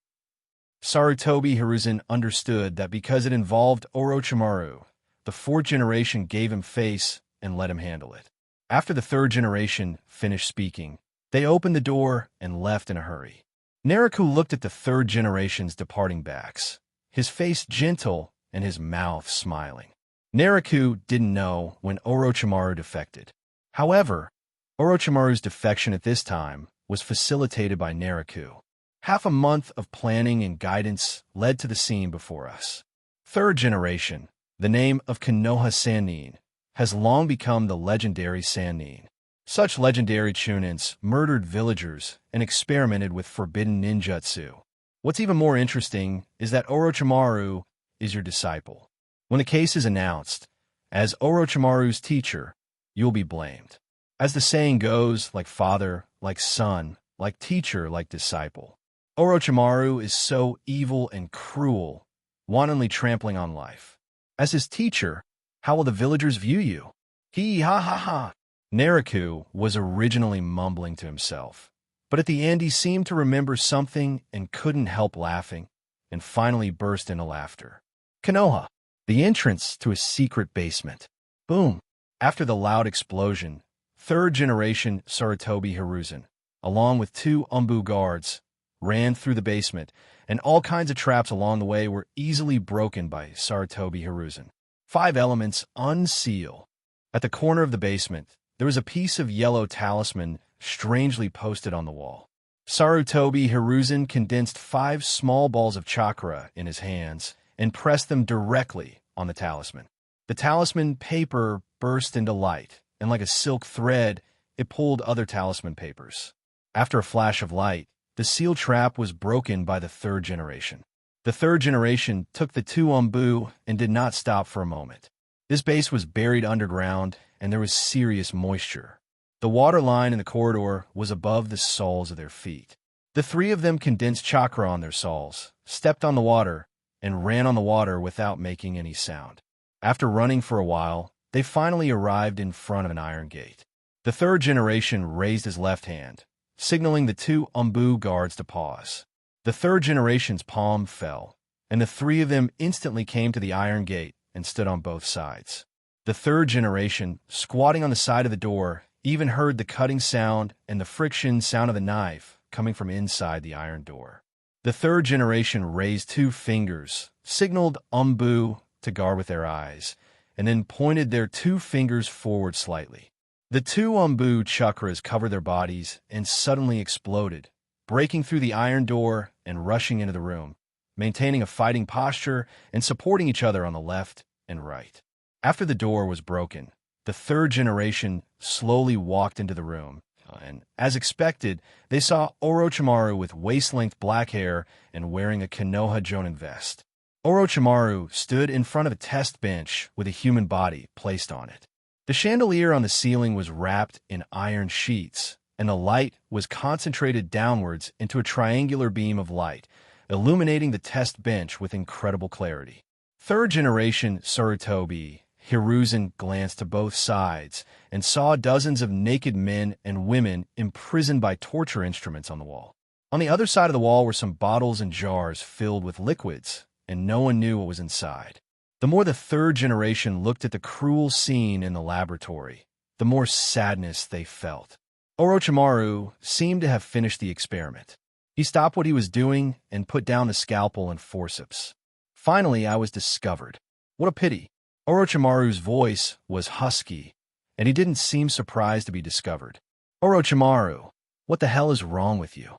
Sarutobi Hiruzen understood that because it involved Orochimaru, the fourth generation gave him face and let him handle it. After the third generation finished speaking, they opened the door and left in a hurry. Naruto looked at the third generation's departing backs, his face gentle and his mouth smiling. Naruto didn't know when Orochimaru defected. However, Orochimaru's defection at this time was facilitated by Naruto. Half a month of planning and guidance led to the scene before us. Third generation, the name of Konoha Sannin, has long become the legendary Sannin. Such legendary chunins murdered villagers and experimented with forbidden ninjutsu. What's even more interesting is that Orochimaru is your disciple. When the case is announced, as Orochimaru's teacher, you'll be blamed. As the saying goes, like father, like son, like teacher, like disciple. Orochimaru is so evil and cruel, wantonly trampling on life. As his teacher, how will the villagers view you? Ha ha ha. Naruto was originally mumbling to himself, but at the end he seemed to remember something and couldn't help laughing, and finally burst into laughter. Konoha, the entrance to a secret basement. Boom! After the loud explosion, third-generation Sarutobi Hiruzen, along with two Umbu guards, ran through the basement, and all kinds of traps along the way were easily broken by Sarutobi Hiruzen. 5 elements unseal. At the corner of the basement, there was a piece of yellow talisman strangely posted on the wall. Sarutobi Hiruzen condensed 5 small balls of chakra in his hands and pressed them directly on the talisman. The talisman paper burst into light, and like a silk thread, it pulled other talisman papers. After a flash of light, the seal trap was broken by the third generation. The third generation took the 2 Umbu and did not stop for a moment. This base was buried underground, and there was serious moisture. The water line in the corridor was above the soles of their feet. The 3 of them condensed chakra on their soles, stepped on the water, and ran on the water without making any sound. After running for a while, they finally arrived in front of an iron gate. The third generation raised his left hand, signaling the 2 Umbu guards to pause. The third generation's palm fell, and the 3 of them instantly came to the iron gate and stood on both sides. The third generation, squatting on the side of the door, even heard the cutting sound and the friction sound of the knife coming from inside the iron door. The third generation raised 2 fingers, signaled Umbu to guard with their eyes, and then pointed their 2 fingers forward slightly. The 2 Umbu chakras covered their bodies and suddenly exploded, breaking through the iron door and rushing into the room, maintaining a fighting posture and supporting each other on the left and right. After the door was broken, the third generation slowly walked into the room, and, as expected, they saw Orochimaru with waist-length black hair and wearing a Konoha Jonin vest. Orochimaru stood in front of a test bench with a human body placed on it. The chandelier on the ceiling was wrapped in iron sheets, and the light was concentrated downwards into a triangular beam of light, illuminating the test bench with incredible clarity. Third-generation Sarutobi Hiruzen glanced to both sides and saw dozens of naked men and women imprisoned by torture instruments on the wall. On the other side of the wall were some bottles and jars filled with liquids, and no one knew what was inside. The more the third generation looked at the cruel scene in the laboratory, the more sadness they felt. Orochimaru seemed to have finished the experiment. He stopped what he was doing and put down the scalpel and forceps. Finally, I was discovered. What a pity. Orochimaru's voice was husky, and he didn't seem surprised to be discovered. Orochimaru, what the hell is wrong with you?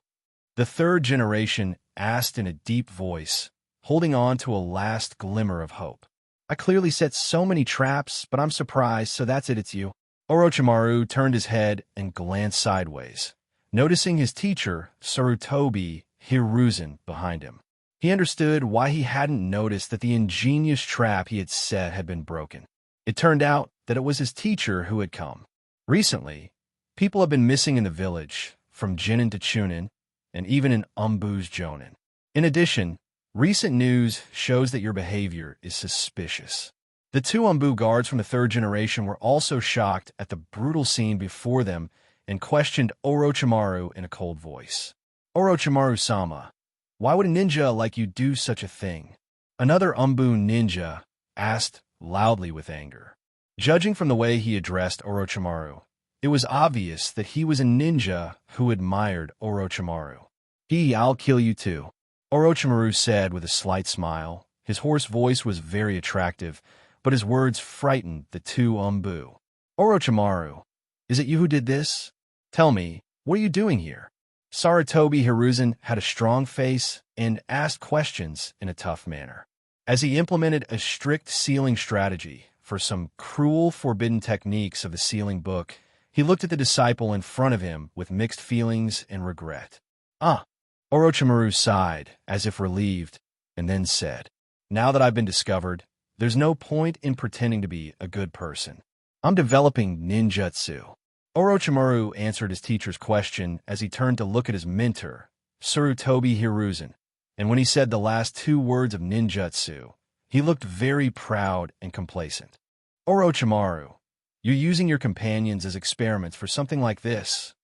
The third generation asked in a deep voice, holding on to a last glimmer of hope. I clearly set so many traps, but I'm surprised, so that's it, it's you. Orochimaru turned his head and glanced sideways, noticing his teacher, Sarutobi Hiruzen, behind him. He understood why he hadn't noticed that the ingenious trap he had set had been broken. It turned out that it was his teacher who had come. Recently, people have been missing in the village, from Jinin to Chunin, and even in Umbu's Jonin. In addition, recent news shows that your behavior is suspicious. The 2 Umbu guards from the third generation were also shocked at the brutal scene before them and questioned Orochimaru in a cold voice. Orochimaru-sama, why would a ninja like you do such a thing? Another Umbu ninja asked loudly with anger. Judging from the way he addressed Orochimaru, it was obvious that he was a ninja who admired Orochimaru. I'll kill you too, Orochimaru said with a slight smile. His hoarse voice was very attractive, but his words frightened the 2 Umbu. Orochimaru, is it you who did this? Tell me, what are you doing here? Sarutobi Hiruzen had a strong face and asked questions in a tough manner. As he implemented a strict sealing strategy for some cruel, forbidden techniques of the sealing book, he looked at the disciple in front of him with mixed feelings and regret. Orochimaru sighed, as if relieved, and then said, now that I've been discovered, there's no point in pretending to be a good person. I'm developing ninjutsu. Orochimaru answered his teacher's question as he turned to look at his mentor, Sarutobi Hiruzen, and when he said the last 2 words of ninjutsu, he looked very proud and complacent. Orochimaru, you're using your companions as experiments for something like this.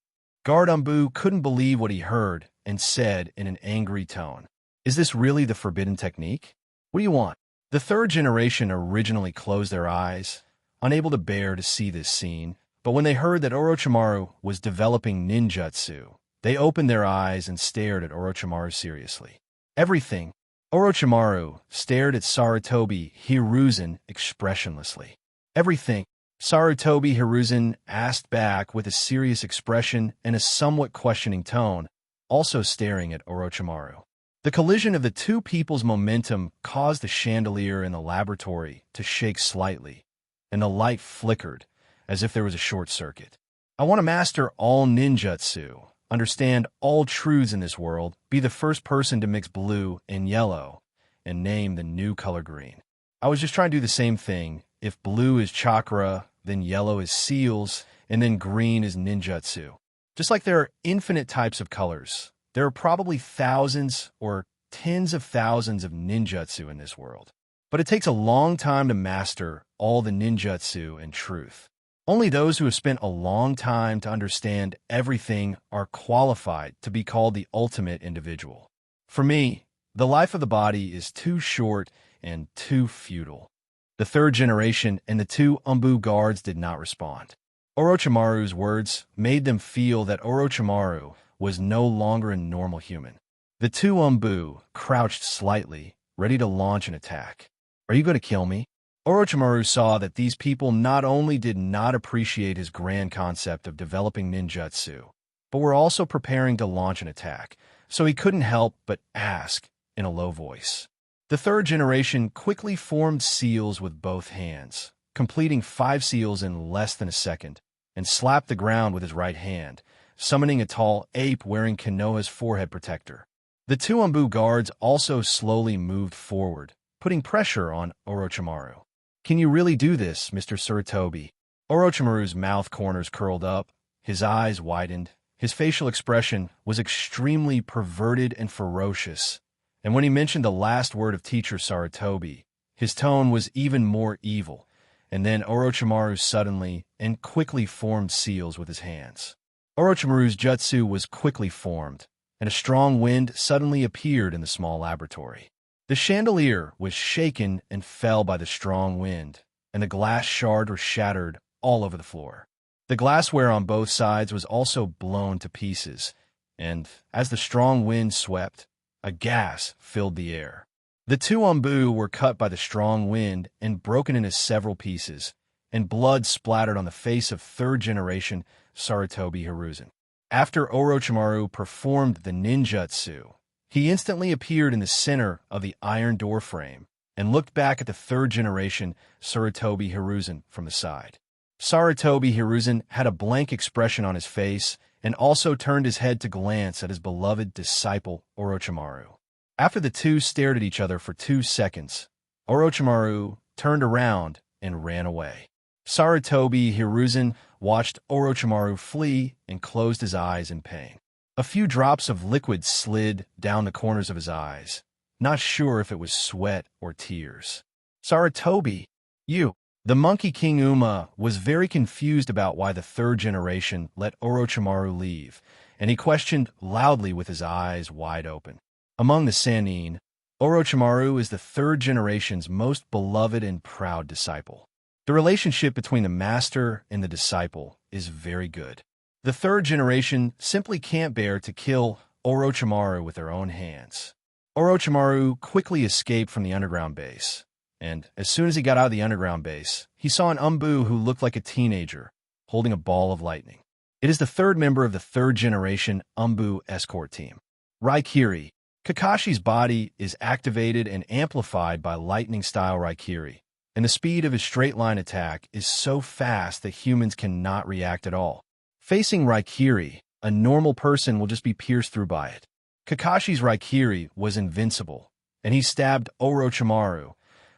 Guard Umbu couldn't believe what he heard and said in an angry tone, is this really the forbidden technique? What do you want? The third generation originally closed their eyes, unable to bear to see this scene, but when they heard that Orochimaru was developing ninjutsu, they opened their eyes and stared at Orochimaru seriously. Everything. Orochimaru stared at Sarutobi Hiruzen expressionlessly. Everything. Sarutobi Hiruzen asked back with a serious expression and a somewhat questioning tone, also staring at Orochimaru. The collision of the two people's momentum caused the chandelier in the laboratory to shake slightly, and the light flickered, as if there was a short circuit. I want to master all ninjutsu, understand all truths in this world, be the first person to mix blue and yellow, and name the new color green. I was just trying to do the same thing. If blue is chakra, then yellow is seals, and then green is ninjutsu. Just like there are infinite types of colors, there are probably thousands or tens of thousands of ninjutsu in this world. But it takes a long time to master all the ninjutsu and truth. Only those who have spent a long time to understand everything are qualified to be called the ultimate individual. For me, the life of the body is too short and too futile. The third generation and the two Umbu guards did not respond. Orochimaru's words made them feel that Orochimaru was no longer a normal human. The two Umbu crouched slightly, ready to launch an attack. Are you going to kill me? Orochimaru saw that these people not only did not appreciate his grand concept of developing ninjutsu, but were also preparing to launch an attack, so he couldn't help but ask in a low voice. The third generation quickly formed seals with both hands, completing 5 seals in less than a second, and slapped the ground with his right hand, summoning a tall ape wearing Konoha's forehead protector. The two Umbu guards also slowly moved forward, putting pressure on Orochimaru. Can you really do this, Mr. Sarutobi? Orochimaru's mouth corners curled up, his eyes widened. His facial expression was extremely perverted and ferocious, and when he mentioned the last word of teacher Sarutobi, his tone was even more evil, and then Orochimaru suddenly and quickly formed seals with his hands. Orochimaru's jutsu was quickly formed, and a strong wind suddenly appeared in the small laboratory. The chandelier was shaken and fell by the strong wind, and the glass shards were shattered all over the floor. The glassware on both sides was also blown to pieces, and as the strong wind swept, a gas filled the air. The two Umbu were cut by the strong wind and broken into several pieces, and blood splattered on the face of third-generation Sarutobi Hiruzen. After Orochimaru performed the ninjutsu, he instantly appeared in the center of the iron door frame and looked back at the third-generation Sarutobi Hiruzen from the side. Sarutobi Hiruzen had a blank expression on his face and also turned his head to glance at his beloved disciple Orochimaru. After the two stared at each other for 2 seconds, Orochimaru turned around and ran away. Sarutobi Hiruzen watched Orochimaru flee and closed his eyes in pain. A few drops of liquid slid down the corners of his eyes, not sure if it was sweat or tears. Sarutobi, you! The Monkey King Uma was very confused about why the third generation let Orochimaru leave, and he questioned loudly with his eyes wide open. Among the Sannin, Orochimaru is the third generation's most beloved and proud disciple. The relationship between the master and the disciple is very good. The third generation simply can't bear to kill Orochimaru with their own hands. Orochimaru quickly escaped from the underground base, and as soon as he got out of the underground base, he saw an Umbu who looked like a teenager, holding a ball of lightning. It is the third member of the third generation Umbu escort team. Raikiri. Kakashi's body is activated and amplified by lightning-style Raikiri, and the speed of his straight-line attack is so fast that humans cannot react at all. Facing Raikiri, a normal person will just be pierced through by it. Kakashi's Raikiri was invincible, and he stabbed Orochimaru,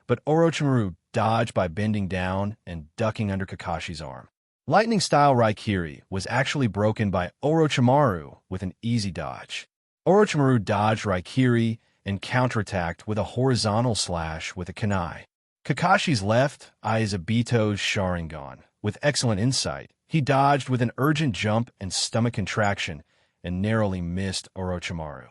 but Orochimaru dodged by bending down and ducking under Kakashi's arm. Lightning-style Raikiri was actually broken by Orochimaru with an easy dodge. Orochimaru dodged Raikiri and counterattacked with a horizontal slash with a kunai. Kakashi's left eye is Obito's Sharingan. With excellent insight, he dodged with an urgent jump and stomach contraction and narrowly missed Orochimaru.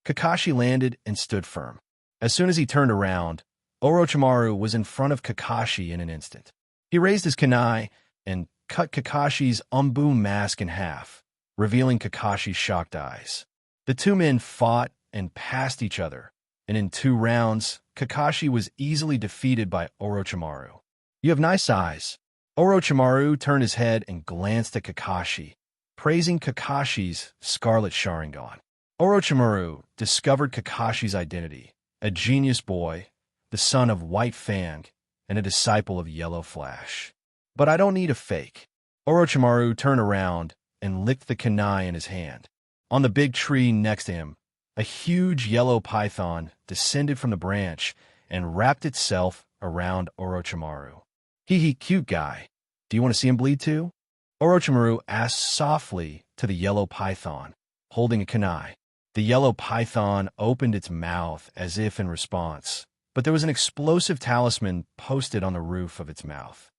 Kakashi landed and stood firm. As soon as he turned around, Orochimaru was in front of Kakashi in an instant. He raised his kunai and cut Kakashi's umbu mask in half, revealing Kakashi's shocked eyes. The two men fought and passed each other, and in 2 rounds, Kakashi was easily defeated by Orochimaru. "You have nice eyes." Orochimaru turned his head and glanced at Kakashi, praising Kakashi's scarlet Sharingan. Orochimaru discovered Kakashi's identity, a genius boy, the son of White Fang, and a disciple of Yellow Flash. "But I don't need a fake." Orochimaru turned around and licked the kunai in his hand. On the big tree next to him, a huge yellow python descended from the branch and wrapped itself around Orochimaru. "Hee, cute guy. Do you want to see him bleed too?" Orochimaru asked softly to the yellow python, holding a kunai. The yellow python opened its mouth as if in response, but there was an explosive talisman posted on the roof of its mouth.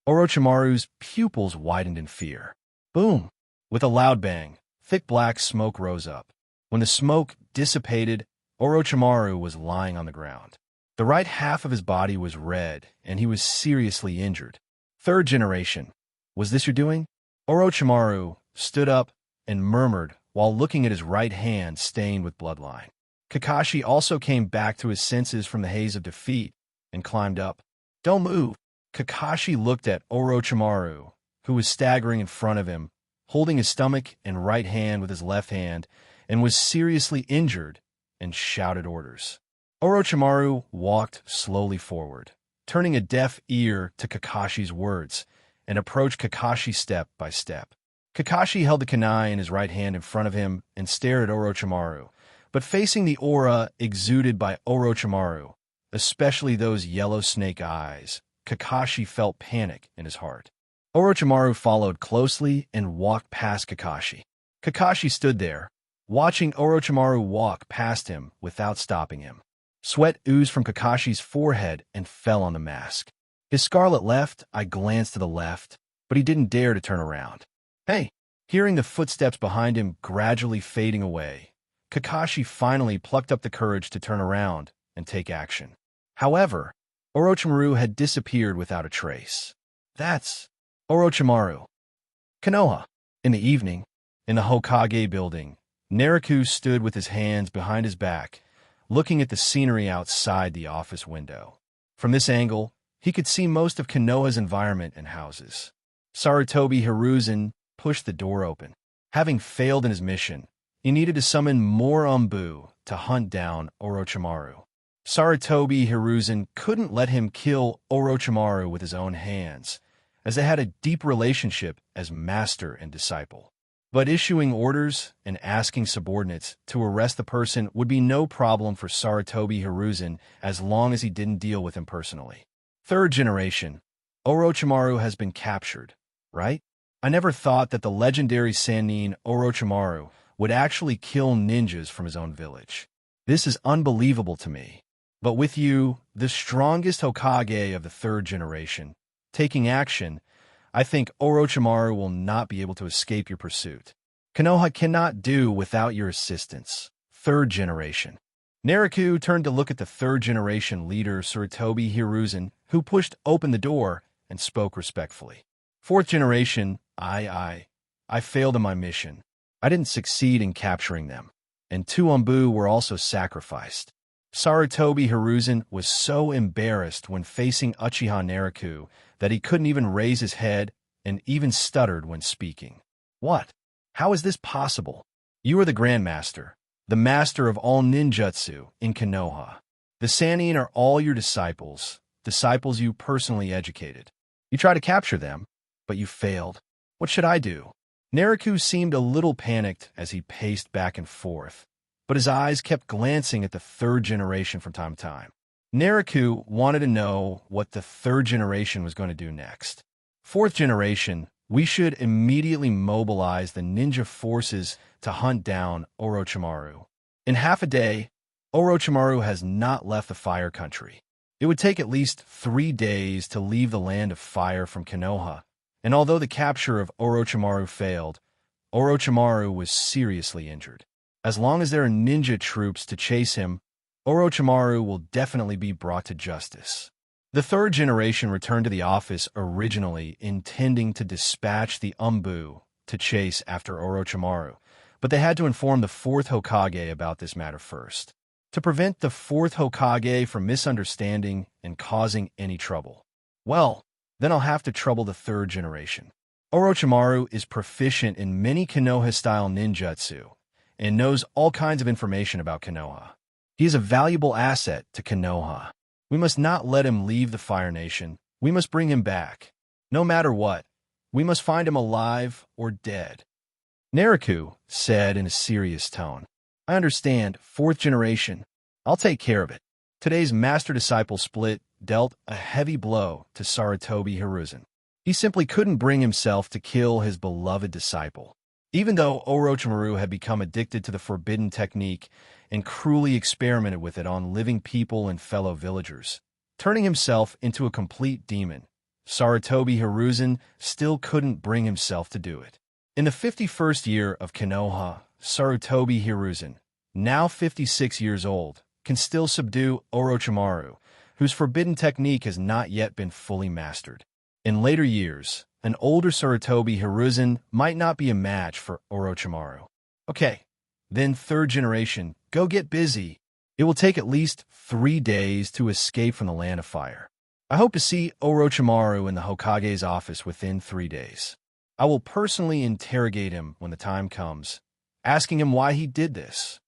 Orochimaru's pupils widened in fear. Boom! With a loud bang, thick black smoke rose up. When the smoke dissipated, Orochimaru was lying on the ground. The right half of his body was red, and he was seriously injured. "Third generation. Was this your doing?" Orochimaru stood up and murmured while looking at his right hand stained with bloodline. Kakashi also came back to his senses from the haze of defeat and climbed up. "Don't move." Kakashi looked at Orochimaru, who was staggering in front of him, holding his stomach and right hand with his left hand, and was seriously injured, and shouted orders. Orochimaru walked slowly forward, turning a deaf ear to Kakashi's words, and approached Kakashi step by step. Kakashi held the kunai in his right hand in front of him and stared at Orochimaru, but facing the aura exuded by Orochimaru, especially those yellow snake eyes, Kakashi felt panic in his heart. Orochimaru followed closely and walked past Kakashi. Kakashi stood there, watching Orochimaru walk past him without stopping him. Sweat oozed from Kakashi's forehead and fell on the mask. His scarlet left eye glanced to the left, but he didn't dare to turn around. "Hey!" Hearing the footsteps behind him gradually fading away, Kakashi finally plucked up the courage to turn around and take action. However, Orochimaru had disappeared without a trace. "That's Orochimaru." Konoha. In the evening, in the Hokage building, Naruto stood with his hands behind his back, looking at the scenery outside the office window. From this angle, he could see most of Konoha's environment and houses. Sarutobi Hiruzen pushed the door open. Having failed in his mission, he needed to summon more Umbu to hunt down Orochimaru. Sarutobi Hiruzen couldn't let him kill Orochimaru with his own hands, as they had a deep relationship as master and disciple. But issuing orders and asking subordinates to arrest the person would be no problem for Sarutobi Hiruzen as long as he didn't deal with him personally. Third generation. Orochimaru has been captured, right? I never thought that the legendary Sannin Orochimaru would actually kill ninjas from his own village. This is unbelievable to me. But with you, the strongest Hokage of the third generation, taking action, I think Orochimaru will not be able to escape your pursuit. Konoha cannot do without your assistance. Third generation. Naruto turned to look at the third generation leader Sarutobi Hiruzen, who pushed open the door and spoke respectfully. Fourth generation, I failed in my mission. I didn't succeed in capturing them, and 2 Umbu were also sacrificed. Sarutobi Hiruzen was so embarrassed when facing Uchiha Naruto that he couldn't even raise his head and even stuttered when speaking. "What? How is this possible? You are the Grandmaster, the master of all ninjutsu in Konoha. The Sannin are all your disciples you personally educated. You tried to capture them, but you failed. What should I do?" Naruto seemed a little panicked as he paced back and forth, but his eyes kept glancing at the third generation from time to time. Naruto wanted to know what the third generation was going to do next. Fourth generation, we should immediately mobilize the ninja forces to hunt down Orochimaru. In half a day, Orochimaru has not left the Fire Country. It would take at least 3 days to leave the Land of Fire from Konoha, and although the capture of Orochimaru failed, Orochimaru was seriously injured. As long as there are ninja troops to chase him, Orochimaru will definitely be brought to justice. The third generation returned to the office originally intending to dispatch the Umbu to chase after Orochimaru, but they had to inform the fourth Hokage about this matter first, to prevent the fourth Hokage from misunderstanding and causing any trouble. Well, then I'll have to trouble the third generation. Orochimaru is proficient in many Konoha-style ninjutsu and knows all kinds of information about Konoha. He is a valuable asset to Konoha. We must not let him leave the Fire Nation. We must bring him back. No matter what, we must find him alive or dead. Naruto said in a serious tone. I understand, fourth generation. I'll take care of it. Today's master-disciple split dealt a heavy blow to Sarutobi Hiruzen. He simply couldn't bring himself to kill his beloved disciple. Even though Orochimaru had become addicted to the forbidden technique and cruelly experimented with it on living people and fellow villagers, turning himself into a complete demon, Sarutobi Hiruzen still couldn't bring himself to do it. In the 51st year of Konoha, Sarutobi Hiruzen, now 56 years old, can still subdue Orochimaru, whose forbidden technique has not yet been fully mastered. In later years, an older Sarutobi Hiruzen might not be a match for Orochimaru. Okay, then third generation, go get busy. It will take at least 3 days to escape from the Land of Fire. I hope to see Orochimaru in the Hokage's office within 3 days. I will personally interrogate him when the time comes, asking him why he did this.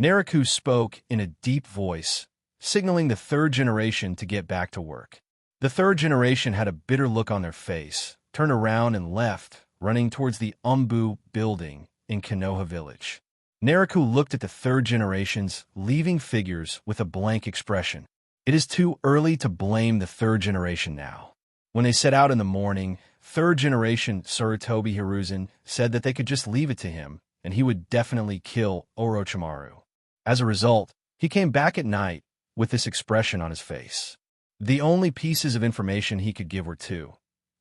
Naruto spoke in a deep voice, signaling the third generation to get back to work. The third generation had a bitter look on their face, turned around and left, running towards the Umbu building in Konoha village. Naruto looked at the third generation's leaving figures with a blank expression. It is too early to blame the third generation now. When they set out in the morning, third generation Sarutobi Hiruzen said that they could just leave it to him, and he would definitely kill Orochimaru. As a result, he came back at night with this expression on his face. The only pieces of information he could give were two.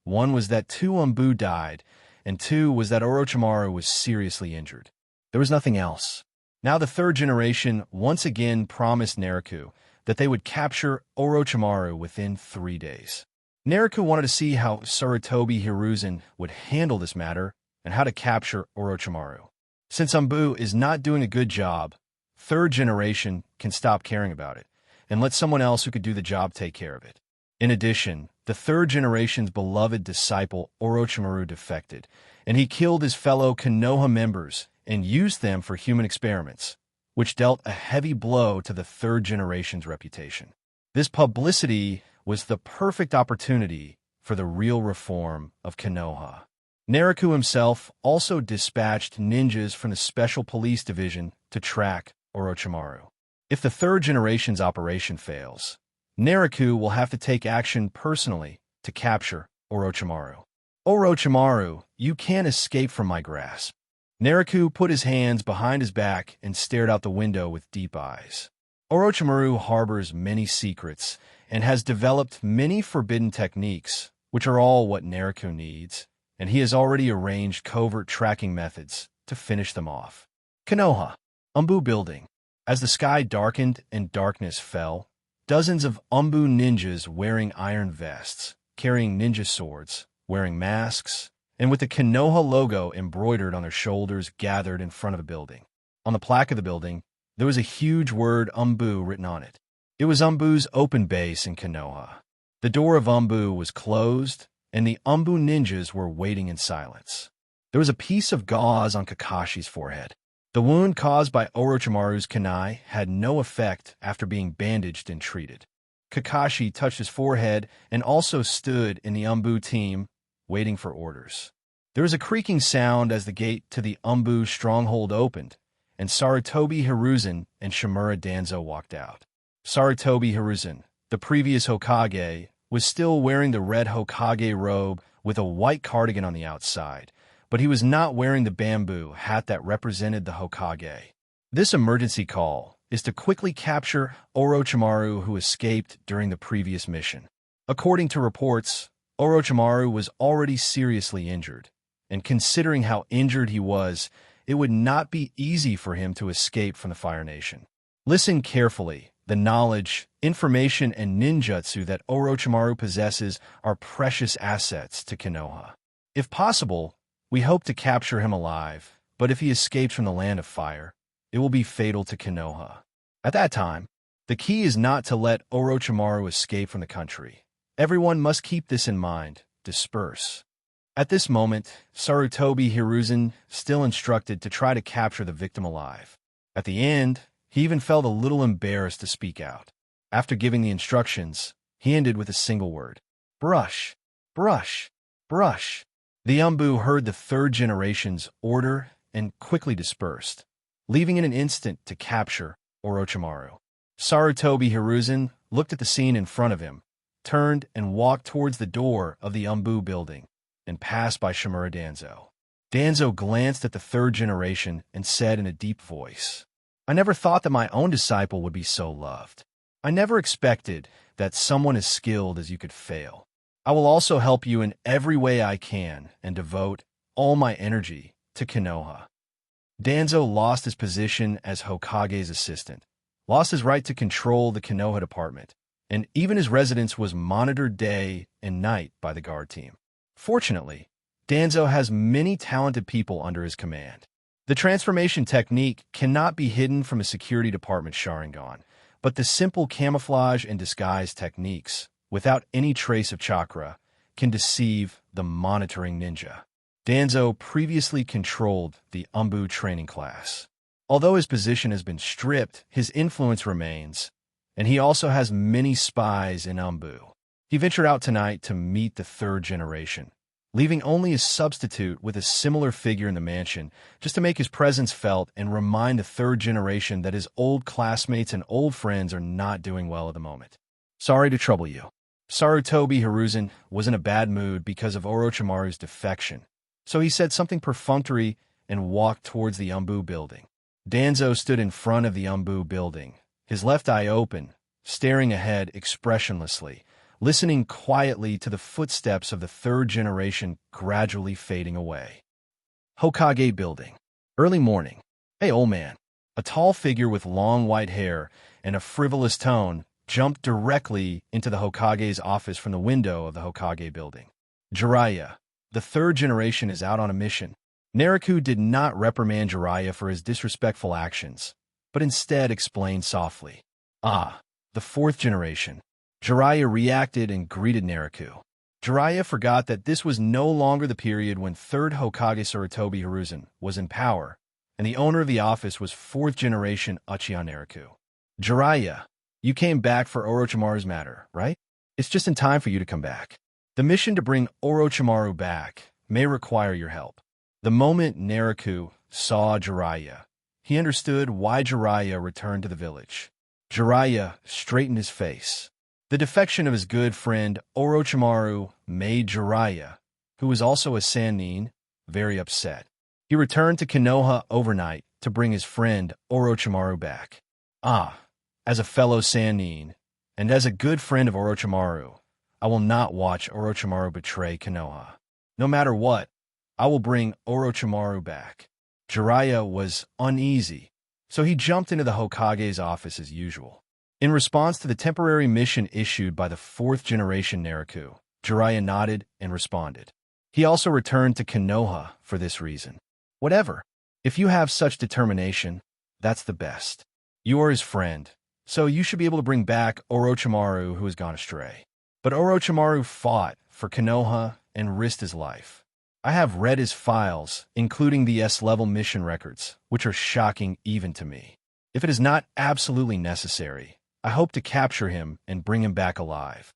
One was that 2 Umbu died, and 2 was that Orochimaru was seriously injured. There was nothing else. Now the third generation once again promised Naruto that they would capture Orochimaru within 3 days. Naruto wanted to see how Sarutobi Hiruzen would handle this matter and how to capture Orochimaru. Since Umbu is not doing a good job, third generation can stop caring about it and let someone else who could do the job take care of it. In addition, the third generation's beloved disciple Orochimaru defected, and he killed his fellow Konoha members and used them for human experiments, which dealt a heavy blow to the third generation's reputation. This publicity was the perfect opportunity for the real reform of Konoha. Naruto himself also dispatched ninjas from the Special Police Division to track Orochimaru. If the third generation's operation fails, Naruto will have to take action personally to capture Orochimaru. Orochimaru, you can't escape from my grasp. Naruto put his hands behind his back and stared out the window with deep eyes. Orochimaru harbors many secrets and has developed many forbidden techniques, which are all what Naruto needs, and he has already arranged covert tracking methods to finish them off. Konoha, Umbu Building. As the sky darkened and darkness fell, dozens of Umbu ninjas wearing iron vests, carrying ninja swords, wearing masks, and with the Konoha logo embroidered on their shoulders gathered in front of the building. On the plaque of the building, there was a huge word Umbu written on it. It was Umbu's open base in Konoha. The door of Umbu was closed, and the Umbu ninjas were waiting in silence. There was a piece of gauze on Kakashi's forehead. The wound caused by Orochimaru's kunai had no effect after being bandaged and treated. Kakashi touched his forehead and also stood in the Umbu team, waiting for orders. There was a creaking sound as the gate to the Umbu stronghold opened, and Sarutobi Hiruzen and Shimura Danzo walked out. Sarutobi Hiruzen, the previous Hokage, was still wearing the red Hokage robe with a white cardigan on the outside, but he was not wearing the bamboo hat that represented the Hokage. This emergency call is to quickly capture Orochimaru, who escaped during the previous mission. According to reports, Orochimaru was already seriously injured, and considering how injured he was, it would not be easy for him to escape from the Fire Nation. Listen carefully, The knowledge, information, and ninjutsu that Orochimaru possesses are precious assets to Konoha. If possible, we hope to capture him alive, but if he escapes from the Land of Fire, it will be fatal to Konoha. At that time, the key is not to let Orochimaru escape from the country. Everyone must keep this in mind. Disperse. At this moment, Sarutobi Hiruzen still instructed to try to capture the victim alive. At the end, he even felt a little embarrassed to speak out. After giving the instructions, he ended with a single word. Brush. Brush. Brush. The Umbu heard the third generation's order and quickly dispersed, leaving in an instant to capture Orochimaru. Sarutobi Hiruzen looked at the scene in front of him, turned and walked towards the door of the Umbu building, and passed by Shimura Danzo. Danzo glanced at the third generation and said in a deep voice, I never thought that my own disciple would be so loved. I never expected that someone as skilled as you could fail. I will also help you in every way I can and devote all my energy to Konoha. Danzo lost his position as Hokage's assistant, lost his right to control the Konoha department, and even his residence was monitored day and night by the guard team. Fortunately, Danzo has many talented people under his command. The transformation technique cannot be hidden from a security department Sharingan, but the simple camouflage and disguise techniques, without any trace of chakra, can deceive the monitoring ninja. Danzo previously controlled the Umbu training class. Although his position has been stripped, his influence remains, and he also has many spies in Umbu. He ventured out tonight to meet the third generation, leaving only his substitute with a similar figure in the mansion just to make his presence felt and remind the third generation that his old classmates and old friends are not doing well at the moment. Sorry to trouble you. Sarutobi Hiruzen was in a bad mood because of Orochimaru's defection, so he said something perfunctory and walked towards the Umbu building. Danzo stood in front of the Umbu building, his left eye open, staring ahead expressionlessly, listening quietly to the footsteps of the third generation gradually fading away. Hokage building. Early morning. Hey, old man. A tall figure with long white hair and a frivolous tone jumped directly into the Hokage's office from the window of the Hokage building. Jiraiya, the third generation, is out on a mission. Naruto did not reprimand Jiraiya for his disrespectful actions, but instead explained softly. Ah, the fourth generation. Jiraiya reacted and greeted Naruto. Jiraiya forgot that this was no longer the period when third Hokage Sarutobi Hiruzen was in power, and the owner of the office was fourth generation Uchiha Naruto. Jiraiya, you came back for Orochimaru's matter, right? It's just in time for you to come back. The mission to bring Orochimaru back may require your help. The moment Naruto saw Jiraiya, he understood why Jiraiya returned to the village. Jiraiya straightened his face. The defection of his good friend Orochimaru made Jiraiya, who was also a Sannin, very upset. He returned to Konoha overnight to bring his friend Orochimaru back. Ah, as a fellow Sannin, and as a good friend of Orochimaru, I will not watch Orochimaru betray Konoha. No matter what, I will bring Orochimaru back. Jiraiya was uneasy, so he jumped into the Hokage's office as usual. In response to the temporary mission issued by the fourth generation Naruto, Jiraiya nodded and responded. He also returned to Konoha for this reason. Whatever. If you have such determination, that's the best. You are his friend, so you should be able to bring back Orochimaru who has gone astray. But Orochimaru fought for Konoha and risked his life. I have read his files, including the S-level mission records, which are shocking even to me. If it is not absolutely necessary, I hope to capture him and bring him back alive.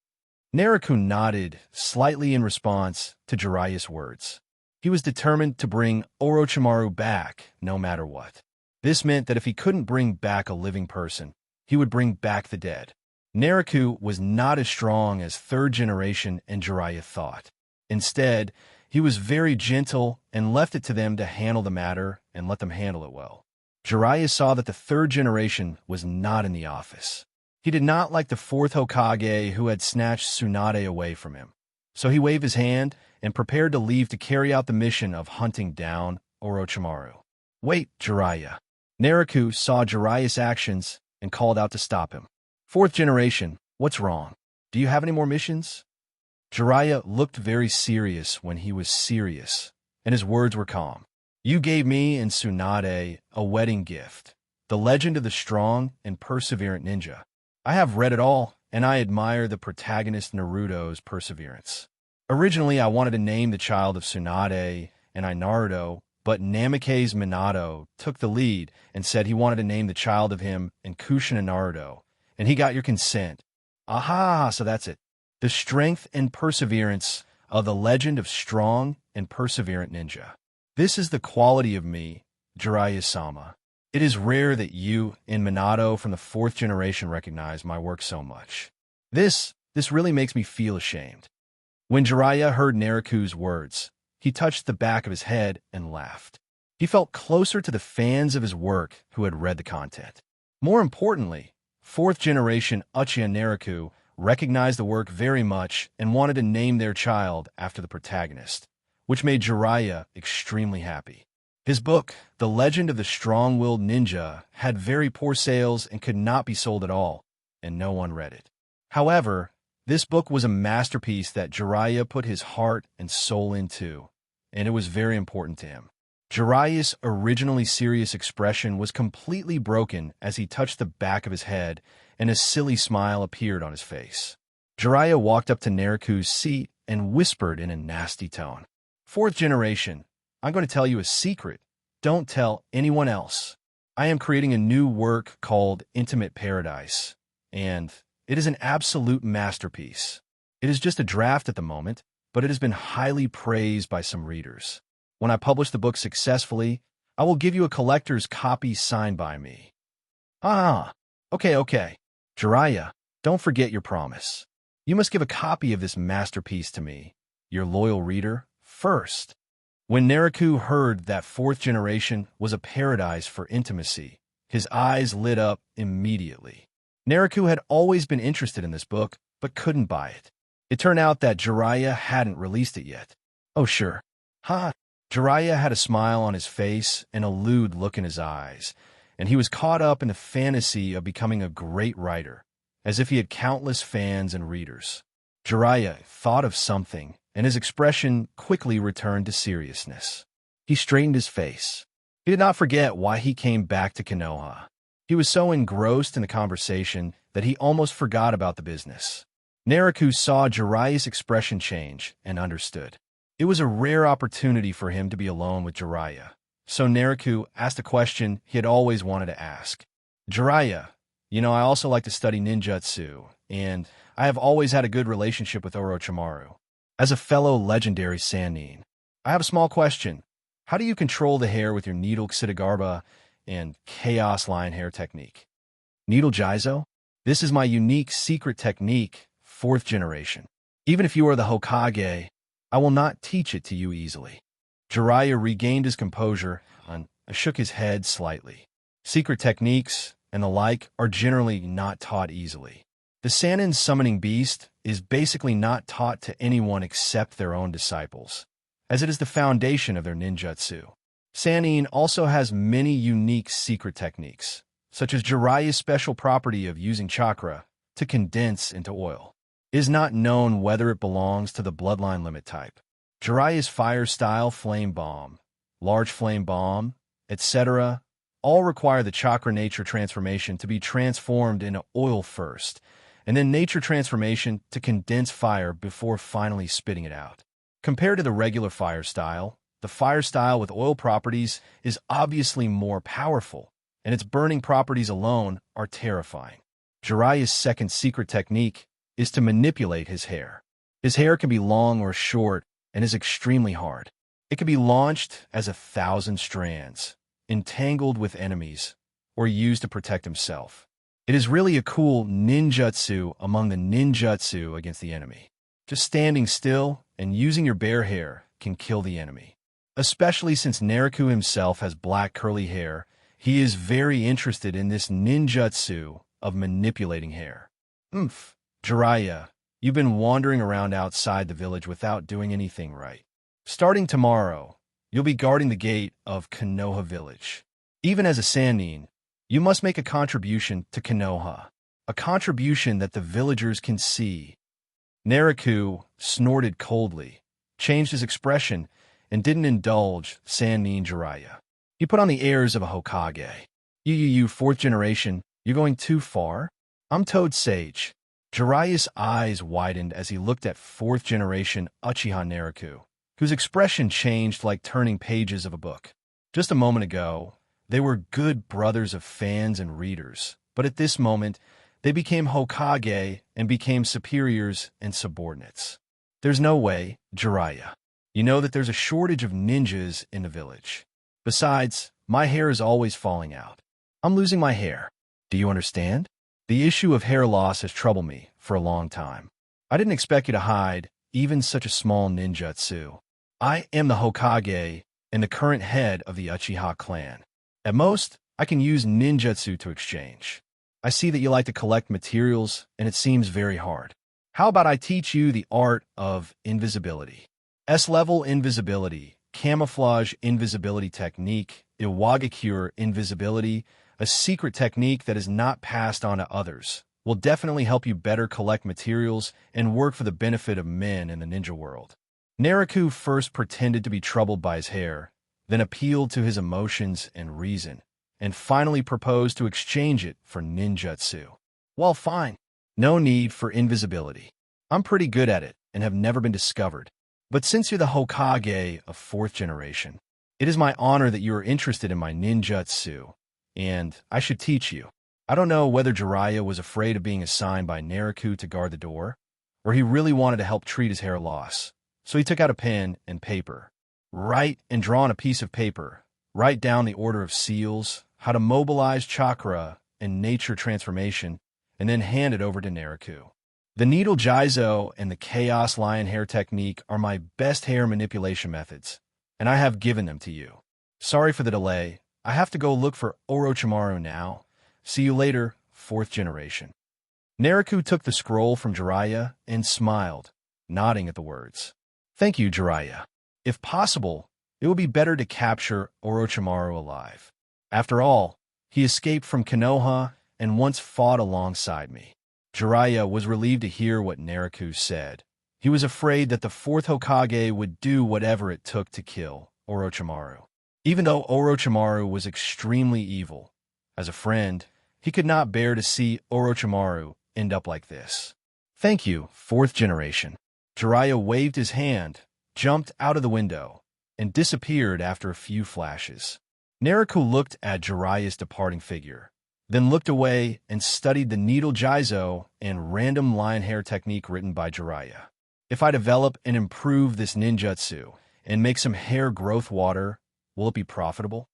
Naruto nodded slightly in response to Jiraiya's words. He was determined to bring Orochimaru back no matter what. This meant that if he couldn't bring back a living person, he would bring back the dead. Naruto was not as strong as third generation and Jiraiya thought. Instead, he was very gentle and left it to them to handle the matter and let them handle it well. Jiraiya saw that the third generation was not in the office. He did not like the fourth Hokage who had snatched Tsunade away from him. So he waved his hand and prepared to leave to carry out the mission of hunting down Orochimaru. Wait, Jiraiya. Naruto saw Jiraiya's actions and called out to stop him. Fourth generation, what's wrong? Do you have any more missions? Jiraiya looked very serious when he was serious, and his words were calm. You gave me and Tsunade a wedding gift, The Legend of the Strong and Perseverant Ninja. I have read it all, and I admire the protagonist Naruto's perseverance. Originally, I wanted to name the child of Tsunade and Naruto, but Namake's Minato took the lead and said he wanted to name the child of him and Kushina Naruto, and he got your consent. Aha, so that's it. The strength and perseverance of the legend of strong and perseverant ninja. This is the quality of me, Jiraiya-sama. It is rare that you and Minato from the fourth generation recognize my work so much. This really makes me feel ashamed. When Jiraiya heard Naruto's words, he touched the back of his head and laughed. He felt closer to the fans of his work who had read the content. More importantly, fourth generation Uchiha Naruto recognized the work very much and wanted to name their child after the protagonist, which made Jiraiya extremely happy. His book, The Legend of the Strong-Willed Ninja, had very poor sales and could not be sold at all, and no one read it. However, this book was a masterpiece that Jiraiya put his heart and soul into, and it was very important to him. Jiraiya's originally serious expression was completely broken as he touched the back of his head, and a silly smile appeared on his face. Jiraiya walked up to Naruto's seat and whispered in a nasty tone, Fourth generation, I'm going to tell you a secret. Don't tell anyone else. I am creating a new work called Intimate Paradise, and it is an absolute masterpiece. It is just a draft at the moment, but it has been highly praised by some readers. When I publish the book successfully, I will give you a collector's copy signed by me. Okay. Jiraiya, don't forget your promise. You must give a copy of this masterpiece to me, your loyal reader, first. When Naruto heard that fourth generation was a paradise for intimacy, his eyes lit up immediately. Naruto had always been interested in this book, but couldn't buy it. It turned out that Jiraiya hadn't released it yet. Oh, sure. Jiraiya had a smile on his face and a lewd look in his eyes, and he was caught up in the fantasy of becoming a great writer, as if he had countless fans and readers. Jiraiya thought of something, and his expression quickly returned to seriousness. He straightened his face. He did not forget why he came back to Konoha. He was so engrossed in the conversation that he almost forgot about the business. Naruto saw Jiraiya's expression change and understood. It was a rare opportunity for him to be alone with Jiraiya, so Naruto asked a question he had always wanted to ask. Jiraiya, I also like to study ninjutsu, and I have always had a good relationship with Orochimaru. As a fellow legendary Sannin, I have a small question. How do you control the hair with your needle Xidagarba and chaos line hair technique? Needle Jizo? This is my unique secret technique, fourth generation. Even if you are the Hokage, I will not teach it to you easily. Jiraiya regained his composure and shook his head slightly. Secret techniques and the like are generally not taught easily. The Sannin summoning beast is basically not taught to anyone except their own disciples, as it is the foundation of their ninjutsu. Sannin also has many unique secret techniques, such as Jiraiya's special property of using chakra to condense into oil. It is not known whether it belongs to the bloodline limit type. Jiraiya's fire style flame bomb, large flame bomb, etc., all require the chakra nature transformation to be transformed into oil first, and then nature transformation to condense fire before finally spitting it out. Compared to the regular fire style, the fire style with oil properties is obviously more powerful, and its burning properties alone are terrifying. Jiraiya's second secret technique is to manipulate his hair. His hair can be long or short and is extremely hard. It can be launched as 1,000 strands, entangled with enemies, or used to protect himself. It is really a cool ninjutsu among the ninjutsu against the enemy. Just standing still and using your bare hair can kill the enemy. Especially since Naruto himself has black curly hair, he is very interested in this ninjutsu of manipulating hair. Jiraiya, you've been wandering around outside the village without doing anything right. Starting tomorrow, you'll be guarding the gate of Konoha village. Even as a Sannin, you must make a contribution to Konoha. a contribution that the villagers can see. Naraku snorted coldly, changed his expression, and didn't indulge Sannin Jiraiya. He put on the airs of a Hokage. You, fourth generation, you're going too far? I'm Toad Sage. Jiraiya's eyes widened as he looked at fourth generation Uchiha Naraku, whose expression changed like turning pages of a book. Just a moment ago, they were good brothers of fans and readers, but at this moment, they became Hokage and became superiors and subordinates. There's no way, Jiraiya. You know that there's a shortage of ninjas in the village. Besides, my hair is always falling out. I'm losing my hair. Do you understand? The issue of hair loss has troubled me for a long time. I didn't expect you to hide even such a small ninjutsu. I am the Hokage and the current head of the Uchiha clan. At most, I can use ninjutsu to exchange. I see that you like to collect materials, and it seems very hard. How about I teach you the art of invisibility? S-level invisibility, camouflage invisibility technique, Iwagakure invisibility, a secret technique that is not passed on to others, will definitely help you better collect materials and work for the benefit of men in the ninja world. Naraku first pretended to be troubled by his hair, then appealed to his emotions and reason, and finally proposed to exchange it for ninjutsu. Well, fine. No need for invisibility. I'm pretty good at it and have never been discovered. But since you're the Hokage of fourth generation, it is my honor that you are interested in my ninjutsu, and I should teach you. I don't know whether Jiraiya was afraid of being assigned by Naraku to guard the door, or he really wanted to help treat his hair loss. So he took out a pen and paper. Write and draw on a piece of paper. Write down the order of seals, how to mobilize chakra and nature transformation, and then hand it over to Naraku. The needle jizo and the chaos lion hair technique are my best hair manipulation methods, and I have given them to you. Sorry for the delay. I have to go look for Orochimaru now. See you later, fourth generation. Naraku took the scroll from Jiraiya and smiled, nodding at the words. Thank you, Jiraiya. If possible, it would be better to capture Orochimaru alive. After all, he escaped from Konoha and once fought alongside me. Jiraiya was relieved to hear what Naraku said. He was afraid that the fourth Hokage would do whatever it took to kill Orochimaru. Even though Orochimaru was extremely evil, as a friend, he could not bear to see Orochimaru end up like this. Thank you, fourth generation. Jiraiya waved his hand, jumped out of the window, and disappeared after a few flashes. Naraku looked at Jiraiya's departing figure, then looked away and studied the needle jizo and random lion hair technique written by Jiraiya. If I develop and improve this ninjutsu and make some hair growth water, will it be profitable?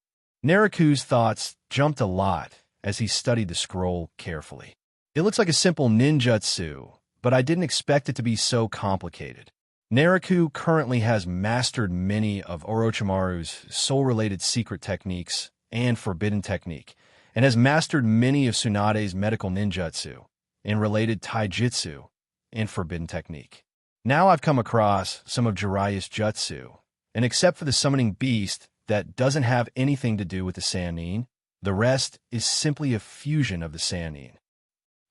Naraku's thoughts jumped a lot as he studied the scroll carefully. It looks like a simple ninjutsu, but I didn't expect it to be so complicated. Naraku currently has mastered many of Orochimaru's soul-related secret techniques and forbidden technique, and has mastered many of Tsunade's medical ninjutsu and related taijutsu and forbidden technique. Now I've come across some of Jiraiya's jutsu, and except for the summoning beast that doesn't have anything to do with the Sannin, the rest is simply a fusion of the Sannin.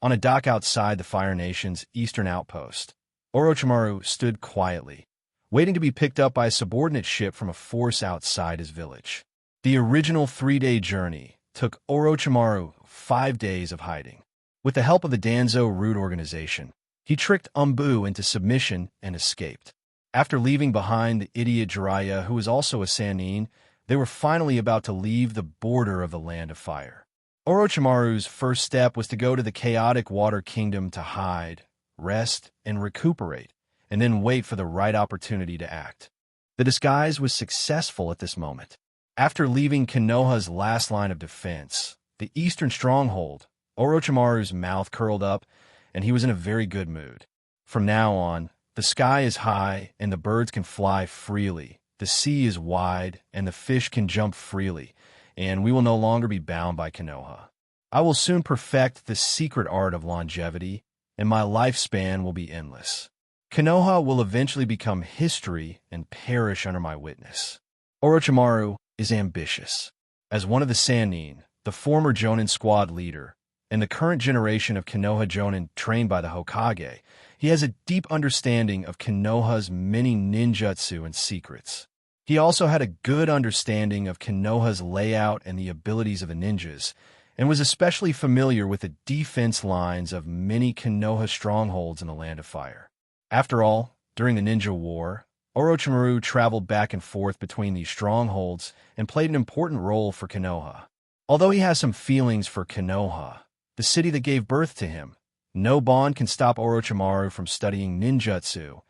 On a dock outside the Fire Nation's eastern outpost, Orochimaru stood quietly, waiting to be picked up by a subordinate ship from a force outside his village. The original 3-day journey took Orochimaru 5 days of hiding. With the help of the Danzo Root organization, he tricked Umbu into submission and escaped. After leaving behind the idiot Jiraiya, who was also a Sannin, they were finally about to leave the border of the Land of Fire. Orochimaru's first step was to go to the chaotic Water Kingdom to hide, rest, and recuperate, and then wait for the right opportunity to act. The disguise was successful at this moment. After leaving Konoha's last line of defense, the eastern stronghold, Orochimaru's mouth curled up, and he was in a very good mood. From now on, the sky is high and the birds can fly freely, the sea is wide and the fish can jump freely, and we will no longer be bound by Konoha. I will soon perfect the secret art of longevity, and my lifespan will be endless. Konoha will eventually become history and perish under my witness. Orochimaru is ambitious. As one of the Sannin, the former Jonin squad leader, and the current generation of Konoha Jonin trained by the Hokage, he has a deep understanding of Konoha's many ninjutsu and secrets. He also had a good understanding of Konoha's layout and the abilities of the ninjas, and was especially familiar with the defense lines of many Konoha strongholds in the Land of Fire. After all, during the Ninja War, Orochimaru traveled back and forth between these strongholds and played an important role for Konoha. Although he has some feelings for Konoha, the city that gave birth to him, no bond can stop Orochimaru from studying ninjutsu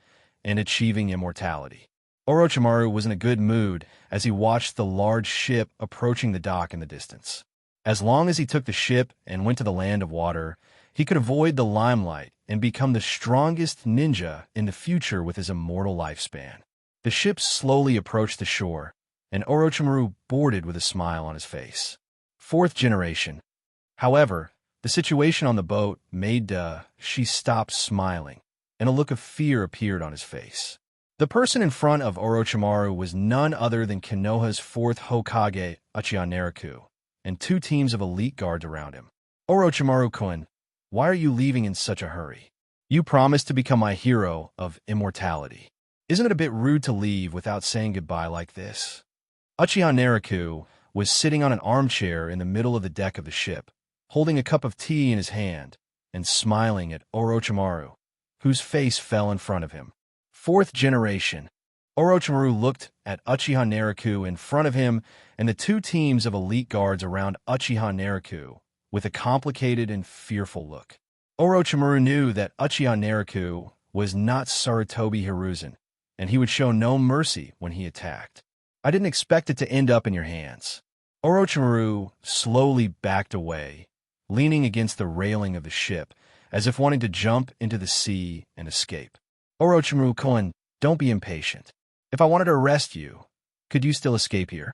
and achieving immortality. Orochimaru was in a good mood as he watched the large ship approaching the dock in the distance. As long as he took the ship and went to the Land of Water, he could avoid the limelight and become the strongest ninja in the future with his immortal lifespan. The ship slowly approached the shore, and Orochimaru boarded with a smile on his face. Fourth generation. However, the situation on the boat made she stop smiling, and a look of fear appeared on his face. The person in front of Orochimaru was none other than Konoha's fourth Hokage, Uchiha Naruto, and two teams of elite guards around him. Orochimaru-kun, why are you leaving in such a hurry? You promised to become my hero of immortality. Isn't it a bit rude to leave without saying goodbye like this? Uchiha Naruto was sitting on an armchair in the middle of the deck of the ship, holding a cup of tea in his hand and smiling at Orochimaru, whose face fell in front of him. Fourth generation. Orochimaru looked at Uchiha Naruto in front of him and the two teams of elite guards around Uchiha Naruto with a complicated and fearful look. Orochimaru knew that Uchiha Naruto was not Sarutobi Hiruzen, and he would show no mercy when he attacked. I didn't expect it to end up in your hands. Orochimaru slowly backed away, leaning against the railing of the ship, as if wanting to jump into the sea and escape. Orochimaru-kun, don't be impatient. If I wanted to arrest you, could you still escape here?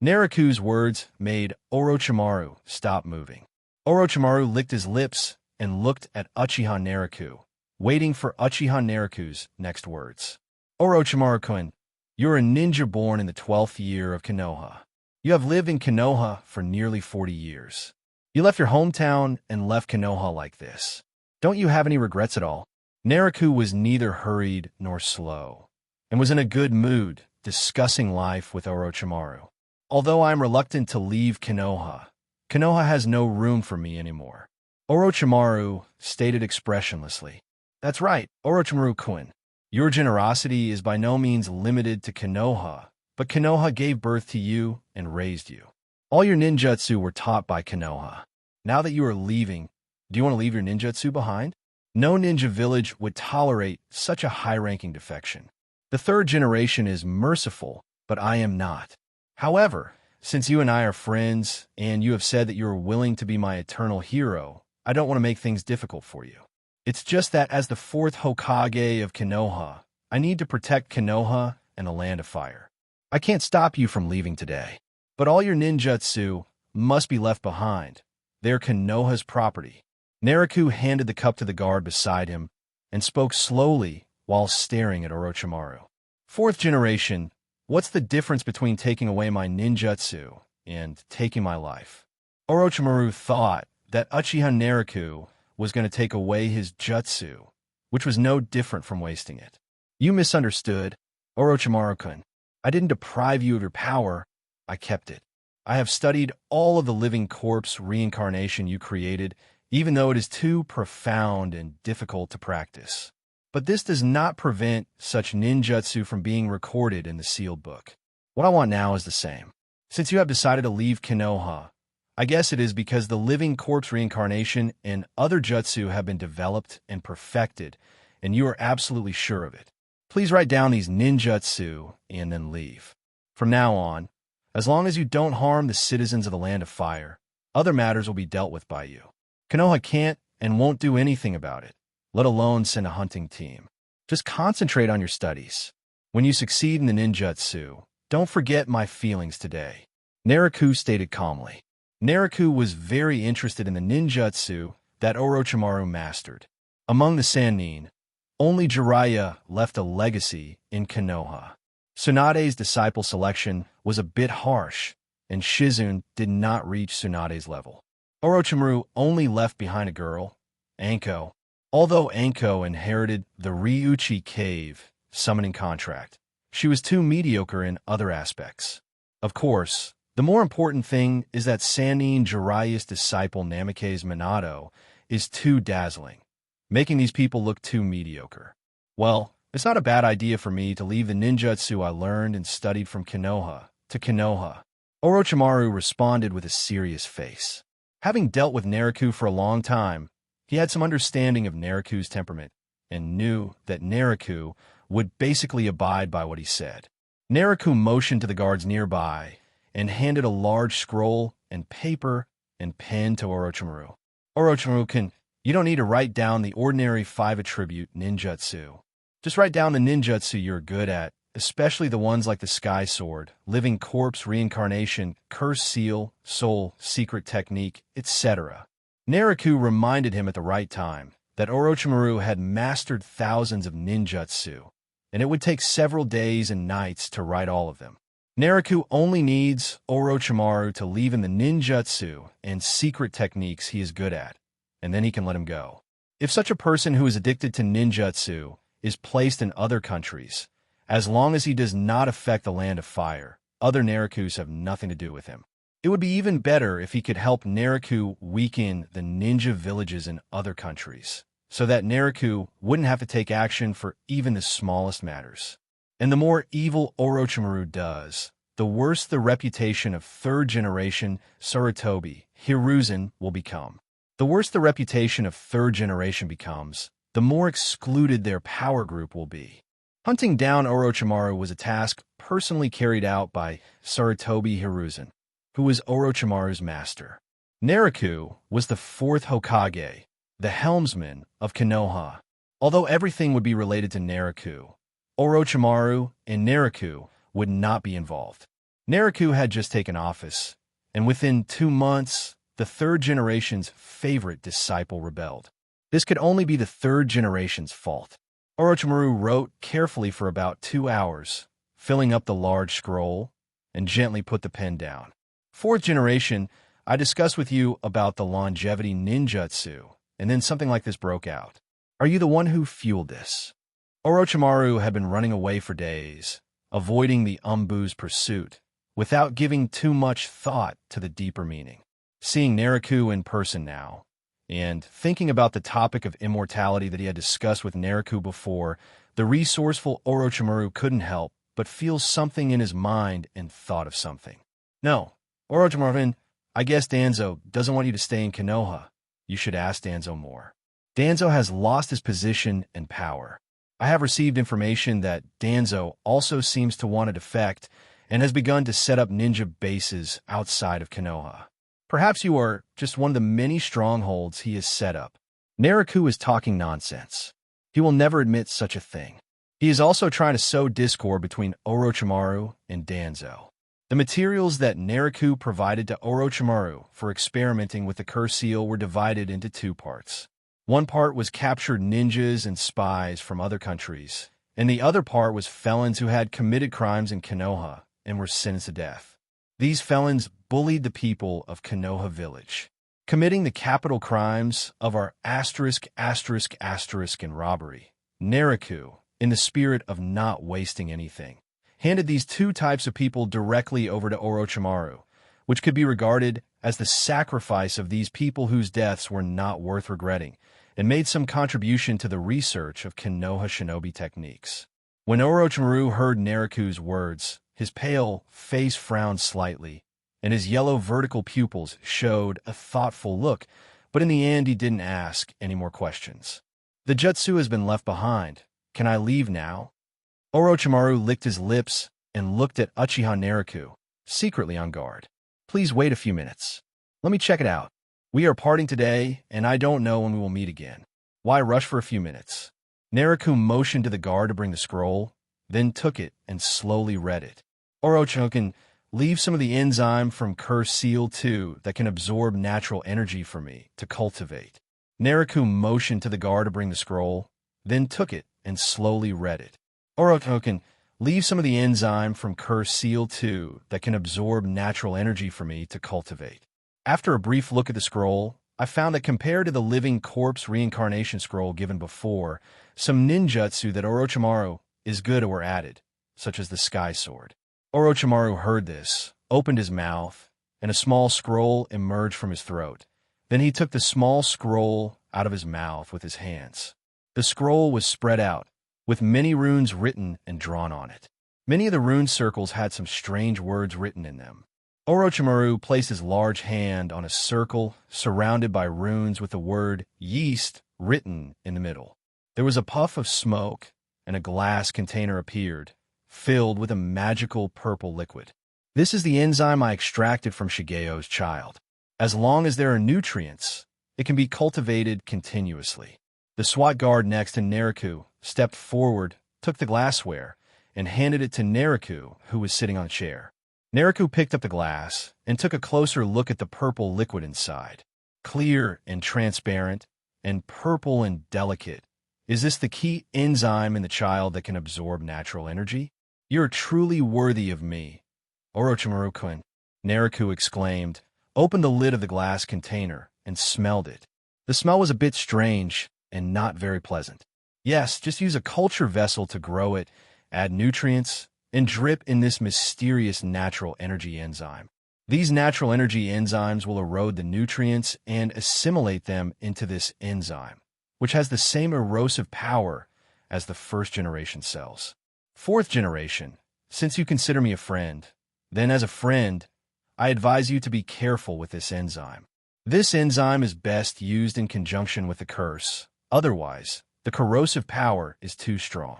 Naruto's words made Orochimaru stop moving. Orochimaru licked his lips and looked at Uchiha Naruto, waiting for Uchiha Naruto's next words. Orochimaru-kun, you're a ninja born in the 12th year of Konoha. You have lived in Konoha for nearly 40 years. You left your hometown and left Konoha like this. Don't you have any regrets at all? Naruto was neither hurried nor slow, and was in a good mood, discussing life with Orochimaru. Although I am reluctant to leave Konoha, Konoha has no room for me anymore. Orochimaru stated expressionlessly. That's right, Orochimaru-kun. Your generosity is by no means limited to Konoha, but Konoha gave birth to you and raised you. All your ninjutsu were taught by Konoha. Now that you are leaving, do you want to leave your ninjutsu behind? No ninja village would tolerate such a high-ranking defection. The third generation is merciful, but I am not. However, since you and I are friends, and you have said that you are willing to be my eternal hero, I don't want to make things difficult for you. It's just that as the fourth Hokage of Konoha, I need to protect Konoha and the Land of Fire. I can't stop you from leaving today, but all your ninjutsu must be left behind. They're Konoha's property. Naruto handed the cup to the guard beside him and spoke slowly while staring at Orochimaru. Fourth generation, what's the difference between taking away my ninjutsu and taking my life? Orochimaru thought that Uchiha Naruto was going to take away his jutsu, which was no different from wasting it. You misunderstood, Orochimaru-kun. I didn't deprive you of your power, I kept it. I have studied all of the living corpse reincarnation you created, even though it is too profound and difficult to practice. But this does not prevent such ninjutsu from being recorded in the sealed book. What I want now is the same. Since you have decided to leave Konoha, I guess it is because the living corpse reincarnation and other jutsu have been developed and perfected, and you are absolutely sure of it. Please write down these ninjutsu and then leave. From now on, as long as you don't harm the citizens of the Land of Fire, other matters will be dealt with by you. Konoha can't and won't do anything about it, let alone send a hunting team. Just concentrate on your studies. When you succeed in the ninjutsu, don't forget my feelings today. Naruto stated calmly. Naruto was very interested in the ninjutsu that Orochimaru mastered. Among the Sannin, only Jiraiya left a legacy in Konoha. Tsunade's disciple selection was a bit harsh, and Shizune did not reach Tsunade's level. Orochimaru only left behind a girl, Anko. Although Anko inherited the Ryuchi Cave summoning contract, she was too mediocre in other aspects. Of course, the more important thing is that Sannin Jiraiya's disciple Namake's Minato is too dazzling, making these people look too mediocre. Well, it's not a bad idea for me to leave the ninjutsu I learned and studied from Konoha to Konoha. Orochimaru responded with a serious face. Having dealt with Naraku for a long time, he had some understanding of Naraku's temperament and knew that Naraku would basically abide by what he said. Naraku motioned to the guards nearby and handed a large scroll and paper and pen to Orochimaru. Orochimaru, you don't need to write down the ordinary 5 attribute ninjutsu. Just write down the ninjutsu you're good at, especially the ones like the Sky Sword, Living Corpse Reincarnation, Curse Seal, Soul, Secret Technique, etc. Naraku reminded him at the right time that Orochimaru had mastered thousands of ninjutsu, and it would take several days and nights to write all of them. Naraku only needs Orochimaru to leave in the ninjutsu and secret techniques he is good at, and then he can let him go. If such a person who is addicted to ninjutsu is placed in other countries, as long as he does not affect the Land of Fire, other Narakus have nothing to do with him. It would be even better if he could help Naraku weaken the ninja villages in other countries, so that Naraku wouldn't have to take action for even the smallest matters. And the more evil Orochimaru does, the worse the reputation of third-generation Sarutobi Hiruzen will become. The worse the reputation of third generation becomes, the more excluded their power group will be. Hunting down Orochimaru was a task personally carried out by Sarutobi Hiruzen, who was Orochimaru's master. Naraku was the 4th Hokage, the helmsman of Konoha. Although everything would be related to Naraku, Orochimaru and Naraku would not be involved. Naraku had just taken office, and within 2 months, the third generation's favorite disciple rebelled. This could only be the third generation's fault. Orochimaru wrote carefully for about 2 hours, filling up the large scroll, and gently put the pen down. 4th generation, I discussed with you about the longevity ninjutsu, and then something like this broke out. Are you the one who fueled this? Orochimaru had been running away for days, avoiding the Umbu's pursuit, without giving too much thought to the deeper meaning. Seeing Naraku in person now, and thinking about the topic of immortality that he had discussed with Naraku before, the resourceful Orochimaru couldn't help but feel something in his mind and thought of something. No, Orochimaru, I guess Danzo doesn't want you to stay in Konoha. You should ask Danzo more. Danzo has lost his position and power. I have received information that Danzo also seems to want to defect and has begun to set up ninja bases outside of Konoha. Perhaps you are just one of the many strongholds he has set up. Naraku is talking nonsense. He will never admit such a thing. He is also trying to sow discord between Orochimaru and Danzo. The materials that Naraku provided to Orochimaru for experimenting with the Curse Seal were divided into 2 parts. One part was captured ninjas and spies from other countries, and the other part was felons who had committed crimes in Konoha and were sentenced to death. These felons bullied the people of Konoha village, committing the capital crimes of our ***** and robbery. Naraku, in the spirit of not wasting anything, handed these 2 types of people directly over to Orochimaru, which could be regarded as the sacrifice of these people whose deaths were not worth regretting, and made some contribution to the research of Konoha shinobi techniques. When Orochimaru heard Naraku's words, his pale face frowned slightly, and his yellow vertical pupils showed a thoughtful look, but in the end he didn't ask any more questions. The jutsu has been left behind. Can I leave now? Orochimaru licked his lips and looked at Uchiha Naraku, secretly on guard. Please wait a few minutes. Let me check it out. We are parting today, and I don't know when we will meet again. Why rush for a few minutes? Naraku motioned to the guard to bring the scroll, then took it and slowly read it. Orochimaru, leave some of the enzyme from Curse Seal 2 that can absorb natural energy for me to cultivate. Naraku motioned to the guard to bring the scroll, then took it and slowly read it. Orochimaru, leave some of the enzyme from Curse Seal 2 that can absorb natural energy for me to cultivate. After a brief look at the scroll, I found that compared to the living corpse reincarnation scroll given before, some ninjutsu that Orochimaru is good were added, such as the Sky Sword. Orochimaru heard this, opened his mouth, and a small scroll emerged from his throat. Then he took the small scroll out of his mouth with his hands. The scroll was spread out, with many runes written and drawn on it. Many of the rune circles had some strange words written in them. Orochimaru placed his large hand on a circle surrounded by runes with the word yeast written in the middle. There was a puff of smoke, and a glass container appeared, filled with a magical purple liquid. This is the enzyme I extracted from Shigeo's child. As long as there are nutrients, it can be cultivated continuously. The SWAT guard next to Naruto stepped forward, took the glassware, and handed it to Naruto, who was sitting on a chair. Naruto picked up the glass and took a closer look at the purple liquid inside. Clear and transparent, and purple and delicate. Is this the key enzyme in the child that can absorb natural energy? You're truly worthy of me, Orochimaru-kun, Naruto exclaimed, opened the lid of the glass container, and smelled it. The smell was a bit strange and not very pleasant. Yes, just use a culture vessel to grow it, add nutrients, and drip in this mysterious natural energy enzyme. These natural energy enzymes will erode the nutrients and assimilate them into this enzyme, which has the same erosive power as the first-generation cells. Fourth generation, since you consider me a friend, then as a friend, I advise you to be careful with this enzyme. This enzyme is best used in conjunction with the curse. Otherwise, the corrosive power is too strong.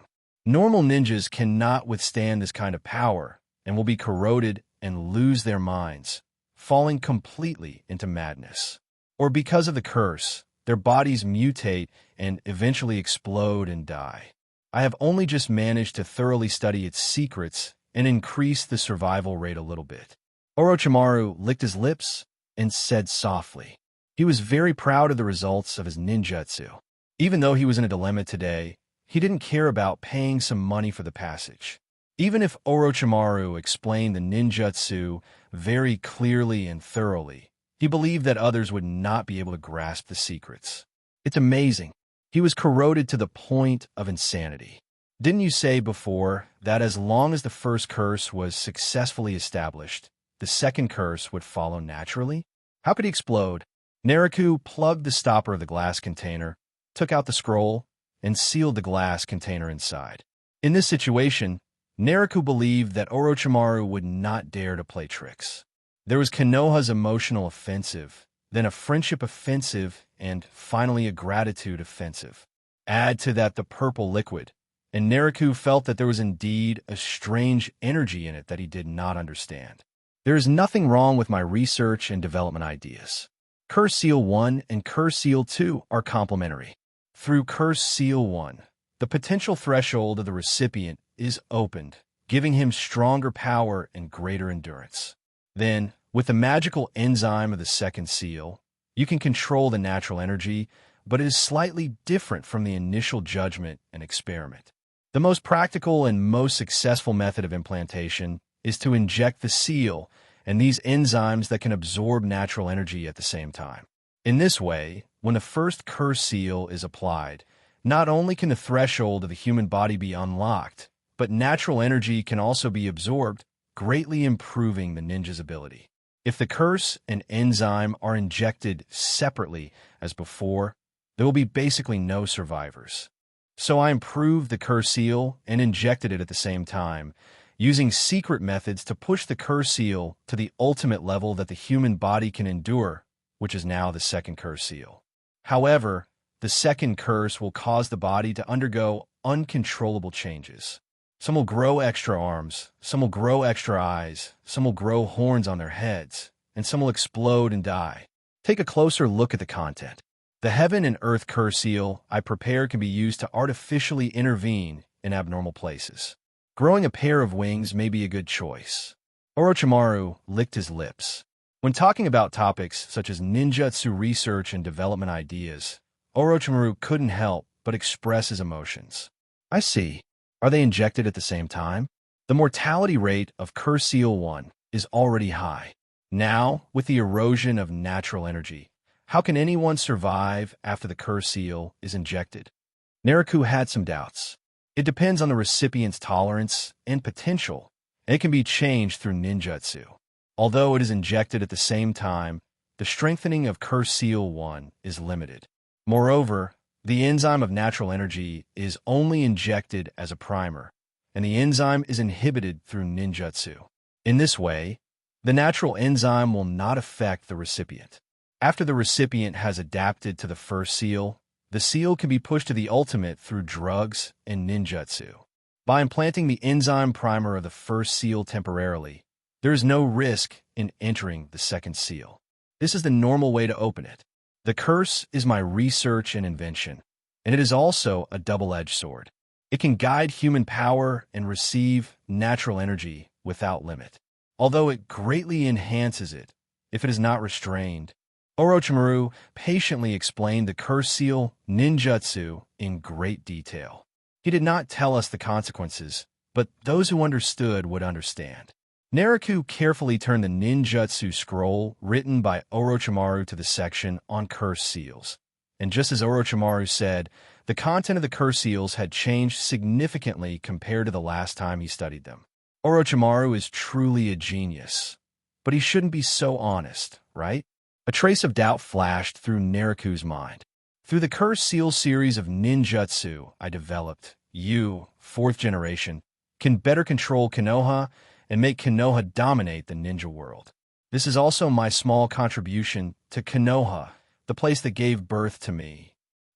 Normal ninjas cannot withstand this kind of power and will be corroded and lose their minds, falling completely into madness. Or because of the curse, their bodies mutate and eventually explode and die. I have only just managed to thoroughly study its secrets and increase the survival rate a little bit. Orochimaru licked his lips and said softly. He was very proud of the results of his ninjutsu. Even though he was in a dilemma today, he didn't care about paying some money for the passage. Even if Orochimaru explained the ninjutsu very clearly and thoroughly, he believed that others would not be able to grasp the secrets. It's amazing. He was corroded to the point of insanity. Didn't you say before that as long as the first curse was successfully established, the second curse would follow naturally? How could he explode? Naruto plugged the stopper of the glass container, took out the scroll, and sealed the glass container inside. In this situation, Naruto believed that Orochimaru would not dare to play tricks. There was Konoha's emotional offensive, then a friendship offensive, and finally a gratitude offensive. Add to that the purple liquid, and Naruto felt that there was indeed a strange energy in it that he did not understand. There is nothing wrong with my research and development ideas. Curse Seal 1 and Curse Seal 2 are complementary. Through Curse Seal 1, the potential threshold of the recipient is opened, giving him stronger power and greater endurance. Then, with the magical enzyme of the second seal, you can control the natural energy, but it is slightly different from the initial judgment and experiment. The most practical and most successful method of implantation is to inject the seal and these enzymes that can absorb natural energy at the same time. In this way, when the first curse seal is applied, not only can the threshold of the human body be unlocked, but natural energy can also be absorbed, greatly improving the ninja's ability. If the curse and enzyme are injected separately as before, there will be basically no survivors. So I improved the curse seal and injected it at the same time, using secret methods to push the curse seal to the ultimate level that the human body can endure, which is now the second curse seal. However, the second curse will cause the body to undergo uncontrollable changes. Some will grow extra arms, some will grow extra eyes, some will grow horns on their heads, and some will explode and die. Take a closer look at the content. The Heaven and Earth Curse Seal I prepared can be used to artificially intervene in abnormal places. Growing a pair of wings may be a good choice. Orochimaru licked his lips. When talking about topics such as ninjutsu research and development ideas, Orochimaru couldn't help but express his emotions. I see. Are they injected at the same time? The mortality rate of Curse Seal 1 is already high. Now, with the erosion of natural energy, how can anyone survive after the curse seal is injected? Naruto had some doubts. It depends on the recipient's tolerance and potential, and it can be changed through ninjutsu. Although it is injected at the same time, the strengthening of Curse Seal 1 is limited. Moreover, the enzyme of natural energy is only injected as a primer, and the enzyme is inhibited through ninjutsu. In this way, the natural enzyme will not affect the recipient. After the recipient has adapted to the first seal, the seal can be pushed to the ultimate through drugs and ninjutsu. By implanting the enzyme primer of the first seal temporarily, there is no risk in entering the second seal. This is the normal way to open it. The curse is my research and invention, and it is also a double-edged sword. It can guide human power and receive natural energy without limit, although it greatly enhances it if it is not restrained. Orochimaru patiently explained the curse seal ninjutsu in great detail. He did not tell us the consequences, but those who understood would understand. Naruto carefully turned the ninjutsu scroll written by Orochimaru to the section on curse seals. And just as Orochimaru said, the content of the curse seals had changed significantly compared to the last time he studied them. Orochimaru is truly a genius, but he shouldn't be so honest, right? A trace of doubt flashed through Naruto's mind. Through the Curse Seal series of ninjutsu I developed, you, fourth generation, can better control Konoha and make Konoha dominate the ninja world. This is also my small contribution to Konoha, the place that gave birth to me.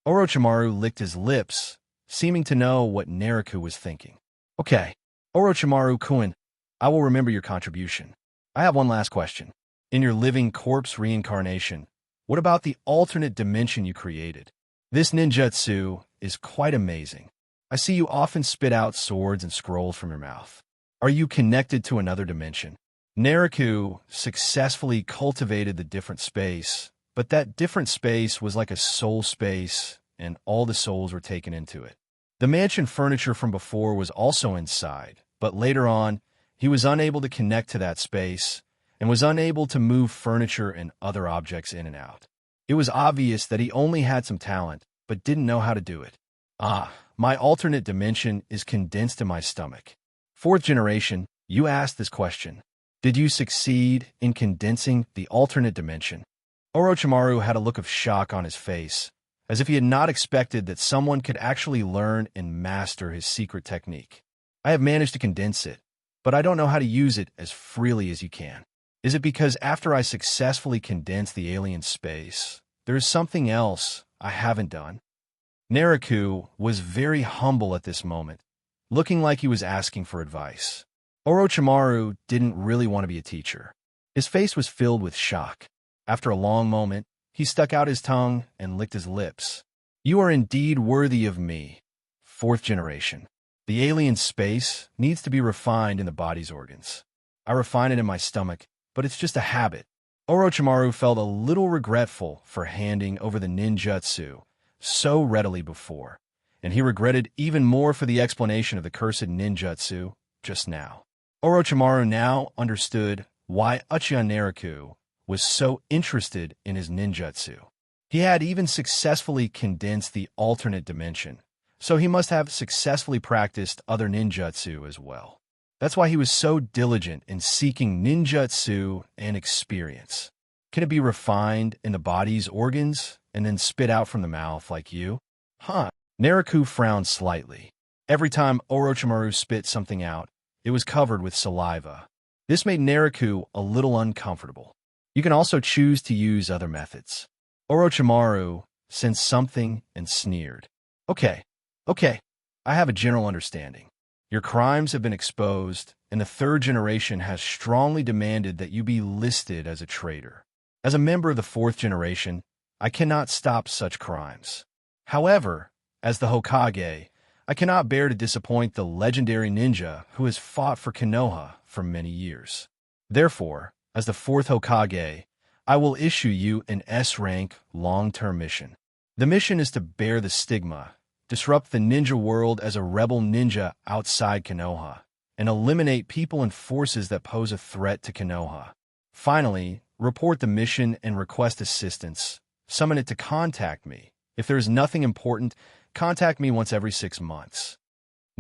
Orochimaru licked his lips, seeming to know what Naruto was thinking. Okay, Orochimaru-kun, I will remember your contribution. I have one last question. In your living corpse reincarnation, what about the alternate dimension you created? This ninjutsu is quite amazing. I see you often spit out swords and scrolls from your mouth. Are you connected to another dimension? Naruto successfully cultivated the different space, but that different space was like a soul space, and all the souls were taken into it. The mansion furniture from before was also inside, but later on, he was unable to connect to that space, and was unable to move furniture and other objects in and out. It was obvious that he only had some talent, but didn't know how to do it. My alternate dimension is condensed in my stomach. Fourth generation, you asked this question. Did you succeed in condensing the alternate dimension? Orochimaru had a look of shock on his face, as if he had not expected that someone could actually learn and master his secret technique. I have managed to condense it, but I don't know how to use it as freely as you can. Is it because after I successfully condense the alien space, there is something else I haven't done? Naruto was very humble at this moment, looking like he was asking for advice. Orochimaru didn't really want to be a teacher. His face was filled with shock. After a long moment, he stuck out his tongue and licked his lips. You are indeed worthy of me, fourth generation. The alien space needs to be refined in the body's organs. I refine it in my stomach, but it's just a habit. Orochimaru felt a little regretful for handing over the ninjutsu so readily before, and he regretted even more for the explanation of the cursed ninjutsu just now. Orochimaru now understood why Uchiha Naruto was so interested in his ninjutsu. He had even successfully condensed the alternate dimension, so he must have successfully practiced other ninjutsu as well. That's why he was so diligent in seeking ninjutsu and experience. Can it be refined in the body's organs and then spit out from the mouth like you? Naruto frowned slightly. Every time Orochimaru spit something out, it was covered with saliva. This made Naruto a little uncomfortable. You can also choose to use other methods. Orochimaru sensed something and sneered. Okay, I have a general understanding. Your crimes have been exposed, and the third generation has strongly demanded that you be listed as a traitor. As a member of the fourth generation, I cannot stop such crimes. However, as the Hokage, I cannot bear to disappoint the legendary ninja who has fought for Konoha for many years. Therefore, as the fourth Hokage, I will issue you an S-rank long-term mission. The mission is to bear the stigma, disrupt the ninja world as a rebel ninja outside Konoha, and eliminate people and forces that pose a threat to Konoha. Finally, report the mission and request assistance. Summon it to contact me. If there is nothing important, contact me once every 6 months.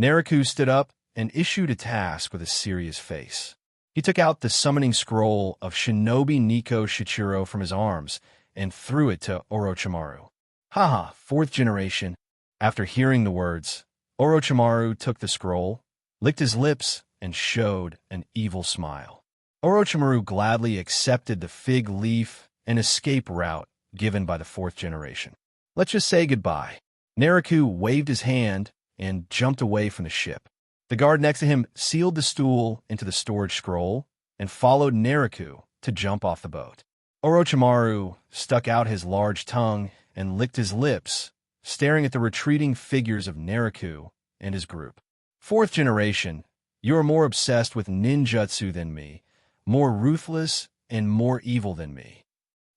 Naraku stood up and issued a task with a serious face. He took out the summoning scroll of Shinobi Nico Shichiro from his arms and threw it to Orochimaru. Haha, 4th generation. After hearing the words, Orochimaru took the scroll, licked his lips, and showed an evil smile. Orochimaru gladly accepted the fig leaf and escape route given by the 4th generation. Let's just say goodbye. Naraku waved his hand and jumped away from the ship. The guard next to him sealed the stool into the storage scroll and followed Naraku to jump off the boat. Orochimaru stuck out his large tongue and licked his lips, staring at the retreating figures of Naraku and his group. 4th generation, you are more obsessed with ninjutsu than me, more ruthless and more evil than me.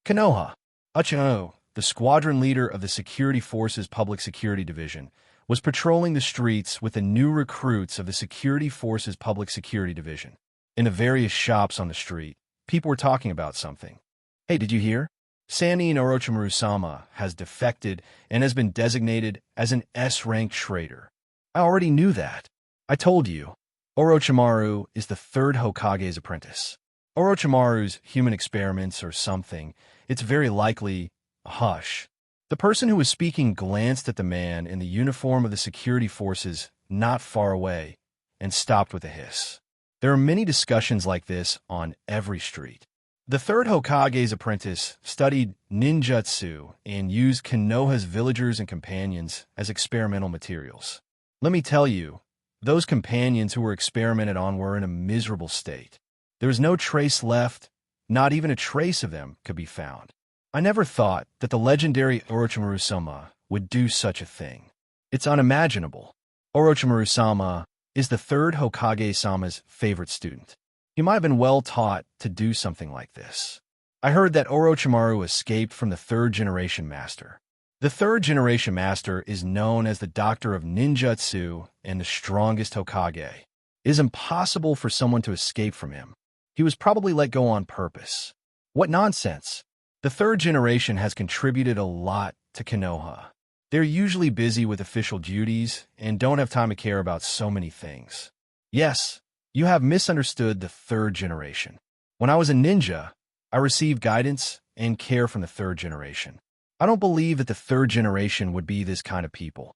Konoha, Uchiha, the squadron leader of the Security Forces Public Security Division, was patrolling the streets with the new recruits of the Security Forces Public Security Division. In the various shops on the street, people were talking about something. Hey, did you hear? Sannin Orochimaru-sama has defected and has been designated as an S-rank traitor. I already knew that. I told you. Orochimaru is the 3rd Hokage's apprentice. Orochimaru's human experiments or something. It's very likely a hush. The person who was speaking glanced at the man in the uniform of the security forces not far away and stopped with a hiss. There are many discussions like this on every street. The 3rd Hokage's apprentice studied ninjutsu and used Konoha's villagers and companions as experimental materials. Let me tell you, those companions who were experimented on were in a miserable state. There was no trace left, not even a trace of them could be found. I never thought that the legendary Orochimaru-sama would do such a thing. It's unimaginable. Orochimaru-sama is the 3rd Hokage-sama's favorite student. He might have been well taught to do something like this. I heard that Orochimaru escaped from the 3rd generation master. The 3rd generation master is known as the Doctor of Ninjutsu and the strongest Hokage. It is impossible for someone to escape from him. He was probably let go on purpose. What nonsense! The 3rd generation has contributed a lot to Konoha. They're usually busy with official duties and don't have time to care about so many things. Yes, you have misunderstood the 3rd generation. When I was a ninja, I received guidance and care from the 3rd generation. I don't believe that the 3rd generation would be this kind of people.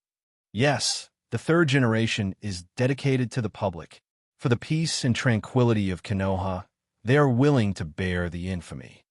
Yes, the 3rd generation is dedicated to the public. For the peace and tranquility of Konoha, they are willing to bear the infamy.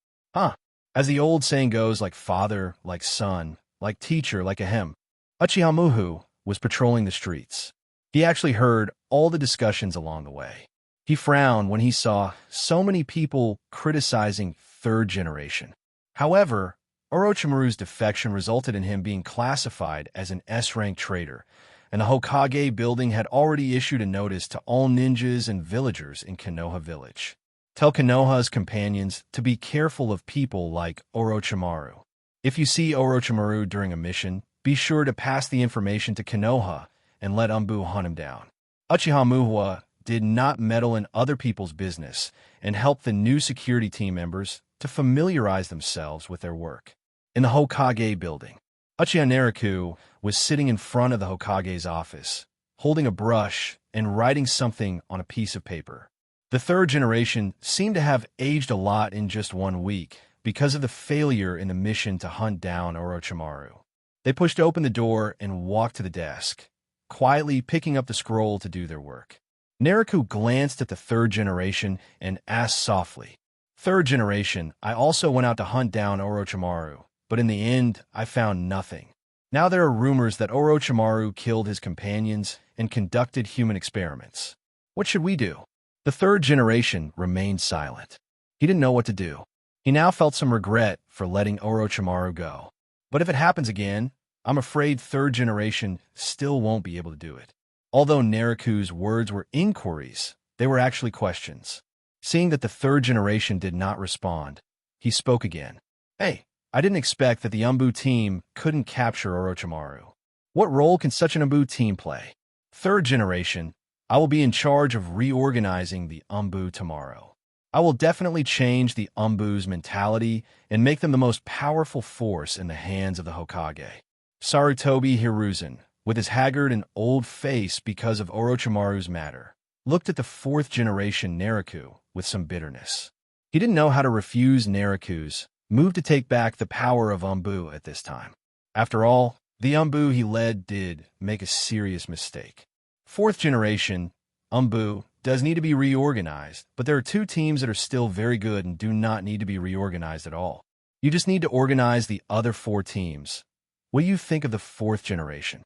As the old saying goes, like father, like son, like teacher, like ahem. Uchiha Muhu was patrolling the streets. He actually heard all the discussions along the way. He frowned when he saw so many people criticizing 3rd generation. However, Orochimaru's defection resulted in him being classified as an S-rank traitor, and the Hokage building had already issued a notice to all ninjas and villagers in Konoha village. Tell Konoha's companions to be careful of people like Orochimaru. If you see Orochimaru during a mission, be sure to pass the information to Konoha and let Umbu hunt him down. Uchiha Muhua did not meddle in other people's business and helped the new security team members to familiarize themselves with their work. In the Hokage building, Uchiha Naraku was sitting in front of the Hokage's office, holding a brush and writing something on a piece of paper. The 3rd generation seemed to have aged a lot in just 1 week because of the failure in the mission to hunt down Orochimaru. They pushed open the door and walked to the desk, quietly picking up the scroll to do their work. Naraku glanced at the 3rd generation and asked softly, 3rd generation, I also went out to hunt down Orochimaru, but in the end, I found nothing. Now there are rumors that Orochimaru killed his companions and conducted human experiments. What should we do? The 3rd generation remained silent. He didn't know what to do. He now felt some regret for letting Orochimaru go. But if it happens again, I'm afraid 3rd generation still won't be able to do it. Although Naraku's words were inquiries, they were actually questions. Seeing that the 3rd generation did not respond, he spoke again. Hey, I didn't expect that the Umbu team couldn't capture Orochimaru. What role can such an Umbu team play? 3rd generation, I will be in charge of reorganizing the Umbu tomorrow. I will definitely change the Umbu's mentality and make them the most powerful force in the hands of the Hokage. Sarutobi Hiruzen, with his haggard and old face because of Orochimaru's matter, looked at the fourth-generation Naraku with some bitterness. He didn't know how to refuse Naraku's move to take back the power of Umbu at this time. After all, the Umbu he led did make a serious mistake. Fourth generation, Umbu, does need to be reorganized, but there are two teams that are still very good and do not need to be reorganized at all. You just need to organize the other four teams. What do you think of the fourth generation?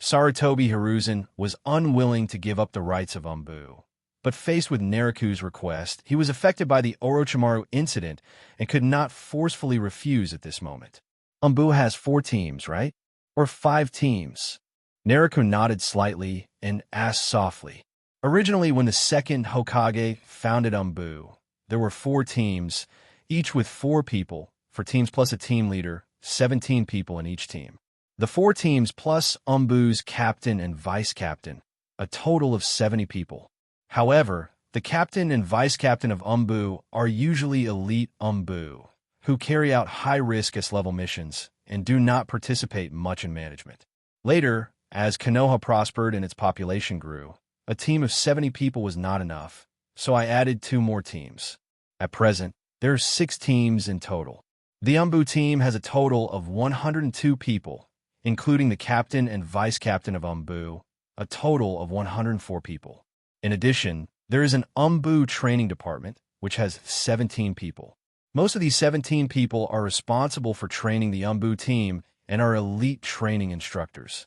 Sarutobi Hiruzen was unwilling to give up the rights of Umbu, but faced with Naraku's request, he was affected by the Orochimaru incident and could not forcefully refuse at this moment. Umbu has 4 teams, right? Or 5 teams? Naraku nodded slightly and asked softly. Originally, when the second Hokage founded Umbu, there were 4 teams, each with 4 people, 4 teams plus a team leader, 17 people in each team. The 4 teams plus Umbu's captain and vice-captain, a total of 70 people. However, the captain and vice-captain of Umbu are usually elite Umbu, who carry out high-risk S-level missions and do not participate much in management. Later, as Konoha prospered and its population grew, a team of 70 people was not enough, so I added 2 more teams. At present, there are 6 teams in total. The Umbu team has a total of 102 people, including the captain and vice-captain of Umbu, a total of 104 people. In addition, there is an Umbu training department, which has 17 people. Most of these 17 people are responsible for training the Umbu team and are elite training instructors.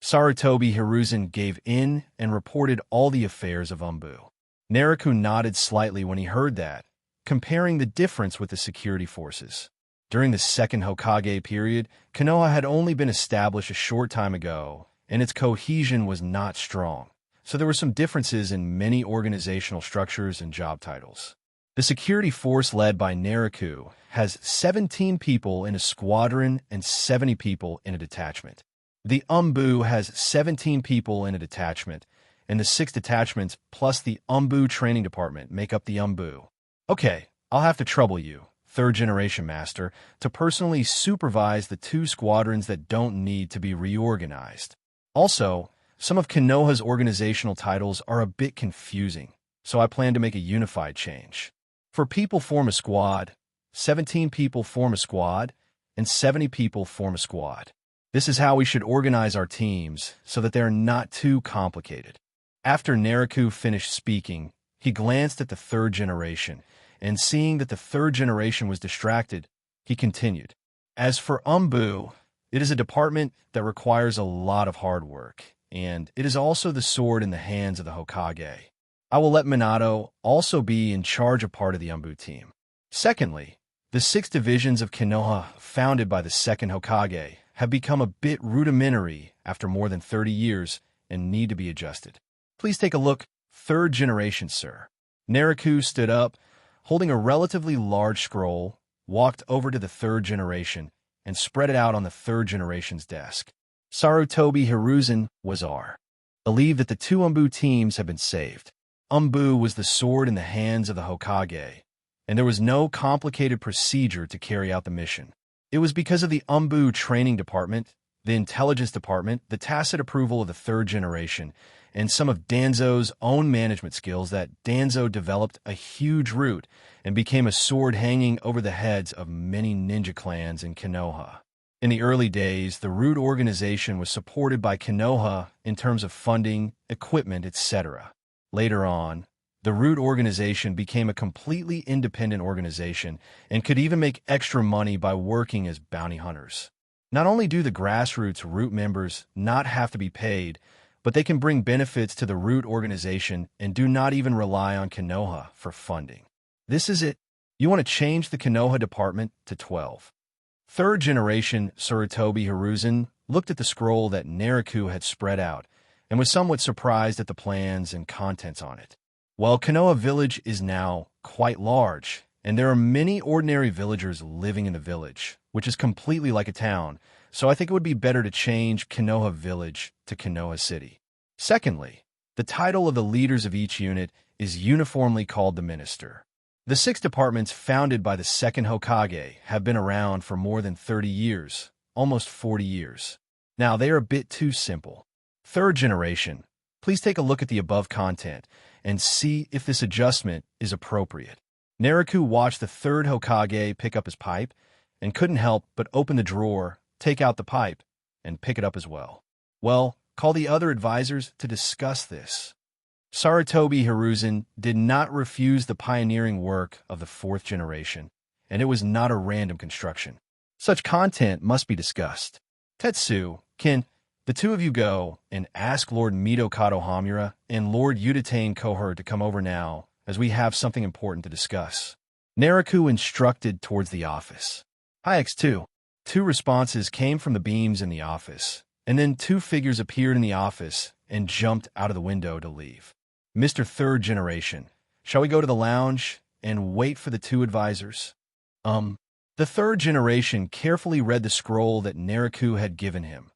Sarutobi Hiruzen gave in and reported all the affairs of Umbu. Naraku nodded slightly when he heard that, comparing the difference with the security forces. During the second Hokage period, Konoha had only been established a short time ago, and its cohesion was not strong, so there were some differences in many organizational structures and job titles. The security force led by Naraku has 17 people in a squadron and 70 people in a detachment. The Umbu has 17 people in a detachment, and the 6 detachments plus the Umbu training department make up the Umbu. Okay, I'll have to trouble you, third-generation master, to personally supervise the 2 squadrons that don't need to be reorganized. Also, some of Konoha's organizational titles are a bit confusing, so I plan to make a unified change. For people form a squad, 17 people form a squad, and 70 people form a squad. This is how we should organize our teams so that they are not too complicated. After Naraku finished speaking, he glanced at the third generation, and seeing that the third generation was distracted, he continued. As for Umbu, it is a department that requires a lot of hard work, and it is also the sword in the hands of the Hokage. I will let Minato also be in charge of part of the Umbu team. Secondly, the 6 divisions of Konoha founded by the second Hokage have become a bit rudimentary after more than 30 years and need to be adjusted. Please take a look. Third generation, sir. Naraku stood up, holding a relatively large scroll, walked over to the third generation, and spread it out on the third generation's desk. Sarutobi Hiruzen was believed that the 2 Umbu teams have been saved. Umbu was the sword in the hands of the Hokage, and there was no complicated procedure to carry out the mission. It was because of the Umbu training department, the intelligence department, the tacit approval of the third generation, and some of Danzo's own management skills that Danzo developed a huge root and became a sword hanging over the heads of many ninja clans in Konoha. In the early days, the root organization was supported by Konoha in terms of funding, equipment, etc. Later on, the root organization became a completely independent organization and could even make extra money by working as bounty hunters. Not only do the grassroots root members not have to be paid, but they can bring benefits to the root organization and do not even rely on Konoha for funding. This is it. You want to change the Konoha department to 12. Third generation Sarutobi Hiruzen looked at the scroll that Naraku had spread out and was somewhat surprised at the plans and contents on it. While Konoha village is now quite large, and there are many ordinary villagers living in the village, which is completely like a town, so I think it would be better to change Konoha village to Konoha city. Secondly, the title of the leaders of each unit is uniformly called the minister. The 6 departments founded by the second Hokage have been around for more than 30 years, almost 40 years. Now, they are a bit too simple. Third generation. Please take a look at the above content and see if this adjustment is appropriate. Naruto watched the third Hokage pick up his pipe and couldn't help but open the drawer, take out the pipe, and pick it up as well. Well, call the other advisors to discuss this. Sarutobi Hiruzen did not refuse the pioneering work of the 4th generation, and it was not a random construction. Such content must be discussed. Tetsu, can the two of you go and ask Lord Midokado Hamura and Lord Uchiha Kohur to come over now, as we have something important to discuss. Naruto instructed towards the office. Hi X2. 2 responses came from the beams in the office, and then 2 figures appeared in the office and jumped out of the window to leave. Mr. 3rd Generation, shall we go to the lounge and wait for the 2 advisors? The 3rd Generation carefully read the scroll that Naruto had given him,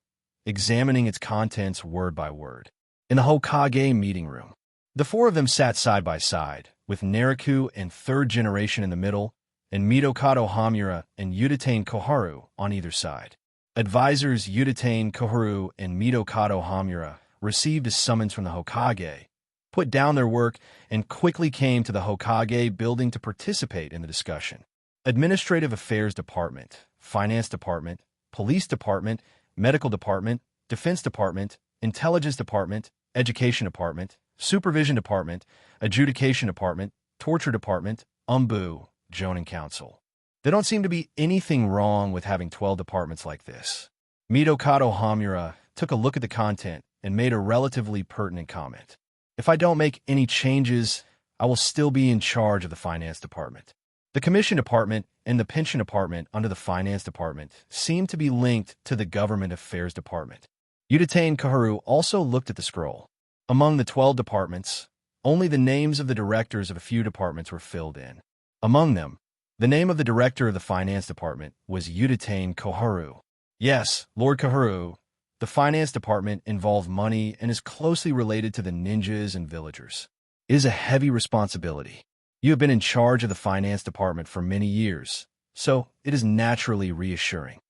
examining its contents word by word. In the Hokage meeting room, the 4 of them sat side by side, with Naruto and 3rd Generation in the middle, and Midokado Hamura and Uchiha Koharu on either side. Advisors Uchiha Koharu and Midokado Hamura received a summons from the Hokage, put down their work, and quickly came to the Hokage building to participate in the discussion. Administrative Affairs Department, Finance Department, Police Department, Medical Department, Defense Department, Intelligence Department, Education Department, Supervision Department, Adjudication Department, Torture Department, Jonin Council. There don't seem to be anything wrong with having 12 departments like this. Midokado Hamura took a look at the content and made a relatively pertinent comment. If I don't make any changes, I will still be in charge of the Finance Department. The Commission Department and the Pension Department under the Finance Department seem to be linked to the Government Affairs Department. Uchiha Koharu also looked at the scroll. Among the 12 departments, only the names of the directors of a few departments were filled in. Among them, the name of the director of the Finance Department was Uchiha Koharu. Yes, Lord Koharu, the Finance Department involved money and is closely related to the ninjas and villagers. It is a heavy responsibility. You have been in charge of the Finance Department for many years, so it is naturally reassuring.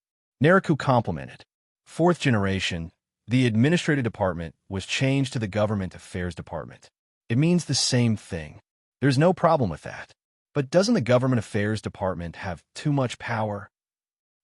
Naruto complimented. 4th Generation, the Administrative Department was changed to the Government Affairs Department. It means the same thing. There's no problem with that. But doesn't the Government Affairs Department have too much power?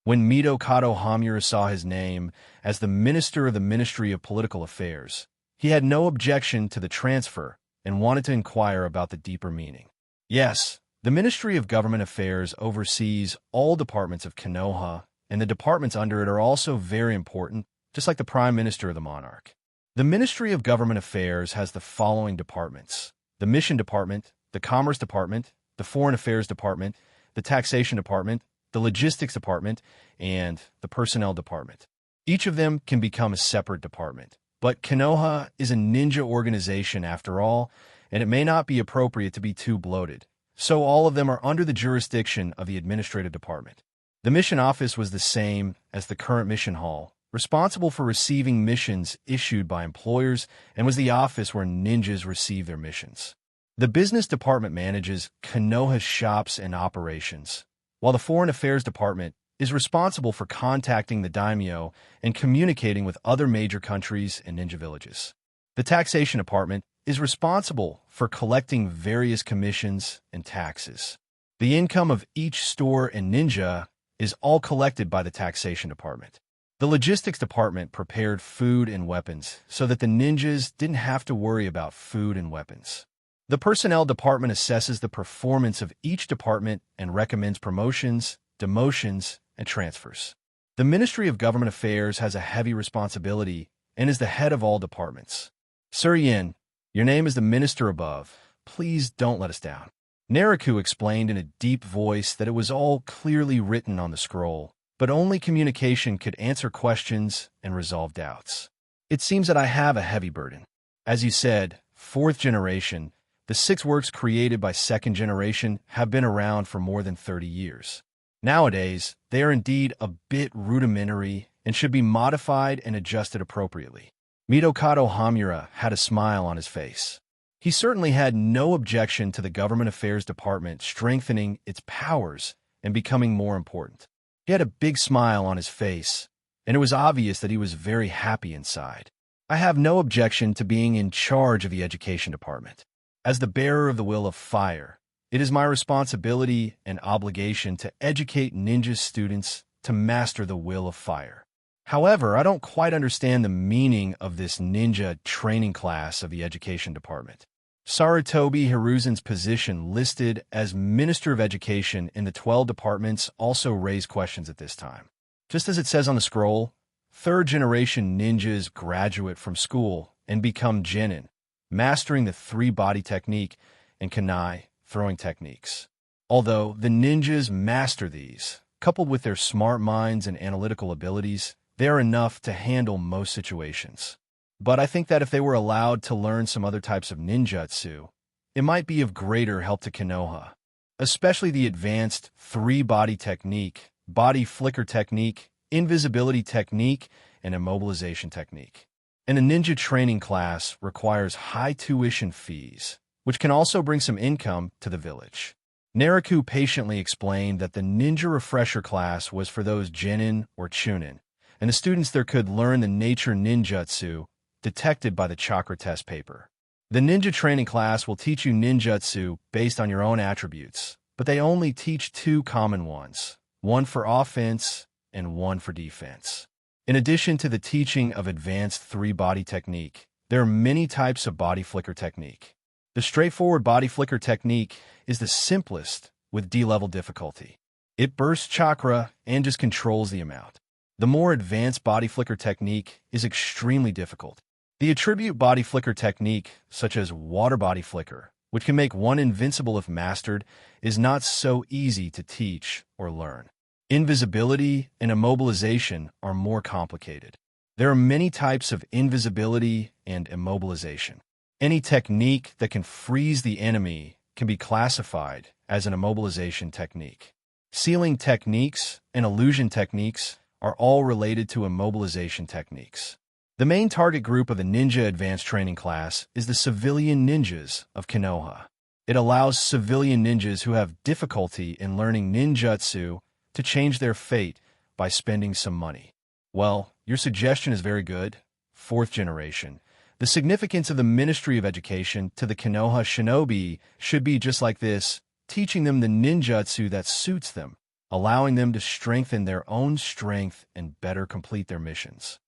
When Midokado Hamura saw his name as the Minister of the Ministry of Political Affairs, he had no objection to the transfer and wanted to inquire about the deeper meaning. Yes, the Ministry of Government Affairs oversees all departments of Konoha, and the departments under it are also very important, just like the Prime Minister of the Monarch. The Ministry of Government Affairs has the following departments: the Mission Department, the Commerce Department, the Foreign Affairs Department, the Taxation Department, the Logistics Department, and the Personnel Department. Each of them can become a separate department, but Konoha is a ninja organization after all, and it may not be appropriate to be too bloated, so all of them are under the jurisdiction of the Administrative Department. The Mission Office was the same as the current Mission Hall, responsible for receiving missions issued by employers, and was the office where ninjas receive their missions. The Business Department manages Konoha's shops and operations, while the Foreign Affairs Department is responsible for contacting the daimyo and communicating with other major countries and ninja villages. The Taxation Department is responsible for collecting various commissions and taxes. The income of each store and ninja is all collected by the Taxation Department. The Logistics Department prepared food and weapons so that the ninjas didn't have to worry about food and weapons. The Personnel Department assesses the performance of each department and recommends promotions, demotions, and transfers. The Ministry of Government Affairs has a heavy responsibility and is the head of all departments. Sir Yin, your name is the minister above. Please don't let us down. Naruto explained in a deep voice that it was all clearly written on the scroll, but only communication could answer questions and resolve doubts. It seems that I have a heavy burden. As you said, 4th generation, the 6 works created by 2nd generation have been around for more than 30 years. Nowadays, they are indeed a bit rudimentary and should be modified and adjusted appropriately. Midokado Hamura had a smile on his face. He certainly had no objection to the Government Affairs Department strengthening its powers and becoming more important. He had a big smile on his face, and it was obvious that he was very happy inside. I have no objection to being in charge of the Education Department. As the bearer of the Will of Fire, it is my responsibility and obligation to educate ninja students to master the Will of Fire. However, I don't quite understand the meaning of this ninja training class of the Education Department. Sarutobi Hiruzen's position listed as Minister of Education in the 12 departments also raised questions at this time. Just as it says on the scroll, third-generation ninjas graduate from school and become genin, mastering the three-body technique and kunai, throwing techniques. Although the ninjas master these, coupled with their smart minds and analytical abilities, they are enough to handle most situations. But I think that if they were allowed to learn some other types of ninjutsu, it might be of greater help to Konoha, especially the advanced three-body technique, body flicker technique, invisibility technique, and immobilization technique. And a ninja training class requires high tuition fees, which can also bring some income to the village. Naruto patiently explained that the ninja refresher class was for those genin or chunin, and the students there could learn the nature ninjutsu detected by the chakra test paper. The ninja training class will teach you ninjutsu based on your own attributes, but they only teach two common ones, one for offense and one for defense. In addition to the teaching of advanced three-body technique, there are many types of body flicker technique. The straightforward body flicker technique is the simplest with D-level difficulty. It bursts chakra and just controls the amount. The more advanced body flicker technique is extremely difficult. The attribute body flicker technique, such as water body flicker, which can make one invincible if mastered, is not so easy to teach or learn. Invisibility and immobilization are more complicated. There are many types of invisibility and immobilization. Any technique that can freeze the enemy can be classified as an immobilization technique. Sealing techniques and illusion techniques are all related to immobilization techniques. The main target group of the Ninja Advanced Training class is the civilian ninjas of Konoha. It allows civilian ninjas who have difficulty in learning ninjutsu to change their fate by spending some money. Well, your suggestion is very good. Fourth generation. The significance of the Ministry of Education to the Konoha shinobi should be just like this, teaching them the ninjutsu that suits them, allowing them to strengthen their own strength and better complete their missions.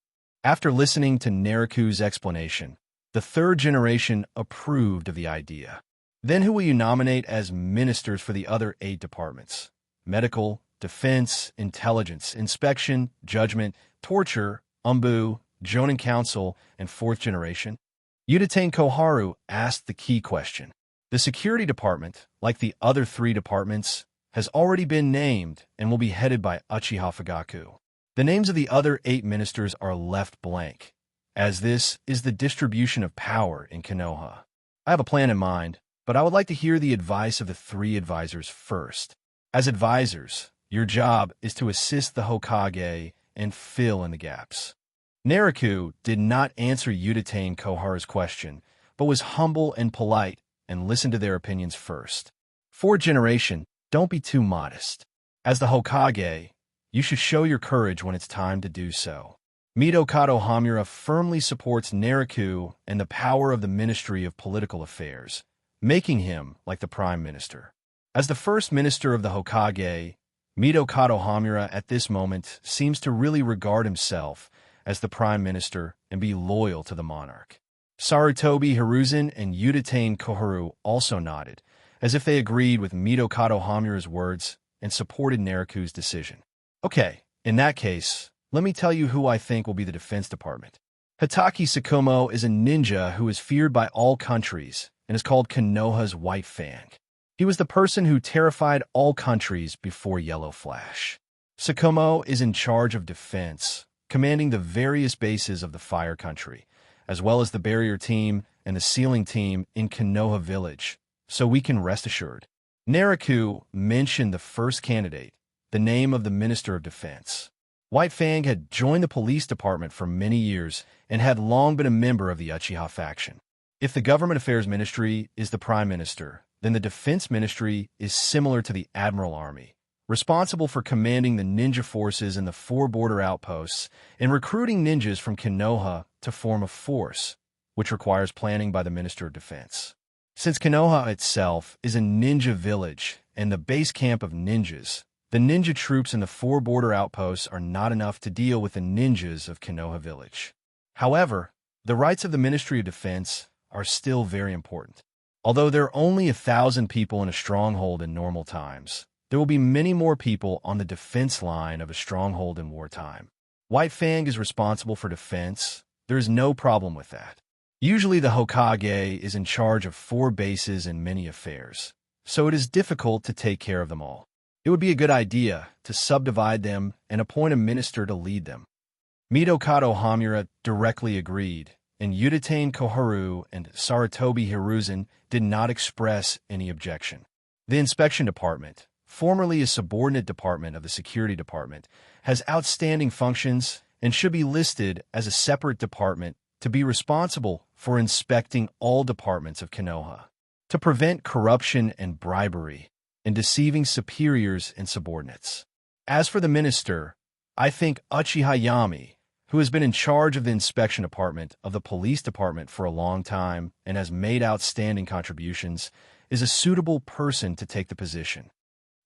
After listening to Naruto's explanation, the third generation approved of the idea. Then who will you nominate as ministers for the other 8 departments? Medical, defense, intelligence, inspection, judgment, torture, umbu, Jonin Council, and fourth generation? Uchiha Koharu asked the key question. The security department, like the other 3 departments, has already been named and will be headed by Uchiha Fugaku. The names of the other 8 ministers are left blank, as this is the distribution of power in Konoha. I have a plan in mind, but I would like to hear the advice of the 3 advisors first. As advisors, your job is to assist the Hokage and fill in the gaps. Naruto did not answer Uchiha Koharu's question, but was humble and polite and listened to their opinions first. Fourth generation, don't be too modest. As the Hokage, you should show your courage when it's time to do so. Midokado Hamura firmly supports Naruto and the power of the Ministry of Political Affairs, making him like the Prime Minister. As the first minister of the Hokage, Midokado Hamura at this moment seems to really regard himself as the Prime Minister and be loyal to the monarch. Sarutobi Hiruzen and Uchiha Koharu also nodded, as if they agreed with Midokado Hamura's words and supported Naruto's decision. Okay, in that case, let me tell you who I think will be the Defense Department. Hitaki Tsukumo is a ninja who is feared by all countries and is called Konoha's White Fang. He was the person who terrified all countries before Yellow Flash. Tsukumo is in charge of defense, commanding the various bases of the Fire Country, as well as the Barrier Team and the Sealing Team in Konoha Village, so we can rest assured. Naruto mentioned the first candidate, the name of the Minister of Defense. White Fang had joined the police department for many years and had long been a member of the Uchiha faction. If the Government Affairs Ministry is the Prime Minister, then the Defense Ministry is similar to the Admiral Army, responsible for commanding the ninja forces in the 4 border outposts and recruiting ninjas from Konoha to form a force, which requires planning by the Minister of Defense. Since Konoha itself is a ninja village and the base camp of ninjas, the ninja troops in the 4 border outposts are not enough to deal with the ninjas of Konoha village. However, the rights of the Ministry of Defense are still very important. Although there are only 1,000 people in a stronghold in normal times, there will be many more people on the defense line of a stronghold in wartime. White Fang is responsible for defense. There is no problem with that. Usually the Hokage is in charge of 4 bases and many affairs, so it is difficult to take care of them all. It would be a good idea to subdivide them and appoint a minister to lead them. Midokado Hamura directly agreed, and Uchiha Koharu and Sarutobi Hiruzen did not express any objection. The Inspection Department, formerly a subordinate department of the Security Department, has outstanding functions and should be listed as a separate department to be responsible for inspecting all departments of Konoha, to prevent corruption and bribery, and deceiving superiors and subordinates. As for the minister, I think Uchiha Yami, who has been in charge of the inspection department of the police department for a long time and has made outstanding contributions, is a suitable person to take the position.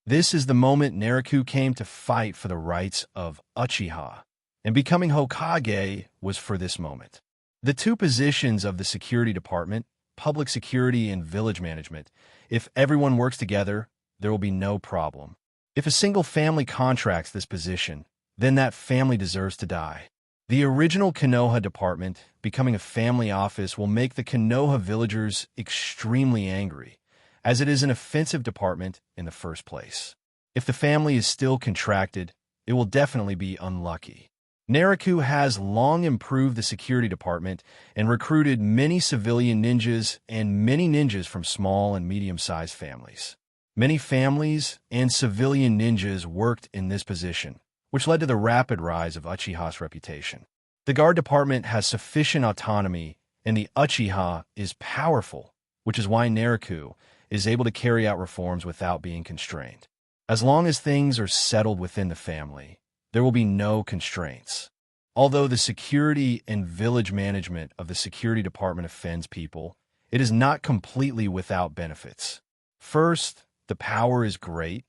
This is the moment Naruto came to fight for the rights of Uchiha, and becoming Hokage was for this moment. The 2 positions of the security department, public security and village management, if everyone works together, there will be no problem. If a single family contracts this position, then that family deserves to die. The original Konoha department, becoming a family office, will make the Konoha villagers extremely angry, as it is an offensive department in the first place. If the family is still contracted, it will definitely be unlucky. Naruto has long improved the security department and recruited many civilian ninjas and many ninjas from small and medium-sized families. Many families and civilian ninjas worked in this position, which led to the rapid rise of Uchiha's reputation. The guard department has sufficient autonomy, and the Uchiha is powerful, which is why Naruto is able to carry out reforms without being constrained. As long as things are settled within the family, there will be no constraints. Although the security and village management of the security department offends people, it is not completely without benefits. First, the power is great,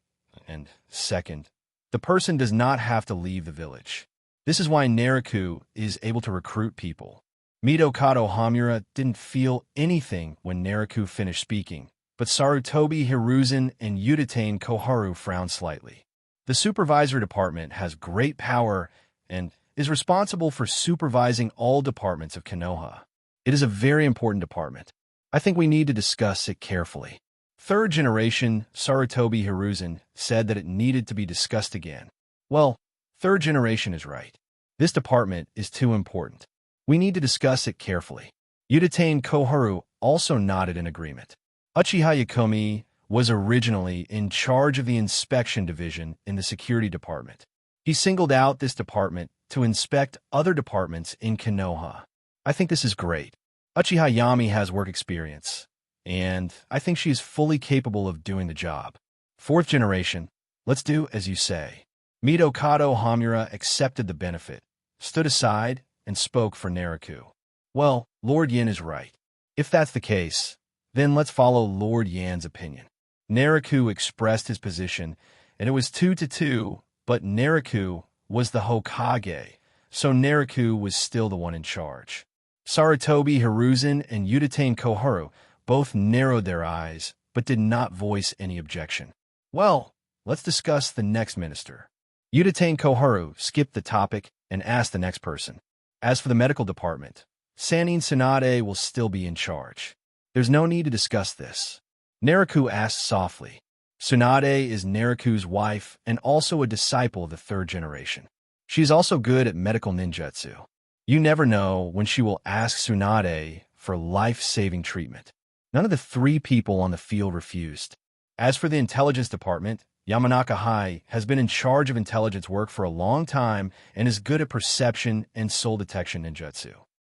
and second, the person does not have to leave the village. This is why Naruto is able to recruit people. Midokado Hamura didn't feel anything when Naruto finished speaking, but Sarutobi Hiruzen and Uchiha Koharu frowned slightly. The supervisor department has great power and is responsible for supervising all departments of Konoha. It is a very important department. I think we need to discuss it carefully. 3rd generation Sarutobi Hiruzen said that it needed to be discussed again. Well, 3rd generation is right. This department is too important. We need to discuss it carefully. Uchiha Koharu also nodded in agreement. Uchiha Yakomi was originally in charge of the inspection division in the security department. He singled out this department to inspect other departments in Konoha. I think this is great. Uchiha Yami has work experience, and I think she is fully capable of doing the job. 4th generation, let's do as you say. Midokado Hamura accepted the benefit, stood aside, and spoke for Naruto. Well, Lord Yin is right. If that's the case, then let's follow Lord Yan's opinion. Naruto expressed his position, and it was 2-2, but Naruto was the Hokage, so Naruto was still the one in charge. Sarutobi Hiruzen and Uchiha Koharu both narrowed their eyes, but did not voice any objection. Well, let's discuss the next minister. Uchiha Koharu skipped the topic and asked the next person. As for the medical department, Sanin Tsunade will still be in charge. There's no need to discuss this. Naruto asked softly. Tsunade is Naruto's wife and also a disciple of the 3rd generation. She is also good at medical ninjutsu. You never know when she will ask Tsunade for life-saving treatment. None of the 3 people on the field refused. As for the intelligence department, Yamanaka Hai has been in charge of intelligence work for a long time and is good at perception and soul detection ninjutsu.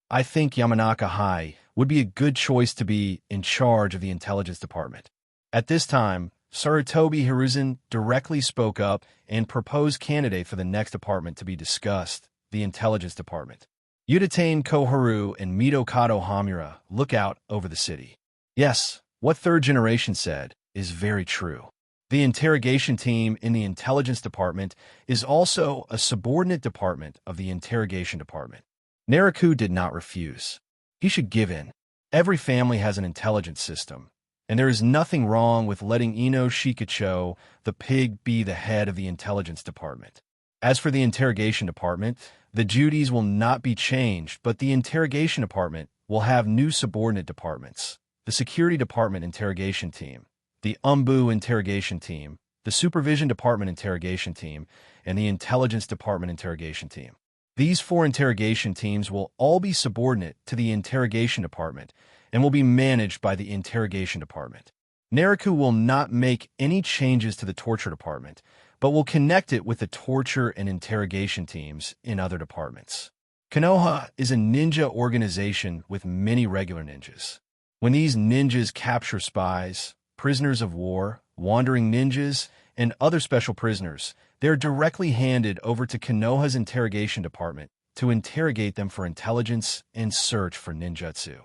I think Yamanaka High would be a good choice to be in charge of the intelligence department. At this time, Sarutobi Hiruzen directly spoke up and proposed candidate for the next department to be discussed, the intelligence department. Yuditane Koharu and Mitokado Hamura look out over the city. Yes, what third generation said is very true. The interrogation team in the intelligence department is also a subordinate department of the interrogation department. Naraku did not refuse. He should give in. Every family has an intelligence system, and there is nothing wrong with letting Ino Shikacho, the pig, be the head of the intelligence department. As for the interrogation department, the duties will not be changed, but the interrogation department will have new subordinate departments: the security department interrogation team, the UMBU interrogation team, the supervision department interrogation team, and the intelligence department interrogation team. These 4 interrogation teams will all be subordinate to the interrogation department and will be managed by the interrogation department. Naraku will not make any changes to the torture department, but will connect it with the torture and interrogation teams in other departments. Konoha is a ninja organization with many regular ninjas. When these ninjas capture spies, prisoners of war, wandering ninjas, and other special prisoners, they are directly handed over to Konoha's interrogation department to interrogate them for intelligence and search for ninjutsu.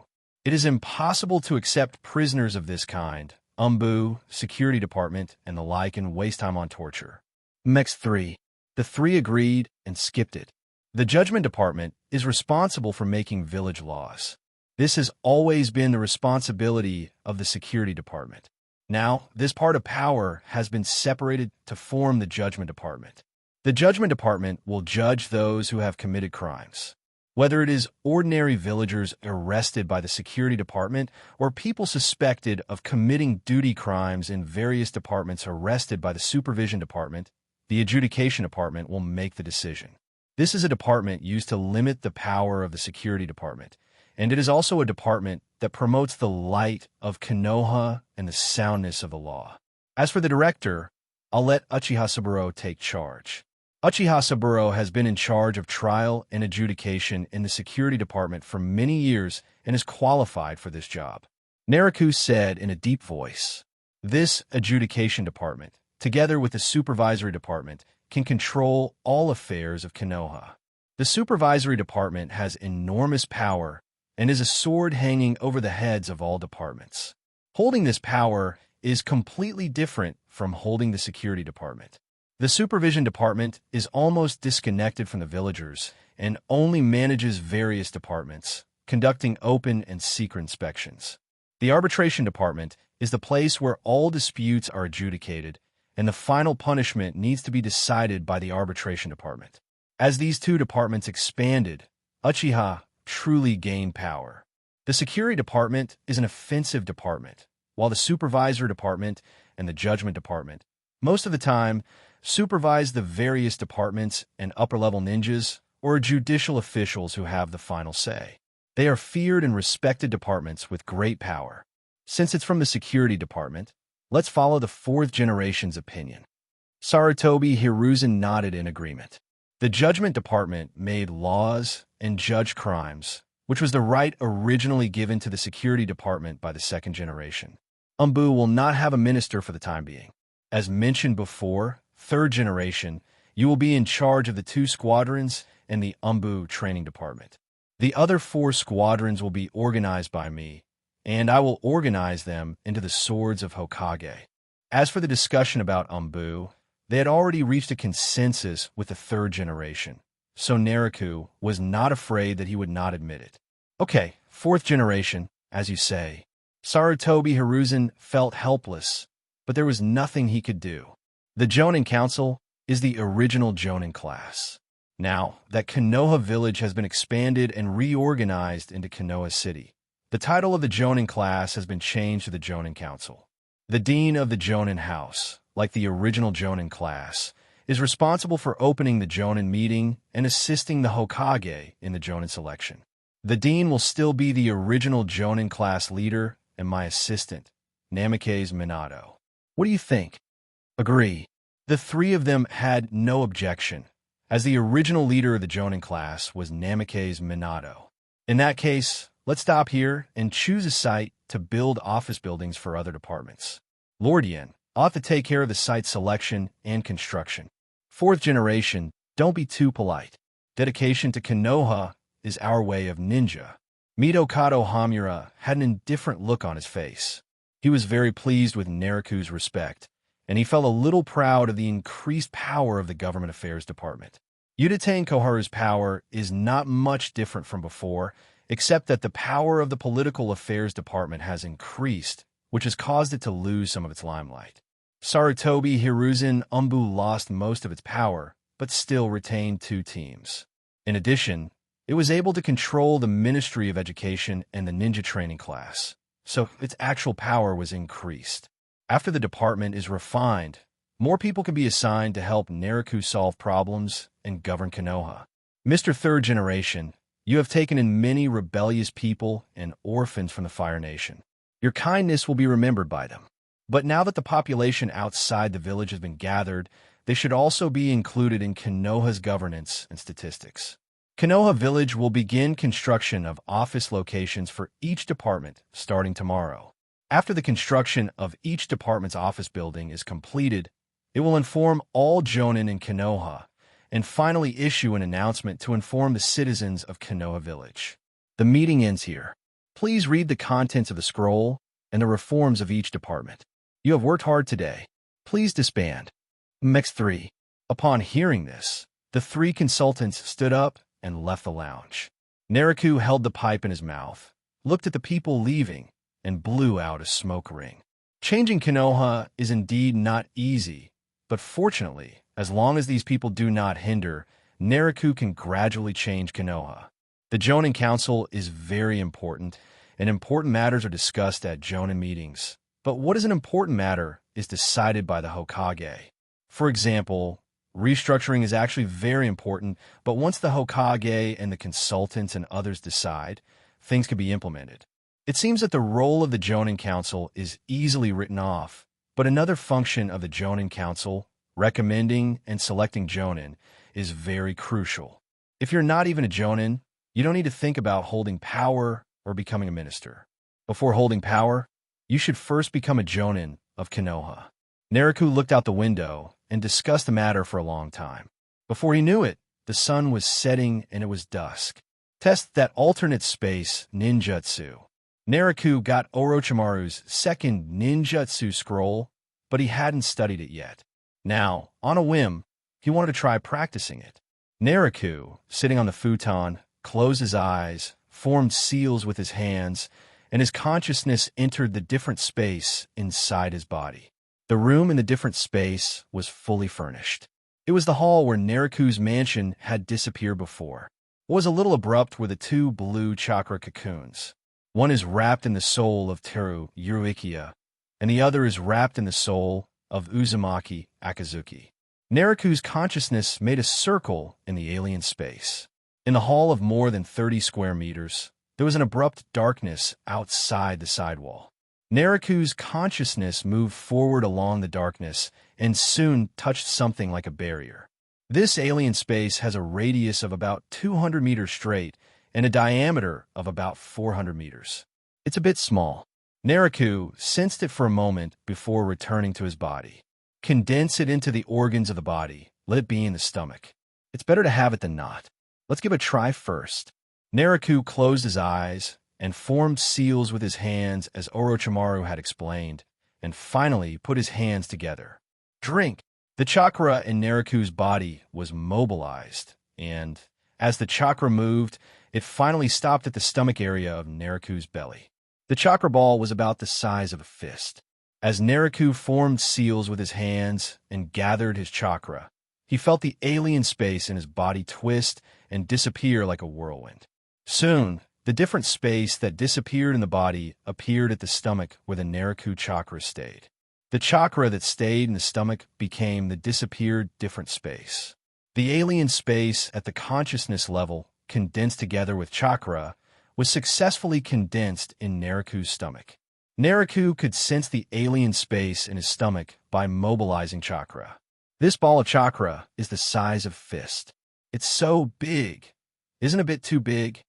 It is impossible to accept prisoners of this kind, UMBU, security department, and the like, and waste time on torture. Next 3. The 3 agreed and skipped it. The judgment department is responsible for making village laws. This has always been the responsibility of the security department. Now, this part of power has been separated to form the judgment department. The judgment department will judge those who have committed crimes. Whether it is ordinary villagers arrested by the security department or people suspected of committing duty crimes in various departments arrested by the supervision department, the adjudication department will make the decision. This is a department used to limit the power of the security department, and it is also a department that promotes the light of Konoha and the soundness of the law. As for the director, I'll let Uchiha Saburo take charge. Uchiha Saburo has been in charge of trial and adjudication in the security department for many years and is qualified for this job. Naraku said in a deep voice, "This adjudication department, together with the supervisory department, can control all affairs of Konoha. The supervisory department has enormous power and is a sword hanging over the heads of all departments. Holding this power is completely different from holding the security department. The supervision department is almost disconnected from the villagers and only manages various departments, conducting open and secret inspections. The arbitration department is the place where all disputes are adjudicated, and the final punishment needs to be decided by the arbitration department. As these 2 departments expanded, Uchiha truly gained power. The security department is an offensive department, while the supervisory department and the judgment department, most of the time, supervise the various departments and upper-level ninjas or judicial officials who have the final say. They are feared and respected departments with great power. Since it's from the security department, let's follow the 4th generation's opinion." Sarutobi Hiruzen nodded in agreement. The judgment department made laws and judged crimes, which was the right originally given to the security department by the 2nd generation. UMBU will not have a minister for the time being. As mentioned before, 3rd generation, you will be in charge of the 2 squadrons and the UMBU training department. The other 4 squadrons will be organized by me, and I will organize them into the Swords of Hokage. As for the discussion about UMBU, they had already reached a consensus with the 3rd generation, so Naraku was not afraid that he would not admit it. Okay, 4th generation, as you say. Sarutobi Hiruzen felt helpless, but there was nothing he could do. The Jonin Council is the original Jonin class. Now that Konoha Village has been expanded and reorganized into Konoha City, the title of the Jonin class has been changed to the Jonin Council. The Dean of the Jonin House, like the original Jonin class, is responsible for opening the Jonin meeting and assisting the Hokage in the Jonin selection. The Dean will still be the original Jonin class leader and my assistant, Namikaze Minato. What do you think? Agree. The 3 of them had no objection, as the original leader of the Jonin class was Namikaze Minato. In that case, let's stop here and choose a site to build office buildings for other departments. Lord Yen, I'll have to take care of the site selection and construction. Fourth generation, don't be too polite. Dedication to Konoha is our way of ninja. Mitokado Hamura had an indifferent look on his face. He was very pleased with Nariku's respect, and he felt a little proud of the increased power of the Government Affairs Department. Udatane Koharu's power is not much different from before, except that the power of the Political Affairs Department has increased, which has caused it to lose some of its limelight. Sarutobi Hiruzen Umbu lost most of its power, but still retained 2 teams. In addition, it was able to control the Ministry of Education and the ninja training class, so its actual power was increased. After the department is refined, more people can be assigned to help Nariku solve problems and govern Konoha. Mr. Third Generation, you have taken in many rebellious people and orphans from the Fire Nation. Your kindness will be remembered by them. But now that the population outside the village has been gathered, they should also be included in Konoha's governance and statistics. Konoha Village will begin construction of office locations for each department starting tomorrow. After the construction of each department's office building is completed, it will inform all jonin in Konoha and finally issue an announcement to inform the citizens of Konoha Village. The meeting ends here. Please read the contents of the scroll and the reforms of each department. You have worked hard today. Please disband. Mex 3. Upon hearing this, the 3 consultants stood up and left the lounge. Nariku held the pipe in his mouth, looked at the people leaving, and blew out a smoke ring. Changing Konoha is indeed not easy, but fortunately, as long as these people do not hinder, Nariku can gradually change Konoha. The Jonin Council is very important, and important matters are discussed at Jonin meetings. But what is an important matter is decided by the Hokage. For example, restructuring is actually very important, but once the Hokage and the consultants and others decide, things can be implemented. It seems that the role of the Jonin Council is easily written off, but another function of the Jonin Council, recommending and selecting Jonin, is very crucial. If you're not even a Jonin, you don't need to think about holding power or becoming a minister. Before holding power, you should first become a Jonin of Konoha. Nariku looked out the window and discussed the matter for a long time. Before he knew it, the sun was setting and it was dusk. Test that alternate space ninjutsu. Nariku got Orochimaru's second ninjutsu scroll, but he hadn't studied it yet. Now, on a whim, he wanted to try practicing it. Nariku, sitting on the futon, closed his eyes, formed seals with his hands, and his consciousness entered the different space inside his body. The room in the different space was fully furnished. It was the hall where Nariku's mansion had disappeared before. What was a little abrupt were the 2 blue chakra cocoons. One is wrapped in the soul of Teru Uchiha, and the other is wrapped in the soul of Uzumaki Akazuki. Nariku's consciousness made a circle in the alien space. In the hall of more than 30 square meters, there was an abrupt darkness outside the sidewall. Nariku's consciousness moved forward along the darkness and soon touched something like a barrier. This alien space has a radius of about 200 meters straight and a diameter of about 400 meters. It's a bit small. Nariku sensed it for a moment before returning to his body. Condense it into the organs of the body. Let it be in the stomach. It's better to have it than not. Let's give it a try first. Nariku closed his eyes and formed seals with his hands as Orochimaru had explained, and finally put his hands together. Drink! The chakra in Nariku's body was mobilized, and as the chakra moved, it finally stopped at the stomach area of Nariku's belly. The chakra ball was about the size of a fist. As Nariku formed seals with his hands and gathered his chakra, he felt the alien space in his body twist and disappear like a whirlwind. Soon, the different space that disappeared in the body appeared at the stomach where the Nariku chakra stayed. The chakra that stayed in the stomach became the disappeared different space. The alien space at the consciousness level, condensed together with chakra, was successfully condensed in Nariku's stomach. Nariku could sense the alien space in his stomach by mobilizing chakra. This ball of chakra is the size of a fist. It's so big. Isn't it a bit too big?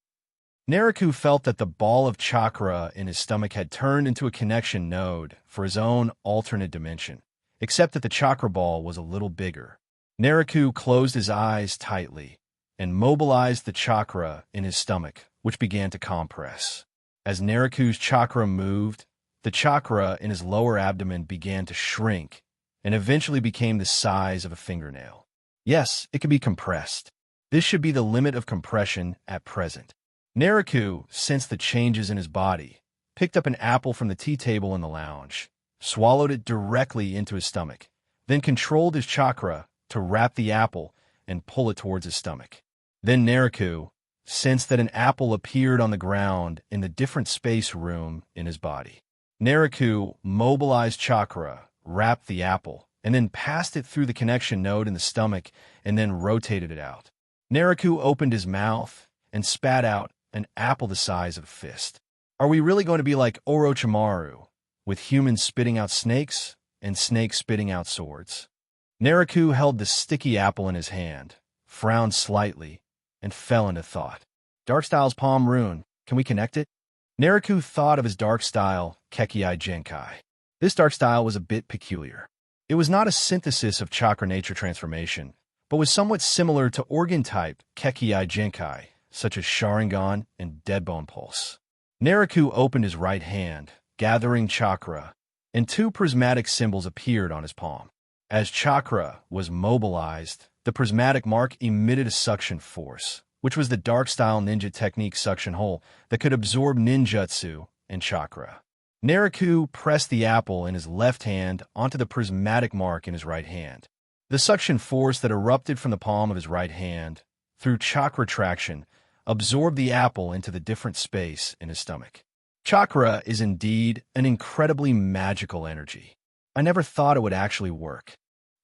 Nariku felt that the ball of chakra in his stomach had turned into a connection node for his own alternate dimension, except that the chakra ball was a little bigger. Nariku closed his eyes tightly and mobilized the chakra in his stomach, which began to compress. As Nariku's chakra moved, the chakra in his lower abdomen began to shrink and eventually became the size of a fingernail. Yes, it could be compressed. This should be the limit of compression at present. Nariku sensed the changes in his body, picked up an apple from the tea table in the lounge, swallowed it directly into his stomach, then controlled his chakra to wrap the apple and pull it towards his stomach. Then Nariku sensed that an apple appeared on the ground in the different space room in his body. Nariku mobilized chakra, wrapped the apple, and then passed it through the connection node in the stomach and then rotated it out. Nariku opened his mouth and spat out an apple the size of a fist. Are we really going to be like Orochimaru, with humans spitting out snakes and snakes spitting out swords? Nariku held the sticky apple in his hand, frowned slightly, and fell into thought. Darkstyle's palm rune, can we connect it? Nariku thought of his dark style, Kekkai Genkai. This dark style was a bit peculiar. It was not a synthesis of chakra nature transformation, but was somewhat similar to organ-type Kekkai Genkai, such as Sharingan and Deadbone Pulse. Nariku opened his right hand, gathering chakra, and two prismatic symbols appeared on his palm. As chakra was mobilized, the prismatic mark emitted a suction force, which was the dark-style ninja technique suction hole that could absorb ninjutsu and chakra. Nariku pressed the apple in his left hand onto the prismatic mark in his right hand. The suction force that erupted from the palm of his right hand, through chakra traction, absorbed the apple into the different space in his stomach. Chakra is indeed an incredibly magical energy. I never thought it would actually work.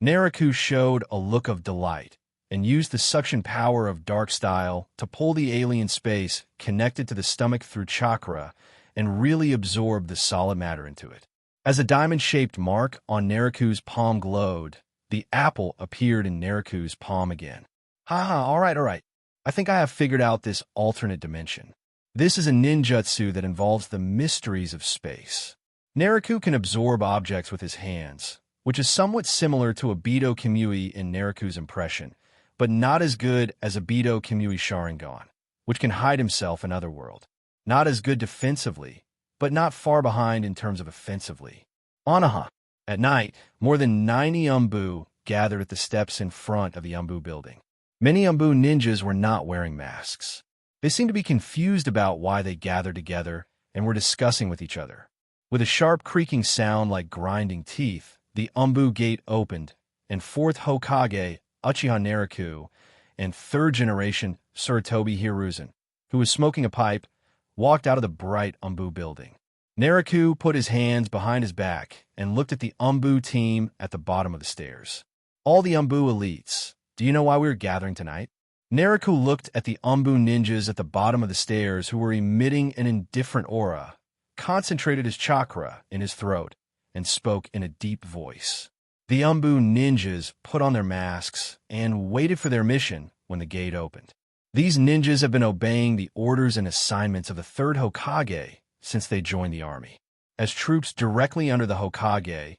Nariku showed a look of delight and used the suction power of dark style to pull the alien space connected to the stomach through chakra and really absorb the solid matter into it. As a diamond-shaped mark on Nariku's palm glowed, the apple appeared in Nariku's palm again. Haha, all right. I think I have figured out this alternate dimension. This is a ninjutsu that involves the mysteries of space. Nariku can absorb objects with his hands, which is somewhat similar to a Bido Kamui in Nariku's impression, but not as good as a Bido Kamui Sharingan, which can hide himself in Otherworld. Not as good defensively, but not far behind in terms of offensively. Konoha. At night, more than 90 Umbu gathered at the steps in front of the Umbu building. Many Umbu ninjas were not wearing masks. They seemed to be confused about why they gathered together and were discussing with each other. With a sharp creaking sound like grinding teeth, the Umbu gate opened, and 4th Hokage, Uchiha Nariku, and 3rd generation Sarutobi Hiruzen, who was smoking a pipe, walked out of the bright Umbu building. Nariku put his hands behind his back and looked at the Umbu team at the bottom of the stairs. All the Umbu elites. Do you know why we are gathering tonight? Nariku looked at the Umbu ninjas at the bottom of the stairs who were emitting an indifferent aura, concentrated his chakra in his throat, and spoke in a deep voice. The Umbu ninjas put on their masks and waited for their mission when the gate opened. These ninjas have been obeying the orders and assignments of the 3rd Hokage since they joined the army. As troops directly under the Hokage,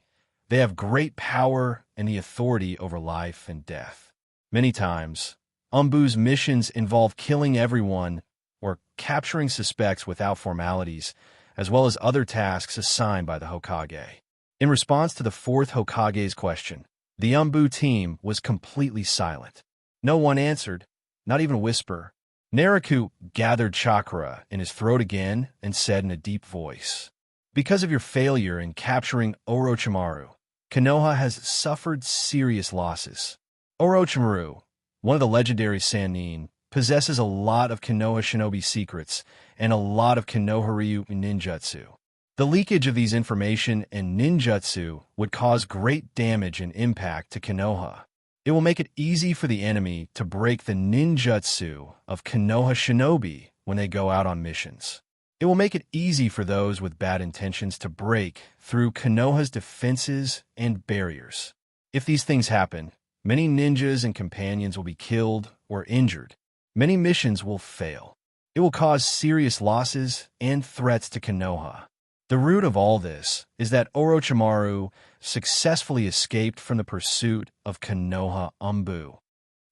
they have great power and the authority over life and death. Many times, Umbu's missions involve killing everyone or capturing suspects without formalities, as well as other tasks assigned by the Hokage. In response to the 4th Hokage's question, the Umbu team was completely silent. No one answered, not even a whisper. Nariku gathered chakra in his throat again and said in a deep voice, "Because of your failure in capturing Orochimaru, Konoha has suffered serious losses. Orochimaru, one of the legendary Sannin, possesses a lot of Konoha shinobi secrets and a lot of Konoha-ryu ninjutsu. The leakage of these information and ninjutsu would cause great damage and impact to Konoha. It will make it easy for the enemy to break the ninjutsu of Konoha shinobi when they go out on missions. It will make it easy for those with bad intentions to break through Konoha's defenses and barriers. If these things happen, many ninjas and companions will be killed or injured. Many missions will fail. It will cause serious losses and threats to Konoha. The root of all this is that Orochimaru successfully escaped from the pursuit of Konoha Anbu.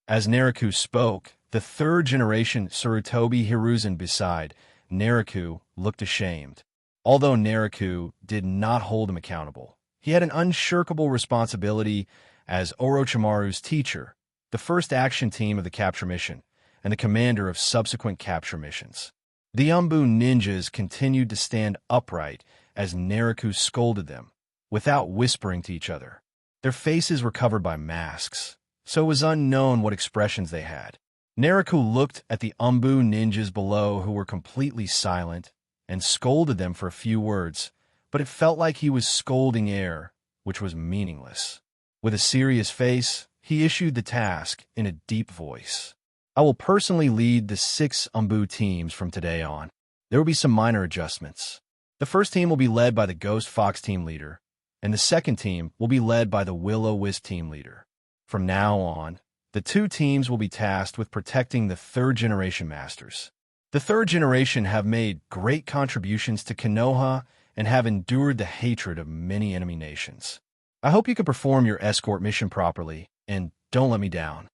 As Naruto spoke, the third-generation Sarutobi Hiruzen beside Naruto looked ashamed. Although Naruto did not hold him accountable, he had an unshirkable responsibility as Orochimaru's teacher, the first action team of the capture mission, and the commander of subsequent capture missions. The Anbu ninjas continued to stand upright as Naruto scolded them, without whispering to each other. Their faces were covered by masks, so it was unknown what expressions they had. Naruto looked at the Anbu ninjas below who were completely silent and scolded them for a few words, but it felt like he was scolding air, which was meaningless. With a serious face, he issued the task in a deep voice. I will personally lead the 6 Anbu teams from today on. There will be some minor adjustments. The first team will be led by the Ghost Fox team leader, and the second team will be led by the Will-O-Wisp team leader. From now on, the 2 teams will be tasked with protecting the third-generation masters. The third generation have made great contributions to Konoha and have endured the hatred of many enemy nations. I hope you can perform your escort mission properly, and don't let me down.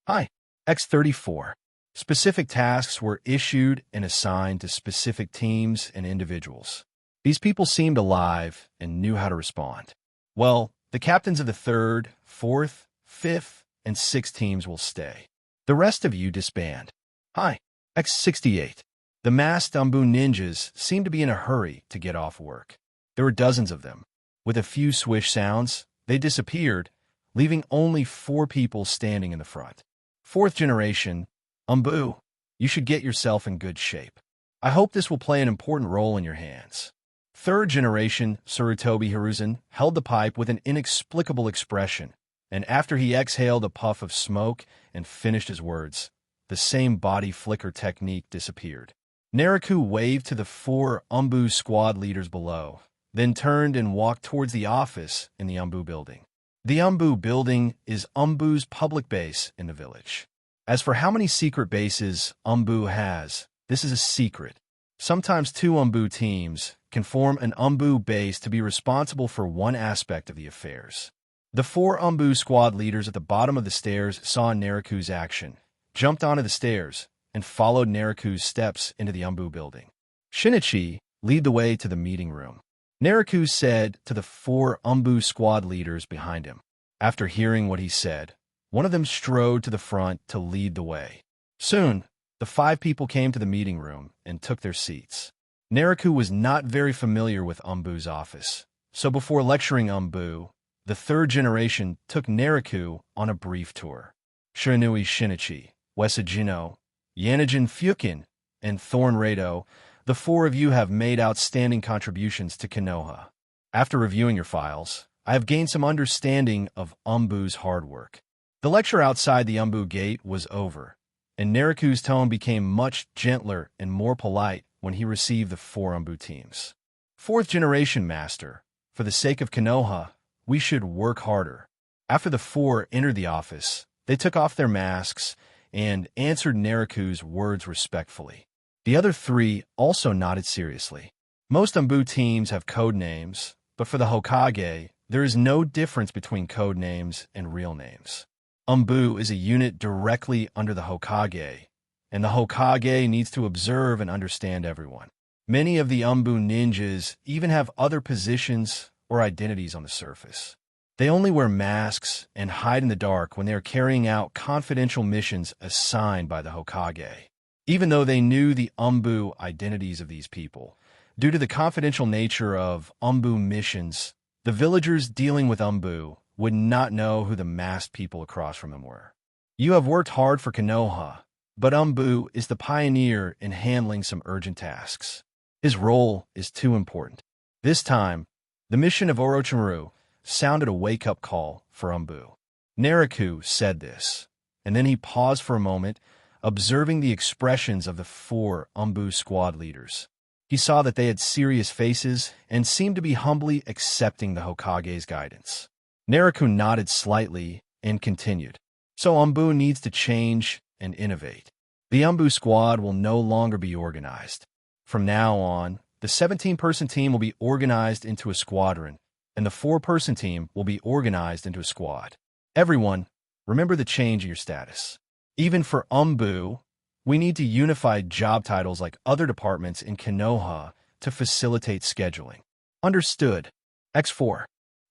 Hi. X-34. Specific tasks were issued and assigned to specific teams and individuals. These people seemed alive and knew how to respond. Well, the captains of the 3rd, 4th, 5th, and 6th teams will stay. The rest of you disband. Hi. X-68. The masked Anbu ninjas seemed to be in a hurry to get off work. There were dozens of them. With a few swish sounds, they disappeared, leaving only 4 people standing in the front. 4th generation, Anbu, you should get yourself in good shape. I hope this will play an important role in your hands. 3rd generation, Sarutobi Hiruzen, held the pipe with an inexplicable expression, and after he exhaled a puff of smoke and finished his words, the same body flicker technique disappeared. Naruto waved to the 4 Anbu squad leaders below, then turned and walked towards the office in the Anbu building. The Anbu building is Anbu's public base in the village. As for how many secret bases Anbu has, this is a secret. Sometimes 2 Anbu teams can form an Anbu base to be responsible for one aspect of the affairs. The 4 Anbu squad leaders at the bottom of the stairs saw Naruto's action, jumped onto the stairs, and followed Naruto's steps into the Anbu building. Shinichi led the way to the meeting room. Naruto said to the 4 Anbu squad leaders behind him. After hearing what he said, one of them strode to the front to lead the way. Soon, the 5 people came to the meeting room and took their seats. Naruto was not very familiar with Anbu's office, so before lecturing Anbu, the 3rd generation took Naruto on a brief tour. Shiranui Shinichi, Wesajino, Yanijin Fukin, and Thorn Rado, the 4 of you have made outstanding contributions to Konoha. After reviewing your files, I have gained some understanding of Anbu's hard work. The lecture outside the Anbu gate was over, and Naruto's tone became much gentler and more polite when he received the 4 Anbu teams. 4th generation master, for the sake of Konoha, we should work harder. After the 4 entered the office, they took off their masks and answered Naruto's words respectfully. The other 3 also nodded seriously. Most Anbu teams have code names, but for the Hokage, there is no difference between code names and real names. Anbu is a unit directly under the Hokage, and the Hokage needs to observe and understand everyone. Many of the Anbu ninjas even have other positions or identities on the surface. They only wear masks and hide in the dark when they are carrying out confidential missions assigned by the Hokage. Even though they knew the Anbu identities of these people, due to the confidential nature of Anbu missions, the villagers dealing with Anbu would not know who the masked people across from them were. You have worked hard for Konoha, but Anbu is the pioneer in handling some urgent tasks. His role is too important. This time, the mission of Orochimaru sounded a wake-up call for Anbu. Naruto said this, and then he paused for a moment, observing the expressions of the 4 Anbu squad leaders. He saw that they had serious faces and seemed to be humbly accepting the Hokage's guidance. Naruto nodded slightly and continued. So Anbu needs to change and innovate. The Umbu squad will no longer be organized. From now on, the 17-person team will be organized into a squadron, and the 4-person team will be organized into a squad. Everyone, remember the change in your status. Even for Umbu, we need to unify job titles like other departments in Konoha to facilitate scheduling. Understood. X4.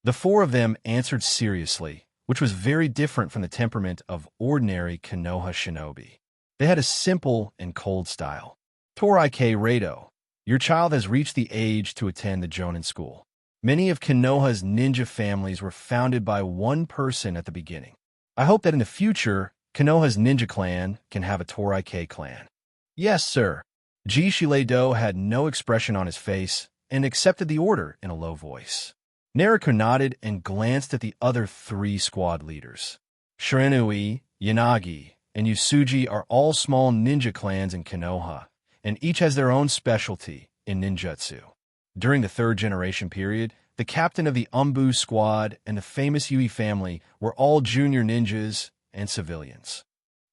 The 4 of them answered seriously, which was very different from the temperament of ordinary Konoha shinobi. They had a simple and cold style. Toraike Rado, your child has reached the age to attend the Jonin school. Many of Konoha's ninja families were founded by one person at the beginning. I hope that in the future, Konoha's ninja clan can have a Toraike clan. Yes, sir. Jishileido had no expression on his face and accepted the order in a low voice. Naruto nodded and glanced at the other 3 squad leaders. Shiranui, Yanagi, and Yusuji are all small ninja clans in Konoha, and each has their own specialty in ninjutsu. During the 3rd generation period, the captain of the Umbu squad and the famous Yui family were all junior ninjas and civilians.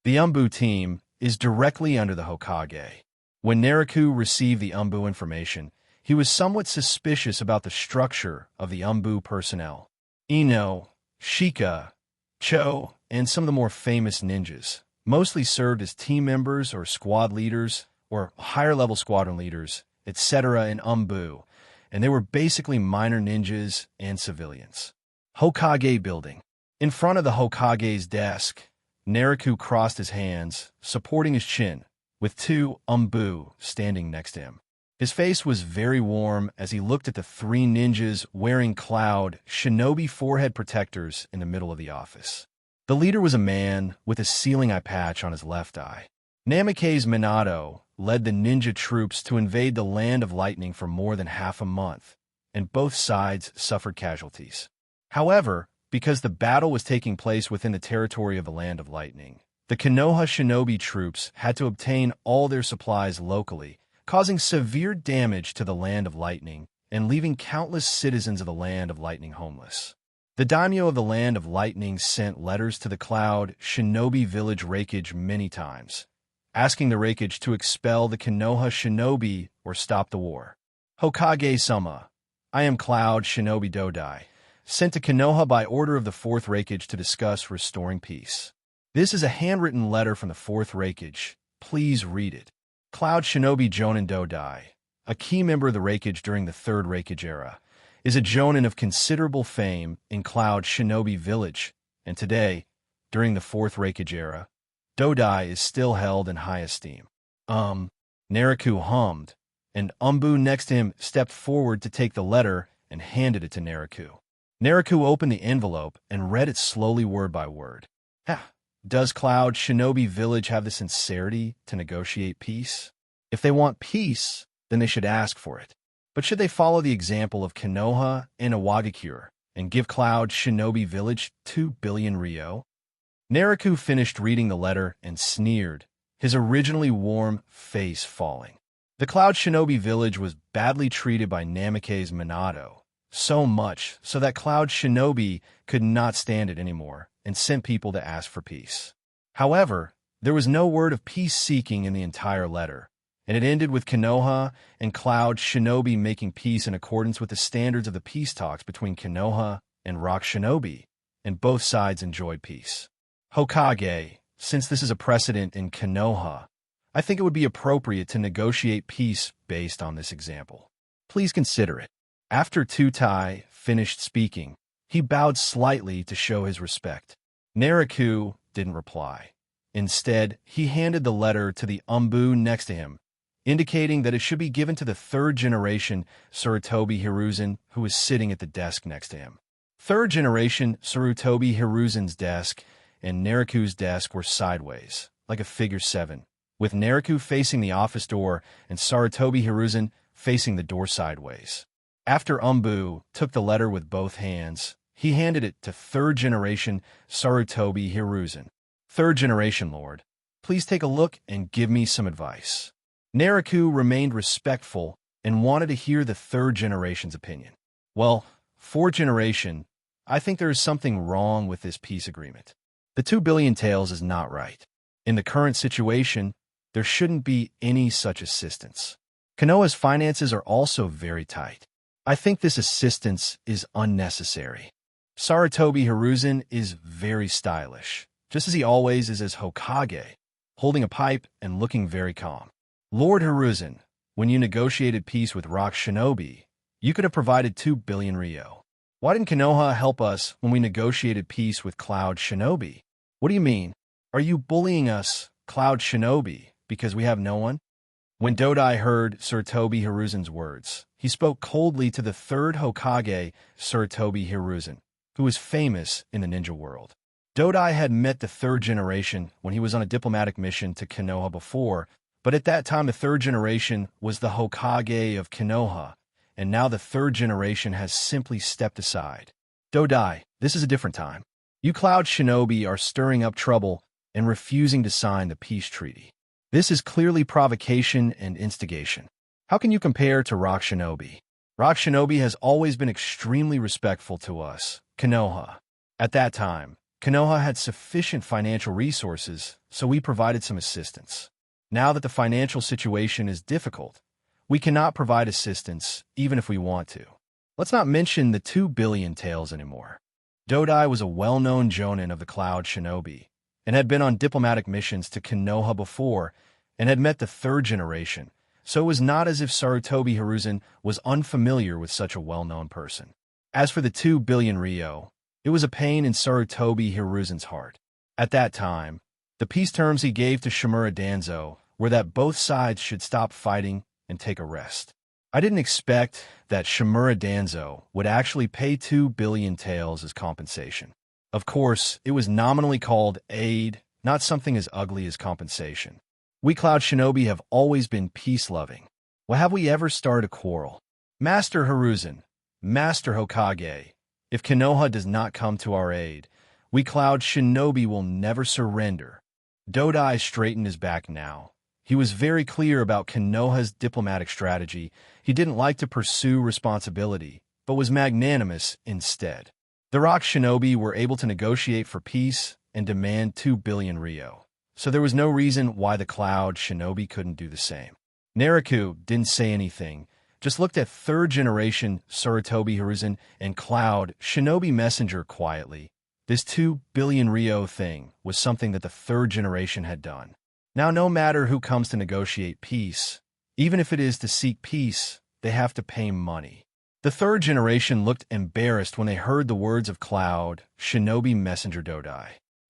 The Umbu team is directly under the Hokage. When Naruto received the Umbu information, he was somewhat suspicious about the structure of the Umbu personnel. Ino, Shika, Cho, and some of the more famous ninjas mostly served as team members or squad leaders or higher-level squadron leaders, etc. in Umbu, and they were basically minor ninjas and civilians. Hokage building. In front of the Hokage's desk, Naruto crossed his hands, supporting his chin, with 2 Umbu standing next to him. His face was very warm as he looked at the 3 ninjas wearing cloud shinobi forehead protectors in the middle of the office. The leader was a man with a ceiling eye patch on his left eye. Namikaze Minato led the ninja troops to invade the Land of Lightning for more than half a month, and both sides suffered casualties. However, because the battle was taking place within the territory of the Land of Lightning, the Konoha shinobi troops had to obtain all their supplies locally, causing severe damage to the Land of Lightning and leaving countless citizens of the Land of Lightning homeless. The daimyo of the Land of Lightning sent letters to the Cloud Shinobi Village Raikage many times, asking the Raikage to expel the Konoha shinobi or stop the war. Hokage-sama, I am Cloud Shinobi Dodai, sent to Konoha by order of the 4th Raikage to discuss restoring peace. This is a handwritten letter from the 4th Raikage. Please read it. Cloud Shinobi Jonin Dodai, a key member of the Raikage during the 3rd Raikage era, is a Jonin of considerable fame in Cloud Shinobi Village, and today, during the 4th Raikage era, Dodai is still held in high esteem. Naruto hummed, and Umbu next to him stepped forward to take the letter and handed it to Naruto. Naruto opened the envelope and read it slowly word by word. Does Cloud Shinobi Village have the sincerity to negotiate peace? If they want peace, then they should ask for it. But should they follow the example of Konoha and Iwagakure and give Cloud Shinobi Village 2 billion ryo? Naruto finished reading the letter and sneered, his originally warm face falling. The Cloud Shinobi Village was badly treated by Namikaze Minato, so much so that Cloud Shinobi could not stand it anymore and sent people to ask for peace. However, there was no word of peace-seeking in the entire letter, and it ended with Konoha and Cloud Shinobi making peace in accordance with the standards of the peace talks between Konoha and Rock Shinobi, and both sides enjoyed peace. Hokage, since this is a precedent in Konoha, I think it would be appropriate to negotiate peace based on this example. Please consider it. After Tutai finished speaking, he bowed slightly to show his respect. Naruto didn't reply. Instead, he handed the letter to the Umbu next to him, indicating that it should be given to the 3rd generation Sarutobi Hiruzen, who was sitting at the desk next to him. 3rd generation Sarutobi Hiruzen's desk and Naruto's desk were sideways, like a figure 7, with Naruto facing the office door and Sarutobi Hiruzen facing the door sideways. After Umbu took the letter with both hands, he handed it to 3rd generation Sarutobi Hiruzen. 3rd generation Lord, please take a look and give me some advice. Naruto remained respectful and wanted to hear the 3rd generation's opinion. Well, 4th generation, I think there is something wrong with this peace agreement. The 2 billion taels is not right. In the current situation, there shouldn't be any such assistance. Konoha's finances are also very tight. I think this assistance is unnecessary. Sarutobi Hiruzen is very stylish, just as he always is as Hokage, holding a pipe and looking very calm. Lord Hiruzen, when you negotiated peace with Rock Shinobi, you could have provided 2 billion Ryo. Why didn't Konoha help us when we negotiated peace with Cloud Shinobi? What do you mean? Are you bullying us, Cloud Shinobi, because we have no one? When Dodai heard Sarutobi Hiruzen's words, he spoke coldly to the third Hokage, Sarutobi Hiruzen, who was famous in the ninja world. Dodai had met the third generation when he was on a diplomatic mission to Konoha before, but at that time the third generation was the Hokage of Konoha, and now the third generation has simply stepped aside. Dodai, this is a different time. You Cloud Shinobi are stirring up trouble and refusing to sign the peace treaty. This is clearly provocation and instigation. How can you compare to Rock Shinobi? Rock Shinobi has always been extremely respectful to us, Konoha. At that time, Konoha had sufficient financial resources, so we provided some assistance. Now that the financial situation is difficult, we cannot provide assistance even if we want to. Let's not mention the 2 billion taels anymore. Dodai was a well-known jonin of the Cloud Shinobi, and had been on diplomatic missions to Konoha before, and had met the third generation, so it was not as if Sarutobi Hiruzen was unfamiliar with such a well-known person. As for the 2 billion Ryo, it was a pain in Sarutobi Hiruzen's heart. At that time, the peace terms he gave to Shimura Danzo were that both sides should stop fighting and take a rest. I didn't expect that Shimura Danzo would actually pay 2 billion taels as compensation. Of course, it was nominally called aid, not something as ugly as compensation. We Cloud Shinobi have always been peace-loving. Well, have we ever started a quarrel? Master Hiruzen, Master Hokage, if Konoha does not come to our aid, we Cloud Shinobi will never surrender. Dodai straightened his back now. He was very clear about Konoha's diplomatic strategy. He didn't like to pursue responsibility, but was magnanimous instead. The Rock Shinobi were able to negotiate for peace and demand 2 billion Ryo, so there was no reason why the Cloud Shinobi couldn't do the same. Naruto didn't say anything, just looked at third-generation Sarutobi Hiruzen and Cloud Shinobi Messenger quietly. This 2 billion Ryo thing was something that the third generation had done. Now, no matter who comes to negotiate peace, even if it is to seek peace, they have to pay money. The third generation looked embarrassed when they heard the words of Cloud Shinobi Messenger Dodai.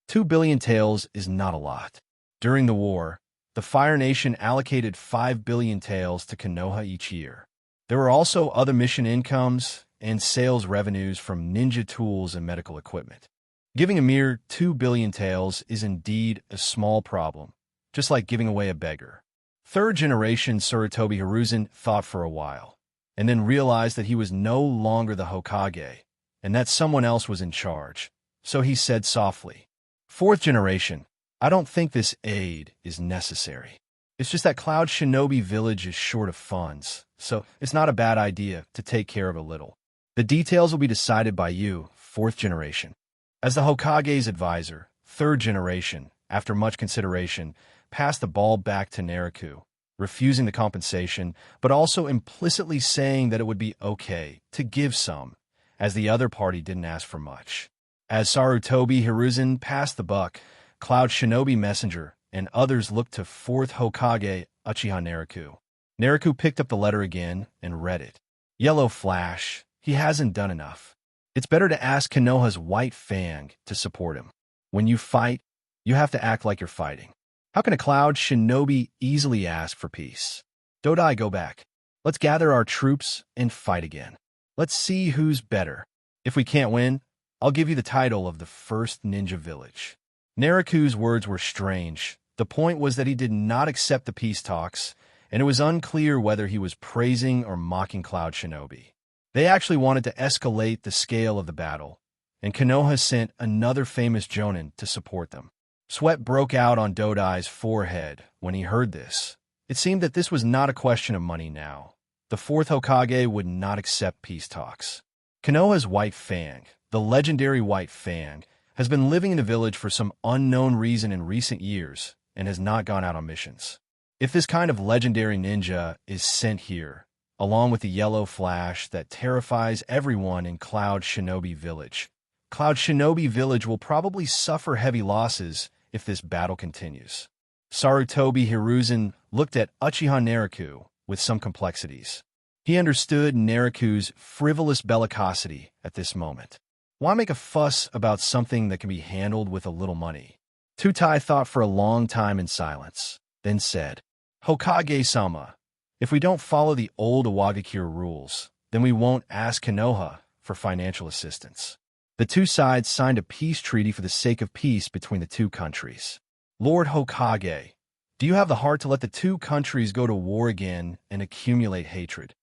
2 billion taels is not a lot. During the war, the Fire Nation allocated 5 billion taels to Konoha each year. There were also other mission incomes and sales revenues from ninja tools and medical equipment. Giving a mere 2 billion taels is indeed a small problem, just like giving away a beggar. Third generation Sarutobi Hiruzen thought for a while, and then realized that he was no longer the Hokage, and that someone else was in charge. So he said softly, "Fourth generation, I don't think this aid is necessary. It's just that Cloud Shinobi Village is short of funds, so it's not a bad idea to take care of a little. The details will be decided by you, fourth generation." As the Hokage's advisor, third generation, after much consideration, passed the ball back to Naruto, refusing the compensation, but also implicitly saying that it would be okay to give some, as the other party didn't ask for much. As Sarutobi Hiruzen passed the buck, Cloud Shinobi Messenger and others looked to fourth Hokage Uchiha Naruto. Naruto picked up the letter again and read it. Yellow Flash, he hasn't done enough. It's better to ask Konoha's White Fang to support him. When you fight, you have to act like you're fighting. How can a Cloud Shinobi easily ask for peace? Dodai, go back. Let's gather our troops and fight again. Let's see who's better. If we can't win, I'll give you the title of the first ninja village. Naruto's words were strange. The point was that he did not accept the peace talks, and it was unclear whether he was praising or mocking Cloud Shinobi. They actually wanted to escalate the scale of the battle, and Konoha sent another famous jonin to support them. Sweat broke out on Dodai's forehead when he heard this. It seemed that this was not a question of money now. The fourth Hokage would not accept peace talks. Konoha's White Fang, the legendary White Fang, has been living in the village for some unknown reason in recent years and has not gone out on missions. If this kind of legendary ninja is sent here, along with the yellow flash that terrifies everyone in Cloud Shinobi Village, Cloud Shinobi Village will probably suffer heavy losses if this battle continues. Sarutobi Hiruzen looked at Uchiha Naruto with some complexities. He understood Naruto's frivolous bellicosity at this moment. Why make a fuss about something that can be handled with a little money? Tutai thought for a long time in silence, then said, Hokage-sama, if we don't follow the old Iwagakure rules, then we won't ask Konoha for financial assistance. The two sides signed a peace treaty for the sake of peace between the two countries. Lord Hokage, do you have the heart to let the two countries go to war again and accumulate hatred?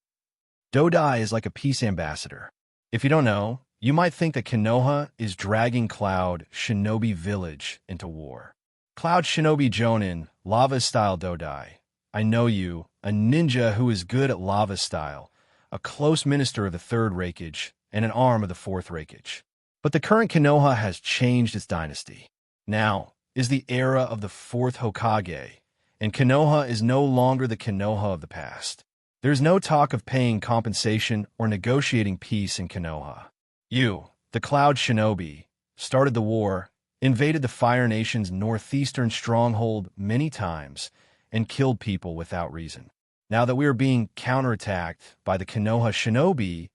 Dodai is like a peace ambassador. If you don't know, you might think that Konoha is dragging Cloud Shinobi Village into war. Cloud Shinobi Jonin, lava-style Dodai. I know you, a ninja who is good at lava-style, a close minister of the third Reikage, and an arm of the fourth Reikage. But the current Konoha has changed its dynasty. Now is the era of the fourth Hokage, and Konoha is no longer the Konoha of the past. There is no talk of paying compensation or negotiating peace in Konoha. You, the Cloud Shinobi, started the war, invaded the Fire Nation's northeastern stronghold many times, and killed people without reason. Now that we are being counterattacked by the Konoha Shinobi,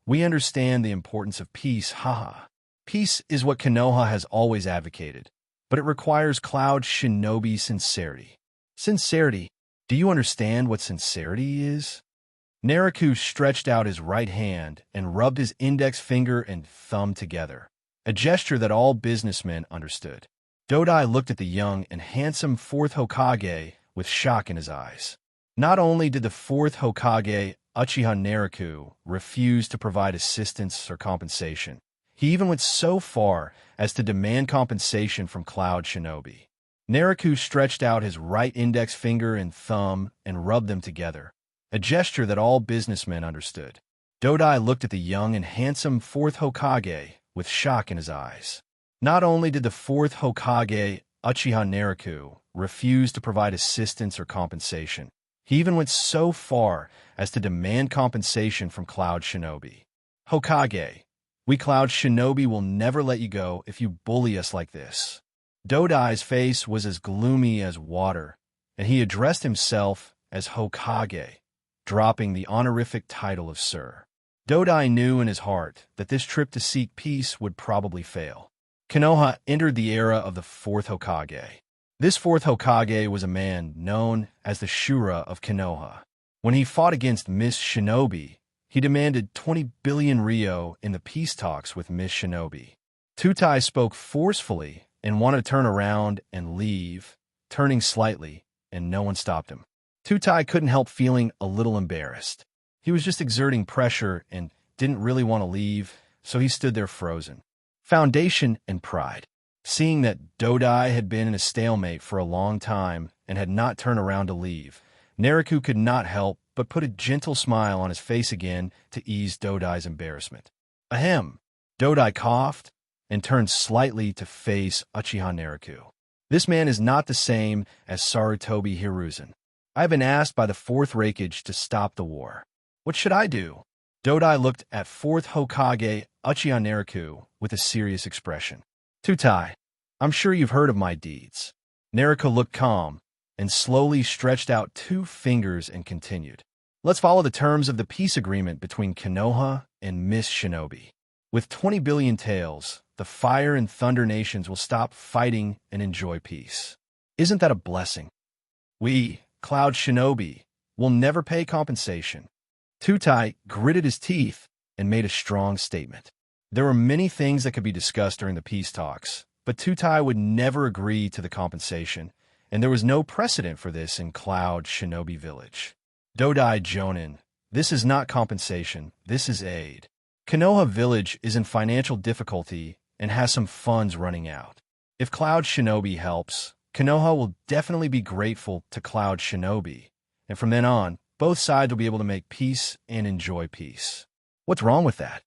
we understand the importance of peace, haha. Peace is what Konoha has always advocated, but it requires Cloud Shinobi sincerity. Sincerity? Do you understand what sincerity is? Naruto stretched out his right hand and rubbed his index finger and thumb together, a gesture that all businessmen understood. Dodai looked at the young and handsome fourth Hokage with shock in his eyes. Not only did the fourth Hokage, Uchiha Naruto, refuse to provide assistance or compensation, he even went so far as to demand compensation from Cloud Shinobi. Naruto stretched out his right index finger and thumb and rubbed them together, a gesture that all businessmen understood. Dodai looked at the young and handsome fourth Hokage with shock in his eyes. Not only did the fourth Hokage, Uchiha Naruto, refuse to provide assistance or compensation, he even went so far as to demand compensation from Cloud Shinobi. Hokage, we Cloud Shinobi will never let you go if you bully us like this. Dodai's face was as gloomy as water, and he addressed himself as Hokage, dropping the honorific title of Sir. Dodai knew in his heart that this trip to seek peace would probably fail. Konoha entered the era of the fourth Hokage. This fourth Hokage was a man known as the Shura of Konoha. When he fought against Miss Shinobi, he demanded 20 billion ryo in the peace talks with Miss Shinobi. Tutai spoke forcefully and wanted to turn around and leave, turning slightly, and no one stopped him. Tutai couldn't help feeling a little embarrassed. He was just exerting pressure and didn't really want to leave, so he stood there frozen. Foundation and pride. Seeing that Dodai had been in a stalemate for a long time and had not turned around to leave, Naruto could not help but put a gentle smile on his face again to ease Dodai's embarrassment. Ahem! Dodai coughed and turned slightly to face Uchiha Naruto. This man is not the same as Sarutobi Hiruzen. I have been asked by the fourth Reikage to stop the war. What should I do? Dodai looked at fourth Hokage Uchiha Naruto with a serious expression. Tutai, I'm sure you've heard of my deeds. Naruto looked calm and slowly stretched out 2 fingers and continued. Let's follow the terms of the peace agreement between Konoha and Miss Shinobi. With 20 billion taels, the Fire and Thunder nations will stop fighting and enjoy peace. Isn't that a blessing? We, Cloud Shinobi, will never pay compensation. Tutai gritted his teeth and made a strong statement. There were many things that could be discussed during the peace talks, but Tutai would never agree to the compensation, and there was no precedent for this in Cloud Shinobi Village. Dodai Jonin, this is not compensation, this is aid. Konoha Village is in financial difficulty and has some funds running out. If Cloud Shinobi helps, Konoha will definitely be grateful to Cloud Shinobi, and from then on, both sides will be able to make peace and enjoy peace. What's wrong with that?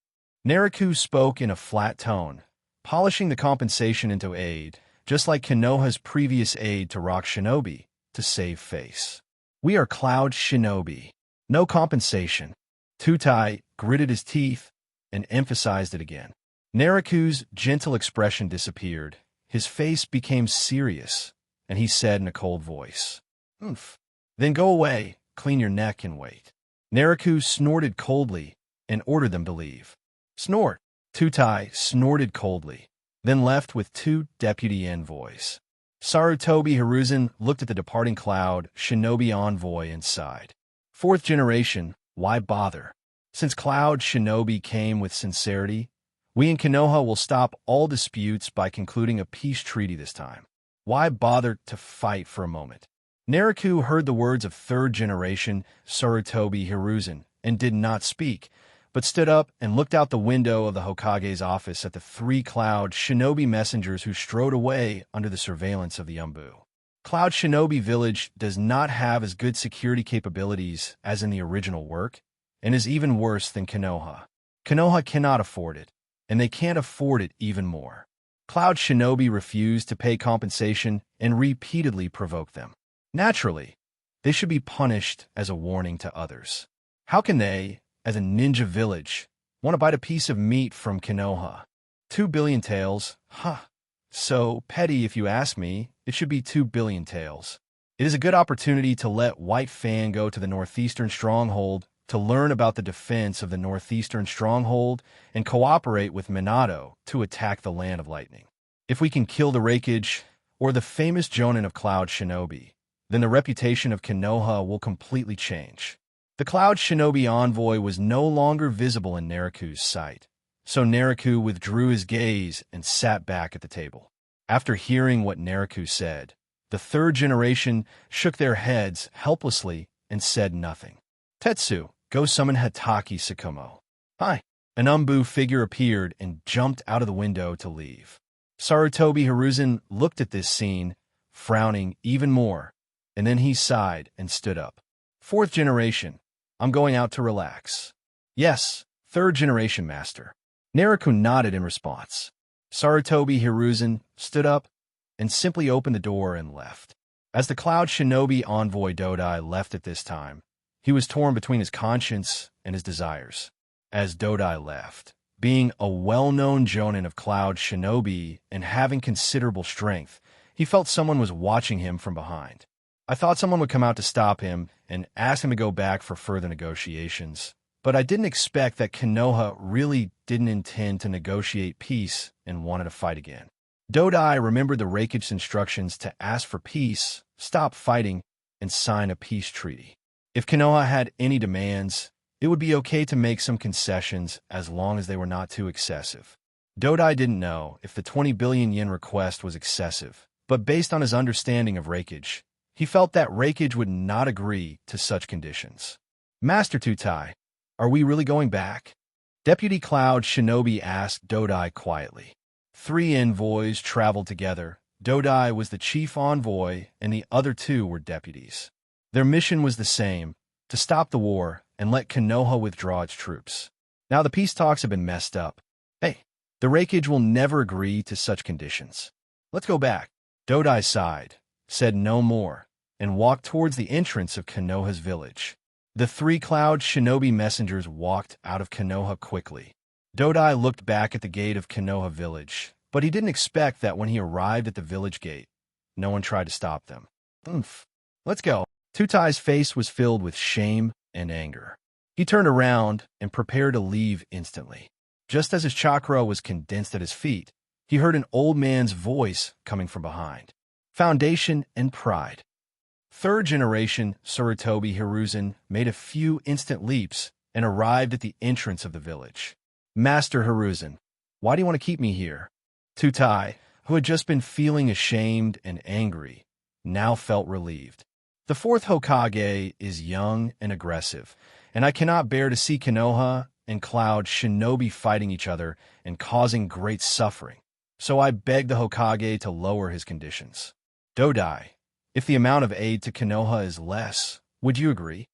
Naruto spoke in a flat tone, polishing the compensation into aid, just like Konoha's previous aid to Rock Shinobi, to save face. We are Cloud Shinobi. No compensation. Tutai gritted his teeth and emphasized it again. Naruto's gentle expression disappeared. His face became serious, and he said in a cold voice, "Oomph. Then go away, clean your neck, and wait." Naruto snorted coldly and ordered them to leave. Snort. Tutai snorted coldly, then left with two deputy envoys. Sarutobi Hiruzen looked at the departing Cloud Shinobi envoy and sighed. Fourth generation, why bother? Since Cloud Shinobi came with sincerity, we in Konoha will stop all disputes by concluding a peace treaty this time. Why bother to fight for a moment? Naruto heard the words of third generation Sarutobi Hiruzen and did not speak, but stood up and looked out the window of the Hokage's office at the three Cloud Shinobi messengers who strode away under the surveillance of the Umbu. Cloud Shinobi Village does not have as good security capabilities as in the original work, and is even worse than Konoha. Konoha cannot afford it, and they can't afford it even more. Cloud Shinobi refused to pay compensation and repeatedly provoked them. Naturally, they should be punished as a warning to others. How can they, as a ninja village, want to bite a piece of meat from Konoha? 2 billion taels? Huh. So petty if you ask me. It should be 2 billion taels. It is a good opportunity to let White Fan go to the Northeastern Stronghold to learn about the defense of the Northeastern Stronghold and cooperate with Minato to attack the Land of Lightning. If we can kill the Raikage, or the famous Jonin of Cloud Shinobi, then the reputation of Konoha will completely change. The Cloud Shinobi envoy was no longer visible in Naruto's sight, so Naruto withdrew his gaze and sat back at the table. After hearing what Naruto said, the third generation shook their heads helplessly and said nothing. Tetsu, go summon Hatake Tsukumo. Hi. An Umbu figure appeared and jumped out of the window to leave. Sarutobi Hiruzen looked at this scene, frowning even more, and then he sighed and stood up. Fourth generation, I'm going out to relax. Yes, third generation master. Naruto nodded in response. Sarutobi Hiruzen stood up and simply opened the door and left. As the Cloud Shinobi envoy Dodai left at this time, he was torn between his conscience and his desires. As Dodai left, being a well-known Jonin of Cloud Shinobi and having considerable strength, he felt someone was watching him from behind. I thought someone would come out to stop him and ask him to go back for further negotiations, but I didn't expect that Konoha really didn't intend to negotiate peace and wanted to fight again. Dodai remembered the Raikage's instructions to ask for peace, stop fighting, and sign a peace treaty. If Konoha had any demands, it would be okay to make some concessions as long as they were not too excessive. Dodai didn't know if the 20 billion yen request was excessive, but based on his understanding of Raikage, he felt that Raikage would not agree to such conditions. Master Tutai, are we really going back? Deputy Cloud Shinobi asked Dodai quietly. 3 envoys traveled together. Dodai was the chief envoy, and the other 2 were deputies. Their mission was the same, to stop the war and let Konoha withdraw its troops. Now the peace talks have been messed up. Hey, the Raikage will never agree to such conditions. Let's go back. Dodai sighed, said no more, and walked towards the entrance of Konoha's village. The 3 Cloud Shinobi messengers walked out of Konoha quickly. Dodai looked back at the gate of Konoha village, but he didn't expect that when he arrived at the village gate, no one tried to stop them. Oomph. Let's go. Tutai's face was filled with shame and anger. He turned around and prepared to leave instantly. Just as his chakra was condensed at his feet, he heard an old man's voice coming from behind. Foundation and pride. Third generation Sarutobi Hiruzen made a few instant leaps and arrived at the entrance of the village. Master Hiruzen, why do you want to keep me here? Tutai, who had just been feeling ashamed and angry, now felt relieved. The 4th Hokage is young and aggressive, and I cannot bear to see Konoha and Cloud Shinobi fighting each other and causing great suffering, so I begged the Hokage to lower his conditions. Dodai, if the amount of aid to Konoha is less, would you agree?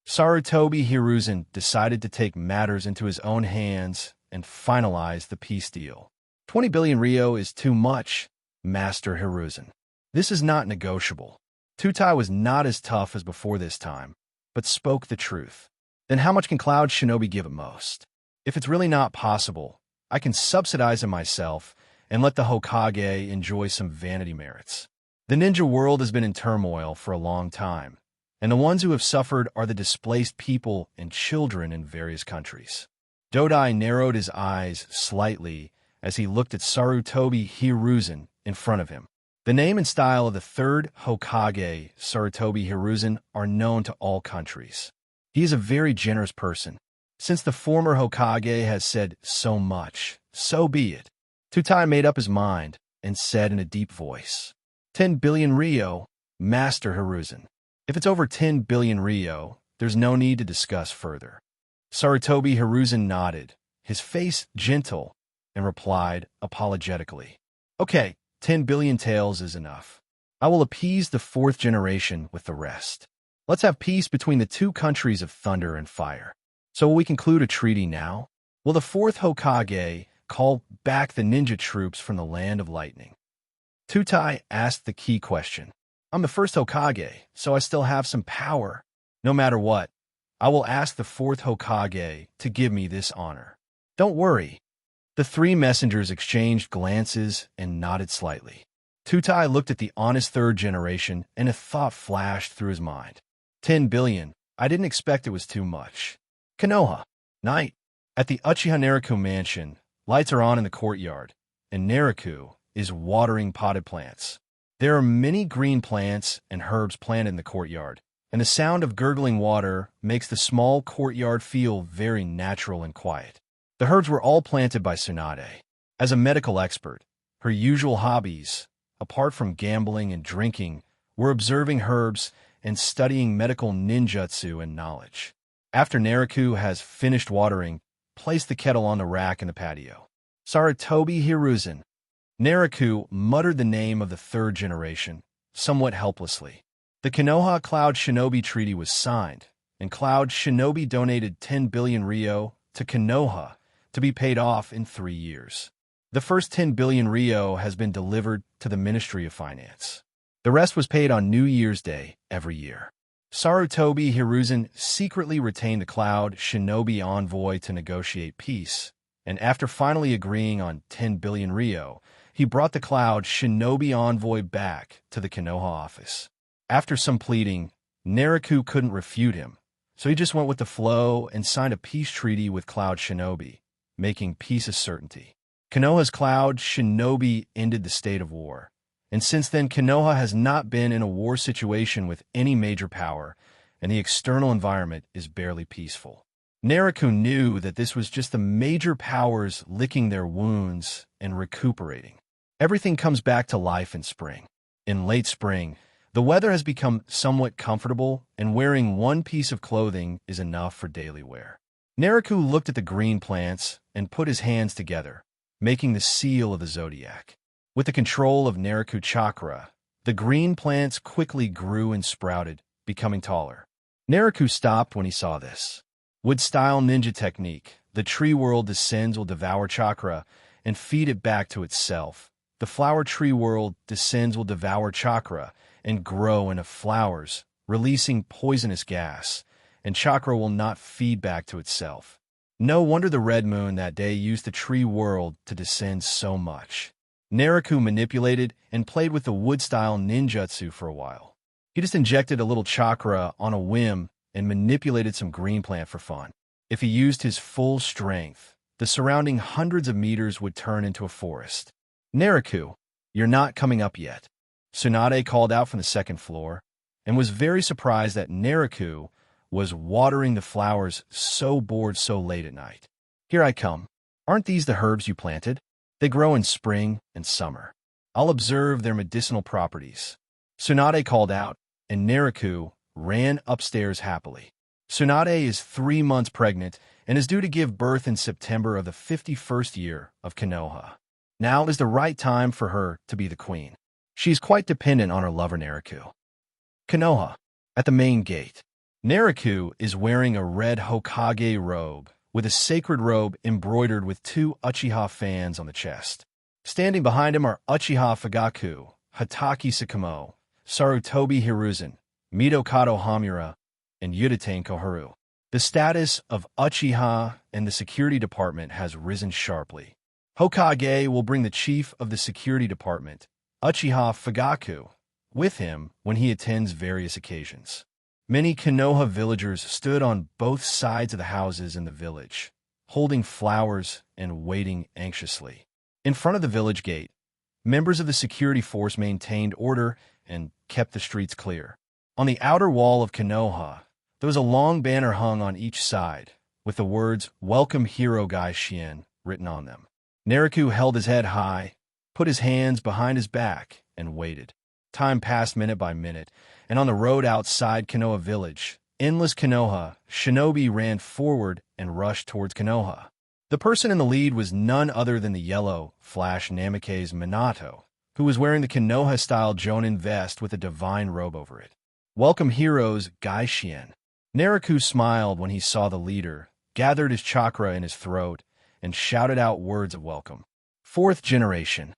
Sarutobi Hiruzen decided to take matters into his own hands and finalize the peace deal. 20 billion Ryo is too much, Master Hiruzen. This is not negotiable. Tutai was not as tough as before this time, but spoke the truth. Then how much can Cloud Shinobi give at most? If it's really not possible, I can subsidize him myself and let the Hokage enjoy some vanity merits. The ninja world has been in turmoil for a long time, and the ones who have suffered are the displaced people and children in various countries. Dodai narrowed his eyes slightly as he looked at Sarutobi Hiruzen in front of him. The name and style of the third Hokage, Sarutobi Hiruzen, are known to all countries. He is a very generous person. Since the former Hokage has said so much, so be it. Tutai made up his mind and said in a deep voice, 10 billion Ryo, Master Hiruzen. If it's over 10 billion Ryo, there's no need to discuss further. Sarutobi Hiruzen nodded, his face gentle, and replied apologetically, okay, 10 billion taels is enough. I will appease the fourth generation with the rest. Let's have peace between the two countries of thunder and fire. So will we conclude a treaty now? Will the fourth Hokage call back the ninja troops from the land of lightning? Tutai asked the key question. I'm the first Hokage, so I still have some power. No matter what, I will ask the fourth Hokage to give me this honor. Don't worry. The three messengers exchanged glances and nodded slightly. Tutai looked at the honest third generation, and a thought flashed through his mind. 10 billion. I didn't expect it was too much. Konoha. Night. At the Uchiha Naruto mansion, lights are on in the courtyard, and Naruto is watering potted plants. There are many green plants and herbs planted in the courtyard, and the sound of gurgling water makes the small courtyard feel very natural and quiet. The herbs were all planted by Tsunade. As a medical expert, her usual hobbies, apart from gambling and drinking, were observing herbs and studying medical ninjutsu and knowledge. After Naruto has finished watering, place the kettle on the rack in the patio. Sarutobi Hiruzen. Naruto muttered the name of the third generation, somewhat helplessly. The Konoha Cloud Shinobi Treaty was signed, and Cloud Shinobi donated 10 billion Ryo to Konoha to be paid off in 3 years. The first 10 billion Ryo has been delivered to the Ministry of Finance. The rest was paid on New Year's Day every year. Sarutobi Hiruzen secretly retained the Cloud Shinobi envoy to negotiate peace, and after finally agreeing on 10 billion Ryo, he brought the Cloud Shinobi envoy back to the Konoha office. After some pleading, Naruto couldn't refute him, so he just went with the flow and signed a peace treaty with Cloud Shinobi, making peace a certainty. Konoha's Cloud Shinobi ended the state of war, and since then Konoha has not been in a war situation with any major power, and the external environment is barely peaceful. Naruto knew that this was just the major powers licking their wounds and recuperating. Everything comes back to life in spring. In late spring, the weather has become somewhat comfortable, and wearing one piece of clothing is enough for daily wear. Naruto looked at the green plants and put his hands together, making the seal of the zodiac. With the control of Naruto chakra, the green plants quickly grew and sprouted, becoming taller. Naruto stopped when he saw this. Wood-style ninja technique, the tree world descends will devour chakra and feed it back to itself. The flower tree world descends will devour chakra and grow into flowers, releasing poisonous gas, and chakra will not feed back to itself. No wonder the red moon that day used the tree world to descend so much. Naruto manipulated and played with the wood-style ninjutsu for a while. He just injected a little chakra on a whim and manipulated some green plant for fun. If he used his full strength, the surrounding hundreds of meters would turn into a forest. Naruto, you're not coming up yet. Tsunade called out from the second floor, and was very surprised that Naruto was watering the flowers so bored so late at night. Here I come. Aren't these the herbs you planted? They grow in spring and summer. I'll observe their medicinal properties. Tsunade called out, and Naruto ran upstairs happily. Tsunade is 3 months pregnant and is due to give birth in September of the 51st year of Konoha. Now is the right time for her to be the queen. She is quite dependent on her lover Naruto. Konoha, at the main gate. Naruto is wearing a red Hokage robe with a sacred robe embroidered with 2 Uchiha fans on the chest. Standing behind him are Uchiha Fugaku, Hatake Sakamo, Sarutobi Hiruzen, Midokado Hamura, and Yudate Koharu. The status of Uchiha and the security department has risen sharply. Hokage will bring the chief of the security department, Uchiha Fugaku, with him when he attends various occasions. Many Konoha villagers stood on both sides of the houses in the village, holding flowers and waiting anxiously. In front of the village gate, members of the security force maintained order and kept the streets clear. On the outer wall of Konoha, there was a long banner hung on each side, with the words, "Welcome Hero Gai Shien," written on them. Naruto held his head high, put his hands behind his back, and waited. Time passed minute by minute, and on the road outside Konoha village, endless Konoha shinobi ran forward and rushed towards Konoha. The person in the lead was none other than the yellow Flash Namikaze Minato, who was wearing the Konoha-style Jonin vest with a divine robe over it. Welcome heroes Gaishien. Naruto smiled when he saw the leader, gathered his chakra in his throat, and shouted out words of welcome. Fourth generation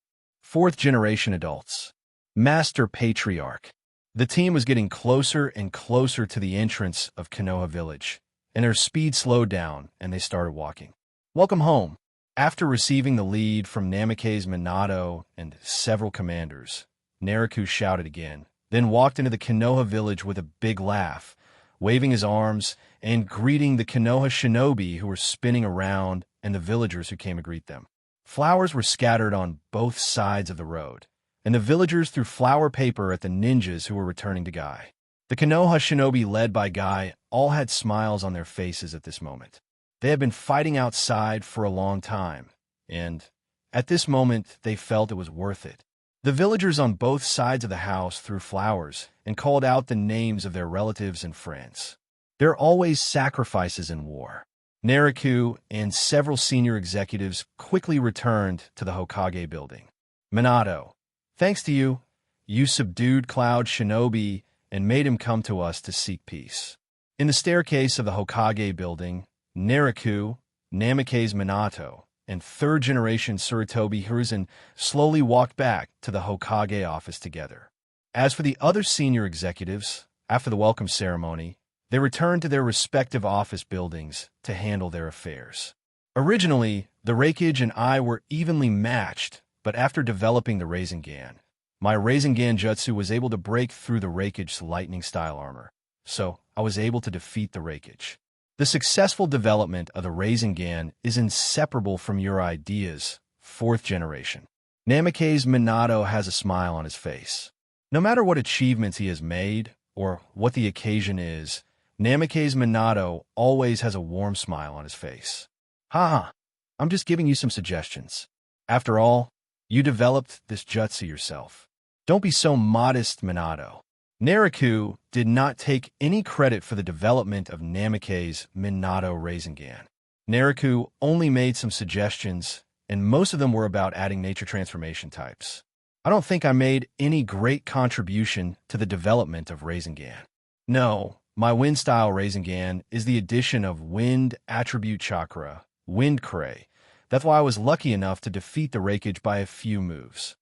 adults. Master Patriarch. The team was getting closer and closer to the entrance of Konoha village, and their speed slowed down, and they started walking. Welcome home. After receiving the lead from Namikaze Minato and several commanders, Naruto shouted again, then walked into the Konoha village with a big laugh, waving his arms and greeting the Konoha shinobi who were spinning around and the villagers who came to greet them. Flowers were scattered on both sides of the road, and the villagers threw flower paper at the ninjas who were returning to Gai. The Konoha shinobi led by Gai all had smiles on their faces at this moment. They had been fighting outside for a long time, and at this moment they felt it was worth it. The villagers on both sides of the house threw flowers and called out the names of their relatives and friends. There are always sacrifices in war. Naruto and several senior executives quickly returned to the Hokage building. Minato, thanks to you, you subdued Cloud Shinobi and made him come to us to seek peace. In the staircase of the Hokage building, Naruto, Namikaze Minato, and third-generation Sarutobi Hiruzen slowly walked back to the Hokage office together. As for the other senior executives, after the welcome ceremony, they returned to their respective office buildings to handle their affairs. Originally, the Raikage and I were evenly matched, but after developing the Rasengan, my Rasengan jutsu was able to break through the Raikage's lightning-style armor, so I was able to defeat the Raikage. The successful development of the Rasengan is inseparable from your ideas, fourth generation. Namikaze Minato has a smile on his face. No matter what achievements he has made, or what the occasion is, Namikaze Minato always has a warm smile on his face. Haha, I'm just giving you some suggestions. After all, you developed this jutsu yourself. Don't be so modest, Minato. Naruto did not take any credit for the development of Namikaze Minato Rasengan. Naruto only made some suggestions, and most of them were about adding nature transformation types. I don't think I made any great contribution to the development of Rasengan. No, my Wind-style Rasengan is the addition of Wind Attribute Chakra, Wind Cray. That's why I was lucky enough to defeat the Raikage by a few moves.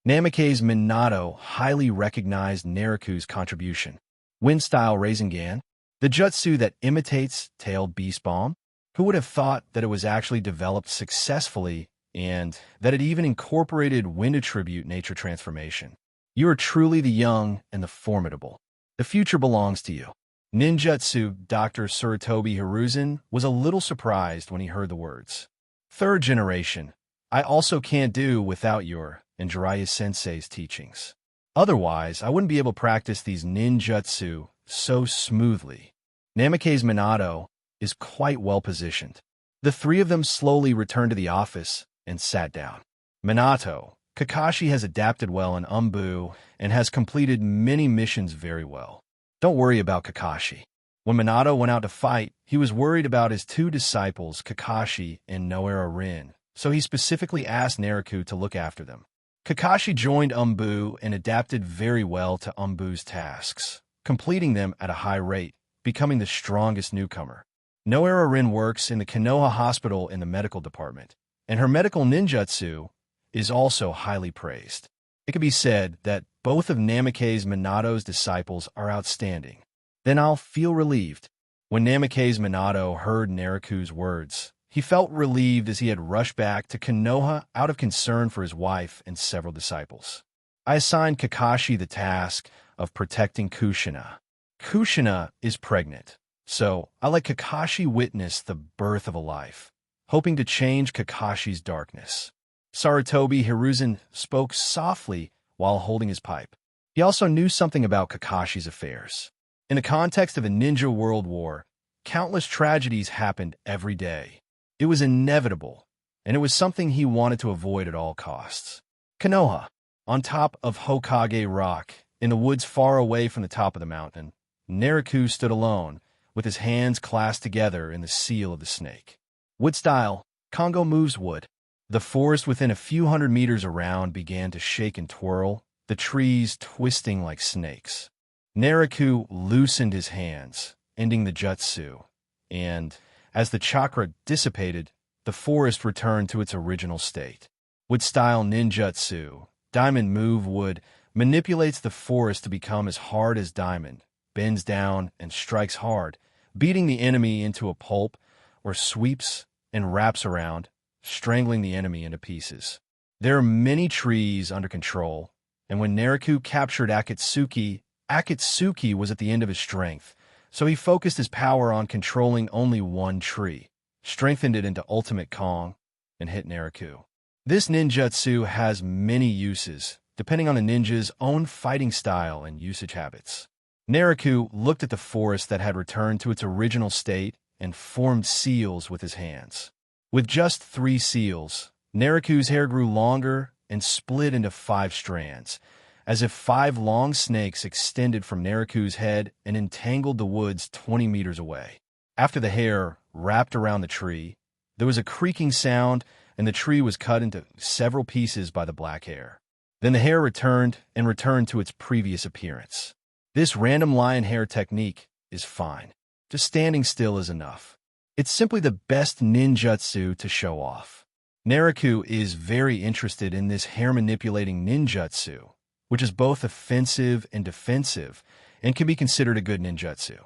Namikaze Minato highly recognized Naruto's contribution. Wind-style Rasengan, the jutsu that imitates Tailed Beast Bomb? Who would have thought that it was actually developed successfully and that it even incorporated Wind Attribute nature transformation? You are truly the young and the formidable. The future belongs to you. Ninjutsu Dr. Sarutobi Hiruzen was a little surprised when he heard the words. Third generation, I also can't do without your and Jiraiya Sensei's teachings. Otherwise, I wouldn't be able to practice these ninjutsu so smoothly. Namikaze Minato is quite well positioned. The three of them slowly returned to the office and sat down. Minato, Kakashi has adapted well in Umbu and has completed many missions very well. Don't worry about Kakashi. When Minato went out to fight, he was worried about his two disciples, Kakashi and Noera Rin, so he specifically asked Naruto to look after them. Kakashi joined Umbu and adapted very well to Umbu's tasks, completing them at a high rate, becoming the strongest newcomer. Noera Rin works in the Konoha hospital in the medical department, and her medical ninjutsu is also highly praised. It can be said that both of Namake's Minato's disciples are outstanding. Then I'll feel relieved. When Namake's Minato heard Nariku's words, he felt relieved as he had rushed back to Konoha out of concern for his wife and several disciples. I assigned Kakashi the task of protecting Kushina. Kushina is pregnant, so I let Kakashi witness the birth of a life, hoping to change Kakashi's darkness. Sarutobi Hiruzen spoke softly while holding his pipe. He also knew something about Kakashi's affairs. In the context of a ninja world war, countless tragedies happened every day. It was inevitable, and it was something he wanted to avoid at all costs. Konoha, on top of Hokage Rock, in the woods far away from the top of the mountain, Nariku stood alone, with his hands clasped together in the seal of the snake. Wood style, Kongo moves wood. The forest within a few hundred meters around began to shake and twirl, the trees twisting like snakes. Nariku loosened his hands, ending the jutsu, and, as the chakra dissipated, the forest returned to its original state. Wood-style ninjutsu, diamond move wood, manipulates the forest to become as hard as diamond, bends down and strikes hard, beating the enemy into a pulp, or sweeps and wraps around, strangling the enemy into pieces. There are many trees under control, and when Nariku captured Akatsuki, Akatsuki was at the end of his strength, so he focused his power on controlling only one tree, strengthened it into Ultimate Kong, and hit Nariku. This ninjutsu has many uses, depending on a ninja's own fighting style and usage habits. Nariku looked at the forest that had returned to its original state and formed seals with his hands. With just 3 seals, Nariku's hair grew longer and split into 5 strands, as if 5 long snakes extended from Nariku's head and entangled the woods 20 meters away. After the hair wrapped around the tree, there was a creaking sound, and the tree was cut into several pieces by the black hair. Then the hair returned to its previous appearance. This random lion hair technique is fine. Just standing still is enough. It's simply the best ninjutsu to show off. Nariku is very interested in this hair-manipulating ninjutsu, which is both offensive and defensive, and can be considered a good ninjutsu.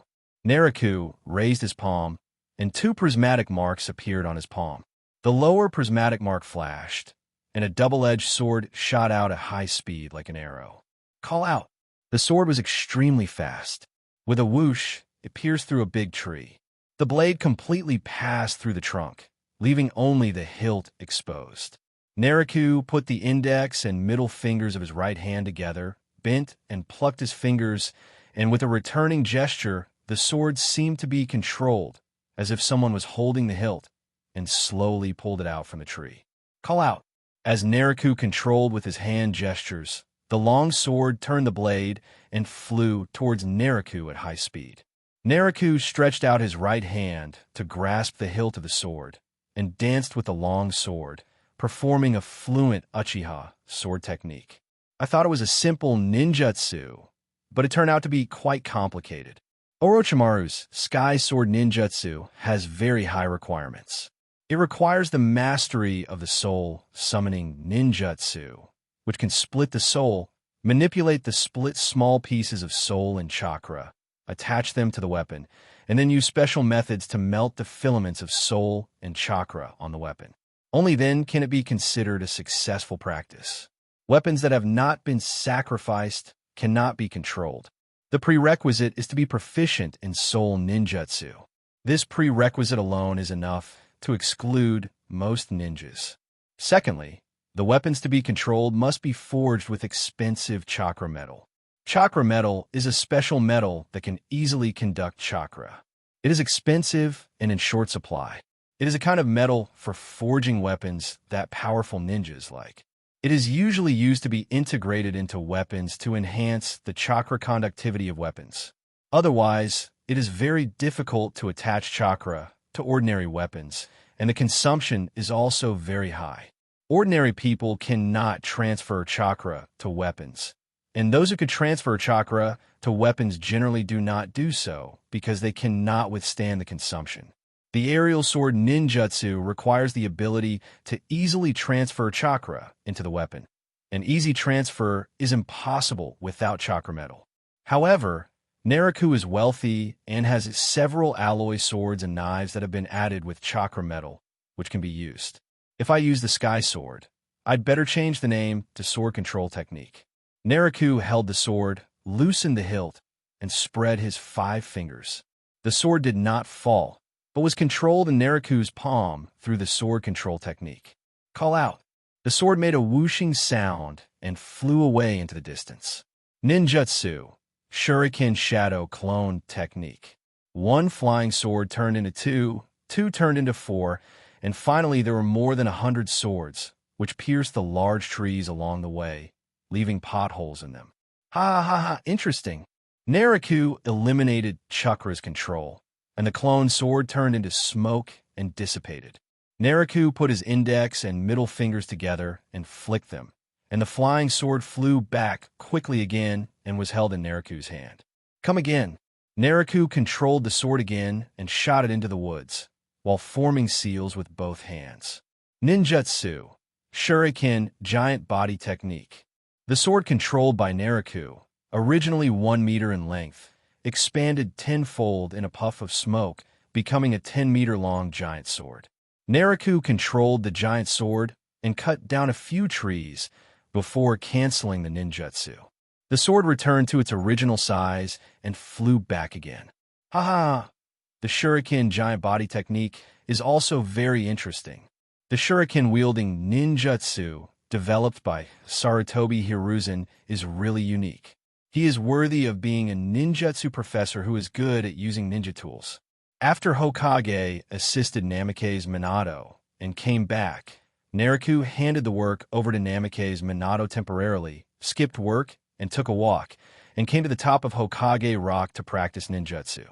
Nariku raised his palm, and 2 prismatic marks appeared on his palm. The lower prismatic mark flashed, and a double-edged sword shot out at high speed like an arrow. Call out! The sword was extremely fast. With a whoosh, it pierced through a big tree. The blade completely passed through the trunk, leaving only the hilt exposed. Nariku put the index and middle fingers of his right hand together, bent and plucked his fingers, and with a returning gesture, the sword seemed to be controlled, as if someone was holding the hilt, and slowly pulled it out from the tree. Call out! As Nariku controlled with his hand gestures, the long sword turned the blade and flew towards Nariku at high speed. Nariku stretched out his right hand to grasp the hilt of the sword, and danced with the long sword, performing a fluent Uchiha sword technique. I thought it was a simple ninjutsu, but it turned out to be quite complicated. Orochimaru's Sky Sword Ninjutsu has very high requirements. It requires the mastery of the soul summoning ninjutsu, which can split the soul, manipulate the split small pieces of soul and chakra, attach them to the weapon, and then use special methods to melt the filaments of soul and chakra on the weapon. Only then can it be considered a successful practice. Weapons that have not been sacrificed cannot be controlled. The prerequisite is to be proficient in soul ninjutsu. This prerequisite alone is enough to exclude most ninjas. Secondly, the weapons to be controlled must be forged with expensive chakra metal. Chakra metal is a special metal that can easily conduct chakra. It is expensive and in short supply. It is a kind of metal for forging weapons that powerful ninjas like. It is usually used to be integrated into weapons to enhance the chakra conductivity of weapons. Otherwise, it is very difficult to attach chakra to ordinary weapons, and the consumption is also very high. Ordinary people cannot transfer chakra to weapons, and those who could transfer chakra to weapons generally do not do so because they cannot withstand the consumption. The aerial sword ninjutsu requires the ability to easily transfer chakra into the weapon. An easy transfer is impossible without chakra metal. However, Naraku is wealthy and has several alloy swords and knives that have been added with chakra metal, which can be used. If I use the Sky Sword, I'd better change the name to Sword Control Technique. Naraku held the sword, loosened the hilt, and spread his 5 fingers. The sword did not fall, but was controlled in Naraku's palm through the Sword Control Technique. Call out. The sword made a whooshing sound and flew away into the distance. Ninjutsu, Shuriken Shadow Clone Technique. 1 flying sword turned into 2, 2 turned into 4, and finally there were more than 100 swords, which pierced the large trees along the way, leaving potholes in them. Ha ha ha, interesting. Naraku eliminated Chakra's control, and the clone sword turned into smoke and dissipated. Naraku put his index and middle fingers together and flicked them, and the flying sword flew back quickly again and was held in Naraku's hand. Come again. Naraku controlled the sword again and shot it into the woods, while forming seals with both hands. Ninjutsu, Shuriken Giant Body Technique. The sword controlled by Naraku, originally 1 meter in length, expanded tenfold in a puff of smoke, becoming a 10-meter-long giant sword. Naraku controlled the giant sword and cut down a few trees before canceling the ninjutsu. The sword returned to its original size and flew back again. Haha! The Shuriken Giant Body Technique is also very interesting. The shuriken-wielding ninjutsu, developed by Sarutobi Hiruzen, is really unique. He is worthy of being a ninjutsu professor who is good at using ninja tools. After Hokage assisted Namake's Minato and came back, Naraku handed the work over to Namake's Minato temporarily, skipped work, and took a walk, and came to the top of Hokage Rock to practice ninjutsu.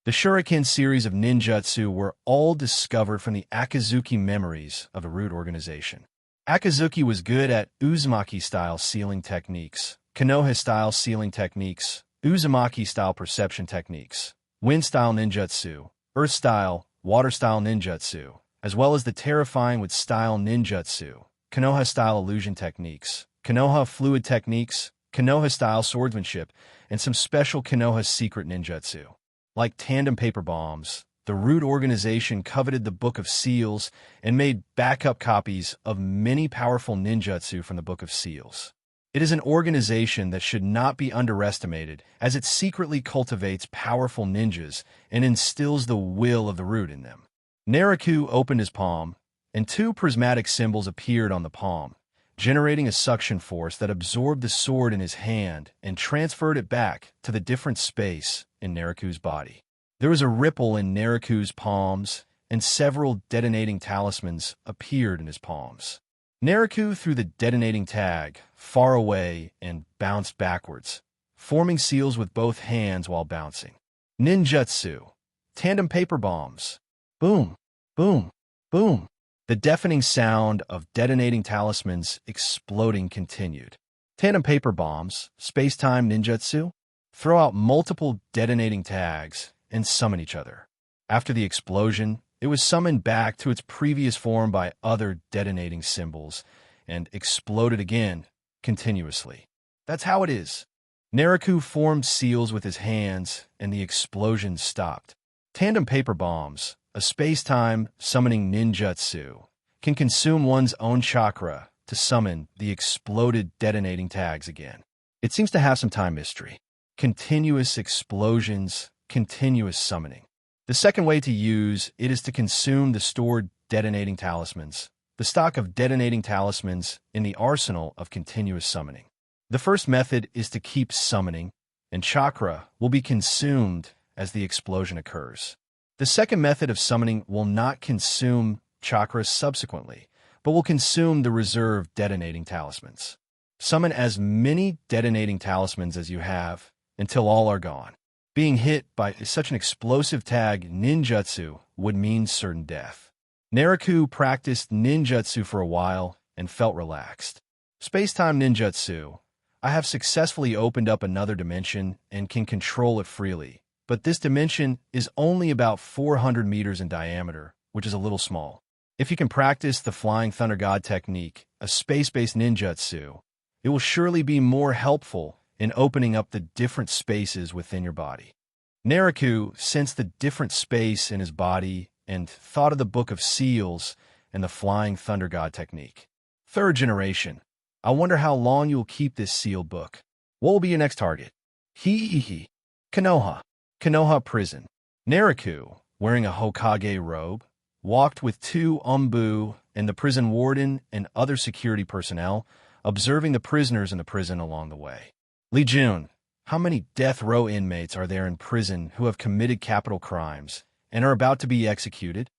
The Shuriken series of ninjutsu were all discovered from the Akazuki memories of the Root organization. Akazuki was good at Uzumaki-style sealing techniques, Konoha-style sealing techniques, Uzumaki-style perception techniques, Wind-style ninjutsu, Earth-style, Water-style ninjutsu, as well as the terrifying-with-style ninjutsu, Konoha-style illusion techniques, Konoha fluid techniques, Konoha-style swordsmanship, and some special Konoha secret ninjutsu. Like tandem paper bombs, the Root organization coveted the Book of Seals and made backup copies of many powerful ninjutsu from the Book of Seals. It is an organization that should not be underestimated, as it secretly cultivates powerful ninjas and instills the will of the Root in them. Naraku opened his palm, and 2 prismatic symbols appeared on the palm, generating a suction force that absorbed the sword in his hand and transferred it back to the different space in Naraku's body. There was a ripple in Naraku's palms, and several detonating talismans appeared in his palms. Naraku threw the detonating tag far away and bounced backwards, forming seals with both hands while bouncing. Ninjutsu. Tandem paper bombs. Boom, boom, boom. The deafening sound of detonating talismans exploding continued. Tandem paper bombs, space-time ninjutsu, throw out multiple detonating tags and summon each other. After the explosion, it was summoned back to its previous form by other detonating symbols and exploded again continuously. That's how it is. Naraku formed seals with his hands and the explosion stopped. Tandem paper bombs, a space-time summoning ninjutsu, can consume one's own chakra to summon the exploded detonating tags again. It seems to have some time mystery. Continuous explosions, continuous summoning. The second way to use it is to consume the stored detonating talismans, the stock of detonating talismans in the arsenal of continuous summoning. The first method is to keep summoning, and chakra will be consumed as the explosion occurs. The second method of summoning will not consume chakra subsequently, but will consume the reserved detonating talismans. Summon as many detonating talismans as you have until all are gone. Being hit by such an explosive tag ninjutsu would mean certain death. Naraku practiced ninjutsu for a while and felt relaxed. Space-time ninjutsu. I have successfully opened up another dimension and can control it freely, but this dimension is only about 400 meters in diameter, which is a little small. If you can practice the Flying Thunder God technique, a space-based ninjutsu, It will surely be more helpful in opening up the different spaces within your body. Naruto sensed the different space in his body and thought of the Book of Seals and the Flying Thunder God technique. Third generation. I wonder how long you will keep this sealed book. What will be your next target? Hee. Konoha. Konoha prison. Naruto, wearing a Hokage robe, walked with two Umbu and the prison warden and other security personnel, observing the prisoners in the prison along the way. Lee Jun, how many death row inmates are there in prison who have committed capital crimes and are about to be executed?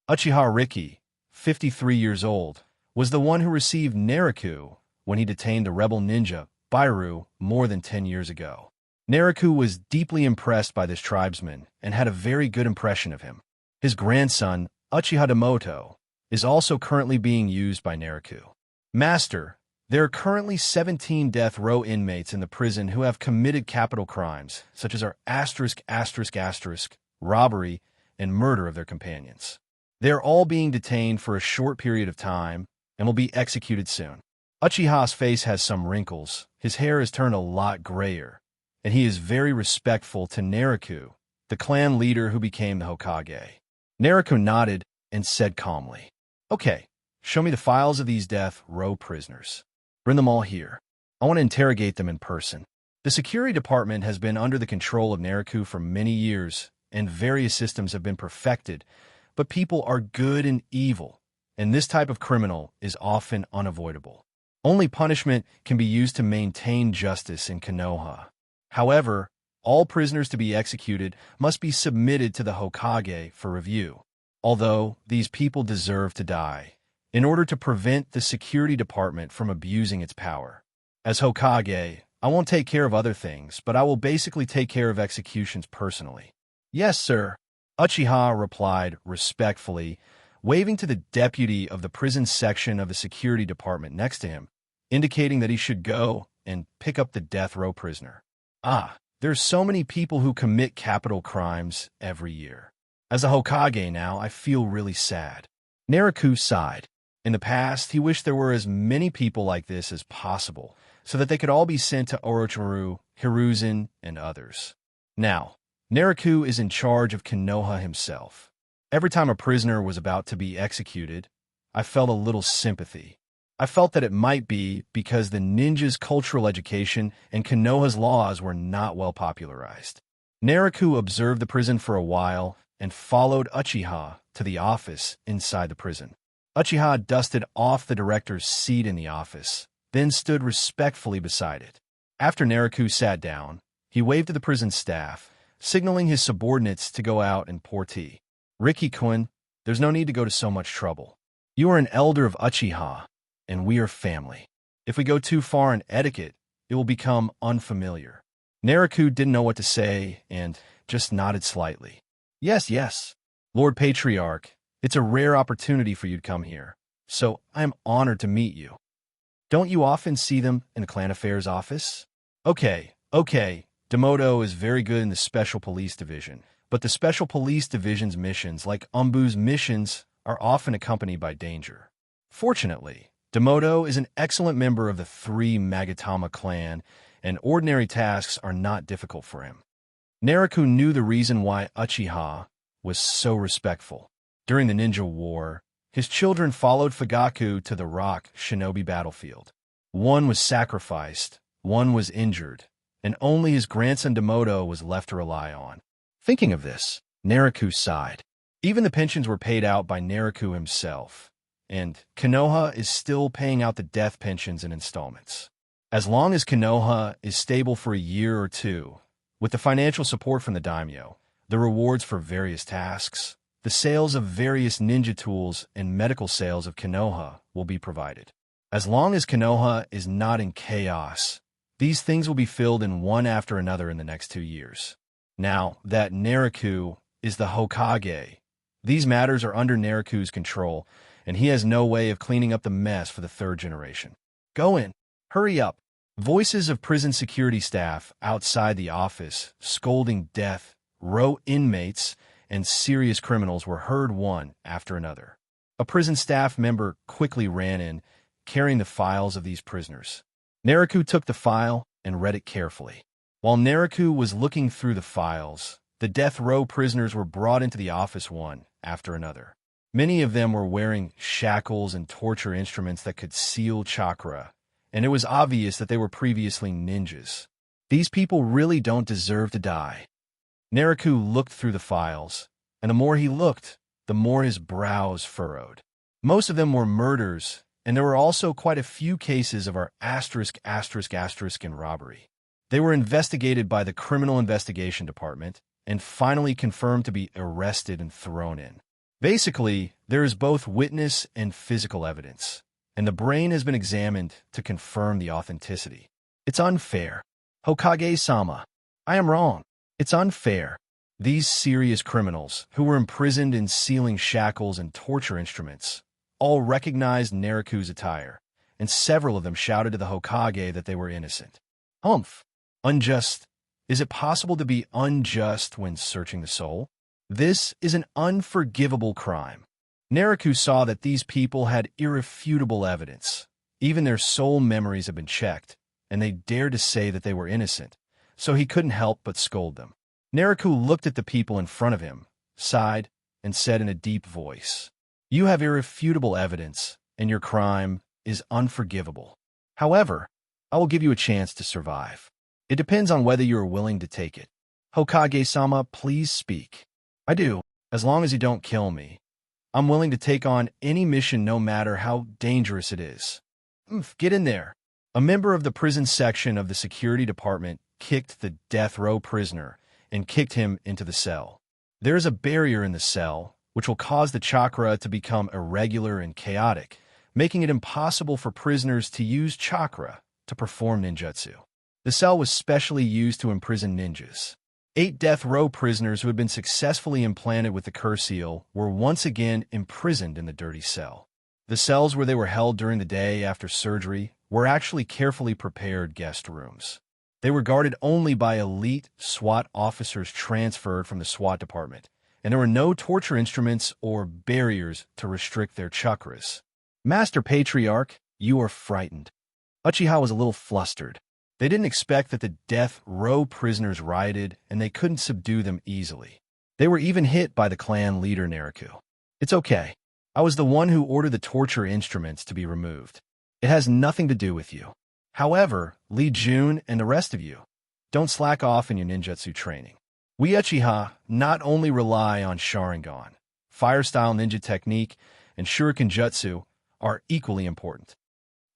Uchiha Riki, 53 years old, was the one who received Naruto when he detained the rebel ninja Bairu more than 10 years ago. Naruto was deeply impressed by this tribesman and had a very good impression of him. His grandson, Uchiha Damoto, is also currently being used by Naruto. Master, there are currently 17 death row inmates in the prison who have committed capital crimes, such as our robbery and murder of their companions. They are all being detained for a short period of time and will be executed soon. Uchiha's face has some wrinkles, his hair has turned a lot grayer, and he is very respectful to Naruto, the clan leader who became the Hokage. Naruto nodded and said calmly, "Okay, show me the files of these death row prisoners. Bring them all here. I want to interrogate them in person." The security department has been under the control of Naruto for many years, and various systems have been perfected, but people are good and evil, and this type of criminal is often unavoidable. Only punishment can be used to maintain justice in Konoha. However, all prisoners to be executed must be submitted to the Hokage for review, although these people deserve to die, in order to prevent the security department from abusing its power. As Hokage, I won't take care of other things, but I will basically take care of executions personally. "Yes, sir," Uchiha replied respectfully, waving to the deputy of the prison section of the security department next to him, indicating that he should go and pick up the death row prisoner. There's so many people who commit capital crimes every year. As a Hokage now, I feel really sad. Naruto sighed. In the past, he wished there were as many people like this as possible, so that they could all be sent to Orochimaru, Hiruzen, and others. Now, Naruto is in charge of Konoha himself. Every time a prisoner was about to be executed, I felt a little sympathy. I felt that it might be because the ninja's cultural education and Konoha's laws were not well popularized. Naruto observed the prison for a while and followed Uchiha to the office inside the prison. Uchiha dusted off the director's seat in the office, then stood respectfully beside it. After Naruto sat down, he waved to the prison staff, signaling his subordinates to go out and pour tea. "Riki-kun, there's no need to go to so much trouble. You are an elder of Uchiha, and we are family. If we go too far in etiquette, it will become unfamiliar." Naruto didn't know what to say and just nodded slightly. Yes, Lord Patriarch, it's a rare opportunity for you to come here, so I am honored to meet you. Don't you often see them in the clan affairs office? Okay, Damoto is very good in the Special Police Division, but the Special Police Division's missions, like Umbu's missions, are often accompanied by danger. Fortunately, Damoto is an excellent member of the 3 Magatama clan, and ordinary tasks are not difficult for him. Naruto knew the reason why Uchiha was so respectful. During the Ninja War, his children followed Fugaku to the Rock Shinobi battlefield. One was sacrificed, one was injured, and only his grandson Damoto was left to rely on. Thinking of this, Naruto sighed. Even the pensions were paid out by Naruto himself, and Konoha is still paying out the death pensions in installments. As long as Konoha is stable for a year or two, with the financial support from the daimyo, the rewards for various tasks, the sales of various ninja tools, and medical sales of Konoha will be provided. As long as Konoha is not in chaos, these things will be filled in one after another in the next 2 years. Now that Naruto is the Hokage, these matters are under Naruto's control, and he has no way of cleaning up the mess for the 3rd generation. "Go in. Hurry up." Voices of prison security staff outside the office, scolding death row inmates and serious criminals, were heard one after another. A prison staff member quickly ran in, carrying the files of these prisoners. Naraku took the file and read it carefully. While Naraku was looking through the files, the death row prisoners were brought into the office one after another. Many of them were wearing shackles and torture instruments that could seal chakra, and it was obvious that they were previously ninjas. These people really don't deserve to die. Naraku looked through the files, and the more he looked, the more his brows furrowed. Most of them were murders, and there were also quite a few cases of our in robbery. They were investigated by the Criminal Investigation Department and finally confirmed to be arrested and thrown in. Basically, there is both witness and physical evidence, and the brain has been examined to confirm the authenticity. It's unfair. Hokage-sama, I am wrong. It's unfair. These serious criminals, who were imprisoned in sealing shackles and torture instruments, all recognized Naraku's attire, and several of them shouted to the Hokage that they were innocent. Humph! Unjust. Is it possible to be unjust when searching the soul? This is an unforgivable crime. Naraku saw that these people had irrefutable evidence. Even their soul memories had been checked, and they dared to say that they were innocent, so he couldn't help but scold them. Naraku looked at the people in front of him, sighed, and said in a deep voice, "You have irrefutable evidence, and your crime is unforgivable. However, I will give you a chance to survive. It depends on whether you are willing to take it. Hokage-sama, please speak." "I do, as long as you don't kill me. I'm willing to take on any mission no matter how dangerous it is." Get in there." A member of the prison section of the security department kicked the death row prisoner and kicked him into the cell. There is a barrier in the cell, which will cause the chakra to become irregular and chaotic, making it impossible for prisoners to use chakra to perform ninjutsu. The cell was specially used to imprison ninjas. 8 death row prisoners who had been successfully implanted with the curse seal were once again imprisoned in the dirty cell. The cells where they were held during the day after surgery were actually carefully prepared guest rooms. They were guarded only by elite SWAT officers transferred from the SWAT department, and there were no torture instruments or barriers to restrict their chakras. "Master Patriarch, you are frightened." Uchiha was a little flustered. They didn't expect that the death row prisoners rioted, and they couldn't subdue them easily. They were even hit by the clan leader Naraku. "It's okay. I was the one who ordered the torture instruments to be removed. It has nothing to do with you. However, Lee Jun and the rest of you, don't slack off in your ninjutsu training. We Uchiha not only rely on Sharingan, fire-style ninja technique, and shuriken jutsu are equally important."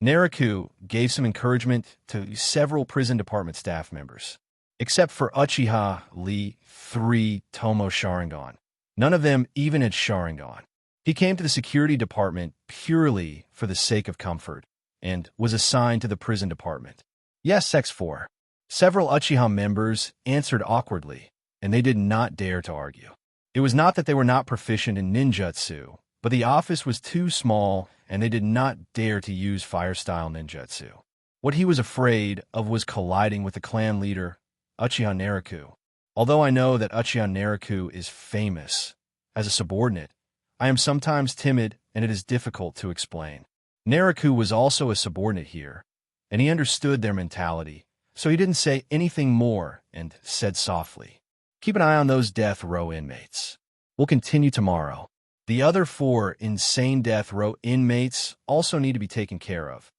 Naraku gave some encouragement to several prison department staff members. Except for Uchiha Lee 3 Tomo Sharingan. None of them even had Sharingan. He came to the security department purely for the sake of comfort, and was assigned to the prison department. "Yes, Sex 4. Several Uchiha members answered awkwardly, and they did not dare to argue. It was not that they were not proficient in ninjutsu, but the office was too small, and they did not dare to use fire-style ninjutsu. What he was afraid of was colliding with the clan leader, Uchiha Naraku. Although I know that Uchiha Naraku is famous as a subordinate, I am sometimes timid, and it is difficult to explain. Naraku was also a subordinate here, and he understood their mentality, so he didn't say anything more and said softly, "Keep an eye on those death row inmates. We'll continue tomorrow. The other 4 insane death row inmates also need to be taken care of."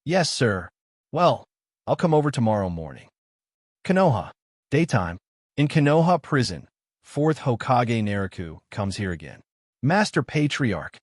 "Yes, sir. Well, I'll come over tomorrow morning." Konoha. Daytime. In Konoha prison, 4th Hokage Naraku comes here again. "Master Patriarch."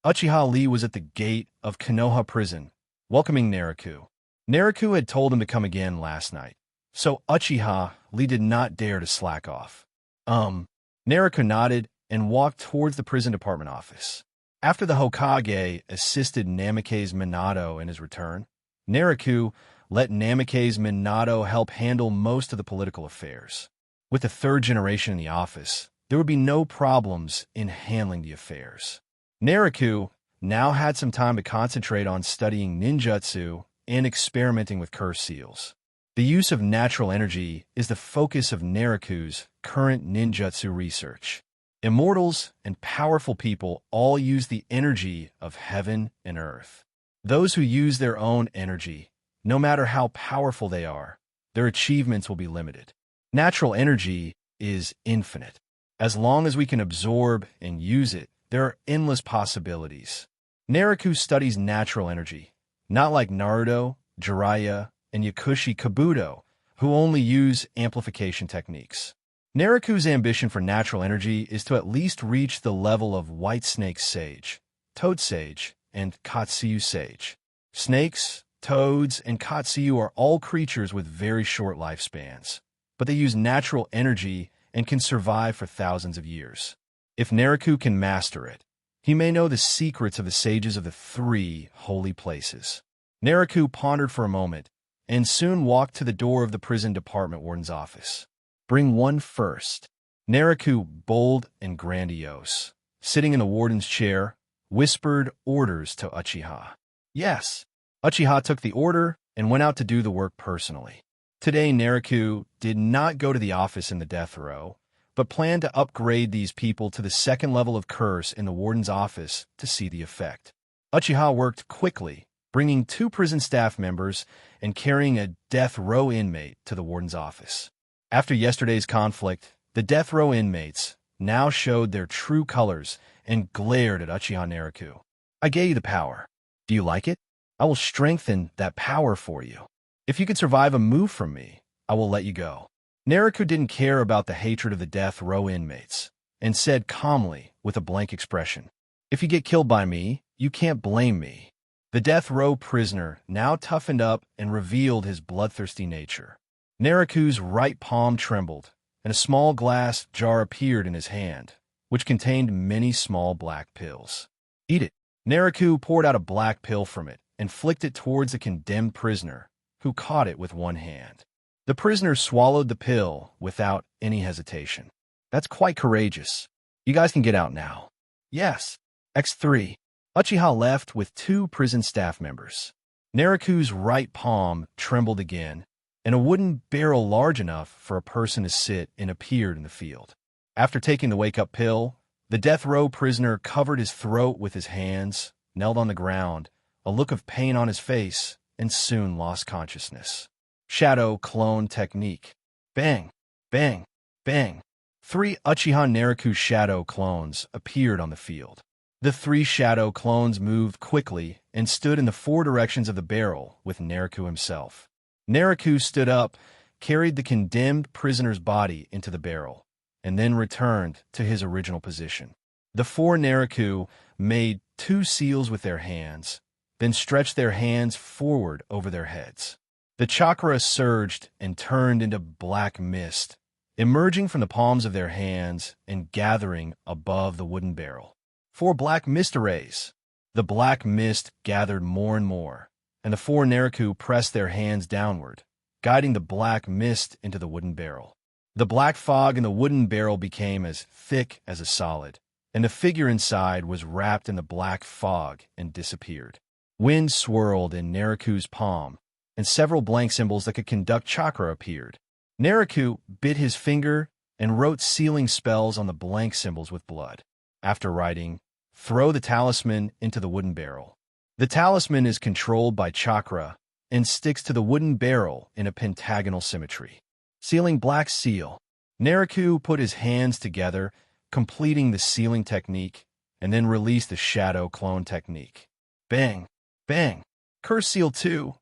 Uchiha Lee was at the gate of Konoha prison, welcoming Naraku. Naraku had told him to come again last night, so Uchiha Lee did not dare to slack off. Naraku nodded and walked towards the prison department office. After the Hokage assisted Namake's Minato in his return, Naraku let Namake's Minato help handle most of the political affairs. With the 3rd generation in the office, there would be no problems in handling the affairs. Naraku now had some time to concentrate on studying ninjutsu and experimenting with curse seals. The use of natural energy is the focus of Naraku's current ninjutsu research. Immortals and powerful people all use the energy of heaven and earth. Those who use their own energy no matter how powerful they are, their achievements will be limited. Natural energy is infinite. As long as we can absorb and use it, there are endless possibilities. Naruto studies natural energy, not like Naruto, Jiraiya, and Yakushi Kabuto, who only use amplification techniques. Naruto's ambition for natural energy is to at least reach the level of White Snake Sage, Toad Sage, and Katsuyu Sage. Snakes, toads, and Katsuyu are all creatures with very short lifespans, but they use natural energy and can survive for thousands of years. If Naruto can master it, he may know the secrets of the sages of the three holy places. Naruto pondered for a moment and soon walked to the door of the prison department warden's office. Bring one first. Naruto, bold and grandiose, sitting in the warden's chair, whispered orders to Uchiha. Yes. Uchiha took the order and went out to do the work personally. Today, Naruto did not go to the office in the death row, but planned to upgrade these people to the second level of curse in the warden's office to see the effect. Uchiha worked quickly, bringing 2 prison staff members and carrying a death row inmate to the warden's office. After yesterday's conflict, the death row inmates now showed their true colors and glared at Uchiha Naruto. I gave you the power. Do you like it? I will strengthen that power for you. If you can survive a move from me, I will let you go. Naruto didn't care about the hatred of the death row inmates, and said calmly with a blank expression, If you get killed by me, you can't blame me. The death row prisoner now toughened up and revealed his bloodthirsty nature. Naruto's right palm trembled, and a small glass jar appeared in his hand, which contained many small black pills. Eat it. Naruto poured out a black pill from it and flicked it towards the condemned prisoner, who caught it with one hand. The prisoner swallowed the pill without any hesitation. That's quite courageous. You guys can get out now. Yes. X3. Uchiha left with 2 prison staff members. Naruto's right palm trembled again, and a wooden barrel large enough for a person to sit in appeared in the field. After taking the wake-up pill, the death row prisoner covered his throat with his hands, knelt on the ground, a look of pain on his face, and soon lost consciousness. Shadow clone technique. Bang, bang, bang. 3 Uchiha Naruto shadow clones appeared on the field. The 3 shadow clones moved quickly and stood in the 4 directions of the barrel with Naruto himself. Naruto stood up, carried the condemned prisoner's body into the barrel, and then returned to his original position. The 4 Naruto made 2 seals with their hands, then stretched their hands forward over their heads. The chakra surged and turned into black mist, emerging from the palms of their hands and gathering above the wooden barrel. 4 black mist arrays. The black mist gathered more and more, and the 4 Naruto pressed their hands downward, guiding the black mist into the wooden barrel. The black fog in the wooden barrel became as thick as a solid, and the figure inside was wrapped in the black fog and disappeared. Wind swirled in Naruto's palm, and several blank symbols that could conduct chakra appeared. Naruto bit his finger and wrote sealing spells on the blank symbols with blood. After writing, throw the talisman into the wooden barrel. The talisman is controlled by chakra and sticks to the wooden barrel in a pentagonal symmetry. Sealing black seal. Naruto put his hands together, completing the sealing technique, and then released the shadow clone technique. Bang, bang. Curse seal 2.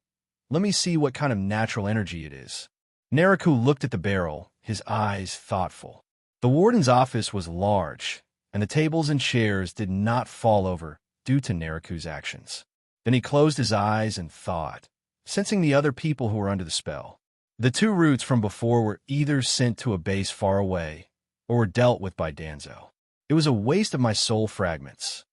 Let me see what kind of natural energy it is. Naruto looked at the barrel, his eyes thoughtful. The warden's office was large, and the tables and chairs did not fall over due to Naruto's actions. Then he closed his eyes and thought, sensing the other people who were under the spell. The 2 roots from before were either sent to a base far away, or were dealt with by Danzo. It was a waste of my soul fragments.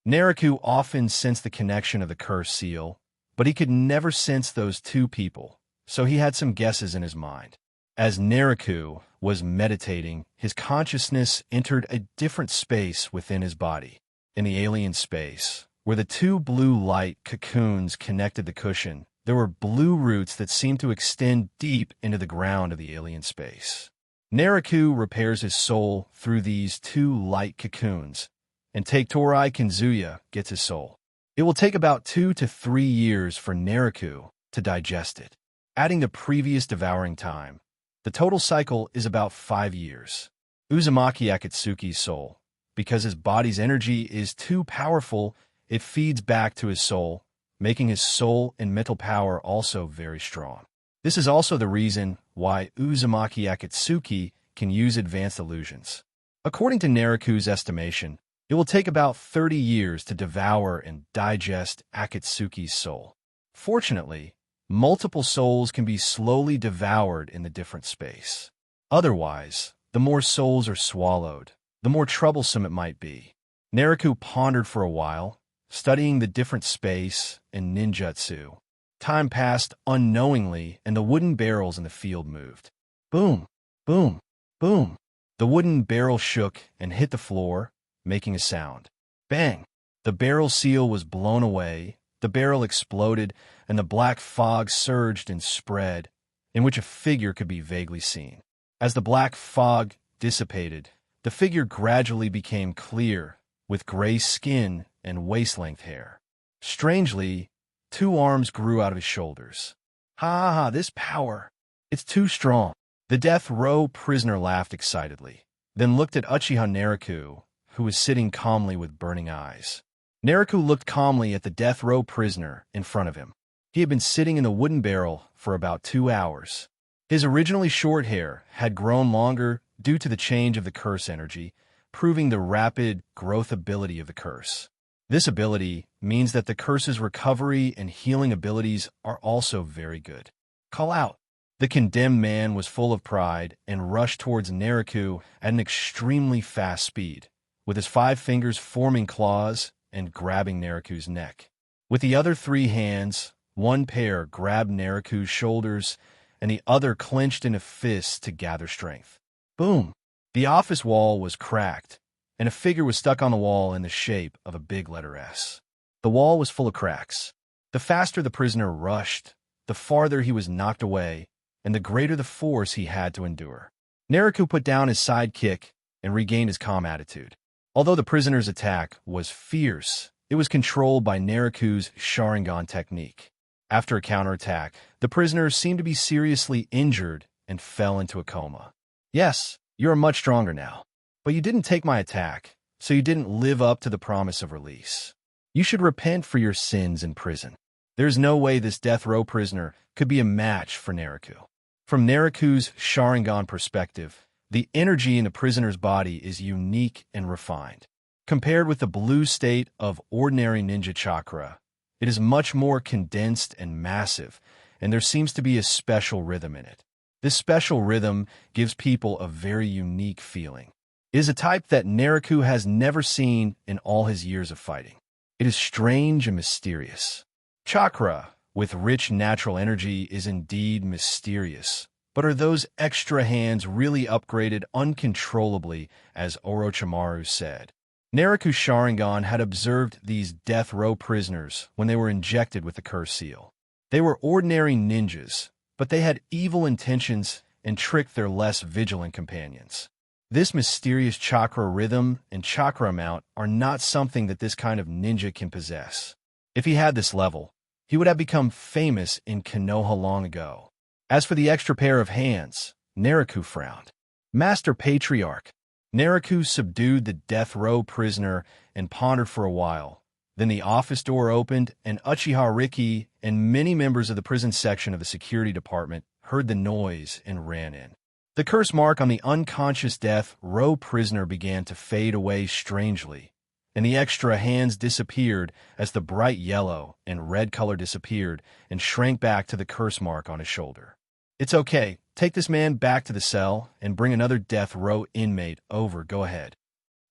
Naruto often sensed the connection of the curse seal, but he could never sense those 2 people, so he had some guesses in his mind. As Naruto was meditating, his consciousness entered a different space within his body. In the alien space, where the 2 blue light cocoons connected the cushion, there were blue roots that seemed to extend deep into the ground of the alien space. Naruto repairs his soul through these 2 light cocoons, and Take Torai Kinzuya gets his soul. It will take about 2 to 3 years for Naruto to digest it. Adding the previous devouring time, the total cycle is about 5 years. Uzumaki Akatsuki's soul. Because his body's energy is too powerful, it feeds back to his soul, making his soul and mental power also very strong. This is also the reason why Uzumaki Akatsuki can use advanced illusions. According to Nariku's estimation, it will take about 30 years to devour and digest Akatsuki's soul. Fortunately, multiple souls can be slowly devoured in the different space. Otherwise, the more souls are swallowed, the more troublesome it might be. Nariku pondered for a while, studying the different space and ninjutsu. Time passed unknowingly, and the wooden barrels in the field moved. Boom, boom, boom. The wooden barrel shook and hit the floor, making a sound. Bang! The barrel seal was blown away, the barrel exploded, and the black fog surged and spread, in which a figure could be vaguely seen. As the black fog dissipated, the figure gradually became clear, with gray skin and waist-length hair. Strangely, 2 arms grew out of his shoulders. Ha ha ha, this power! It's too strong. The death row prisoner laughed excitedly, then looked at Uchiha Nariku, who was sitting calmly with burning eyes. Nariku looked calmly at the death row prisoner in front of him. He had been sitting in the wooden barrel for about 2 hours. His originally short hair had grown longer due to the change of the curse energy, proving the rapid growth ability of the curse. This ability means that the curse's recovery and healing abilities are also very good. Call out! The condemned man was full of pride and rushed towards Nariku at an extremely fast speed, with his 5 fingers forming claws and grabbing Nariku's neck. With the other 3 hands, one pair grabbed Nariku's shoulders, and the other clenched in a fist to gather strength. Boom! The office wall was cracked, and a figure was stuck on the wall in the shape of a big letter S. The wall was full of cracks. The faster the prisoner rushed, the farther he was knocked away, and the greater the force he had to endure. Nariku put down his sidekick and regained his calm attitude. Although the prisoner's attack was fierce, it was controlled by Nariku's Sharingan technique. After a counterattack, the prisoner seemed to be seriously injured and fell into a coma. Yes, you are much stronger now. But you didn't take my attack, so you didn't live up to the promise of release. You should repent for your sins in prison. There's no way this death row prisoner could be a match for Nariku. From Nariku's Sharingan perspective, the energy in the prisoner's body is unique and refined. Compared with the blue state of ordinary ninja chakra, it is much more condensed and massive, and there seems to be a special rhythm in it. This special rhythm gives people a very unique feeling. It is a type that Nariku has never seen in all his years of fighting. It is strange and mysterious. Chakra, with rich natural energy, is indeed mysterious. But are those extra hands really upgraded uncontrollably, as Orochimaru said? Nariku Sharingan had observed these death row prisoners when they were injected with the curse seal. They were ordinary ninjas, but they had evil intentions and tricked their less vigilant companions. This mysterious chakra rhythm and chakra amount are not something that this kind of ninja can possess. If he had this level, he would have become famous in Konoha long ago. As for the extra pair of hands, Nariku frowned. Master Patriarch. Nariku subdued the death row prisoner and pondered for a while. Then the office door opened, and Uchiha Riki and many members of the prison section of the security department heard the noise and ran in. The curse mark on the unconscious death row prisoner began to fade away strangely, and the extra hands disappeared as the bright yellow and red color disappeared and shrank back to the curse mark on his shoulder. It's okay. Take this man back to the cell and bring another death row inmate over. Go ahead.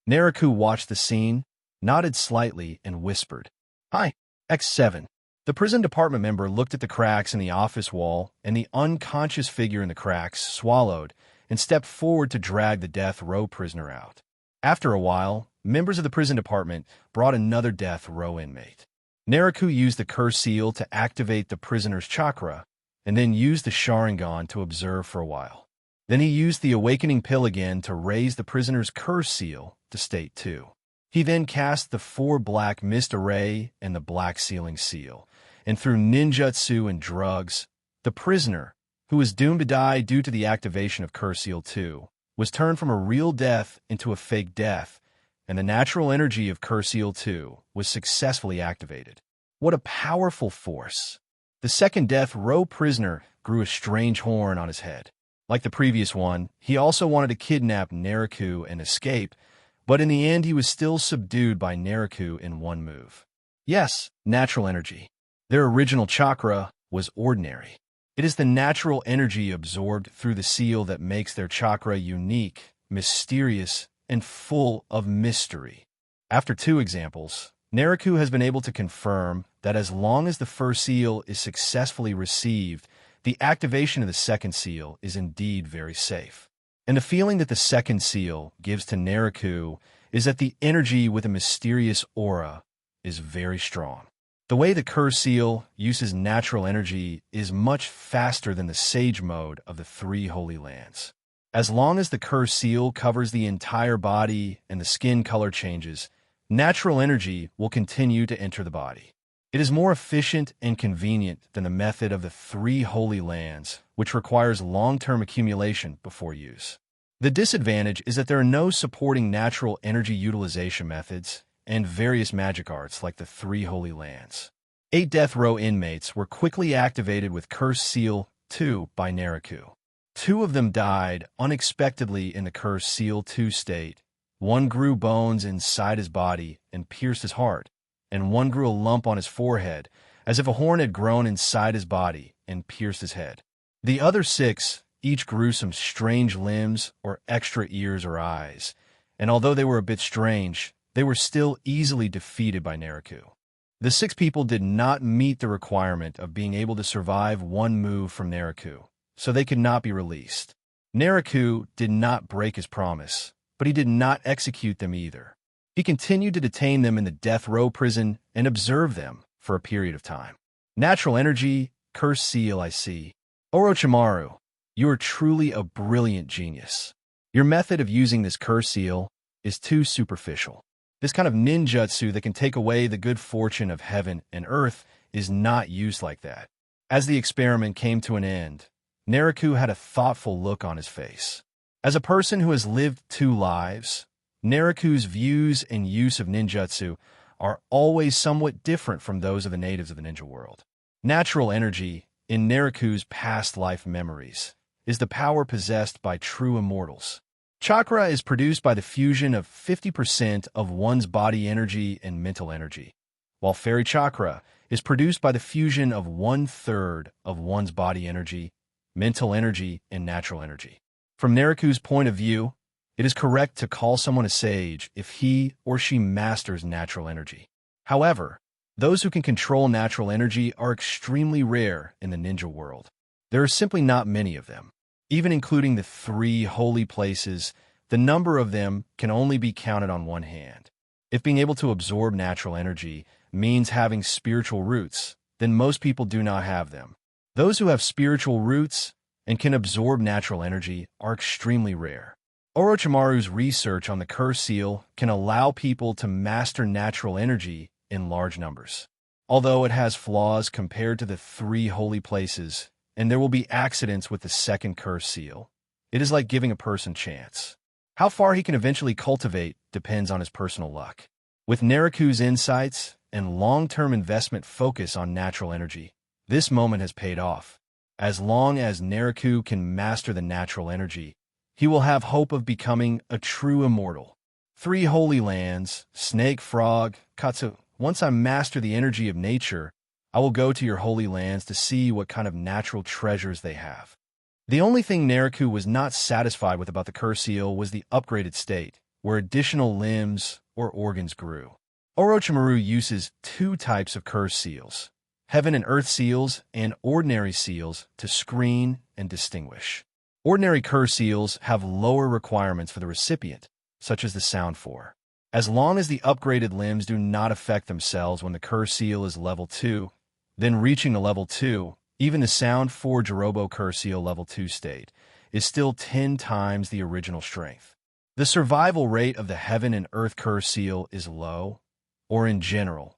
Nariku watched the scene, nodded slightly, and whispered, Hi, X7. The prison department member looked at the cracks in the office wall, and the unconscious figure in the cracks swallowed and stepped forward to drag the death row prisoner out. After a while, members of the prison department brought another death row inmate. Nariku used the curse seal to activate the prisoner's chakra, and then used the Sharingan to observe for a while. Then he used the awakening pill again to raise the prisoner's curse seal to state 2. He then cast the 4 black mist array and the black sealing seal, and through ninjutsu and drugs, the prisoner, who was doomed to die due to the activation of Curse Seal 2, was turned from a real death into a fake death, and the natural energy of Curse Seal 2 was successfully activated. What a powerful force! The second death row prisoner grew a strange horn on his head. Like the previous one, he also wanted to kidnap Naruto and escape, but in the end he was still subdued by Naruto in one move. Yes, natural energy. Their original chakra was ordinary. It is the natural energy absorbed through the seal that makes their chakra unique, mysterious, and full of mystery. After 2 examples, Naruto has been able to confirm that as long as the first seal is successfully received, the activation of the second seal is indeed very safe. And the feeling that the second seal gives to Naruto is that the energy with a mysterious aura is very strong. The way the Curse Seal uses natural energy is much faster than the Sage mode of the 3 Holy Lands. As long as the Curse Seal covers the entire body and the skin color changes, natural energy will continue to enter the body. It is more efficient and convenient than the method of the 3 Holy Lands, which requires long-term accumulation before use. The disadvantage is that there are no supporting natural energy utilization methods and various magic arts like the 3 Holy Lands. 8 death row inmates were quickly activated with Curse Seal 2 by Naruto. 2 of them died unexpectedly in the Curse Seal 2 state. 1 grew bones inside his body and pierced his heart, and 1 grew a lump on his forehead, as if a horn had grown inside his body and pierced his head. The other 6 each grew some strange limbs or extra ears or eyes, and although they were a bit strange, they were still easily defeated by Naruto. The 6 people did not meet the requirement of being able to survive 1 move from Naruto, so they could not be released. Naruto did not break his promise, but he did not execute them either. He continued to detain them in the death row prison and observe them for a period of time. Natural energy, Curse Seal, I see. Orochimaru, you are truly a brilliant genius. Your method of using this Curse Seal is too superficial. This kind of ninjutsu that can take away the good fortune of heaven and earth is not used like that. As the experiment came to an end, Naruto had a thoughtful look on his face. As a person who has lived 2 lives, Naruto's views and use of ninjutsu are always somewhat different from those of the natives of the ninja world. Natural energy, in Naruto's past life memories, is the power possessed by true immortals. Chakra is produced by the fusion of 50% of one's body energy and mental energy, while fairy chakra is produced by the fusion of 1/3 of one's body energy, mental energy, and natural energy. From Naruto's point of view, it is correct to call someone a sage if he or she masters natural energy. However, those who can control natural energy are extremely rare in the ninja world. There are simply not many of them. Even including the 3 holy places, the number of them can only be counted on one hand. If being able to absorb natural energy means having spiritual roots, then most people do not have them. Those who have spiritual roots and can absorb natural energy are extremely rare. Orochimaru's research on the Curse Seal can allow people to master natural energy in large numbers. Although it has flaws compared to the 3 holy places, and there will be accidents with the second Curse Seal, it is like giving a person chance. How far he can eventually cultivate depends on his personal luck. With Naruto's insights and long-term investment focus on natural energy, this moment has paid off. As long as Naruto can master the natural energy, he will have hope of becoming a true immortal. 3 holy lands, snake, frog, katsu. Once I master the energy of nature, I will go to your holy lands to see what kind of natural treasures they have. The only thing Naruto was not satisfied with about the Curse Seal was the upgraded state, where additional limbs or organs grew. Orochimaru uses 2 types of Curse Seals, Heaven and Earth Seals and Ordinary Seals, to screen and distinguish. Ordinary Curse Seals have lower requirements for the recipient, such as the Sound 4. As long as the upgraded limbs do not affect themselves when the Curse Seal is level 2, then reaching the level 2, even the Sound 4 Jirobo Curse Seal level 2 state, is still 10 times the original strength. The survival rate of the Heaven and Earth Curse Seal is low, or in general,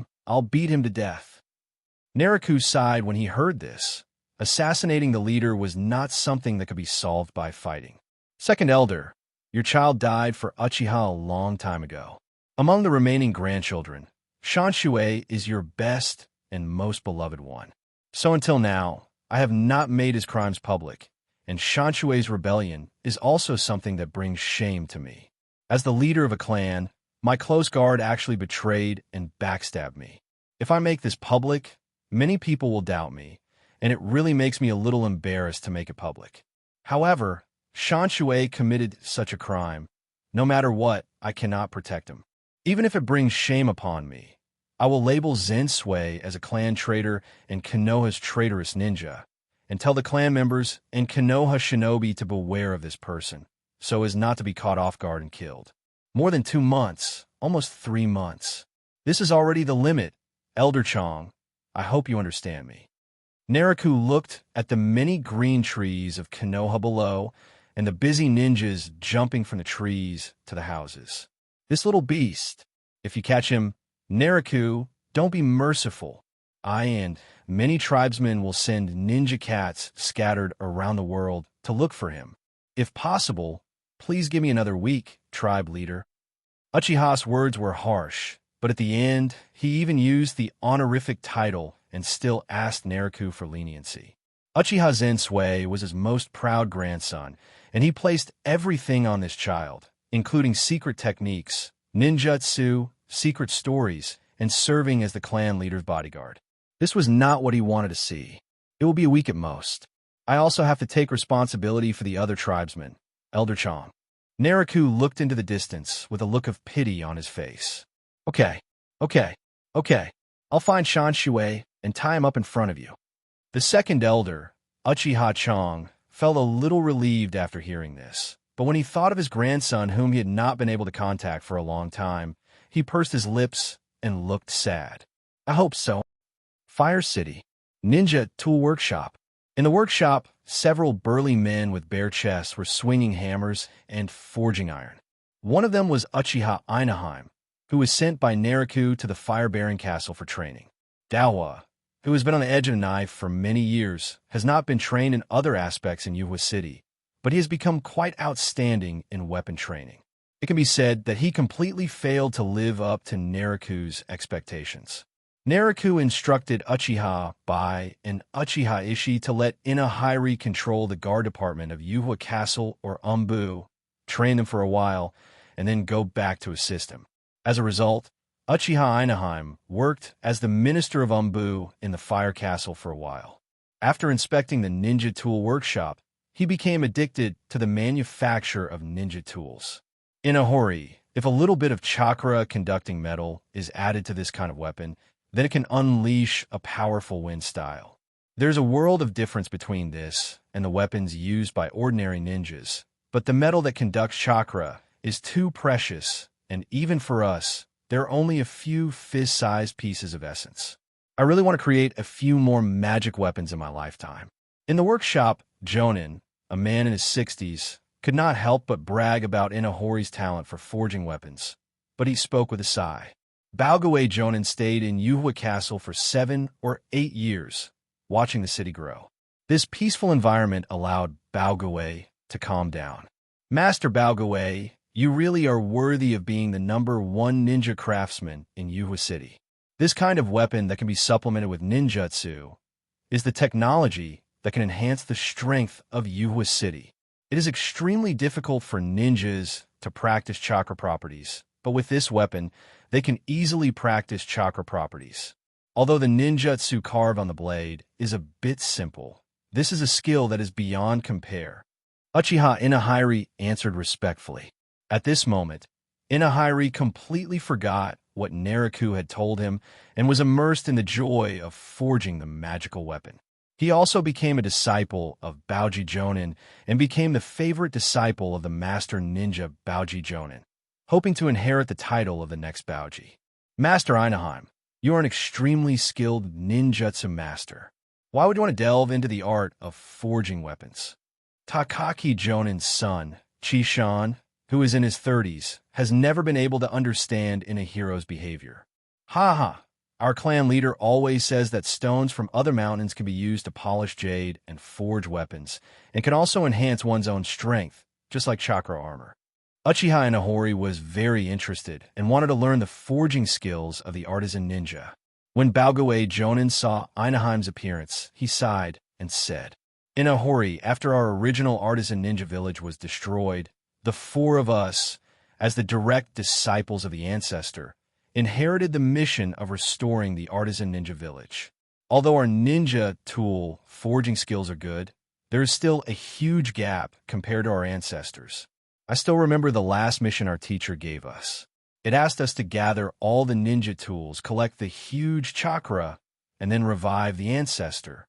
him, I'll beat him to death." Naraku sighed when he heard this. Assassinating the leader was not something that could be solved by fighting. Second elder, your child died for Uchiha a long time ago. Among the remaining grandchildren, Shisui is your best and most beloved one. So until now, I have not made his crimes public, and Shishui's rebellion is also something that brings shame to me. As the leader of a clan, my close guard actually betrayed and backstabbed me. If I make this public, many people will doubt me, and it really makes me a little embarrassed to make it public. However, Shisui committed such a crime. No matter what, I cannot protect him. Even if it brings shame upon me, I will label Zensui as a clan traitor and Konoha's traitorous ninja, and tell the clan members and Konoha shinobi to beware of this person, so as not to be caught off guard and killed. More than 2 months, almost 3 months. This is already the limit, Elder Chong. I hope you understand me. Naraku looked at the many green trees of Konoha below and the busy ninjas jumping from the trees to the houses. This little beast, if you catch him, Naraku, don't be merciful. I and many tribesmen will send ninja cats scattered around the world to look for him. If possible, please give me another week, tribe leader. Uchiha's words were harsh, but at the end, he even used the honorific title and still asked Naraku for leniency. Uchiha Zensui was his most proud grandson, and he placed everything on this child, including secret techniques, ninjutsu, secret stories, and serving as the clan leader's bodyguard. This was not what he wanted to see. It will be a week at most. I also have to take responsibility for the other tribesmen, Elder Chong. Naraku looked into the distance with a look of pity on his face. Okay, okay, okay. I'll find Shisui and tie him up in front of you. The second elder, Uchiha Chong, felt a little relieved after hearing this, but when he thought of his grandson whom he had not been able to contact for a long time, he pursed his lips and looked sad. I hope so. Fire City. Ninja Tool Workshop. In the workshop, several burly men with bare chests were swinging hammers and forging iron. One of them was Uchiha Inaheim, who was sent by Naraku to the fire-bearing castle for training. Dawa, who has been on the edge of a knife for many years, has not been trained in other aspects in Uchiha City, but he has become quite outstanding in weapon training. It can be said that he completely failed to live up to Naraku's expectations. Naraku instructed Uchiha Bai and Uchiha Ishi to let Inahiri control the guard department of Uchiha Castle or Umbu, train them for a while, and then go back to assist him. As a result, Uchiha Inaheim worked as the minister of Umbu in the Fire Castle for a while. After inspecting the ninja tool workshop, he became addicted to the manufacture of ninja tools. In a hori, if a little bit of chakra-conducting metal is added to this kind of weapon, then it can unleash a powerful wind style. There's a world of difference between this and the weapons used by ordinary ninjas, but the metal that conducts chakra is too precious, and even for us, there are only a few fist-sized pieces of essence. I really want to create a few more magic weapons in my lifetime. In the workshop, Jonin, a man in his 60s, could not help but brag about Inahori's talent for forging weapons, but he spoke with a sigh. Balgawe Jonin stayed in Uchiha Castle for 7 or 8 years, watching the city grow. This peaceful environment allowed Balgawe to calm down. Master Balgawe, you really are worthy of being the #1 ninja craftsman in Uchiha City. This kind of weapon that can be supplemented with ninjutsu is the technology that can enhance the strength of Uchiha City. It is extremely difficult for ninjas to practice chakra properties, but with this weapon, they can easily practice chakra properties. Although the ninjutsu carved on the blade is a bit simple, this is a skill that is beyond compare. Uchiha Inahiri answered respectfully. At this moment, Inahiri completely forgot what Naraku had told him and was immersed in the joy of forging the magical weapon. He also became a disciple of Baoji Jonin and became the favorite disciple of the master ninja Baoji Jonin, hoping to inherit the title of the next Baoji. Master Inaheim, you are an extremely skilled ninjutsu master. Why would you want to delve into the art of forging weapons? Takaki Jonin's son, Chishan, who is in his 30s, has never been able to understand Inahiro's behavior. Ha! Our clan leader always says that stones from other mountains can be used to polish jade and forge weapons, and can also enhance one's own strength, just like chakra armor. Uchiha Inahori was very interested and wanted to learn the forging skills of the artisan ninja. When Balgawe Jonin saw Inaheim's appearance, he sighed and said, Inahori, after our original artisan ninja village was destroyed, the 4 of us, as the direct disciples of the ancestor, inherited the mission of restoring the artisan ninja village. Although our ninja tool forging skills are good, there is still a huge gap compared to our ancestors. I still remember the last mission our teacher gave us. It asked us to gather all the ninja tools, collect the huge chakra, and then revive the ancestor.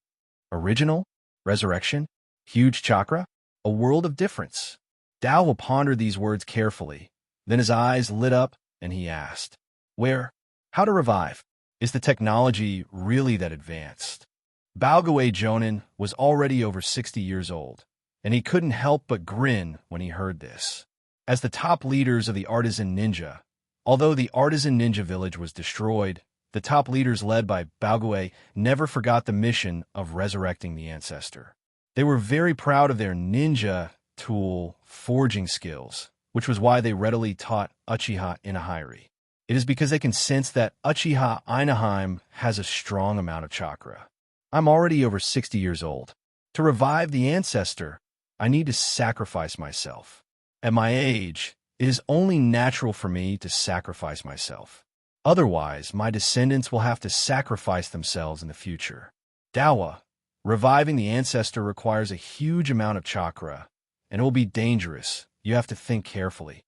Original? Resurrection? Huge chakra? A world of difference. Dao pondered these words carefully. Then his eyes lit up, and he asked, Where? How to revive? Is the technology really that advanced? Balgawe Jonin was already over 60 years old, and he couldn't help but grin when he heard this. As the top leaders of the artisan ninja, although the artisan ninja village was destroyed, the top leaders led by Balgawe never forgot the mission of resurrecting the ancestor. They were very proud of their ninja tool forging skills, which was why they readily taught Uchiha Inahiri. It is because they can sense that Uchiha Inaheim has a strong amount of chakra. I'm already over 60 years old. To revive the ancestor, I need to sacrifice myself. At my age, it is only natural for me to sacrifice myself. Otherwise, my descendants will have to sacrifice themselves in the future. Dawa, reviving the ancestor requires a huge amount of chakra, and it will be dangerous you have to think carefully.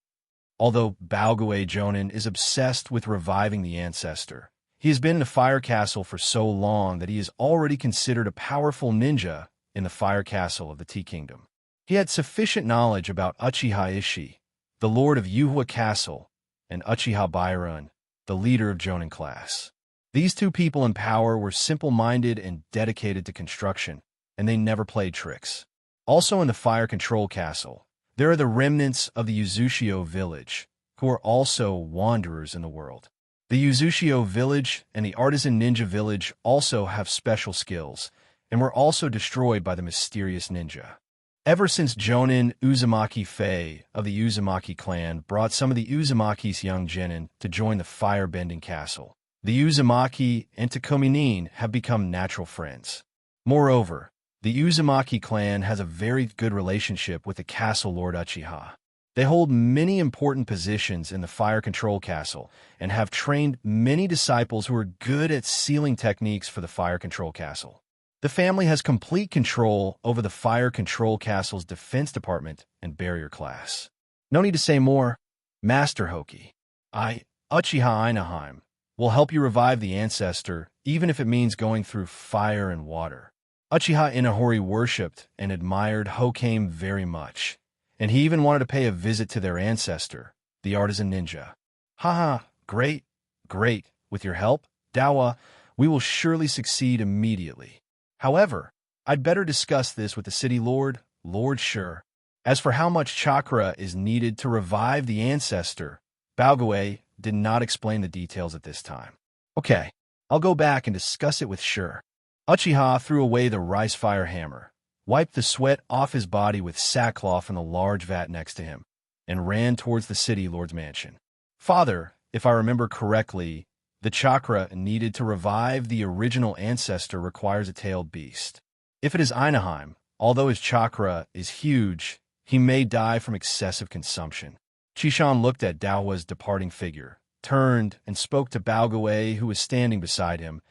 Although Baogue Jonin is obsessed with reviving the ancestor, he has been in the Fire Castle for so long that he is already considered a powerful ninja in the Fire Castle of the Tea Kingdom. He had sufficient knowledge about Uchiha Ishii, the lord of Uchiha Castle, and Uchiha Byron, the leader of Jonin class. These two people in power were simple-minded and dedicated to construction, and they never played tricks. Also in the Fire Control Castle, there are the remnants of the Uzushio village, who are also wanderers in the world. The Uzushio village and the Artisan Ninja village also have special skills, and were also destroyed by the mysterious ninja. Ever since Jonin Uzumaki Fei of the Uzumaki clan brought some of the Uzumaki's young genin to join the Firebending Castle, the Uzumaki and Takominin have become natural friends. Moreover, the Uzumaki clan has a very good relationship with the Castle Lord Uchiha. They hold many important positions in the Fire Control Castle and have trained many disciples who are good at sealing techniques for the Fire Control Castle. The family has complete control over the Fire Control Castle's defense department and barrier class. No need to say more. Master Hoki, Uchiha Inaheim, will help you revive the ancestor, even if it means going through fire and water. Uchiha Inahori worshipped and admired Hokame very much, and he even wanted to pay a visit to their ancestor, the artisan ninja. Haha, great. With your help, Dawa, we will surely succeed immediately. However, I'd better discuss this with the city lord, Lord Sure. As for how much chakra is needed to revive the ancestor, Baogue did not explain the details at this time. Okay, I'll go back and discuss it with Sure. Uchiha threw away the rice fire hammer, wiped the sweat off his body with sackcloth in the large vat next to him, and ran towards the city lord's mansion. Father, if I remember correctly, the chakra needed to revive the original ancestor requires a tailed beast. If it is Inaheim, although his chakra is huge, he may die from excessive consumption. Chishan looked at Daohua's departing figure, turned, and spoke to Baogue, who was standing beside him,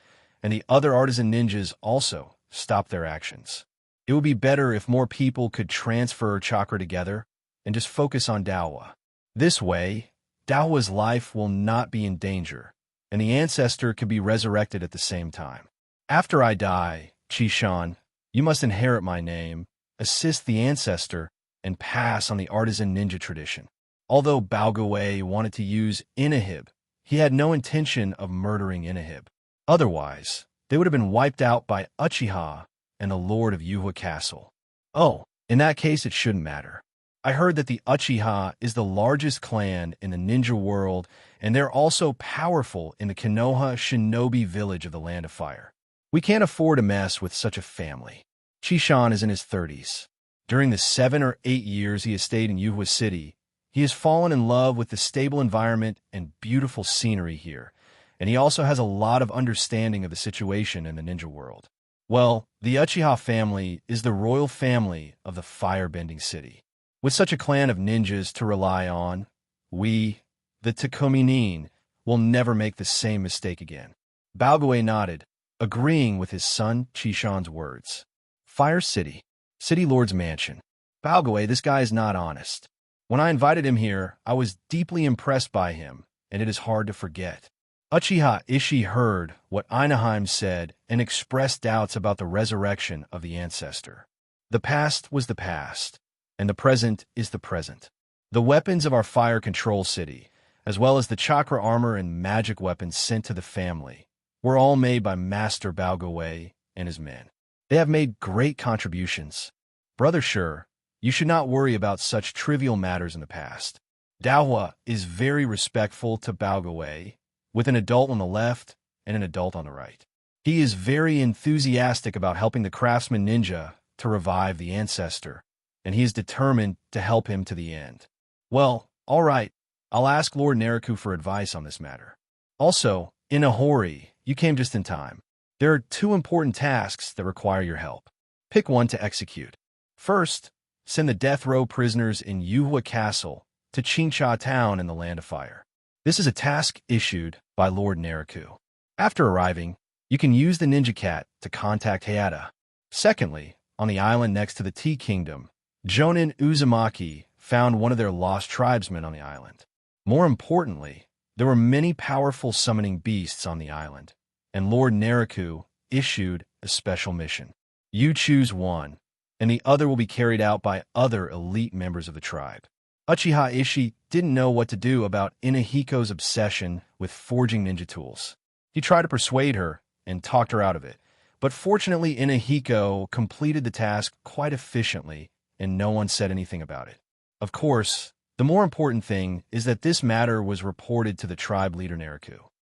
and the other artisan ninjas also stopped their actions. It would be better if more people could transfer chakra together and just focus on Daohua. This way, Daohua's life will not be in danger, and the ancestor can be resurrected at the same time. After I die, Chishan, you must inherit my name, assist the ancestor, and pass on the artisan ninja tradition. Although Baogue wanted to use Inahib, he had no intention of murdering Inahib. Otherwise, they would have been wiped out by Uchiha and the Lord of Uchiha Castle. Oh, in that case it shouldn't matter. I heard that the Uchiha is the largest clan in the ninja world, and they're also powerful in the Konoha shinobi village of the Land of Fire. We can't afford to mess with such a family. Chishan is in his 30s. During the 7 or 8 years he has stayed in Uchiha City, he has fallen in love with the stable environment and beautiful scenery here, and he also has a lot of understanding of the situation in the ninja world. Well, the Uchiha family is the royal family of the firebending city. With such a clan of ninjas to rely on, we, the Takominin, will never make the same mistake again. Baogue nodded, agreeing with his son Chishan's words. Fire City, City Lord's Mansion. Baogue, this guy is not honest. When I invited him here, I was deeply impressed by him, and it is hard to forget. Uchiha Ishii heard what Inaheim said and expressed doubts about the resurrection of the ancestor. The past was the past, and the present is the present. The weapons of our fire control city, as well as the chakra armor and magic weapons sent to the family, were all made by Master Baogue and his men. They have made great contributions. Brother Sure, you should not worry about such trivial matters in the past. Daohua is very respectful to Baogue, with an adult on the left and an adult on the right. He is very enthusiastic about helping the craftsman ninja to revive the ancestor, and he is determined to help him to the end. Well, all right, I'll ask Lord Nariku for advice on this matter. Also, in a hurry, you came just in time. There are 2 important tasks that require your help. Pick one to execute. First, send the death row prisoners in Uchiha Castle to Chincha Town in the Land of Fire. This is a task issued by Lord Nariku. After arriving, you can use the Ninja Cat to contact Hayata. Secondly, on the island next to the Tea Kingdom, Jonin Uzumaki found one of their lost tribesmen on the island. More importantly, there were many powerful summoning beasts on the island, and Lord Naraku issued a special mission. You choose one, and the other will be carried out by other elite members of the tribe. Uchiha Ishi didn't know what to do about Inahiko's obsession with forging ninja tools. He tried to persuade her and talked her out of it, but fortunately Inahiko completed the task quite efficiently and no one said anything about it. Of course, the more important thing is that this matter was reported to the tribe leader Naraku.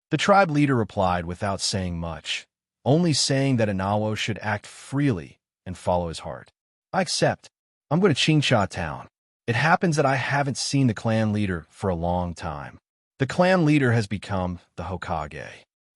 The tribe leader replied without saying much, only saying that Inawo should act freely and follow his heart. I accept. I'm going to Chinsha town. It happens that I haven't seen the clan leader for a long time. The clan leader has become the Hokage.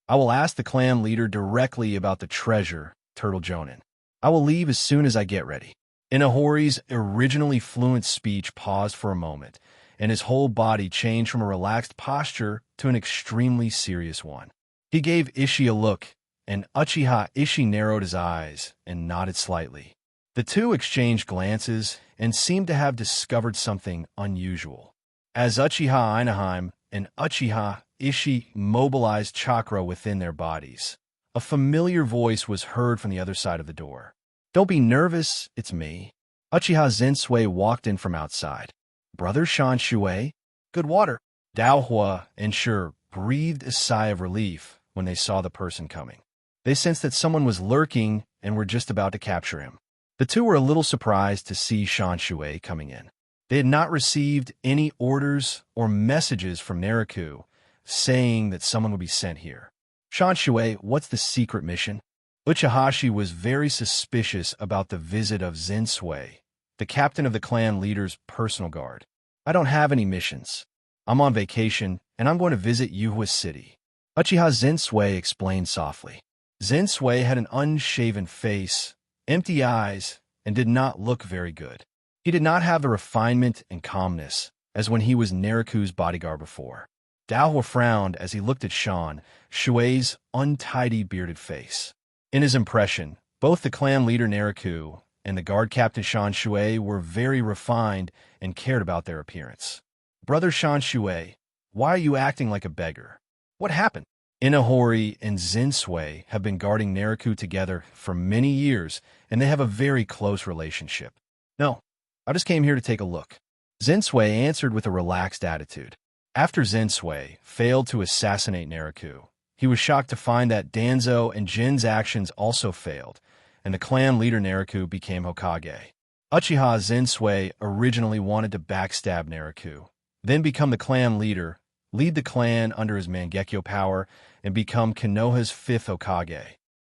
I will ask the clan leader directly about the treasure, Turtle Jonin. I will leave as soon as I get ready. Inahori's originally fluent speech paused for a moment, and his whole body changed from a relaxed posture to an extremely serious one. He gave Ishi a look, and Uchiha Ishi narrowed his eyes and nodded slightly. The two exchanged glances and seemed to have discovered something unusual. As Uchiha Inaheim and Uchiha Ishi mobilized chakra within their bodies, a familiar voice was heard from the other side of the door. Don't be nervous, it's me. Uchiha Zinsui walked in from outside. Brother Shisui? Good water. Daohua and Shur breathed a sigh of relief when they saw the person coming. They sensed that someone was lurking and were just about to capture him. The two were a little surprised to see Shisui coming in. They had not received any orders or messages from Naraku saying that someone would be sent here. Shisui, what's the secret mission? Uchihashi was very suspicious about the visit of Zinsui, the captain of the clan leader's personal guard. I don't have any missions. I'm on vacation, and I'm going to visit Yuhua City. Uchiha Zinsui explained softly. Zinsui had an unshaven face, empty eyes, and did not look very good. He did not have the refinement and calmness as when he was Naraku's bodyguard before. Daohua frowned as he looked at Shui's untidy bearded face. In his impression, both the clan leader Naraku and the guard captain Shui were very refined and cared about their appearance. Brother Shui, why are you acting like a beggar? What happened? Inahori and Zinsui have been guarding Naraku together for many years, and they have a very close relationship. No, I just came here to take a look. Zinsui answered with a relaxed attitude. After Zinsui failed to assassinate Naraku, he was shocked to find that Danzo and Jin's actions also failed, and the clan leader Naraku became Hokage. Uchiha Zinsui originally wanted to backstab Naraku, then become the clan leader, lead the clan under his Mangekyo power, and become Konoha's 5th Hokage.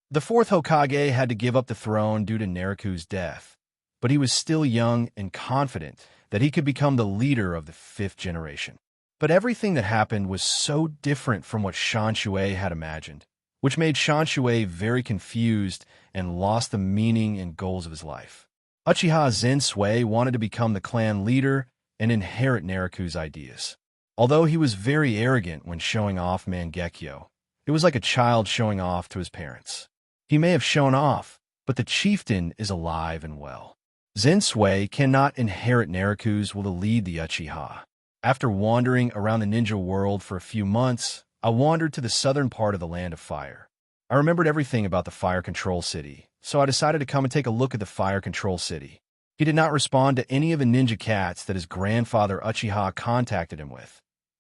The 4th Hokage had to give up the throne due to Naraku's death, but he was still young and confident that he could become the leader of the 5th generation. But everything that happened was so different from what Shui had imagined, which made Shui very confused and lost the meaning and goals of his life. Uchiha Zinsui wanted to become the clan leader and inherit Naraku's ideas. Although he was very arrogant when showing off Mangekyo, it was like a child showing off to his parents. He may have shown off, but the chieftain is alive and well. Zinsui cannot inherit Naraku's will to lead the Uchiha. After wandering around the ninja world for a few months, I wandered to the southern part of the Land of Fire. I remembered everything about the Fire Control City, so I decided to come and take a look at the Fire Control City. He did not respond to any of the ninja cats that his grandfather Uchiha contacted him with,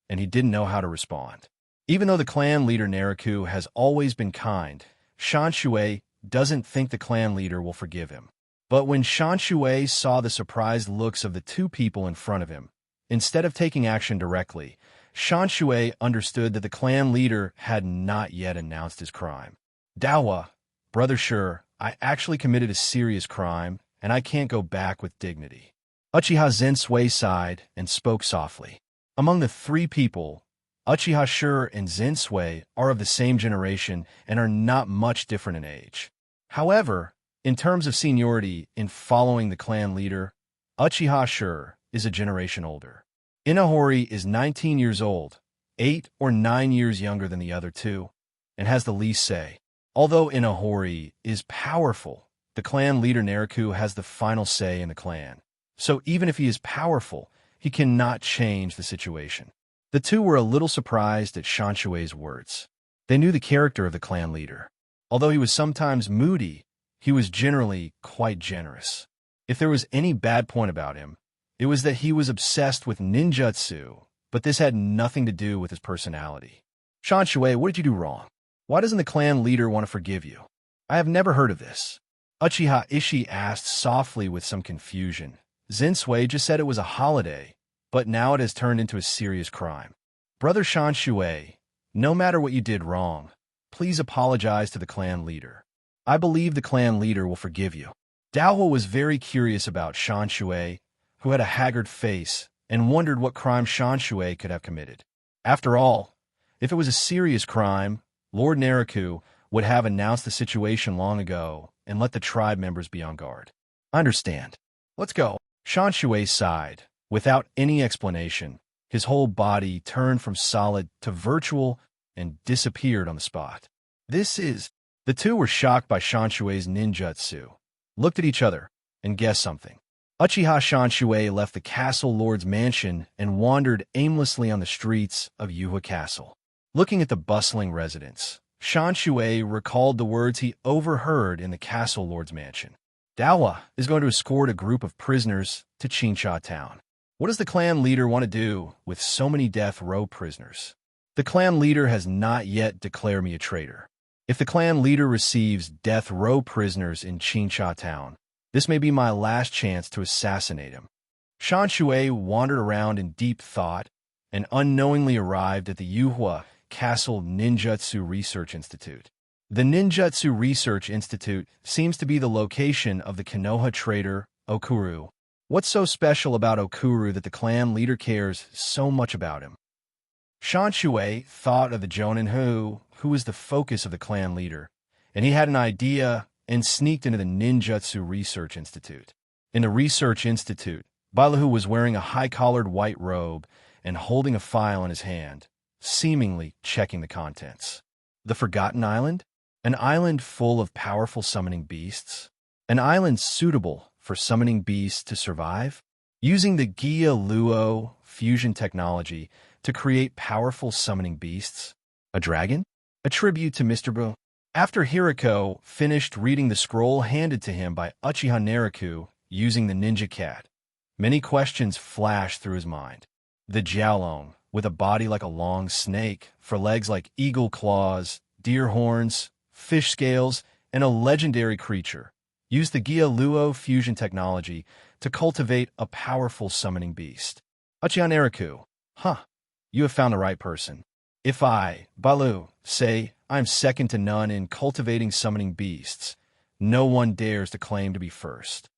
and he didn't know how to respond. Even though the clan leader Naraku has always been kind, Shui doesn't think the clan leader will forgive him. But when Shui saw the surprised looks of the two people in front of him, instead of taking action directly, Shui understood that the clan leader had not yet announced his crime. Daohua, Brother Shur, I actually committed a serious crime, and I can't go back with dignity. Uchiha Zinsui sighed and spoke softly. Among the three people, Uchiha Shur and Zinsui are of the same generation and are not much different in age. However, in terms of seniority in following the clan leader, Uchiha Shur is a generation older. Inahori is 19 years old, 8 or 9 years younger than the other two, and has the least say. Although Inahori is powerful, the clan leader Naraku has the final say in the clan. So even if he is powerful, he cannot change the situation. The two were a little surprised at Shanshui's words. They knew the character of the clan leader. Although he was sometimes moody, he was generally quite generous. If there was any bad point about him, it was that he was obsessed with ninjutsu, but this had nothing to do with his personality. Shanshui, what did you do wrong? Why doesn't the clan leader want to forgive you? I have never heard of this. Uchiha Ishii asked softly with some confusion. Zinsui just said it was a holiday, but now it has turned into a serious crime. Brother Shanshui, no matter what you did wrong, please apologize to the clan leader. I believe the clan leader will forgive you. Daohua was very curious about Shanshui, who had a haggard face, and wondered what crime Shanshui could have committed. After all, if it was a serious crime, Lord Naraku would have announced the situation long ago and let the tribe members be on guard. I understand. Let's go. Shanshui sighed. Without any explanation, his whole body turned from solid to virtual and disappeared on the spot. The two were shocked by Shanshui's ninjutsu, looked at each other, and guessed something. Uchiha Shanshui left the castle lord's mansion and wandered aimlessly on the streets of Yuha Castle. Looking at the bustling residence, Shanshui recalled the words he overheard in the castle lord's mansion. Daohua is going to escort a group of prisoners to Chincha town. What does the clan leader want to do with so many death row prisoners? The clan leader has not yet declared me a traitor. If the clan leader receives death row prisoners in Chincha town, this may be my last chance to assassinate him. Shanshui wandered around in deep thought and unknowingly arrived at the Yuhua Castle Ninjutsu Research Institute. The Ninjutsu Research Institute seems to be the location of the Konoha traitor, Okuru. What's so special about Okuru that the clan leader cares so much about him? Shanshui thought of the Jonin who was the focus of the clan leader, and he had an idea and sneaked into the Ninjutsu Research Institute. In the Research Institute, Bailahu was wearing a high-collared white robe and holding a file in his hand, seemingly checking the contents. The Forgotten Island? An island full of powerful summoning beasts? An island suitable for summoning beasts to survive? Using the Gia Luo fusion technology to create powerful summoning beasts? A dragon? A tribute to Mr. Bo. After Hirako finished reading the scroll handed to him by Uchiha Naraku using the ninja cat, many questions flashed through his mind. The Jiaolong, with a body like a long snake, for legs like eagle claws, deer horns, fish scales, and a legendary creature, used the Gia Luo fusion technology to cultivate a powerful summoning beast. Uchiha Naraku, you have found the right person. If I, Balu, say I'm second to none in cultivating summoning beasts, no one dares to claim to be first.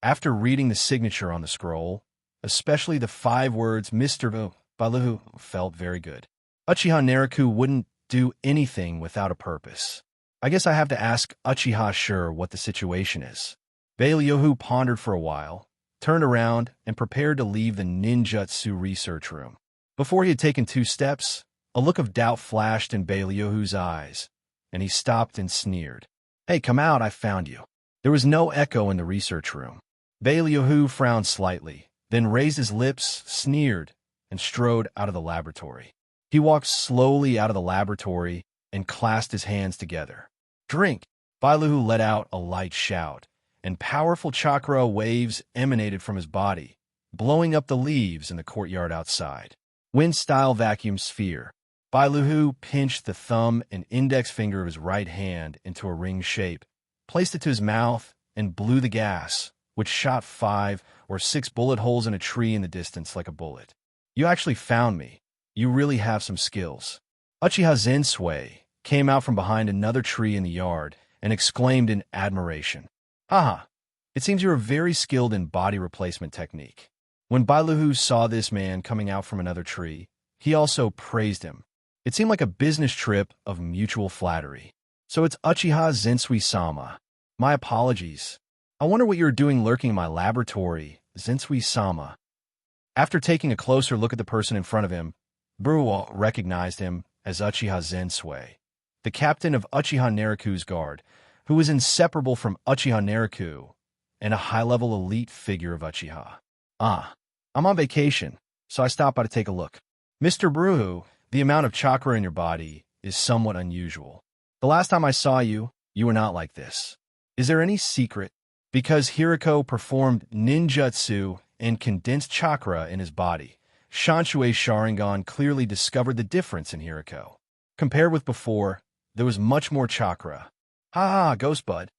After reading the signature on the scroll, especially the 5 words Mr. Balu felt very good. Uchiha Naraku wouldn't do anything without a purpose. I guess I have to ask Uchiha Sure what the situation is. Bailyohu pondered for a while, turned around, and prepared to leave the ninjutsu research room. Before he had taken 2 steps, a look of doubt flashed in Bailyohu's eyes, and he stopped and sneered. Hey, come out, I found you. There was no echo in the research room. Bailyohu frowned slightly, then raised his lips, sneered, and strode out of the laboratory. He walked slowly out of the laboratory and clasped his hands together. Drink! Bailahu let out a light shout, and powerful chakra waves emanated from his body, blowing up the leaves in the courtyard outside. Wind-style vacuum sphere. Bailahu pinched the thumb and index finger of his right hand into a ring shape, placed it to his mouth, and blew the gas, which shot 5 or 6 bullet holes in a tree in the distance like a bullet. You actually found me. You really have some skills. Uchiha Zensui came out from behind another tree in the yard and exclaimed in admiration. It seems you are very skilled in body replacement technique. When Bailahu saw this man coming out from another tree, he also praised him. It seemed like a business trip of mutual flattery. So it's Uchiha Zensui-sama. My apologies. I wonder what you're doing lurking in my laboratory, Zensui-sama. After taking a closer look at the person in front of him, Buruwa recognized him as Uchiha Zensui, the captain of Uchiha Naraku's guard, who was inseparable from Uchiha Naraku and a high-level elite figure of Uchiha. Ah, I'm on vacation, so I stopped by to take a look. Mr. Bruhu, the amount of chakra in your body is somewhat unusual. The last time I saw you, you were not like this. Is there any secret? Because Hiriko performed ninjutsu and condensed chakra in his body, Shanshue's Sharingan clearly discovered the difference in Hiriko. Compared with before, there was much more chakra. Ha ha, Ghost Bud.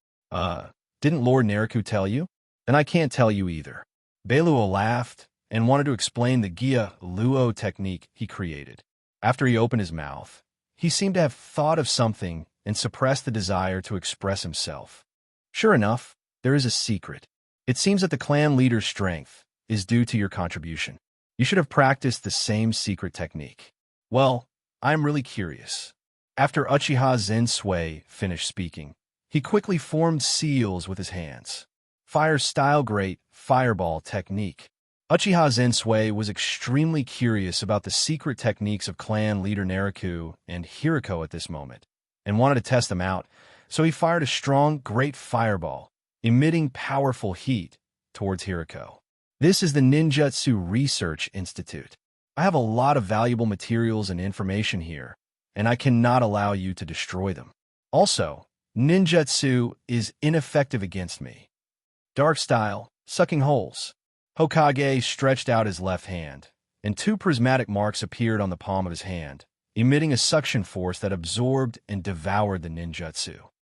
Didn't Lord Nariku tell you? Then I can't tell you either. Beiluo laughed and wanted to explain the Gia Luo technique he created. After he opened his mouth, he seemed to have thought of something and suppressed the desire to express himself. Sure enough, there is a secret. It seems that the clan leader's strength is due to your contribution. You should have practiced the same secret technique. Well, I'm really curious. After Uchiha Zensui finished speaking, he quickly formed seals with his hands. Fire style great fireball technique. Uchiha Zensui was extremely curious about the secret techniques of clan leader Nariku and Hiriko at this moment, and wanted to test them out, so he fired a strong, great fireball, emitting powerful heat towards Hiriko. This is the Ninjutsu Research Institute. I have a lot of valuable materials and information here, and I cannot allow you to destroy them. Also, ninjutsu is ineffective against me. Dark style, sucking holes. Hokage stretched out his left hand, and two prismatic marks appeared on the palm of his hand, emitting a suction force that absorbed and devoured the ninjutsu.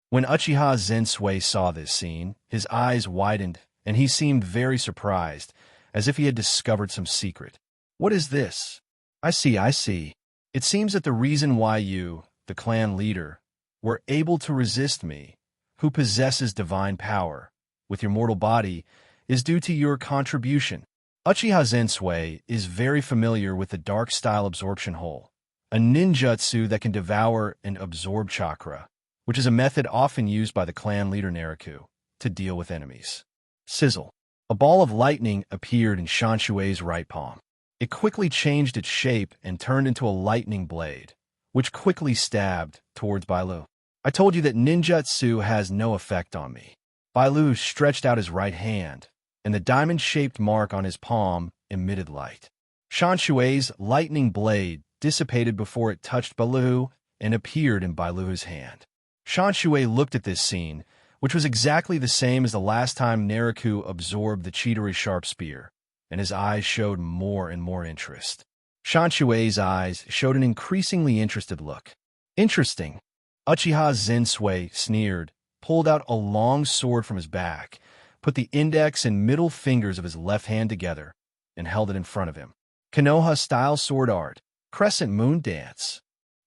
When Uchiha Zensui saw this scene, his eyes widened, and he seemed very surprised, as if he had discovered some secret. What is this? I see. It seems that the reason why you, the clan leader, were able to resist me, who possesses divine power, with your mortal body, is due to your contribution. Uchiha Zensui is very familiar with the dark style absorption hole, a ninjutsu that can devour and absorb chakra, which is a method often used by the clan leader Nariku to deal with enemies. Sizzle. A ball of lightning appeared in Shanshue's right palm. It quickly changed its shape and turned into a lightning blade, which quickly stabbed towards Bailu. I told you that ninjutsu has no effect on me. Bailu stretched out his right hand, and the diamond-shaped mark on his palm emitted light. Shanshue's lightning blade dissipated before it touched Bailu and appeared in Bailu's hand. Shanshue looked at this scene, which was exactly the same as the last time Nariku absorbed the Chidori sharp spear, and his eyes showed more and more interest. Shanshue's eyes showed an increasingly interested look. Interesting. Uchiha Zensui sneered, pulled out a long sword from his back, put the index and middle fingers of his left hand together, and held it in front of him. Konoha-style sword art, crescent moon dance.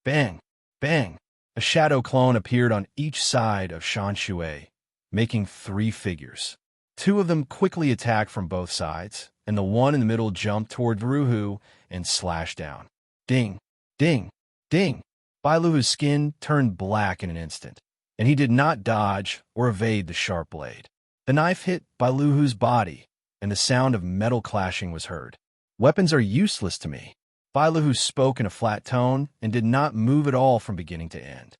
Bang, bang. A shadow clone appeared on each side of Shanshue, making 3 figures. 2 of them quickly attacked from both sides, and the one in the middle jumped toward Varuhu and slashed down. Ding, ding, ding. Bailuhu's skin turned black in an instant, and he did not dodge or evade the sharp blade. The knife hit Bailuhu's body, and the sound of metal clashing was heard. Weapons are useless to me. Bailuhu spoke in a flat tone and did not move at all from beginning to end.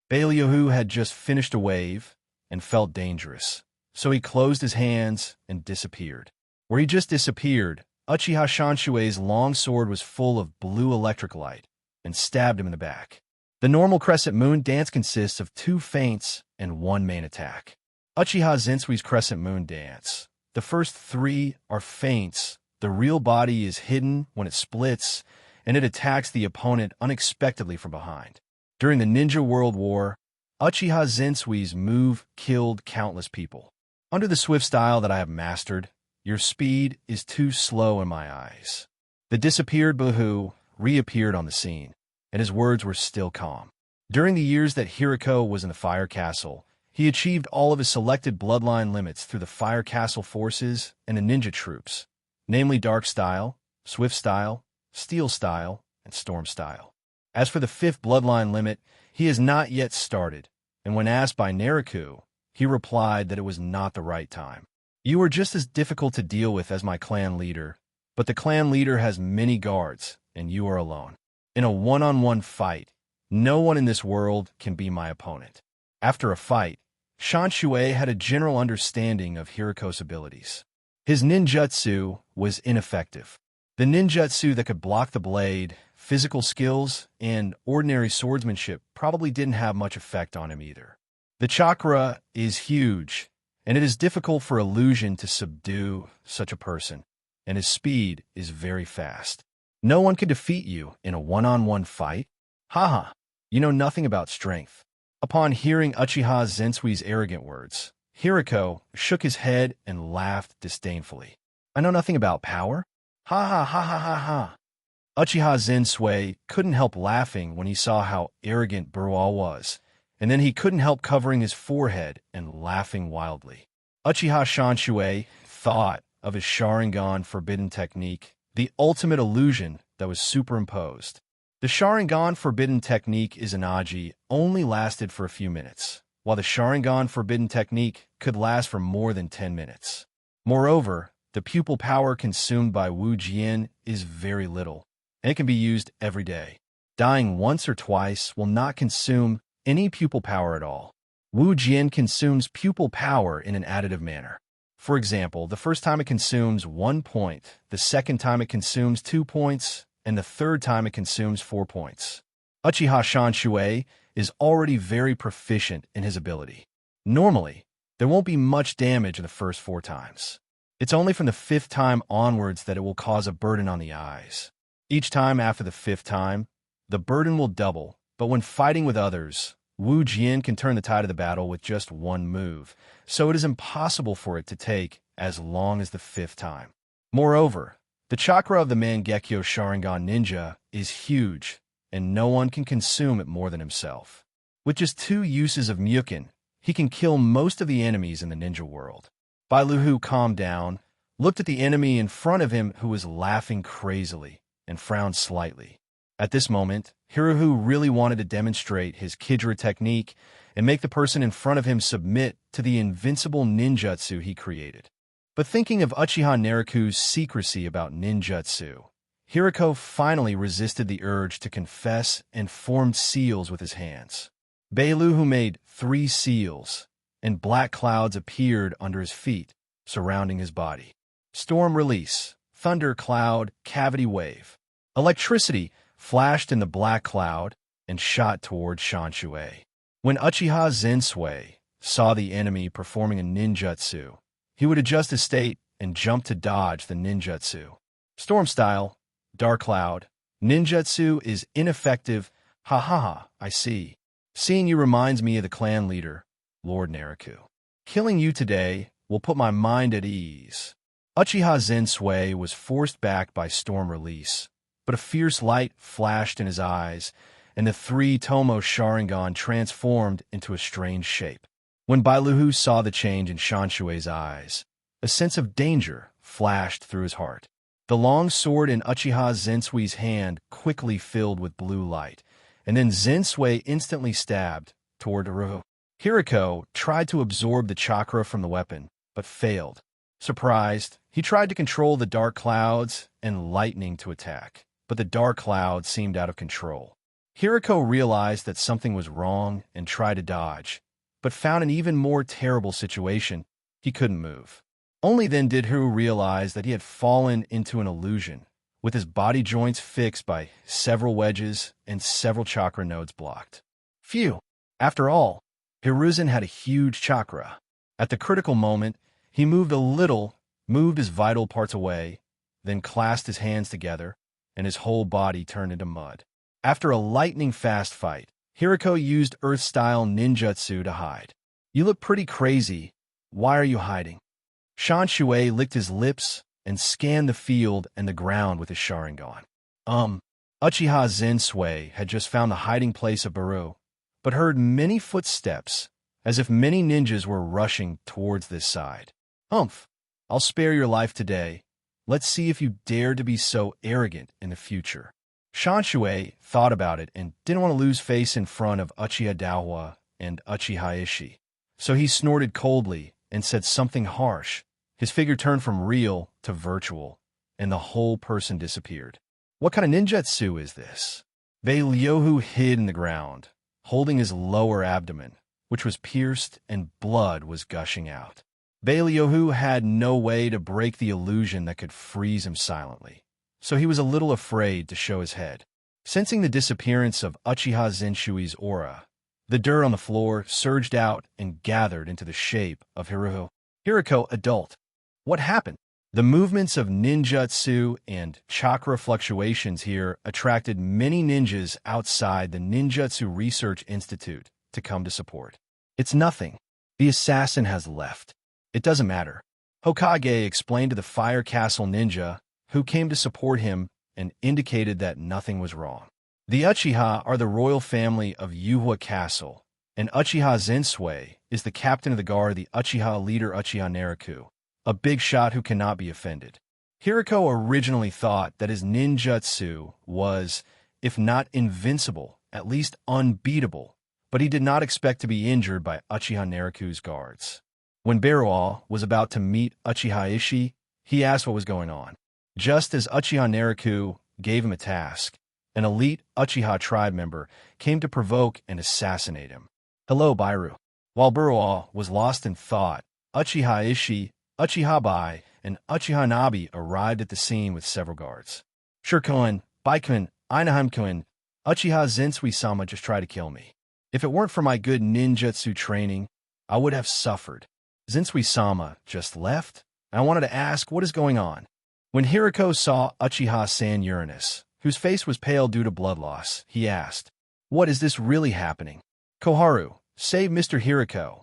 Bailuhu had just finished a wave and felt dangerous, so he closed his hands and disappeared. Where he just disappeared, Uchiha Shanshue's long sword was full of blue electric light and stabbed him in the back. The normal crescent moon dance consists of 2 feints and 1 main attack. Uchiha Zensui's crescent moon dance. The first 3 are feints. The real body is hidden when it splits, and it attacks the opponent unexpectedly from behind. During the Ninja World War, Uchiha Zensui's move killed countless people. Under the swift style that I have mastered, your speed is too slow in my eyes. The disappeared Bahu reappeared on the scene, and his words were still calm. During the years that Hiriko was in the Fire Castle, he achieved all of his selected bloodline limits through the Fire Castle forces and the ninja troops, namely Dark Style, Swift Style, Steel Style, and Storm Style. As for the 5th bloodline limit, he has not yet started, and when asked by Nariku, he replied that it was not the right time. You are just as difficult to deal with as my clan leader, but the clan leader has many guards, and you are alone. In a one-on-one fight, no one in this world can be my opponent. After a fight, Shanshue had a general understanding of Hiriko's abilities. His ninjutsu was ineffective. The ninjutsu that could block the blade, physical skills, and ordinary swordsmanship probably didn't have much effect on him either. The chakra is huge, and it is difficult for illusion to subdue such a person, and his speed is very fast. No one could defeat you in a one-on-one fight. Haha, you know nothing about strength. Upon hearing Uchiha Zensui's arrogant words, Hiriko shook his head and laughed disdainfully. I know nothing about power? Ha ha ha ha ha ha. Uchiha Zensui couldn't help laughing when he saw how arrogant Burua was, and then he couldn't help covering his forehead and laughing wildly. Uchiha Shanshui thought of his Sharingan forbidden technique, the ultimate illusion that was superimposed. The Sharingan forbidden technique Izanagi only lasted for a few minutes, while the Sharingan forbidden technique could last for more than 10 minutes. Moreover, the pupil power consumed by Wu Jian is very little, and it can be used every day. Dying once or twice will not consume any pupil power at all. Wu Jian consumes pupil power in an additive manner. For example, the first time it consumes 1 point, the second time it consumes 2 points, and the third time it consumes 4 points. Uchiha Shanshui is already very proficient in his ability. Normally, there won't be much damage in the first 4 times. It's only from the 5th time onwards that it will cause a burden on the eyes. Each time after the 5th time, the burden will double, but when fighting with others, Wu Jian can turn the tide of the battle with just one move, so it is impossible for it to take as long as the 5th time. Moreover, the chakra of the Mangekyo Sharingan ninja is huge, and no one can consume it more than himself. With just 2 uses of Mukun, he can kill most of the enemies in the ninja world. Bailuhu calmed down, looked at the enemy in front of him who was laughing crazily, and frowned slightly. At this moment, Hiruhu really wanted to demonstrate his Kidra technique and make the person in front of him submit to the invincible ninjutsu he created. But thinking of Uchiha Nariku's secrecy about ninjutsu, Hiriko finally resisted the urge to confess and formed seals with his hands. Bailuhu made 3 seals, and black clouds appeared under his feet, surrounding his body. Storm release, thunder cloud, cavity wave. Electricity flashed in the black cloud and shot toward Shanshui. When Uchiha Zensui saw the enemy performing a ninjutsu, he would adjust his state and jump to dodge the ninjutsu. Storm style, dark cloud, ninjutsu is ineffective. Ha ha ha, I see. Seeing you reminds me of the clan leader, Lord Nariku. Killing you today will put my mind at ease. Uchiha Zensui was forced back by storm release, but a fierce light flashed in his eyes, and the 3 Tomo Sharingan transformed into a strange shape. When Bailuhu saw the change in Shanshui's eyes, a sense of danger flashed through his heart. The long sword in Uchiha Zensui's hand quickly filled with blue light, and then Zensui instantly stabbed toward Hiruhu. Hiriko tried to absorb the chakra from the weapon, but failed. Surprised, he tried to control the dark clouds and lightning to attack, but the dark cloud seemed out of control. Hiriko realized that something was wrong and tried to dodge, but found an even more terrible situation. He couldn't move. Only then did Hiru realize that he had fallen into an illusion, with his body joints fixed by several wedges and several chakra nodes blocked. Phew! After all, Hiruzen had a huge chakra. At the critical moment, he moved a little, moved his vital parts away, then clasped his hands together, and his whole body turned into mud. After a lightning-fast fight, Hiriko used Earth-style ninjutsu to hide. You look pretty crazy. Why are you hiding? Shanshui licked his lips and scanned the field and the ground with his Sharingan. Uchiha Zensui had just found the hiding place of Baru, but heard many footsteps, as if many ninjas were rushing towards this side. I'll spare your life today. Let's see if you dare to be so arrogant in the future. Shanshui thought about it and didn't want to lose face in front of Uchiha Daohua and Uchiha Ishii. So he snorted coldly and said something harsh. His figure turned from real to virtual, and the whole person disappeared. What kind of ninjutsu is this? Beilyohu hid in the ground, holding his lower abdomen, which was pierced and blood was gushing out. Baliohu had no way to break the illusion that could freeze him silently, so he was a little afraid to show his head. Sensing the disappearance of Uchiha Zensui's aura, the dirt on the floor surged out and gathered into the shape of Hiruho. Hiriko, adult. What happened? The movements of ninjutsu and chakra fluctuations here attracted many ninjas outside the Ninjutsu Research Institute to come to support. It's nothing. The assassin has left. It doesn't matter. Hokage explained to the Fire Castle ninja, who came to support him, and indicated that nothing was wrong. The Uchiha are the royal family of Uchiha Castle, and Uchiha Zensui is the captain of the guard of the Uchiha leader Uchiha Naruto, a big shot who cannot be offended. Hiriko originally thought that his ninjutsu was, if not invincible, at least unbeatable, but he did not expect to be injured by Uchiha Naruto's guards. When Berual was about to meet Uchiha Ishii, he asked what was going on. Just as Uchiha Naruto gave him a task, an elite Uchiha tribe member came to provoke and assassinate him. Hello, Bairu. While Berual was lost in thought, Uchiha Ishii, Uchiha Bai, and Uchiha Nabi arrived at the scene with several guards. Shurikoen, Baikun, Inaheimkoen, Uchiha Zensui-sama just tried to kill me. If it weren't for my good ninjutsu training, I would have suffered. Zensui-sama just left? I wanted to ask, what is going on? When Hiriko saw Uchiha San Uranus, whose face was pale due to blood loss, he asked, "What is this really happening?" Koharu, save Mr. Hiriko.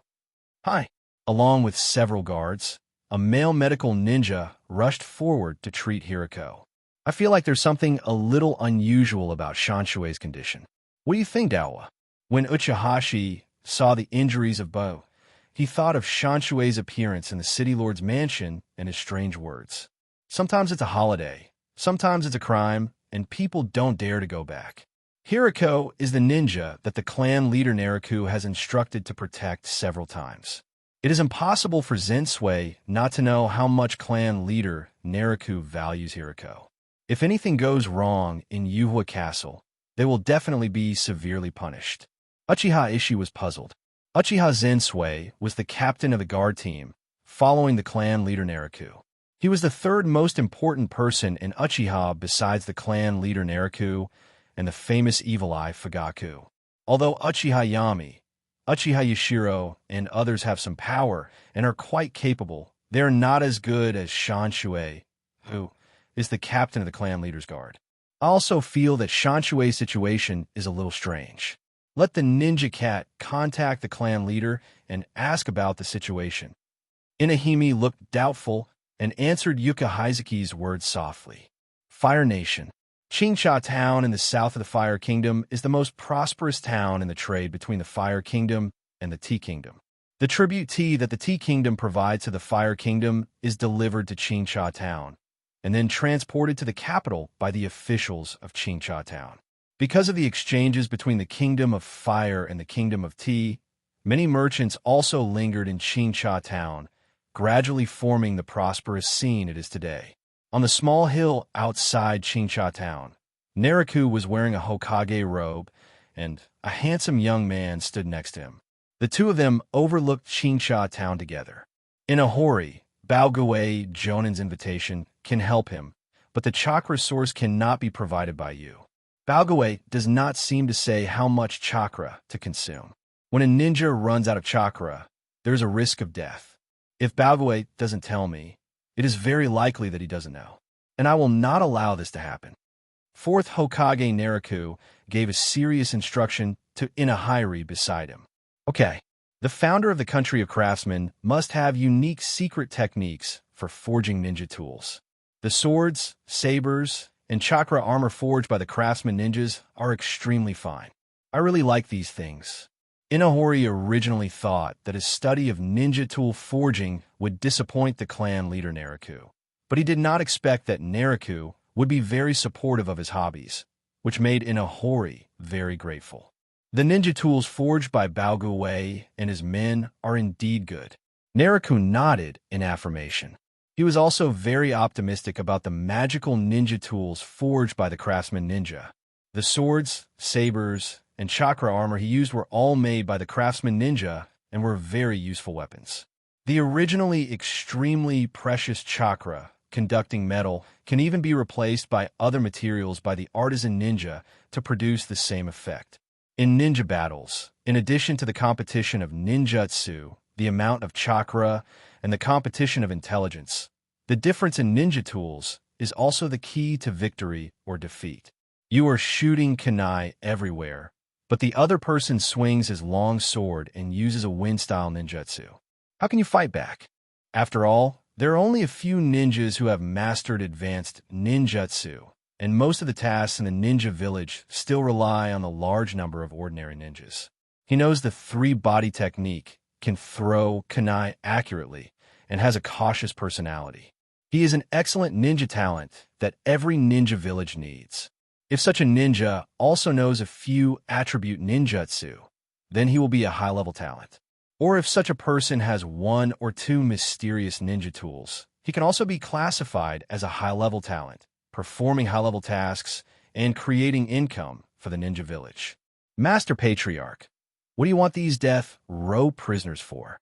Hi. Along with several guards, a male medical ninja rushed forward to treat Hiriko. I feel like there's something a little unusual about Shanshui's condition. What do you think, Dawa? When Uchihashi saw the injuries of Bo, he thought of Shanshui's appearance in the city lord's mansion and his strange words. Sometimes it's a holiday, sometimes it's a crime, and people don't dare to go back. Hiriko is the ninja that the clan leader Naruto has instructed to protect several times. It is impossible for Zensui not to know how much clan leader Naruto values Hiriko. If anything goes wrong in Uchiha Castle, they will definitely be severely punished. Uchiha Ishii was puzzled. Uchiha Zensui was the captain of the guard team, following the clan leader Naruto. He was the third most important person in Uchiha besides the clan leader Naruto and the famous evil eye Fugaku. Although Uchiha Yami, Uchiha Yashiro, and others have some power and are quite capable, they are not as good as Shanshui, who is the captain of the clan leader's guard. I also feel that Shanshui's situation is a little strange. Let the ninja cat contact the clan leader and ask about the situation. Inahime looked doubtful and answered Yuka Heizuki's words softly. Fire Nation. Chinsha Town in the south of the Fire Kingdom is the most prosperous town in the trade between the Fire Kingdom and the Tea Kingdom. The tribute tea that the Tea Kingdom provides to the Fire Kingdom is delivered to Chinsha Town, and then transported to the capital by the officials of Chinsha Town. Because of the exchanges between the Kingdom of Fire and the Kingdom of Tea, many merchants also lingered in Chinsha Town, gradually forming the prosperous scene it is today. On the small hill outside Chinsha Town, Naruto was wearing a Hokage robe, and a handsome young man stood next to him. The two of them overlooked Chinsha Town together. In a hurry, Baoguei Jonin's invitation can help him, but the chakra source cannot be provided by you. Baoguei does not seem to say how much chakra to consume. When a ninja runs out of chakra, there is a risk of death. If Baoguei doesn't tell me, it is very likely that he doesn't know, and I will not allow this to happen. Fourth Hokage Naruto gave a serious instruction to Inahime beside him. Okay, the founder of the country of craftsmen must have unique secret techniques for forging ninja tools. The swords, sabers, and chakra armor forged by the craftsman ninjas are extremely fine. I really like these things. Inahime originally thought that his study of ninja tool forging would disappoint the clan leader Naruto, but he did not expect that Naruto would be very supportive of his hobbies, which made Inahime very grateful. The ninja tools forged by Baoguei and his men are indeed good. Naruto nodded in affirmation. He was also very optimistic about the magical ninja tools forged by the craftsman ninja. The swords, sabers, and chakra armor he used were all made by the craftsman ninja and were very useful weapons. The originally extremely precious chakra, conducting metal, can even be replaced by other materials by the artisan ninja to produce the same effect. In ninja battles, in addition to the competition of ninjutsu, the amount of chakra, and the competition of intelligence, the difference in ninja tools is also the key to victory or defeat. You are shooting kunai everywhere, but the other person swings his long sword and uses a wind-style ninjutsu. How can you fight back? After all, there are only a few ninjas who have mastered advanced ninjutsu, and most of the tasks in the ninja village still rely on the large number of ordinary ninjas. He knows the three-body technique, can throw kunai accurately, and has a cautious personality. He is an excellent ninja talent that every ninja village needs. If such a ninja also knows a few attribute ninjutsu, then he will be a high-level talent. Or if such a person has one or two mysterious ninja tools, he can also be classified as a high-level talent, performing high-level tasks and creating income for the ninja village. Master Patriarch, what do you want these death row prisoners for?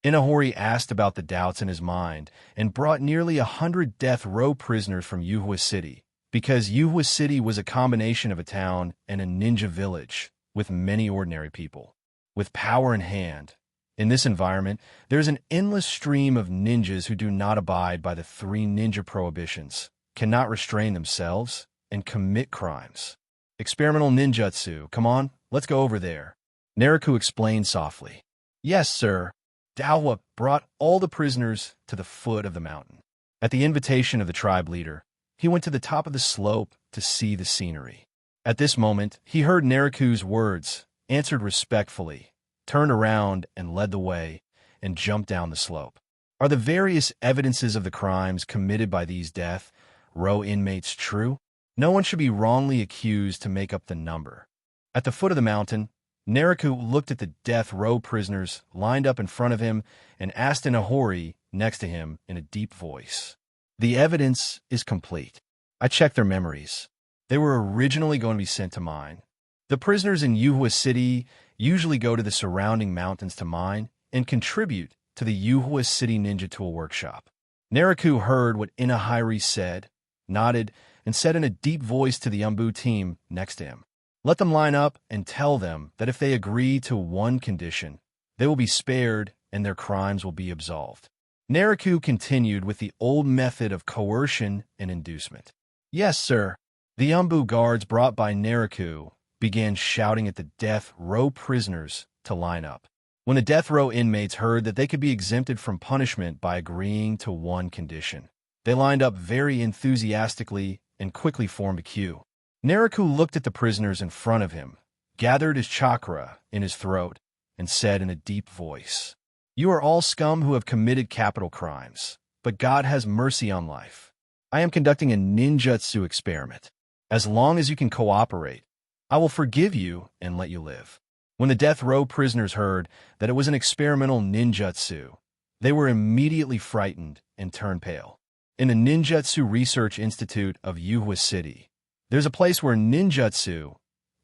Inahori asked about the doubts in his mind and brought nearly 100 death row prisoners from Yuhua City, because Yuhua City was a combination of a town and a ninja village with many ordinary people. With power in hand, in this environment, there's an endless stream of ninjas who do not abide by the three ninja prohibitions, cannot restrain themselves, and commit crimes. Experimental ninjutsu, come on, let's go over there. Naruto explained softly. Yes, sir. Dawa brought all the prisoners to the foot of the mountain. At the invitation of the tribe leader, he went to the top of the slope to see the scenery. At this moment, he heard Naruto's words, answered respectfully, turned around and led the way, and jumped down the slope. Are the various evidences of the crimes committed by these death row inmates true? No one should be wrongly accused to make up the number. At the foot of the mountain, Naruto looked at the death row prisoners lined up in front of him and asked Inahori next to him in a deep voice. The evidence is complete. I checked their memories. They were originally going to be sent to mine. The prisoners in Yuhua City usually go to the surrounding mountains to mine and contribute to the Yuhua City Ninja Tool Workshop. Naruto heard what Inahiri said, nodded, and said in a deep voice to the Umbu team next to him. Let them line up and tell them that if they agree to one condition, they will be spared and their crimes will be absolved. Naruto continued with the old method of coercion and inducement. Yes, sir. The Umbu guards brought by Naruto began shouting at the death row prisoners to line up. When the death row inmates heard that they could be exempted from punishment by agreeing to one condition, they lined up very enthusiastically and quickly formed a queue. Naruto looked at the prisoners in front of him, gathered his chakra in his throat, and said in a deep voice, You are all scum who have committed capital crimes, but God has mercy on life. I am conducting a ninjutsu experiment. As long as you can cooperate, I will forgive you and let you live. When the death row prisoners heard that it was an experimental ninjutsu, they were immediately frightened and turned pale. In the Ninjutsu Research Institute of Yuhua City, there's a place where ninjutsu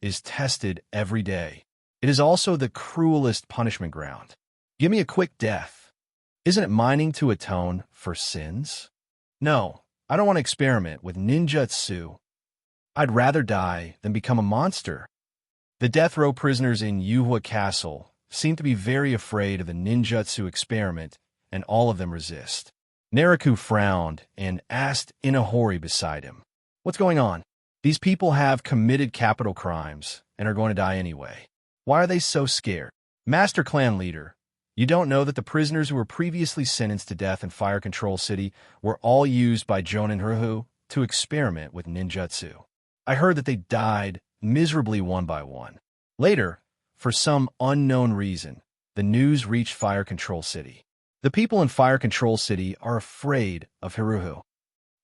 is tested every day. It is also the cruelest punishment ground. Give me a quick death. Isn't it mining to atone for sins? No, I don't want to experiment with ninjutsu. I'd rather die than become a monster. The death row prisoners in Yuhua Castle seem to be very afraid of the ninjutsu experiment, and all of them resist. Naruto frowned and asked Inahori beside him, What's going on? These people have committed capital crimes and are going to die anyway. Why are they so scared? Master Clan Leader, you don't know that the prisoners who were previously sentenced to death in Fire Control City were all used by Jonin Haruhu to experiment with ninjutsu. I heard that they died miserably one by one. Later, for some unknown reason, the news reached Fire Control City. The people in Fire Control City are afraid of Haruhu.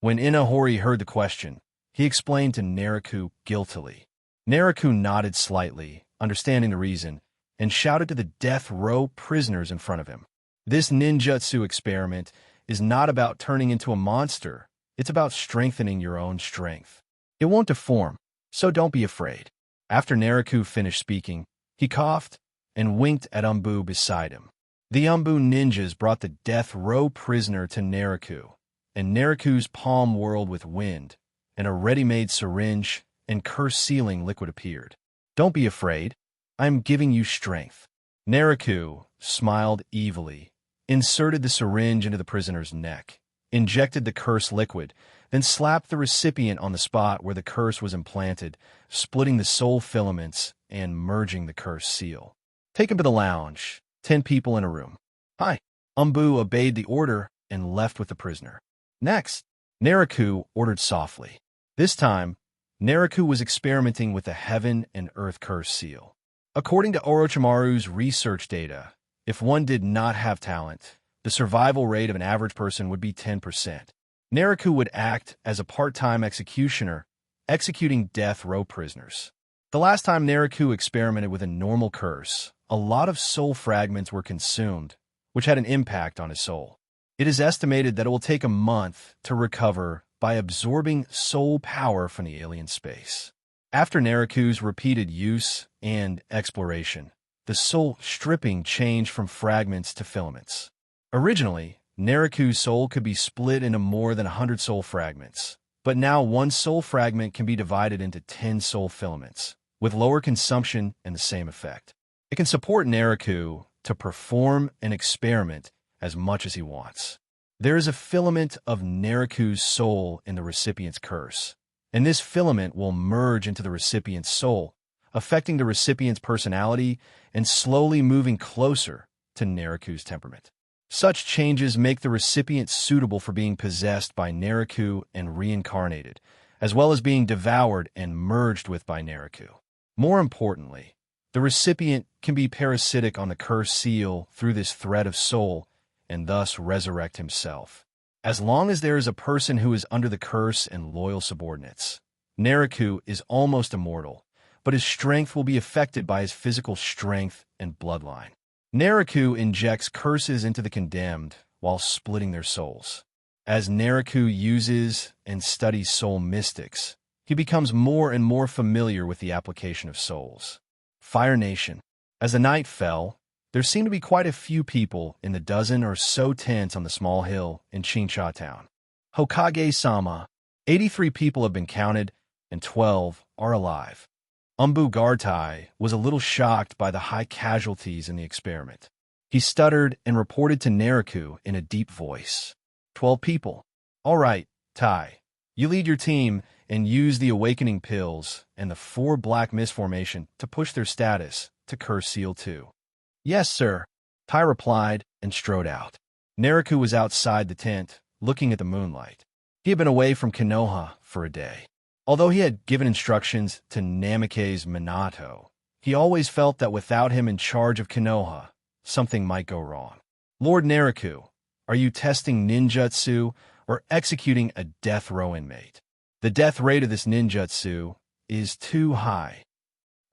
When Inahori heard the question, he explained to Naruto guiltily. Naruto nodded slightly, understanding the reason, and shouted to the death row prisoners in front of him. This ninjutsu experiment is not about turning into a monster. It's about strengthening your own strength. It won't deform, so don't be afraid. After Naruto finished speaking, he coughed and winked at Umbu beside him. The Umbu ninjas brought the death row prisoner to Naruto, and Naruto's palm whirled with wind, and a ready-made syringe and curse-sealing liquid appeared. "Don't be afraid. I am giving you strength." Naruto smiled evilly, inserted the syringe into the prisoner's neck, injected the curse liquid, then slapped the recipient on the spot where the curse was implanted, splitting the soul filaments and merging the curse seal. "Take him to the lounge. 10 people in a room." "Hi." Umbu obeyed the order and left with the prisoner. "Next," Naruto ordered softly. This time, Naruto was experimenting with the Heaven and Earth curse seal. According to Orochimaru's research data, if one did not have talent, the survival rate of an average person would be 10%. Naruto would act as a part-time executioner, executing death row prisoners. The last time Naruto experimented with a normal curse, a lot of soul fragments were consumed, which had an impact on his soul. It is estimated that it will take a month to recover by absorbing soul power from the alien space. After Naruto's repeated use and exploration, the soul stripping changed from fragments to filaments. Originally, Naruto's soul could be split into more than 100 soul fragments, but now one soul fragment can be divided into 10 soul filaments, with lower consumption and the same effect. It can support Naruto to perform an experiment as much as he wants. There is a filament of Naruto's soul in the recipient's curse, and this filament will merge into the recipient's soul, affecting the recipient's personality and slowly moving closer to Naruto's temperament. Such changes make the recipient suitable for being possessed by Naruto and reincarnated, as well as being devoured and merged with by Naruto. More importantly, the recipient can be parasitic on the curse seal through this thread of soul and thus resurrect himself. As long as there is a person who is under the curse and loyal subordinates, Naruto is almost immortal, but his strength will be affected by his physical strength and bloodline. Naruto injects curses into the condemned while splitting their souls. As Naruto uses and studies soul mystics, he becomes more and more familiar with the application of souls. Fire Nation. As the night fell, there seemed to be quite a few people in the dozen or so tents on the small hill in Shinsha Town. Hokage-sama, 83 people have been counted, and 12 are alive. Umbu Gartai was a little shocked by the high casualties in the experiment. He stuttered and reported to Naruto in a deep voice. 12 people. All right, Tai. You lead your team and use the awakening pills and the 4 black mist formation to push their status to Curse Seal 2. Yes, sir, Tai replied and strode out. Naruto was outside the tent, looking at the moonlight. He had been away from Konoha for a day. Although he had given instructions to Namikaze Minato, he always felt that without him in charge of Konoha, something might go wrong. Lord Naruto, are you testing ninjutsu or executing a death row inmate? The death rate of this ninjutsu is too high.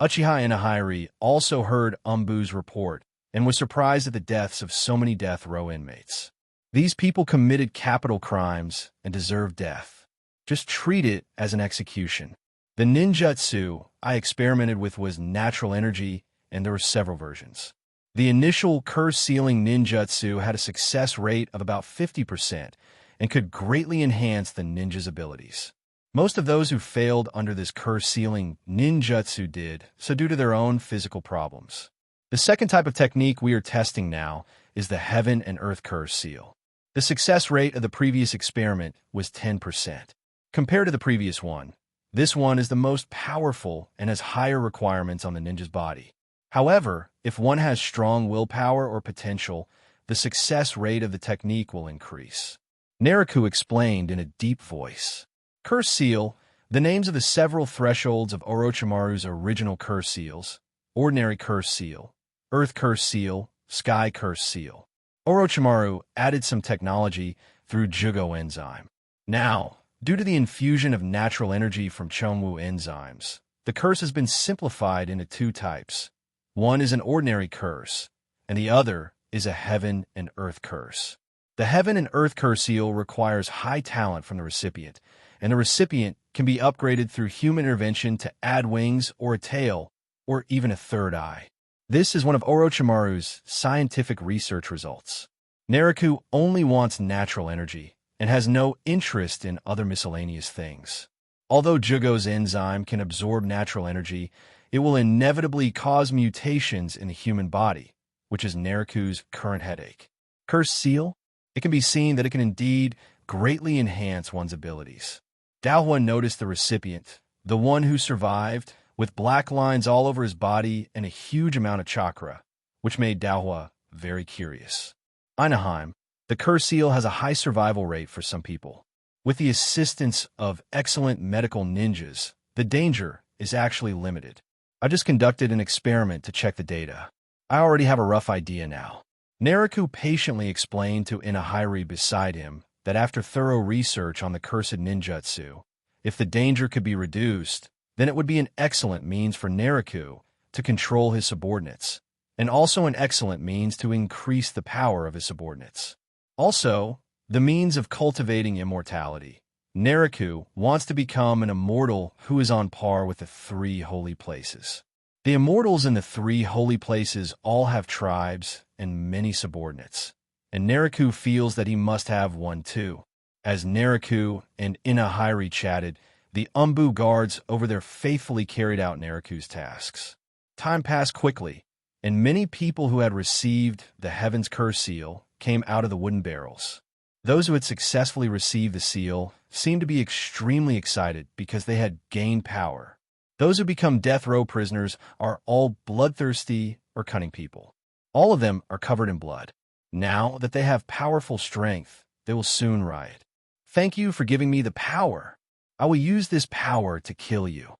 Uchiha Inahiri also heard Umbu's report and was surprised at the deaths of so many death row inmates. These people committed capital crimes and deserve death. Just treat it as an execution. The ninjutsu I experimented with was natural energy, and there were several versions. The initial curse-sealing ninjutsu had a success rate of about 50% and could greatly enhance the ninja's abilities. Most of those who failed under this curse-sealing ninjutsu did so due to their own physical problems. The second type of technique we are testing now is the Heaven and Earth curse seal. The success rate of the previous experiment was 10%. Compared to the previous one, this one is the most powerful and has higher requirements on the ninja's body. However, if one has strong willpower or potential, the success rate of the technique will increase. Naruto explained in a deep voice. Curse seal, the names of the several thresholds of Orochimaru's original curse seals: Ordinary Curse Seal, Earth Curse Seal, Sky Curse Seal. Orochimaru added some technology through Jugo enzyme. Now, due to the infusion of natural energy from Chonwu enzymes, the curse has been simplified into 2 types. One is an ordinary curse, and the other is a Heaven and Earth curse. The Heaven and Earth curse seal requires high talent from the recipient, and the recipient can be upgraded through human intervention to add wings or a tail, or even a third eye. This is one of Orochimaru's scientific research results. Naruto only wants natural energy and has no interest in other miscellaneous things. Although Jugo's enzyme can absorb natural energy, it will inevitably cause mutations in the human body, which is Naruto's current headache. Cursed seal? It can be seen that it can indeed greatly enhance one's abilities. Daohua noticed the recipient, the one who survived, with black lines all over his body and a huge amount of chakra, which made Daohua very curious. Anaheim, the cursed seal has a high survival rate for some people. With the assistance of excellent medical ninjas, the danger is actually limited. I just conducted an experiment to check the data. I already have a rough idea now. Naruto patiently explained to Inahiri beside him that after thorough research on the cursed ninjutsu, if the danger could be reduced, then it would be an excellent means for Naruto to control his subordinates, and also an excellent means to increase the power of his subordinates. Also, the means of cultivating immortality. Naruto wants to become an immortal who is on par with the three holy places. The immortals in the three holy places all have tribes and many subordinates, and Naruto feels that he must have one too. As Naruto and Inahiri chatted, the Umbu guards over there faithfully carried out Naruto's tasks. Time passed quickly, and many people who had received the Heaven's Curse seal came out of the wooden barrels. Those who had successfully received the seal seemed to be extremely excited because they had gained power. Those who become death row prisoners are all bloodthirsty or cunning people. All of them are covered in blood. Now that they have powerful strength, they will soon riot. Thank you for giving me the power. I will use this power to kill you.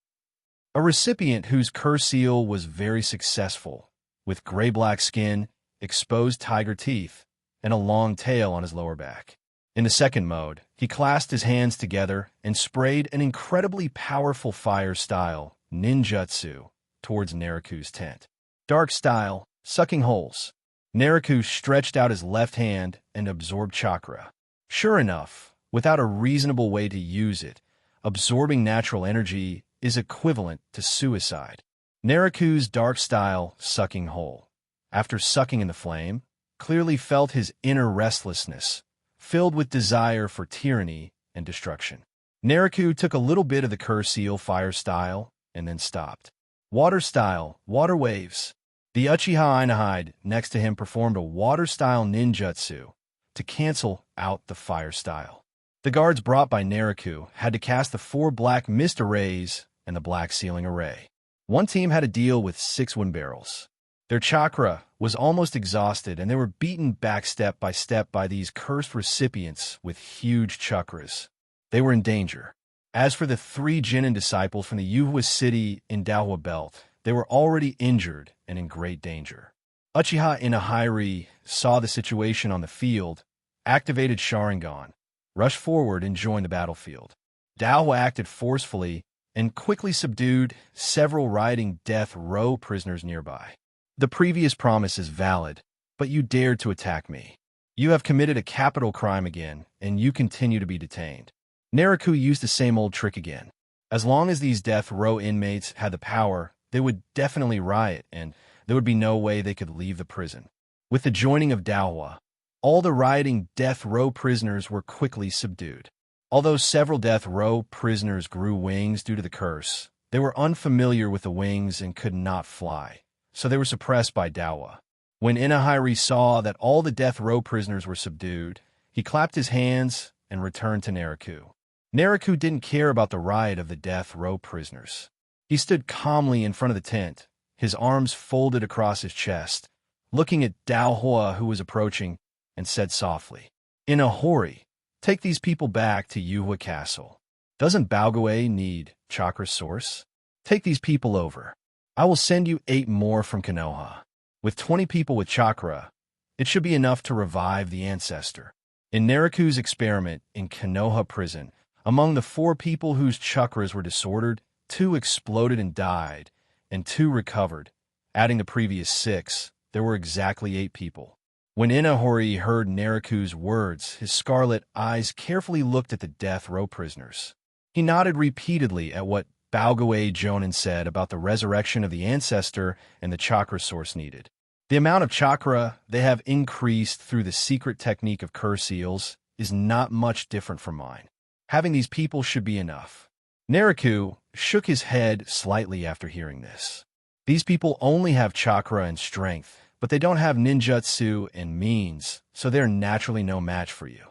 A recipient whose curse seal was very successful, with gray-black skin, exposed tiger teeth, and a long tail on his lower back. In the second mode, he clasped his hands together and sprayed an incredibly powerful fire-style ninjutsu towards Naruto's tent. Dark style, sucking holes. Naruto stretched out his left hand and absorbed chakra. Sure enough, without a reasonable way to use it, absorbing natural energy is equivalent to suicide. Naruto's dark style sucking hole, after sucking in the flame, clearly felt his inner restlessness, filled with desire for tyranny and destruction. Naruto took a little bit of the curse seal fire style and then stopped. Water style, water waves. The Uchiha Inahide next to him performed a water style ninjutsu to cancel out the fire style. The guards brought by Naruto had to cast the 4 black mist arrays and the black ceiling array. One team had to deal with 6 wooden barrels. Their chakra was almost exhausted, and they were beaten back step by these cursed recipients with huge chakras. They were in danger. As for the 3 Genin disciples from the Uchiha city in Daohua Belt, they were already injured and in great danger. Uchiha Inahiri saw the situation on the field, activated Sharingan, rushed forward and joined the battlefield. Daohua acted forcefully and quickly subdued several rioting death row prisoners nearby. The previous promise is valid, but you dared to attack me. You have committed a capital crime again, and you continue to be detained. Naruto used the same old trick again. As long as these death row inmates had the power, they would definitely riot, and there would be no way they could leave the prison. With the joining of Daohua, all the rioting death row prisoners were quickly subdued. Although several death row prisoners grew wings due to the curse, they were unfamiliar with the wings and could not fly, so they were suppressed by Daohua. When Inahiri saw that all the death row prisoners were subdued, he clapped his hands and returned to Naruto. Naruto didn't care about the riot of the death row prisoners. He stood calmly in front of the tent, his arms folded across his chest, looking at Daohua who was approaching, and said softly, "In a hurry, take these people back to Uchiha Castle. Doesn't Baogue need chakra source? Take these people over. I will send you 8 more from Konoha. With 20 people with chakra, it should be enough to revive the ancestor." In Naruto's experiment in Konoha prison, among the 4 people whose chakras were disordered, 2 exploded and died, and 2 recovered. Adding the previous 6, there were exactly 8 people. When Inahori heard Naruto's words, his scarlet eyes carefully looked at the death row prisoners. He nodded repeatedly at what Baoguei Jonin said about the resurrection of the ancestor and the chakra source needed. The amount of chakra they have increased through the secret technique of curse seals is not much different from mine. Having these people should be enough. Naraku shook his head slightly after hearing this. These people only have chakra and strength, but they don't have ninjutsu and means, so they're naturally no match for you.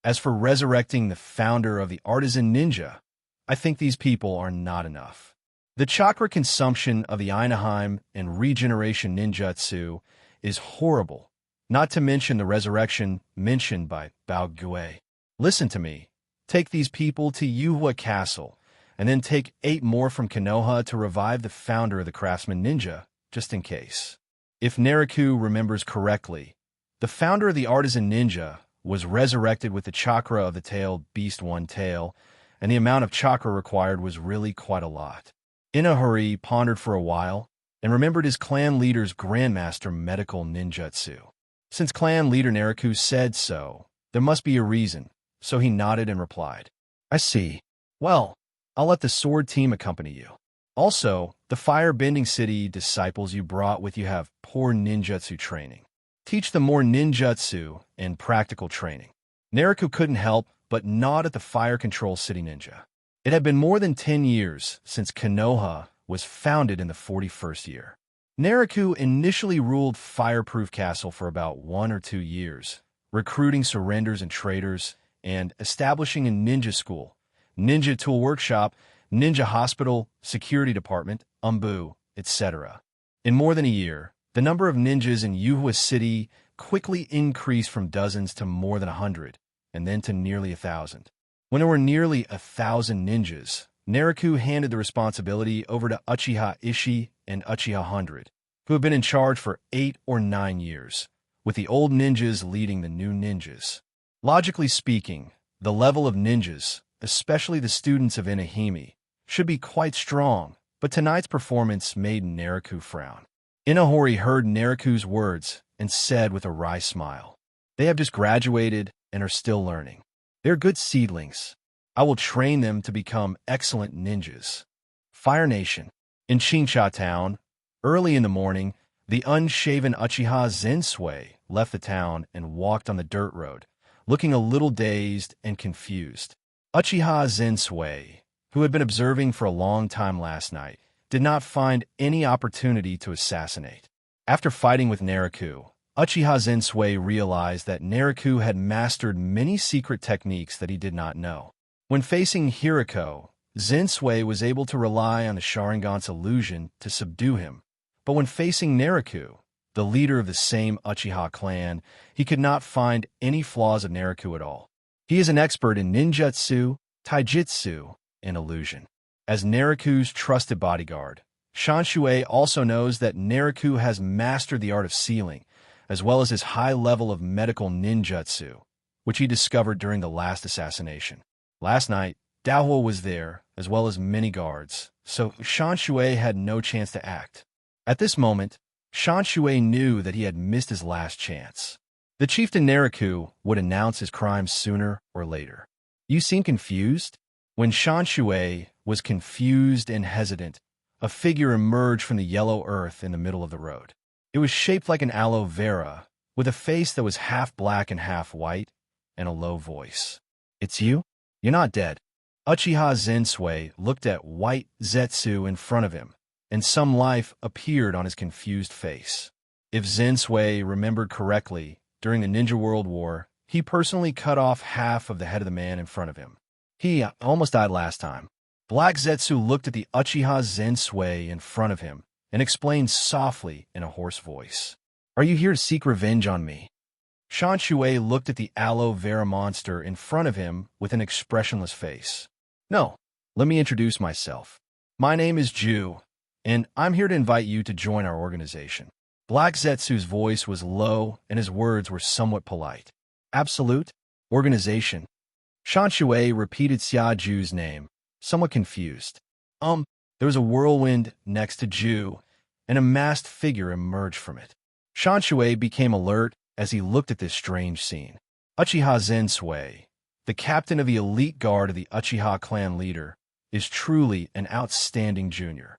As for resurrecting the founder of the artisan ninja, I think these people are not enough. The chakra consumption of the Einheim and regeneration ninjutsu is horrible, not to mention the resurrection mentioned by Bao Gue. Listen to me. Take these people to Yuhua Castle, and then take 8 more from Konoha to revive the founder of the craftsman ninja, just in case. If Naraku remembers correctly, the founder of the artisan ninja was resurrected with the chakra of the tailed beast one tail, and the amount of chakra required was really quite a lot. Inahuri pondered for a while and remembered his clan leader's grandmaster medical ninjutsu. Since clan leader Naraku said so, there must be a reason, so he nodded and replied, I see. Well, I'll let the sword team accompany you. Also, the fire-bending city disciples you brought with you have poor ninjutsu training. Teach them more ninjutsu and practical training. Naraku couldn't help but nod at the fire control city ninja. It had been more than 10 years since Konoha was founded in the 41st year. Naraku initially ruled Fireproof Castle for about 1 or 2 years, recruiting surrenders and traders, and establishing a ninja school, ninja tool workshop, ninja hospital, security department, etc. In more than a year, the number of ninjas in Yuhua City quickly increased from dozens to more than 100, and then to nearly 1,000. When there were nearly 1,000 ninjas, Naraku handed the responsibility over to Uchiha Ishii and Uchiha 100, who have been in charge for 8 or 9 years, with the old ninjas leading the new ninjas. Logically speaking, the level of ninjas, especially the students of Inahime, should be quite strong, but tonight's performance made Naraku frown. Inahori heard Naraku's words and said with a wry smile, They have just graduated and are still learning. They're good seedlings. I will train them to become excellent ninjas. Fire Nation. In Shinsha Town, early in the morning, the unshaven Uchiha Zensui left the town and walked on the dirt road, looking a little dazed and confused. Uchiha Zensui, who had been observing for a long time last night, did not find any opportunity to assassinate. After fighting with Naraku, Uchiha Zensui realized that Naraku had mastered many secret techniques that he did not know. When facing Hiriko, Zensui was able to rely on the Sharingan's illusion to subdue him. But when facing Naraku, the leader of the same Uchiha clan, he could not find any flaws of Naraku at all. He is an expert in ninjutsu, taijutsu, and illusion. As Naraku's trusted bodyguard, Shisui also knows that Naraku has mastered the art of sealing, as well as his high level of medical ninjutsu, which he discovered during the last assassination. Last night, Daohuo was there, as well as many guards, so Shisui had no chance to act. At this moment, Shisui knew that he had missed his last chance. The chieftain Naraku would announce his crimes sooner or later. You seem confused? When Shisui was confused and hesitant, a figure emerged from the yellow earth in the middle of the road. It was shaped like an aloe vera, with a face that was half black and half white, and a low voice. It's you? You're not dead. Uchiha Zensui looked at white Zetsu in front of him, and some life appeared on his confused face. If Zensui remembered correctly, during the Ninja World War, he personally cut off half of the head of the man in front of him. He almost died last time. Black Zetsu looked at the Uchiha Zensui in front of him and explained softly in a hoarse voice. Are you here to seek revenge on me? Shisui looked at the aloe vera monster in front of him with an expressionless face. No, let me introduce myself. My name is Ju, and I'm here to invite you to join our organization. Black Zetsu's voice was low and his words were somewhat polite. Absolute? Organization? Shisui repeated Xia Ju's name, somewhat confused. There was a whirlwind next to Ju, and a masked figure emerged from it. Shisui became alert as he looked at this strange scene. Uchiha Zensui, the captain of the elite guard of the Uchiha clan leader, is truly an outstanding junior.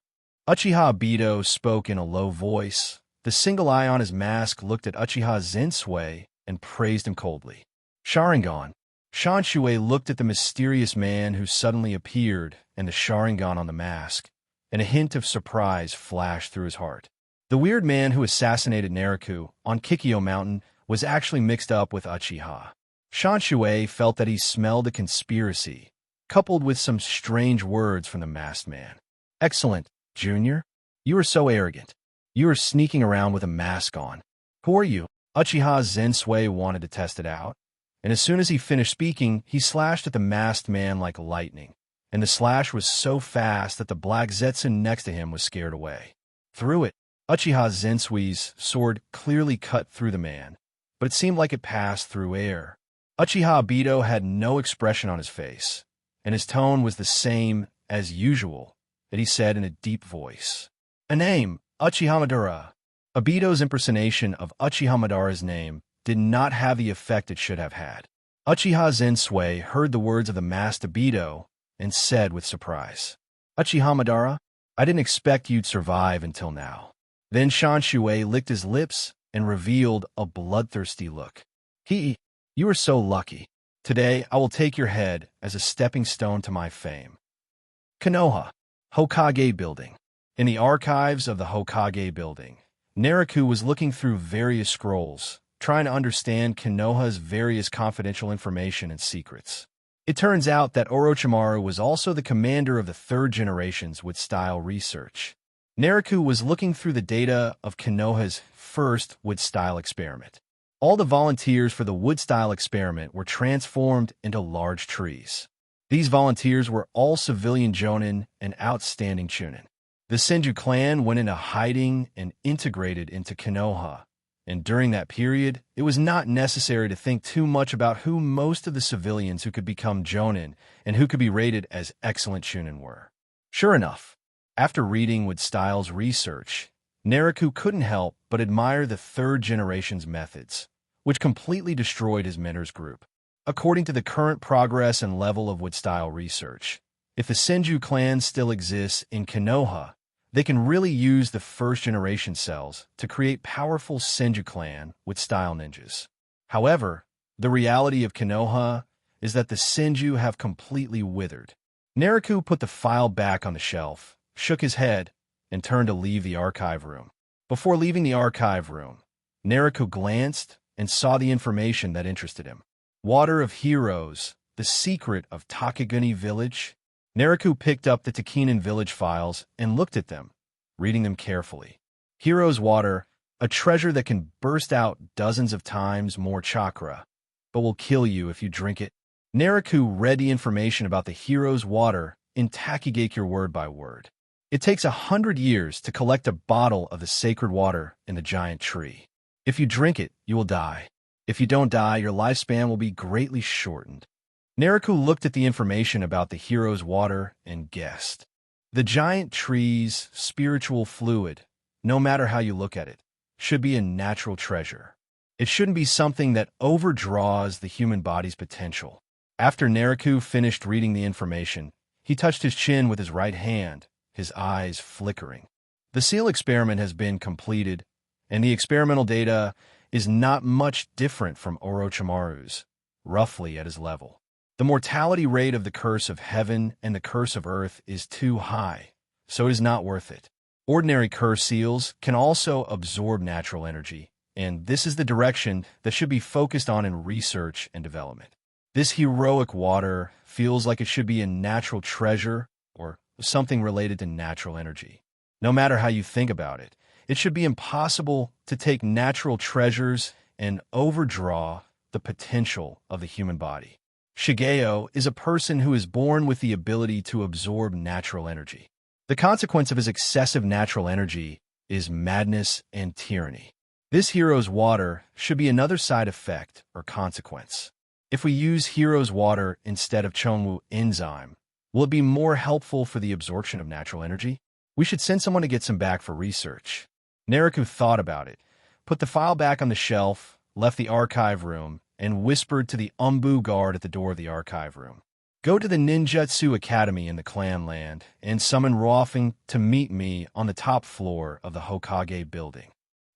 Uchiha Obito spoke in a low voice. The single eye on his mask looked at Uchiha Sensui and praised him coldly. Sharingan. Shisui looked at the mysterious man who suddenly appeared and the Sharingan on the mask, and a hint of surprise flashed through his heart. The weird man who assassinated Naruto on Kikyo Mountain was actually mixed up with Uchiha. Shisui felt that he smelled a conspiracy, coupled with some strange words from the masked man. Excellent, Junior. You are so arrogant. You are sneaking around with a mask on. Who are you? Uchiha Sensui wanted to test it out, and as soon as he finished speaking, he slashed at the masked man like lightning, and the slash was so fast that the black Zetsun next to him was scared away. Through it, Uchiha Sensui's sword clearly cut through the man, but it seemed like it passed through air. Uchiha Obito had no expression on his face, and his tone was the same as usual, that he said in a deep voice. A name, Uchiha Madara. Obito's impersonation of Uchiha Madara's name did not have the effect it should have had. Uchiha Sensui heard the words of the masked Obito and said with surprise, Uchiha Madara, I didn't expect you'd survive until now. Then Shisui licked his lips and revealed a bloodthirsty look. You are so lucky. Today I will take your head as a stepping stone to my fame. Konoha, Hokage Building. In the archives of the Hokage Building, Naruto was looking through various scrolls, trying to understand Konoha's various confidential information and secrets. It turns out that Orochimaru was also the commander of the third generation's wood-style research. Naruto was looking through the data of Konoha's first wood-style experiment. All the volunteers for the wood-style experiment were transformed into large trees. These volunteers were all civilian jonin and outstanding chunin. The Senju clan went into hiding and integrated into Konoha, and during that period, it was not necessary to think too much about who most of the civilians who could become jonin and who could be rated as excellent chunin were. Sure enough, after reading wood-style's research, Naruto couldn't help but admire the third generation's methods, which completely destroyed his mentor's group. According to the current progress and level of wood-style research, if the Senju clan still exists in Konoha, they can really use the first-generation cells to create powerful Senju clan wood-style ninjas. However, the reality of Konoha is that the Senju have completely withered. Naruto put the file back on the shelf, shook his head, and turned to leave the archive room. Before leaving the archive room, Naruto glanced and saw the information that interested him. Water of Heroes, the secret of Takaguni Village. Naruto picked up the Takinen Village files and looked at them, reading them carefully. Heroes Water, a treasure that can burst out dozens of times more chakra, but will kill you if you drink it. Naruto read the information about the Heroes Water in Takigakure word by word. It takes 100 years to collect a bottle of the sacred water in the giant tree. If you drink it, you will die. If you don't die, your lifespan will be greatly shortened. Naruto looked at the information about the Heroes Water and guessed. The giant tree's spiritual fluid, no matter how you look at it, should be a natural treasure. It shouldn't be something that overdraws the human body's potential. After Naruto finished reading the information, he touched his chin with his right hand, his eyes flickering. The seal experiment has been completed, and the experimental data is not much different from Orochimaru's, roughly at his level. The mortality rate of the curse of heaven and the curse of earth is too high, so it is not worth it. Ordinary curse seals can also absorb natural energy, and this is the direction that should be focused on in research and development. This heroic water feels like it should be a natural treasure or something related to natural energy. No matter how you think about it, it should be impossible to take natural treasures and overdraw the potential of the human body. Shigeo is a person who is born with the ability to absorb natural energy. The consequence of his excessive natural energy is madness and tyranny. This hero's water should be another side effect or consequence. If we use hero's water instead of Chonwu enzyme, will it be more helpful for the absorption of natural energy? We should send someone to get some back for research. Naruto thought about it, put the file back on the shelf, left the archive room, and whispered to the Umbu guard at the door of the archive room. Go to the Ninjutsu Academy in the clan land and summon Ruofing to meet me on the top floor of the Hokage building.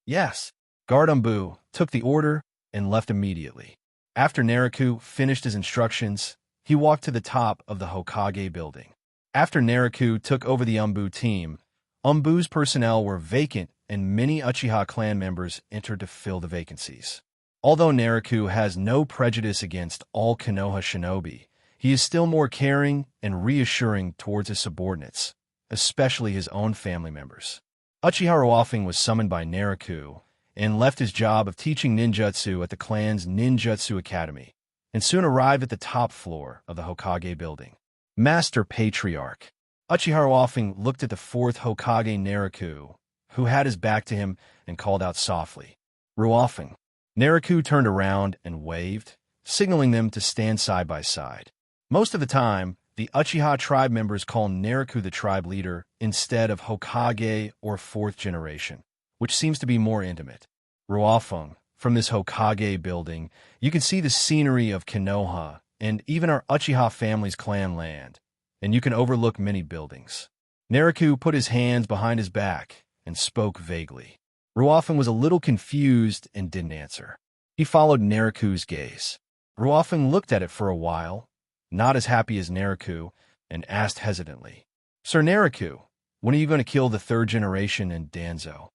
Yes, Guard Umbu took the order and left immediately. After Naraku finished his instructions, he walked to the top of the Hokage building. After Naraku took over the Umbu team, Umbu's personnel were vacant and many Uchiha clan members entered to fill the vacancies. Although Naraku has no prejudice against all Konoha shinobi, he is still more caring and reassuring towards his subordinates, especially his own family members. Uchiha Ruofing was summoned by Naraku and left his job of teaching ninjutsu at the clan's Ninjutsu Academy, and soon arrived at the top floor of the Hokage building. Master Patriarch. Uchiha Ruofing looked at the fourth Hokage Naraku, who had his back to him, and called out softly, "Ruofing." Naraku turned around and waved, signaling them to stand side by side. Most of the time, the Uchiha tribe members call Naraku the tribe leader instead of Hokage or fourth generation, which seems to be more intimate. Ruofing, from this Hokage building, you can see the scenery of Konoha and even our Uchiha family's clan land, and you can overlook many buildings. Naraku put his hands behind his back and spoke vaguely. Ruofing was a little confused and didn't answer. He followed Naraku's gaze. Ruofing looked at it for a while, not as happy as Naraku, and asked hesitantly, "Sir Naraku, when are you going to kill the third generation in Danzo?"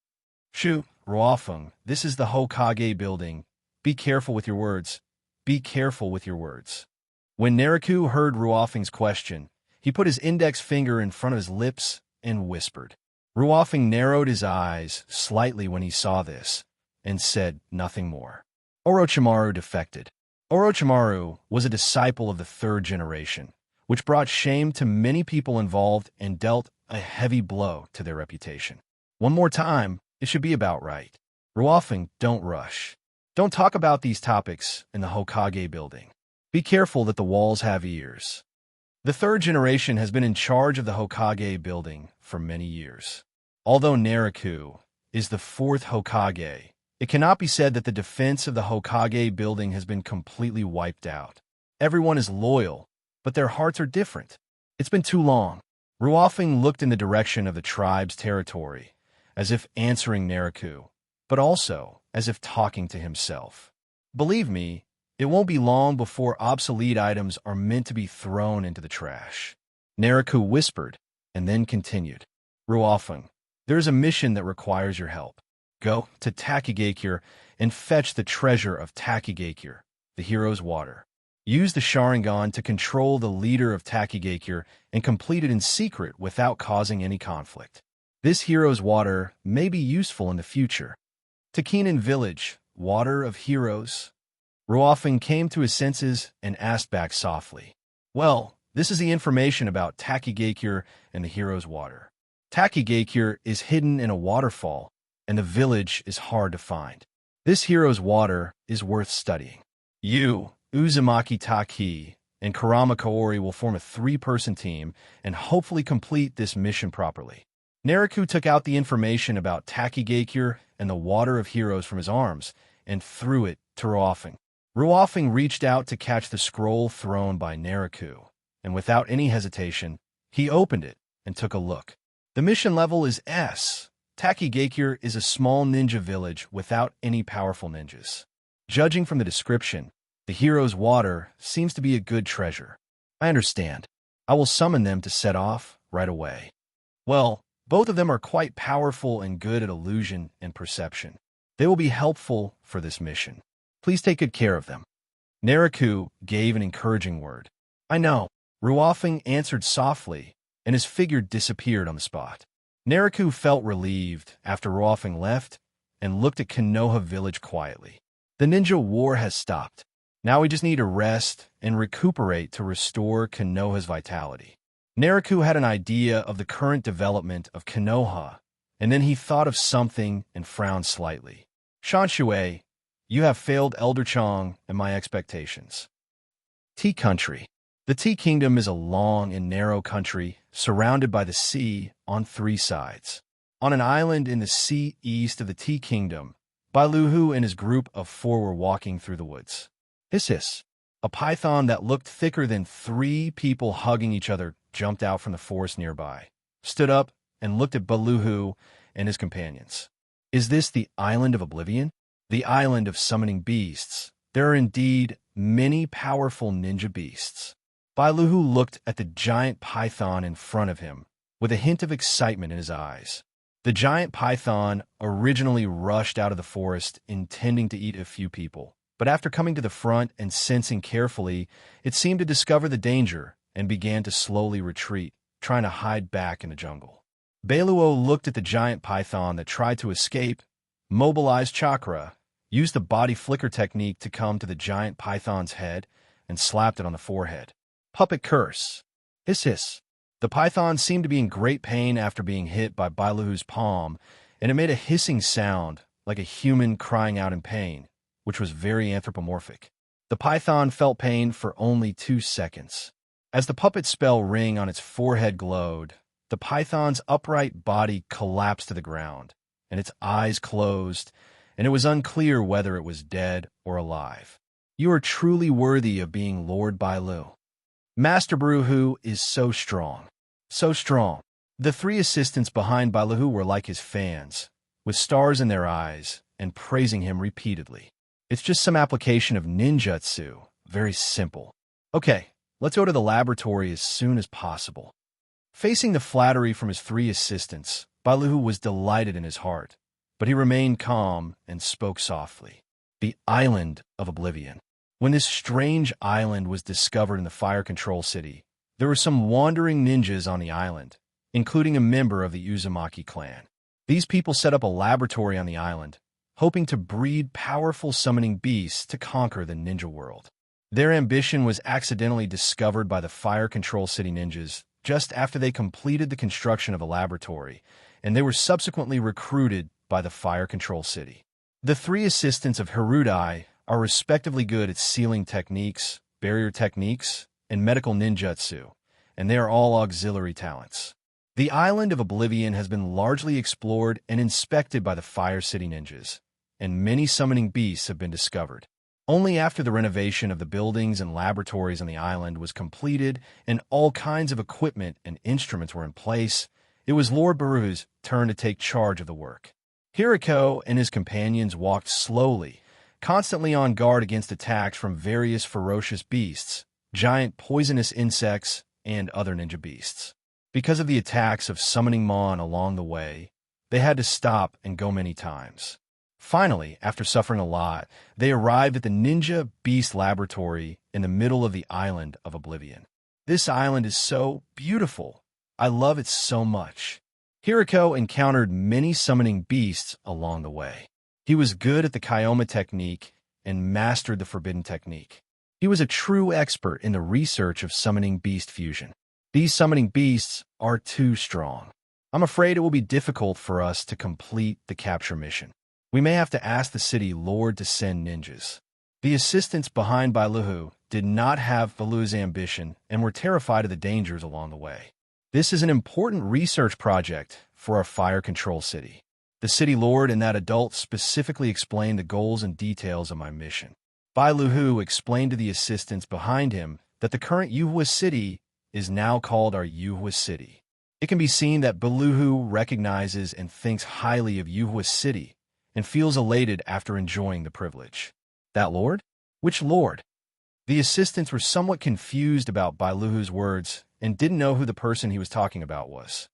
"Shoot, Ruofing, this is the Hokage building. Be careful with your words. Be careful with your words." When Naraku heard Ruofing's question, he put his index finger in front of his lips and whispered. Ruofing narrowed his eyes slightly when he saw this, and said nothing more. Orochimaru defected. Orochimaru was a disciple of the third generation, which brought shame to many people involved and dealt a heavy blow to their reputation. One more time, it should be about right. Ruofing, don't rush. Don't talk about these topics in the Hokage building. Be careful that the walls have ears. The third generation has been in charge of the Hokage building for many years. Although Naraku is the fourth Hokage, it cannot be said that the defense of the Hokage building has been completely wiped out. Everyone is loyal, but their hearts are different. It's been too long. Ruofing looked in the direction of the tribe's territory, as if answering Naraku, but also as if talking to himself. Believe me, it won't be long before obsolete items are meant to be thrown into the trash. Naraku whispered, and then continued. Ruofing, there is a mission that requires your help. Go to Takigakure and fetch the treasure of Takigakure, the hero's water. Use the Sharingan to control the leader of Takigakure and complete it in secret without causing any conflict. This hero's water may be useful in the future. Takinen Village, water of heroes. Ruofing came to his senses and asked back softly. Well, this is the information about Takigakure and the hero's water. Takigakure is hidden in a waterfall, and the village is hard to find. This hero's water is worth studying. You, Uzumaki Taki, and Kurama Kaori will form a 3-person team and hopefully complete this mission properly. Naraku took out the information about Takigakure and the water of heroes from his arms and threw it to Ruofing. Ruofing reached out to catch the scroll thrown by Naraku, and without any hesitation, he opened it and took a look. The mission level is S. Takigakure is a small ninja village without any powerful ninjas. Judging from the description, the hero's water seems to be a good treasure. I understand. I will summon them to set off right away. Well, both of them are quite powerful and good at illusion and perception. They will be helpful for this mission. Please take good care of them. Naraku gave an encouraging word. I know. Ruofing answered softly, and his figure disappeared on the spot. Naraku felt relieved after Ruofing left and looked at Konoha village quietly. The ninja war has stopped. Now we just need to rest and recuperate to restore Konoha's vitality. Naraku had an idea of the current development of Konoha, and then he thought of something and frowned slightly. Shanshui, you have failed Elder Chong and my expectations. Tea Country. The Tea Kingdom is a long and narrow country surrounded by the sea on 3 sides. On an island in the sea east of the Tea Kingdom, Bailuhu and his group of 4 were walking through the woods. Hiss hiss. A python that looked thicker than 3 people hugging each other jumped out from the forest nearby, stood up, and looked at Baluhu and his companions. Is this the Island of Oblivion? The Island of Summoning Beasts. There are indeed many powerful ninja beasts. Baluhu looked at the giant python in front of him, with a hint of excitement in his eyes. The giant python originally rushed out of the forest intending to eat a few people, but after coming to the front and sensing carefully, it seemed to discover the danger and began to slowly retreat, trying to hide back in the jungle. Baluo looked at the giant python that tried to escape, mobilized chakra, used the body flicker technique to come to the giant python's head, and slapped it on the forehead. Puppet curse. Hiss hiss. The python seemed to be in great pain after being hit by Baluhu's palm, and it made a hissing sound like a human crying out in pain, which was very anthropomorphic. The python felt pain for only 2 seconds. As the puppet spell ring on its forehead glowed, the python's upright body collapsed to the ground, and its eyes closed, and it was unclear whether it was dead or alive. You are truly worthy of being Lord Bailu. Master Baruhu is so strong. So strong. The 3 assistants behind Baluhu were like his fans, with stars in their eyes, and praising him repeatedly. It's just some application of ninjutsu. Very simple. Okay, let's go to the laboratory as soon as possible. Facing the flattery from his 3 assistants, Baluhu was delighted in his heart, but he remained calm and spoke softly. The Island of Oblivion. When this strange island was discovered in the Fire Control City, there were some wandering ninjas on the island, including a member of the Uzumaki clan. These people set up a laboratory on the island, hoping to breed powerful summoning beasts to conquer the ninja world. Their ambition was accidentally discovered by the Fire Control City ninjas just after they completed the construction of a laboratory, and they were subsequently recruited by the Fire Control City. The 3 assistants of Hirudai are respectively good at sealing techniques, barrier techniques, and medical ninjutsu, and they are all auxiliary talents. The Island of Oblivion has been largely explored and inspected by the Fire City ninjas, and many summoning beasts have been discovered. Only after the renovation of the buildings and laboratories on the island was completed and all kinds of equipment and instruments were in place, it was Lord Baru's turn to take charge of the work. Hiriko and his companions walked slowly, constantly on guard against attacks from various ferocious beasts, giant poisonous insects, and other ninja beasts. Because of the attacks of summoning Mon along the way, they had to stop and go many times. Finally, after suffering a lot, they arrived at the Ninja Beast Laboratory in the middle of the Island of Oblivion. This island is so beautiful. I love it so much. Hiriko encountered many summoning beasts along the way. He was good at the Kyoma technique and mastered the Forbidden technique. He was a true expert in the research of summoning beast fusion. These summoning beasts are too strong. I'm afraid it will be difficult for us to complete the capture mission. We may have to ask the city lord to send ninjas. The assistants behind Baluhu did not have Balu's ambition and were terrified of the dangers along the way. This is an important research project for our fire control city. The city lord and that adult specifically explained the goals and details of my mission. Baluhu explained to the assistants behind him that the current Yuhua city is now called our Yuhua city. It can be seen that Baluhu recognizes and thinks highly of Yuhua city and feels elated after enjoying the privilege. That lord? Which lord? The assistants were somewhat confused about Baluhu's words and didn't know who the person he was talking about was.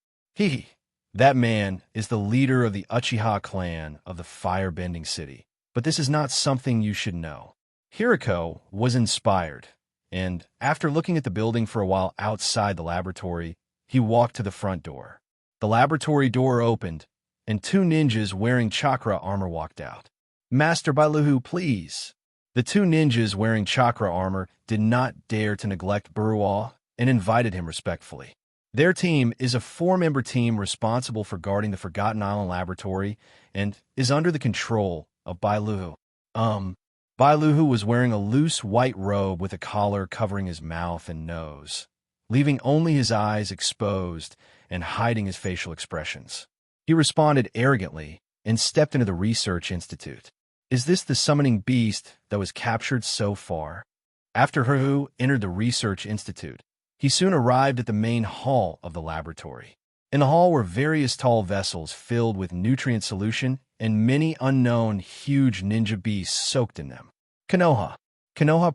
That man is the leader of the Uchiha clan of the Firebending City, but this is not something you should know. Hiriko was inspired, and after looking at the building for a while outside the laboratory, he walked to the front door. The laboratory door opened, and 2 ninjas wearing chakra armor walked out. Master Baluhu, please. The 2 ninjas wearing chakra armor did not dare to neglect Baruwa and invited him respectfully. Their team is a 4-member team responsible for guarding the Forgotten Island Laboratory and is under the control of Baluhu. Baluhu was wearing a loose white robe with a collar covering his mouth and nose, leaving only his eyes exposed and hiding his facial expressions. He responded arrogantly and stepped into the research institute. Is this the summoning beast that was captured so far? After Haru entered the Research Institute, he soon arrived at the main hall of the laboratory. In the hall were various tall vessels filled with nutrient solution and many unknown huge ninja beasts soaked in them. Konoha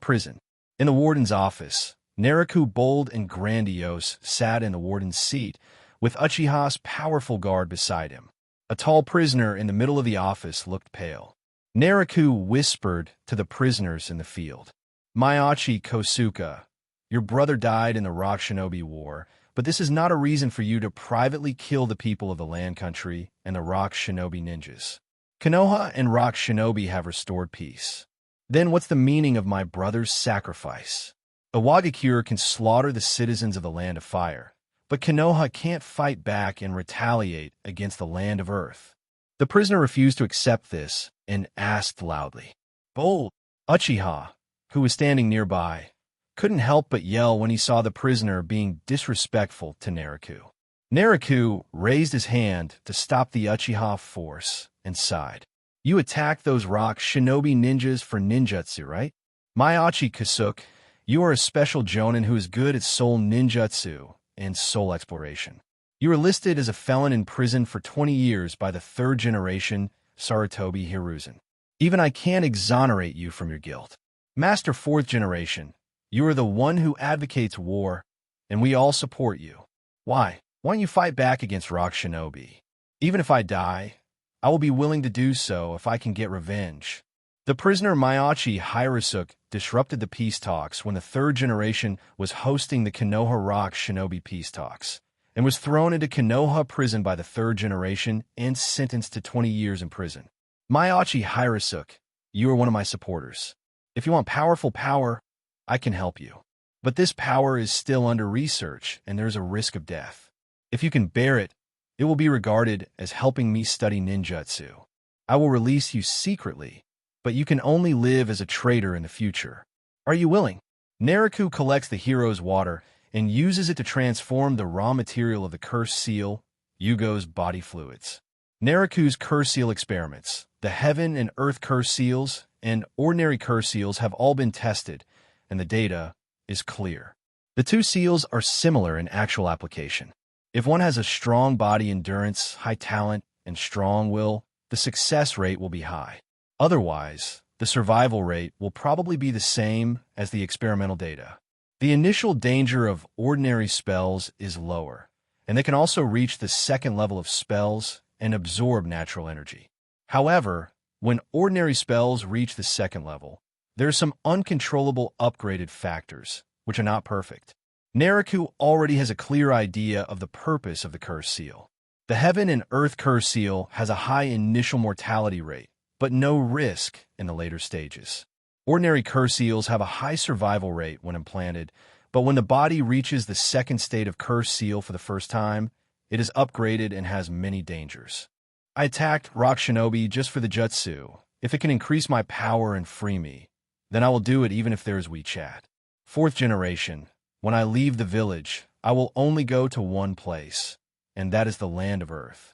prison. In the warden's office, Naruto, bold and grandiose, sat in the warden's seat, with Uchiha's powerful guard beside him. A tall prisoner in the middle of the office looked pale. Naruto whispered to the prisoners in the field. Miyachi Kosuke, your brother died in the Rock Shinobi War, but this is not a reason for you to privately kill the people of the Land Country and the Rock Shinobi ninjas. Konoha and Rock Shinobi have restored peace. Then what's the meaning of my brother's sacrifice? Iwagakure can slaughter the citizens of the Land of Fire, but Konoha can't fight back and retaliate against the Land of Earth. The prisoner refused to accept this and asked loudly. Bold! Uchiha, who was standing nearby, couldn't help but yell when he saw the prisoner being disrespectful to Naruto. Naruto raised his hand to stop the Uchiha force and sighed. You attacked those Rock Shinobi ninjas for ninjutsu, right? Miyachi Kosuke, you are a special jonin who is good at soul ninjutsu and soul exploration. You were listed as a felon in prison for 20 years by the third generation Sarutobi Hiruzen. Even I can't exonerate you from your guilt. Master fourth generation, you are the one who advocates war, and we all support you. Why? Why don't you fight back against Rock Shinobi? Even if I die, I will be willing to do so if I can get revenge. The prisoner Miyachi Hirasuke disrupted the peace talks when the third generation was hosting the Konoha Rock Shinobi peace talks, and was thrown into Konoha prison by the third generation and sentenced to 20 years in prison. Miyachi Hirasuke, you are one of my supporters. If you want powerful power, I can help you. But this power is still under research, and there's a risk of death. If you can bear it, it will be regarded as helping me study ninjutsu. I will release you secretly, but you can only live as a traitor in the future. Are you willing? Naruto collects the hero's water and uses it to transform the raw material of the cursed seal, Yugo's body fluids. Naruto's curse seal experiments, the heaven and earth curse seals, and ordinary curse seals have all been tested, and the data is clear. The two seals are similar in actual application. If one has a strong body endurance, high talent, and strong will, the success rate will be high. Otherwise, the survival rate will probably be the same as the experimental data. The initial danger of ordinary spells is lower, and they can also reach the second level of spells and absorb natural energy. However, when ordinary spells reach the second level, there are some uncontrollable upgraded factors, which are not perfect. Naruto already has a clear idea of the purpose of the curse seal. The Heaven and Earth curse seal has a high initial mortality rate, but no risk in the later stages. Ordinary curse seals have a high survival rate when implanted, but when the body reaches the second state of curse seal for the first time, it is upgraded and has many dangers. I attacked Rock Shinobi just for the jutsu. If it can increase my power and free me, then I will do it even if there is WeChat. Fourth generation. When I leave the village, I will only go to one place, and that is the Land of Earth.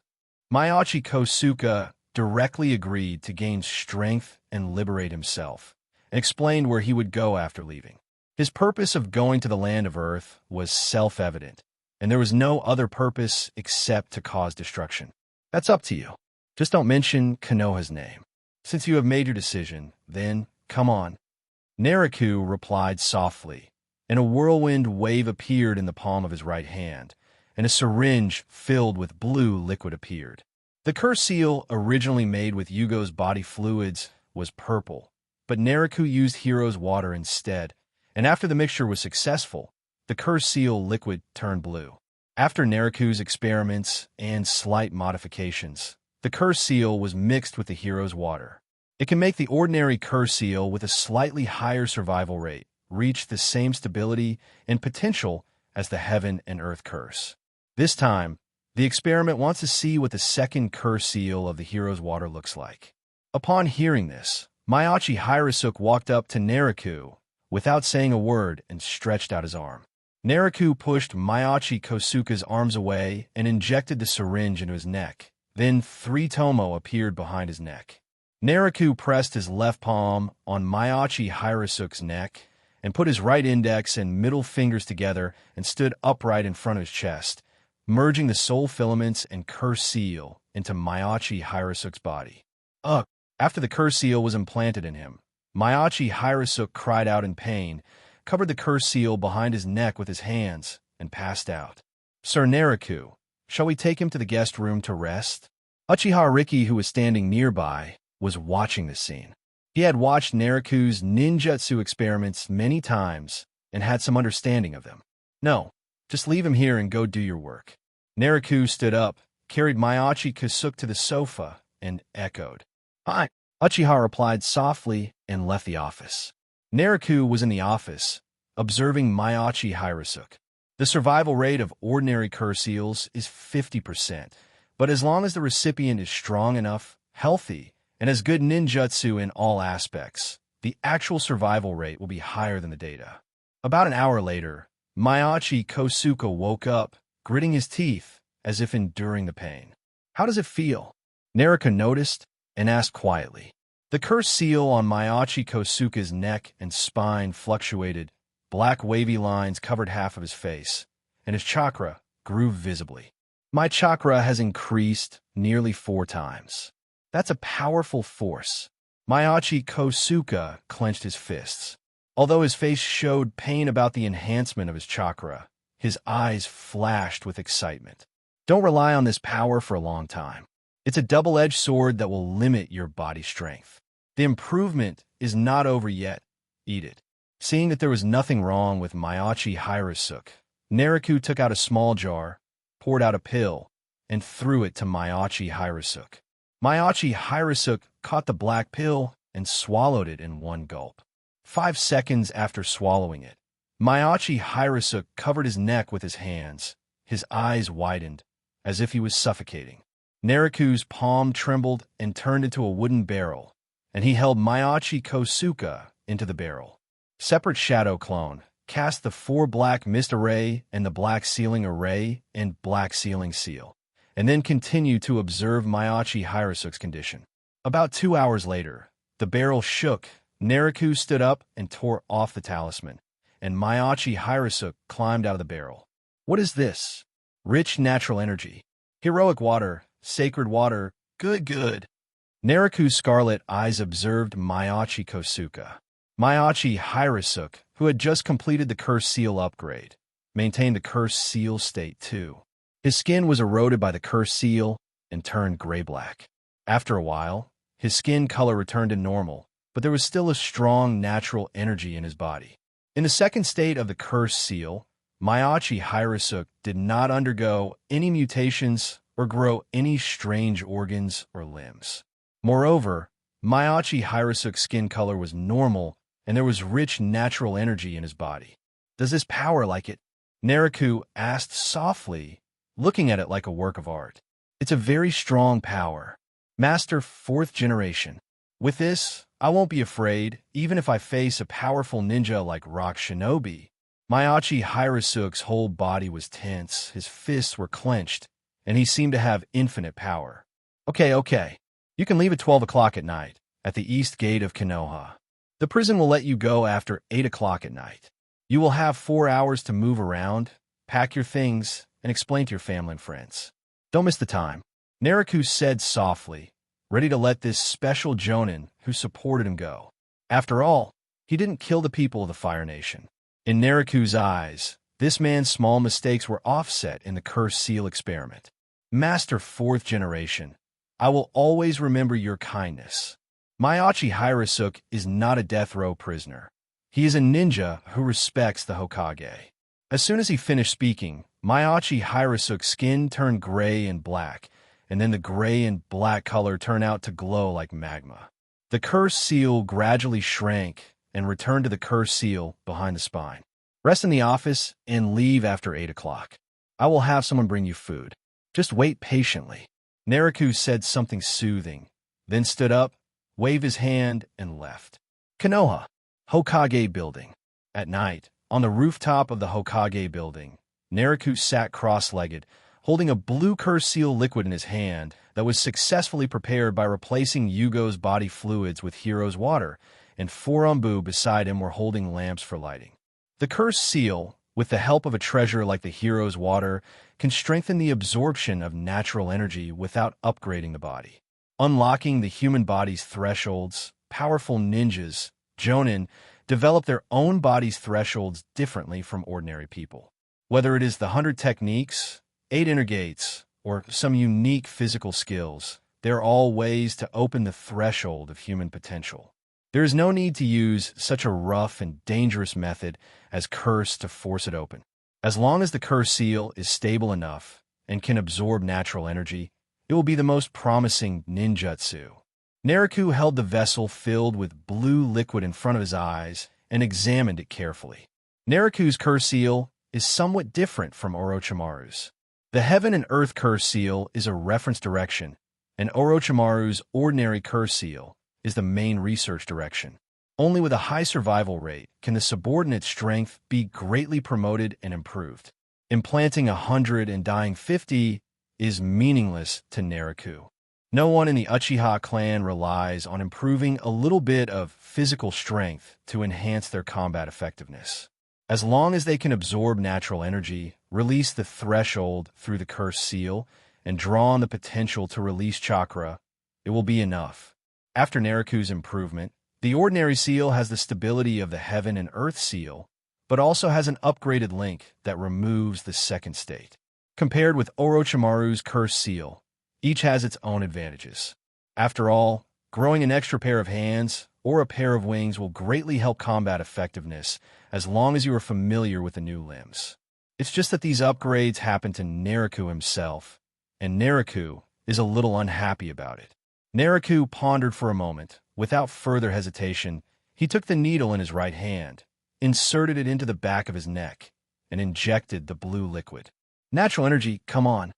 Miyachi Kosuke directly agreed to gain strength and liberate himself, and explained where he would go after leaving. His purpose of going to the Land of Earth was self-evident, and there was no other purpose except to cause destruction. That's up to you. Just don't mention Konoha's name. Since you have made your decision, then come on. Naruto replied softly, and a whirlwind wave appeared in the palm of his right hand, and a syringe filled with blue liquid appeared. The curse seal, originally made with Yugo's body fluids, was purple, but Naruto used Hero's water instead, and after the mixture was successful, the curse seal liquid turned blue. After Naruto's experiments and slight modifications, the curse seal was mixed with the Hero's water. It can make the ordinary curse seal with a slightly higher survival rate reach the same stability and potential as the Heaven and Earth curse. This time, the experiment wants to see what the second curse seal of the Hero's water looks like. Upon hearing this, Miyachi Hirasuke walked up to Naruto without saying a word and stretched out his arm. Naruto pushed Miyachi Kosuke's arms away and injected the syringe into his neck. Then 3 tomo appeared behind his neck. Naruto pressed his left palm on Miyachi Hirasuke's neck and put his right index and middle fingers together and stood upright in front of his chest, merging the soul filaments and curse seal into Myachi Hirasuke's body. Ugh! After the curse seal was implanted in him, Myachi Hirasuke cried out in pain, covered the curse seal behind his neck with his hands, and passed out. Sir Naruto, shall we take him to the guest room to rest? Uchiha Riki, who was standing nearby, was watching this scene. He had watched Naruto's ninjutsu experiments many times and had some understanding of them. No, just leave him here and go do your work. Naruto stood up, carried Myachi Kasuke to the sofa, and echoed, "Hi." Uchiha replied softly and left the office. Naruto was in the office, observing Myachi Hirasuke. The survival rate of ordinary curse seals is 50%, but as long as the recipient is strong enough, healthy, and has good ninjutsu in all aspects, the actual survival rate will be higher than the data. About an hour later, Myachi Kosuke woke up, gritting his teeth as if enduring the pain. "How does it feel?" Naruto noticed and asked quietly. The curse seal on Myachi Kosuke's neck and spine fluctuated. Black wavy lines covered half of his face, and his chakra grew visibly. "My chakra has increased nearly 4 times. That's a powerful force." Myachi Kosuke clenched his fists. Although his face showed pain about the enhancement of his chakra, his eyes flashed with excitement. Don't rely on this power for a long time. It's a double-edged sword that will limit your body strength. The improvement is not over yet. Eat it. Seeing that there was nothing wrong with Myachi Hirasuke, Naruto took out a small jar, poured out a pill, and threw it to Myachi Hirasuke. Myachi Hirasuke caught the black pill and swallowed it in one gulp. 5 seconds after swallowing it, Myachi Hirasuke covered his neck with his hands. His eyes widened, as if he was suffocating. Naruto's palm trembled and turned into a wooden barrel, and he held Myachi Kosuke into the barrel. Separate shadow clone, cast the 4 black mist array and the black sealing array and black sealing seal, and then continue to observe Myachi Hirasuke's condition. About 2 hours later, the barrel shook, Naruto stood up and tore off the talisman, and Myachi Hirasuke climbed out of the barrel. "What is this?" "Rich natural energy. Heroic water, sacred water, good." Naruto's scarlet eyes observed Myachi Kosuke. Myachi Hirasuke, who had just completed the curse seal upgrade, maintained the curse seal state too. His skin was eroded by the curse seal and turned gray-black. After a while, his skin color returned to normal, but there was still a strong natural energy in his body. In the second state of the curse seal, Myachi Hirasuke did not undergo any mutations or grow any strange organs or limbs. Moreover, Myachi Hirasuke's skin color was normal, and there was rich natural energy in his body. "Does this power like it?" Naruto asked softly, looking at it like a work of art. "It's a very strong power. Master 4th generation. With this, I won't be afraid, even if I face a powerful ninja like Rock Shinobi." Myachi Hirasuke's whole body was tense, his fists were clenched, and he seemed to have infinite power. Okay. You can leave at 12 o'clock at night, at the east gate of Konoha. The prison will let you go after 8 o'clock at night. You will have 4 hours to move around, pack your things, and explain to your family and friends. Don't miss the time." Naruto said softly, ready to let this special jonin who supported him go. After all, he didn't kill the people of the Fire Nation. In Naruto's eyes, this man's small mistakes were offset in the Curse Seal experiment. "Master 4th generation, I will always remember your kindness. Myachi Hirasuke is not a death row prisoner. He is a ninja who respects the Hokage." As soon as he finished speaking, Myachi Hirasuke's skin turned gray and black, and then the gray and black color turned out to glow like magma. The curse seal gradually shrank and returned to the curse seal behind the spine. "Rest in the office and leave after 8 o'clock. I will have someone bring you food. Just wait patiently." Naruto said something soothing, then stood up, waved his hand, and left. Konoha, Hokage Building. At night, on the rooftop of the Hokage Building, Naruto sat cross-legged, holding a blue curse seal liquid in his hand that was successfully prepared by replacing Yugo's body fluids with Hiro's water and 4 Umbu beside him were holding lamps for lighting. The cursed seal, with the help of a treasure like the hero's water, can strengthen the absorption of natural energy without upgrading the body. Unlocking the human body's thresholds, powerful ninjas, Jonin, develop their own body's thresholds differently from ordinary people. Whether it is the 100 techniques, 8 inner gates, or some unique physical skills, they're all ways to open the threshold of human potential. There is no need to use such a rough and dangerous method as curse to force it open. As long as the curse seal is stable enough and can absorb natural energy, it will be the most promising ninjutsu. Naruto held the vessel filled with blue liquid in front of his eyes and examined it carefully. Naruto's curse seal is somewhat different from Orochimaru's. The Heaven and Earth curse seal is a reference direction, and Orochimaru's ordinary curse seal is the main research direction. Only with a high survival rate can the subordinate strength be greatly promoted and improved. Implanting 100 and dying 50 is meaningless to Naruto. No one in the Uchiha clan relies on improving a little bit of physical strength to enhance their combat effectiveness. As long as they can absorb natural energy, release the threshold through the cursed seal, and draw on the potential to release chakra, it will be enough. After Naruto's improvement, the ordinary seal has the stability of the Heaven and Earth seal, but also has an upgraded link that removes the second state. Compared with Orochimaru's cursed seal, each has its own advantages. After all, growing an extra pair of hands or a pair of wings will greatly help combat effectiveness as long as you are familiar with the new limbs. It's just that these upgrades happen to Naruto himself, and Naruto is a little unhappy about it. Naruto pondered for a moment. Without further hesitation, he took the needle in his right hand, inserted it into the back of his neck, and injected the blue liquid. Natural energy, come on!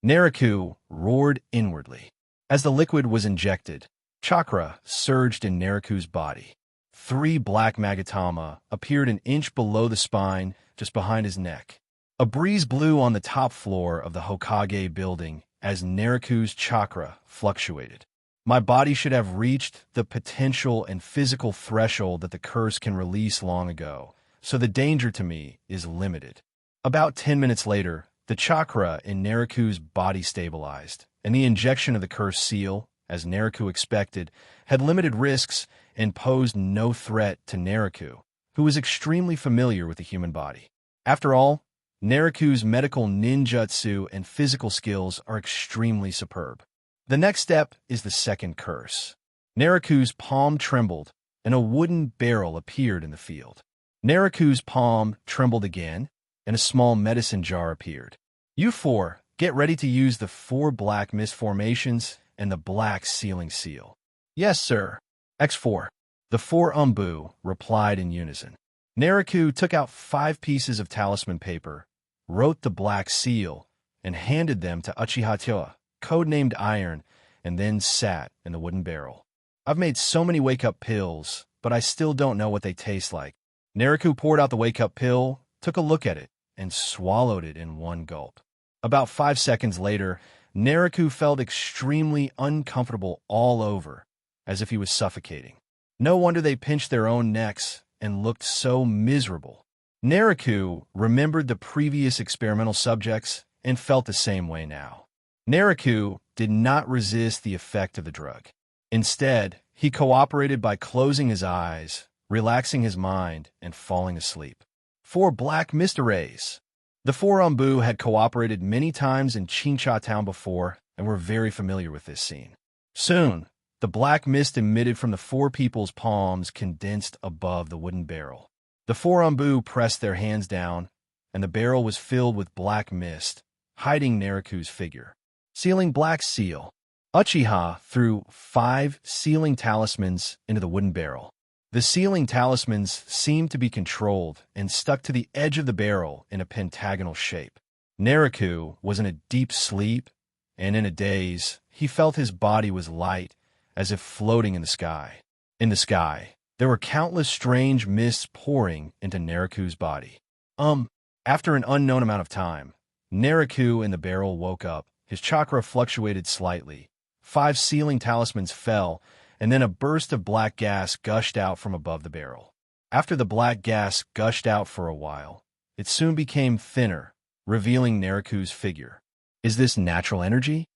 Naruto roared inwardly. As the liquid was injected, chakra surged in Naruto's body. 3 black magatama appeared an inch below the spine, just behind his neck. A breeze blew on the top floor of the Hokage building as Naruto's chakra fluctuated. My body should have reached the potential and physical threshold that the curse can release long ago, so the danger to me is limited. About 10 minutes later, the chakra in Naruto's body stabilized, and the injection of the cursed seal, as Naruto expected, had limited risks and posed no threat to Naruto, who was extremely familiar with the human body. After all, Naruto's medical ninjutsu and physical skills are extremely superb. The next step is the second curse. Naruto's palm trembled, and a wooden barrel appeared in the field. Naruto's palm trembled again, and a small medicine jar appeared. You 4, get ready to use the 4 black mist formations and the black sealing seal. Yes, sir. X4. The 4 Umbu replied in unison. Naruto took out 5 pieces of talisman paper, wrote the black seal, and handed them to Uchiha, codenamed Iron, and then sat in the wooden barrel. I've made so many wake-up pills, but I still don't know what they taste like. Naruto poured out the wake-up pill, took a look at it, and swallowed it in one gulp. About 5 seconds later, Naruto felt extremely uncomfortable all over, as if he was suffocating. No wonder they pinched their own necks and looked so miserable. Naruto remembered the previous experimental subjects and felt the same way now. Naruto did not resist the effect of the drug. Instead, he cooperated by closing his eyes, relaxing his mind, and falling asleep. 4 black mist arrays. The 4 Umbu had cooperated many times in Chincha Town before and were very familiar with this scene. Soon, the black mist emitted from the 4 people's palms condensed above the wooden barrel. The 4 Umbu pressed their hands down, and the barrel was filled with black mist, hiding Naruto's figure. Sealing black seal. Uchiha threw 5 sealing talismans into the wooden barrel. The sealing talismans seemed to be controlled and stuck to the edge of the barrel in a pentagonal shape. Naruto was in a deep sleep, and in a daze, he felt his body was light, as if floating in the sky. In the sky, there were countless strange mists pouring into Naruto's body. After an unknown amount of time, Naruto in the barrel woke up. His chakra fluctuated slightly. 5 sealing talismans fell, and then a burst of black gas gushed out from above the barrel. After the black gas gushed out for a while, it soon became thinner, revealing Nariku's figure. Is this natural energy?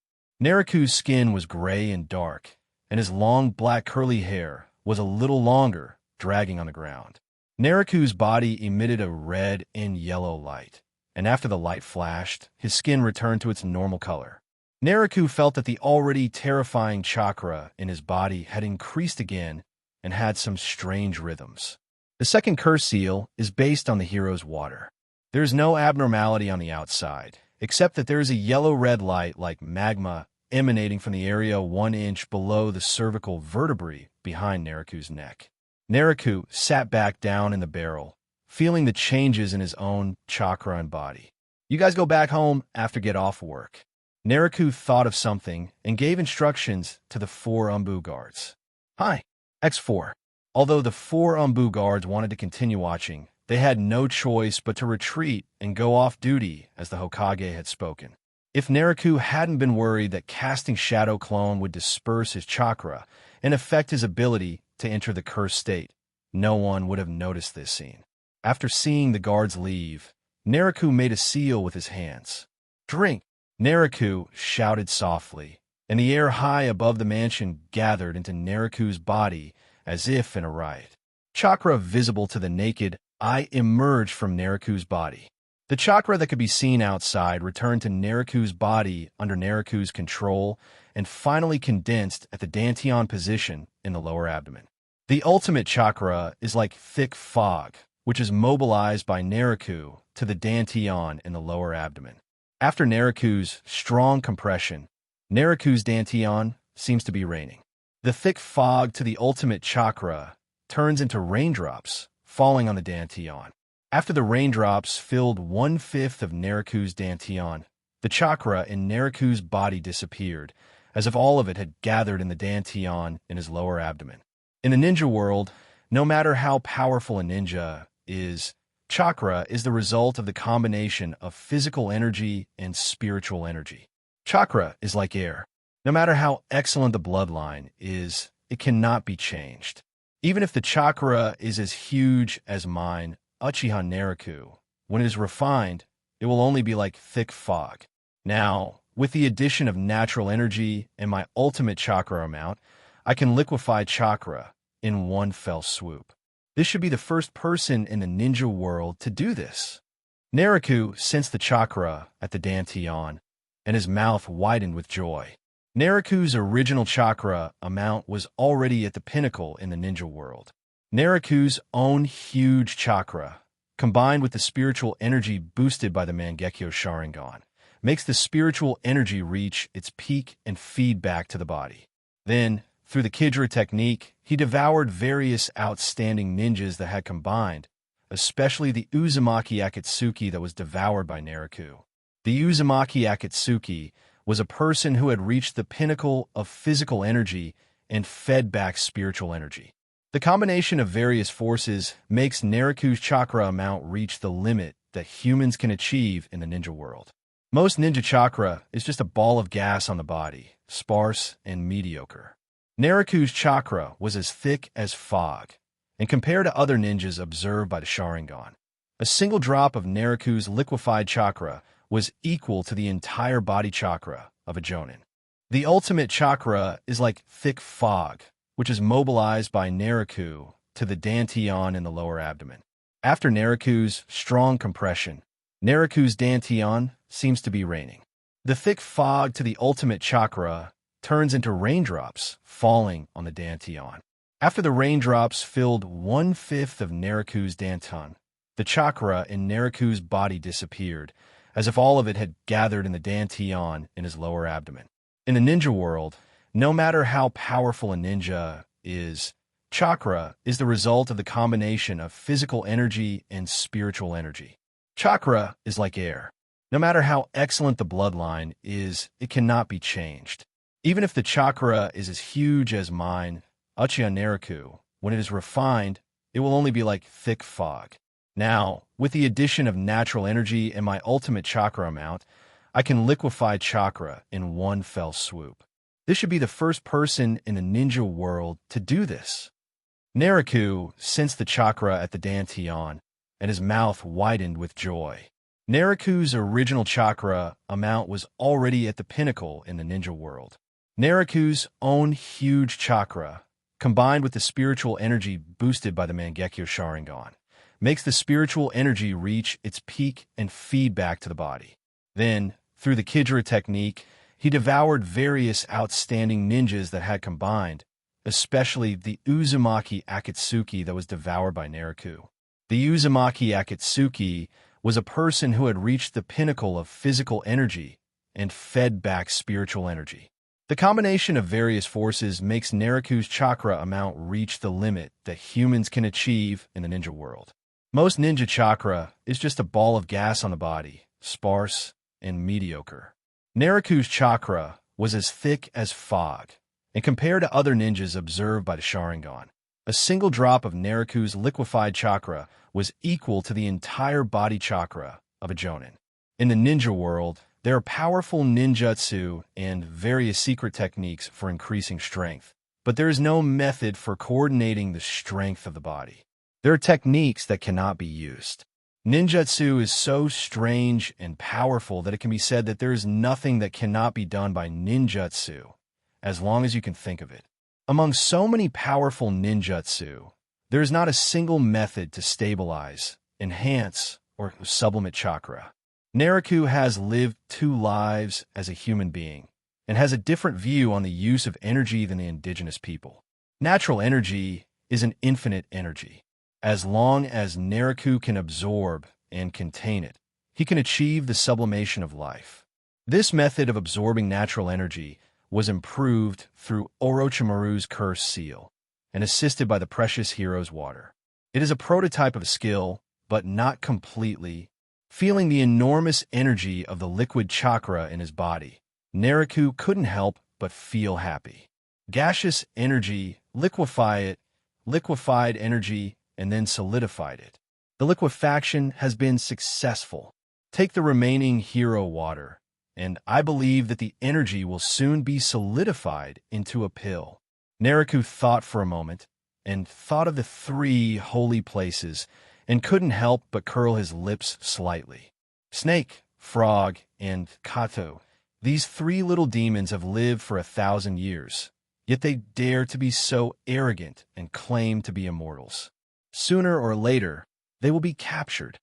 Nariku's skin was gray and dark, and his long black curly hair was a little longer, dragging on the ground. Nariku's body emitted a red and yellow light, and after the light flashed, his skin returned to its normal color. Nariku felt that the already terrifying chakra in his body had increased again and had some strange rhythms. The second curse seal is based on the hero's water. There is no abnormality on the outside, except that there is a yellow-red light like magma emanating from the area 1 inch below the cervical vertebrae behind Nariku's neck. Nariku sat back down in the barrel, feeling the changes in his own chakra and body. You guys go back home after get off work. Nariku thought of something and gave instructions to the 4 Umbu guards. Hi, X4. Although the 4 Umbu guards wanted to continue watching, they had no choice but to retreat and go off duty as the Hokage had spoken. If Nariku hadn't been worried that casting Shadow Clone would disperse his chakra and affect his ability to enter the cursed state, no one would have noticed this scene. After seeing the guards leave, Nariku made a seal with his hands. Drink! Nariku shouted softly, and the air high above the mansion gathered into Nariku's body as if in a riot. Chakra visible to the naked eye emerged from Nariku's body. The chakra that could be seen outside returned to Nariku's body under Nariku's control and finally condensed at the dantian position in the lower abdomen. The ultimate chakra is like thick fog, which is mobilized by Nariku to the dantian in the lower abdomen. After Nariku's strong compression, Nariku's dantian seems to be raining. The thick fog to the ultimate chakra turns into raindrops falling on the dantian. After the raindrops filled 1/5 of Nariku's dantian, the chakra in Nariku's body disappeared, as if all of it had gathered in the dantian in his lower abdomen. In the ninja world, no matter how powerful a ninja is, chakra is the result of the combination of physical energy and spiritual energy. Chakra is like air. No matter how excellent the bloodline is, it cannot be changed. Even if the chakra is as huge as mine, Uchiha Nariku, when it is refined, it will only be like thick fog. Now, with the addition of natural energy and my ultimate chakra amount, I can liquefy chakra in one fell swoop. This should be the first person in the ninja world to do this. Nariku sensed the chakra at the dantian, and his mouth widened with joy. Nariku's original chakra amount was already at the pinnacle in the ninja world. Nariku's own huge chakra, combined with the spiritual energy boosted by the Mangekyo Sharingan, makes the spiritual energy reach its peak and feed back to the body. Then, through the Kidra technique, he devoured various outstanding ninjas that had combined, especially the Uzumaki Akatsuki that was devoured by Nariku. The Uzumaki Akatsuki was a person who had reached the pinnacle of physical energy and fed back spiritual energy. The combination of various forces makes Nariku's chakra amount reach the limit that humans can achieve in the ninja world. Most ninja chakra is just a ball of gas on the body, sparse and mediocre. Nariku's chakra was as thick as fog, and compared to other ninjas observed by the Sharingan, a single drop of Nariku's liquefied chakra was equal to the entire body chakra of a Jonin. The ultimate chakra is like thick fog, which is mobilized by Nariku to the dantian in the lower abdomen. After Nariku's strong compression, Nariku's dantian seems to be raining. The thick fog to the ultimate chakra turns into raindrops falling on the dantian. After the raindrops filled 1/5 of Nariku's dantian, the chakra in Nariku's body disappeared, as if all of it had gathered in the dantian in his lower abdomen. In the ninja world, no matter how powerful a ninja is, chakra is the result of the combination of physical energy and spiritual energy. Chakra is like air. No matter how excellent the bloodline is, it cannot be changed. Even if the chakra is as huge as mine, Uchiha Nariku, when it is refined, it will only be like thick fog. Now, with the addition of natural energy and my ultimate chakra amount, I can liquefy chakra in one fell swoop. This should be the first person in the ninja world to do this. Naruto sensed the chakra at the dantian, and his mouth widened with joy. Naruto's original chakra amount was already at the pinnacle in the ninja world. Naruto's own huge chakra, combined with the spiritual energy boosted by the Mangekyo Sharingan, makes the spiritual energy reach its peak and feed back to the body. Then, through the Kidra technique, he devoured various outstanding ninjas that had combined, especially the Uzumaki Akatsuki that was devoured by Naruto. The Uzumaki Akatsuki was a person who had reached the pinnacle of physical energy and fed back spiritual energy. The combination of various forces makes Naruto's chakra amount reach the limit that humans can achieve in the ninja world. Most ninja chakra is just a ball of gas on the body, sparse and mediocre. Naruto's chakra was as thick as fog, and compared to other ninjas observed by the Sharingan, a single drop of Naruto's liquefied chakra was equal to the entire body chakra of a Jonin. In the ninja world, there are powerful ninjutsu and various secret techniques for increasing strength, but there is no method for coordinating the strength of the body. There are techniques that cannot be used. Ninjutsu is so strange and powerful that it can be said that there is nothing that cannot be done by ninjutsu, as long as you can think of it. Among so many powerful ninjutsu, there is not a single method to stabilize, enhance, or sublimate chakra. Naruto has lived 2 lives as a human being, and has a different view on the use of energy than the indigenous people. Natural energy is an infinite energy. As long as Naruto can absorb and contain it, he can achieve the sublimation of life. This method of absorbing natural energy was improved through Orochimaru's curse seal, and assisted by the precious hero's water. It is a prototype of a skill, but not completely. Feeling the enormous energy of the liquid chakra in his body, Naruto couldn't help but feel happy. Gaseous energy, liquefied energy, and then solidified it. The liquefaction has been successful. Take the remaining hero water, and I believe that the energy will soon be solidified into a pill. Naruto thought for a moment, and thought of the 3 holy places, and couldn't help but curl his lips slightly. Snake, Frog, and Kato, these 3 little demons have lived for 1,000 years, yet they dare to be so arrogant and claim to be immortals. Sooner or later, they will be captured.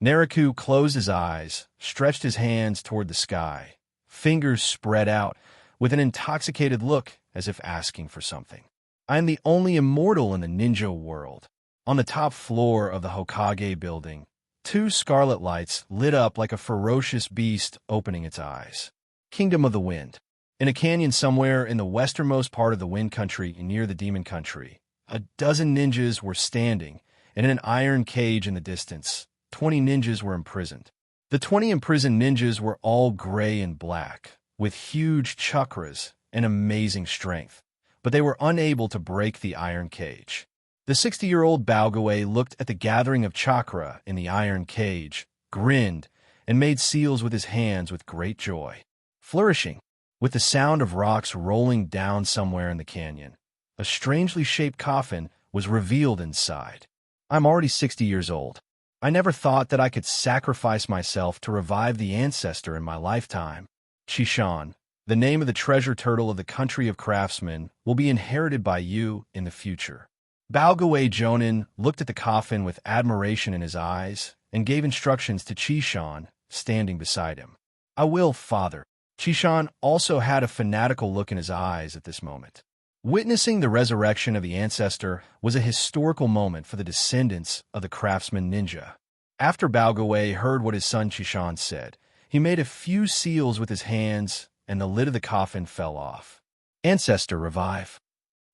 Naruto closed his eyes, stretched his hands toward the sky, fingers spread out, with an intoxicated look as if asking for something. I am the only immortal in the ninja world. On the top floor of the Hokage building, 2 scarlet lights lit up like a ferocious beast opening its eyes. Kingdom of the Wind. In a canyon somewhere in the westernmost part of the Wind Country near the Demon Country, a dozen ninjas were standing, and in an iron cage in the distance, 20 ninjas were imprisoned. The 20 imprisoned ninjas were all gray and black, with huge chakras and amazing strength, but they were unable to break the iron cage. The 60-year-old Baogawe looked at the gathering of chakra in the iron cage, grinned, and made seals with his hands with great joy. Flourishing, with the sound of rocks rolling down somewhere in the canyon, a strangely shaped coffin was revealed inside. I'm already 60 years old. I never thought that I could sacrifice myself to revive the ancestor in my lifetime. Shishan, the name of the treasure turtle of the country of craftsmen, will be inherited by you in the future. Baogawe Jonin looked at the coffin with admiration in his eyes and gave instructions to Chishan, standing beside him. I will, father. Chishan also had a fanatical look in his eyes at this moment. Witnessing the resurrection of the ancestor was a historical moment for the descendants of the craftsman ninja. After Baogawe heard what his son Chishan said, he made a few seals with his hands, and the lid of the coffin fell off. Ancestor revive.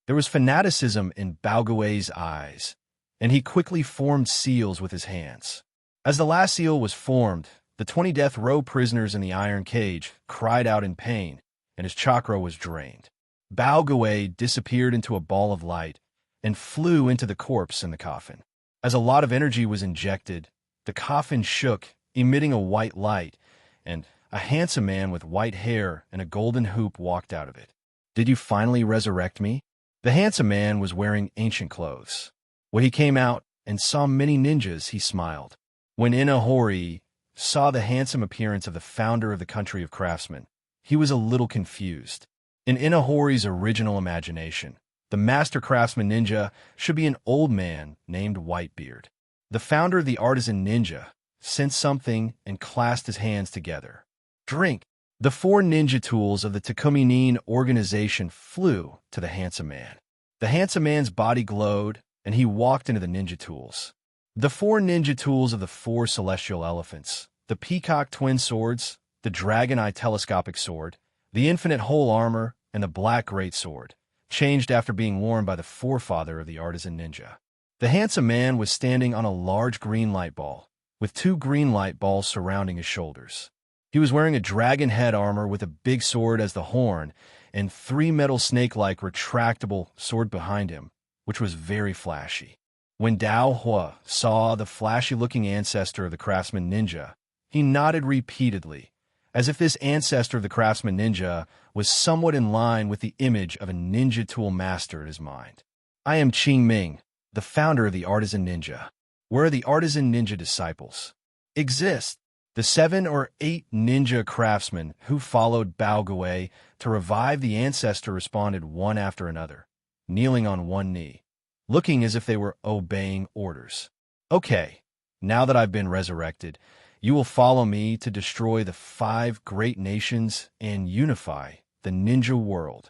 There was fanaticism in Baogawe's eyes, and he quickly formed seals with his hands. As the last seal was formed, the 20 death row prisoners in the iron cage cried out in pain, and his chakra was drained. Baogawe disappeared into a ball of light and flew into the corpse in the coffin. As a lot of energy was injected, the coffin shook, emitting a white light, and a handsome man with white hair and a golden hoop walked out of it. Did you finally resurrect me? The handsome man was wearing ancient clothes. When he came out and saw many ninjas, he smiled. When Inahori saw the handsome appearance of the founder of the country of craftsmen, he was a little confused. In Inahori's original imagination, the master craftsman ninja should be an old man named Whitebeard. The founder of the artisan ninja sensed something and clasped his hands together. Drink! The 4 ninja tools of the Takuminin organization flew to the handsome man. The handsome man's body glowed, and he walked into the ninja tools. The 4 ninja tools of the 4 celestial elephants, the peacock twin swords, the dragon eye telescopic sword, the infinite whole armor, and the black great sword, changed after being worn by the forefather of the artisan ninja. The handsome man was standing on a large green light ball, with 2 green light balls surrounding his shoulders. He was wearing a dragon head armor with a big sword as the horn, and 3 metal snake-like retractable sword behind him, which was very flashy. When Dao Hua saw the flashy-looking ancestor of the craftsman ninja, he nodded repeatedly, as if this ancestor of the craftsman ninja was somewhat in line with the image of a ninja tool master in his mind. I am Qing Ming, the founder of the artisan ninja. Where are the artisan ninja disciples? Exist. The 7 or 8 ninja craftsmen who followed Bao Gui to revive the ancestor responded one after another, kneeling on one knee, looking as if they were obeying orders. Okay, now that I've been resurrected, you will follow me to destroy the 5 great nations and unify the ninja world.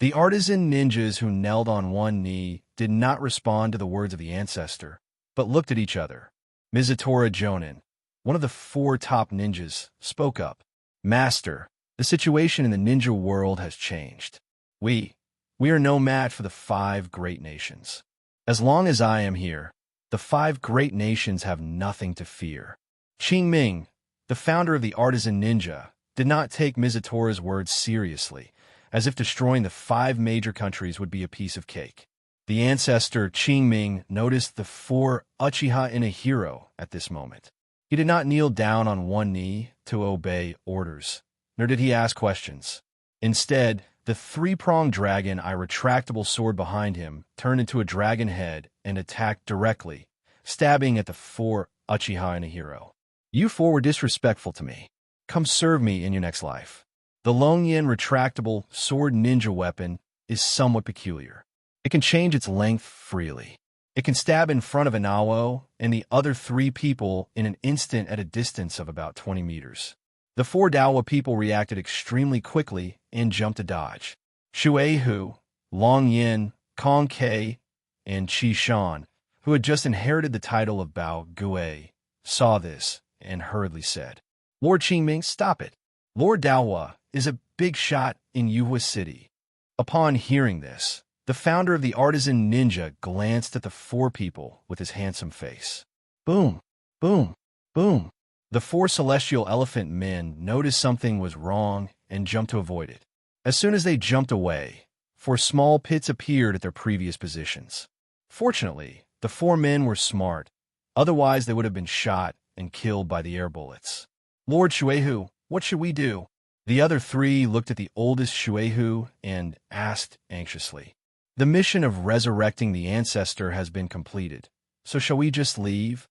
The artisan ninjas who knelt on one knee did not respond to the words of the ancestor, but looked at each other. Mizutora Jonin, one of the 4 top ninjas, spoke up. Master, the situation in the ninja world has changed. We are no match for the 5 great nations. As long as I am here, the 5 great nations have nothing to fear. Qing Ming, the founder of the artisan ninja, did not take Mizutora's words seriously, as if destroying the 5 major countries would be a piece of cake. The ancestor Qing Ming noticed the 4 Uchiha in a hero at this moment. He did not kneel down on one knee to obey orders, nor did he ask questions. Instead, the 3-pronged dragon eye retractable sword behind him turned into a dragon head and attacked directly, stabbing at the 4 Uchiha in a hero. You 4 were disrespectful to me. Come serve me in your next life. The Longyan retractable sword ninja weapon is somewhat peculiar. It can change its length freely. It can stab in front of an Awo and the other 3 people in an instant at a distance of about 20 meters. The 4 Dawa people reacted extremely quickly and jumped to dodge. Shui Hu, Long Yin, Kong Kei, and Qi Shan, who had just inherited the title of Bao Gui, saw this and hurriedly said, Lord Qingming, stop it. Lord Daohua is a big shot in Yuhua City. Upon hearing this, the founder of the artisan ninja glanced at the 4 people with his handsome face. Boom, boom, boom. The 4 celestial elephant men noticed something was wrong and jumped to avoid it. As soon as they jumped away, 4 small pits appeared at their previous positions. Fortunately, the 4 men were smart, otherwise they would have been shot and killed by the air bullets. Lord Shuehu, what should we do? The other 3 looked at the oldest Shuehu and asked anxiously. The mission of resurrecting the ancestor has been completed, so shall we just leave?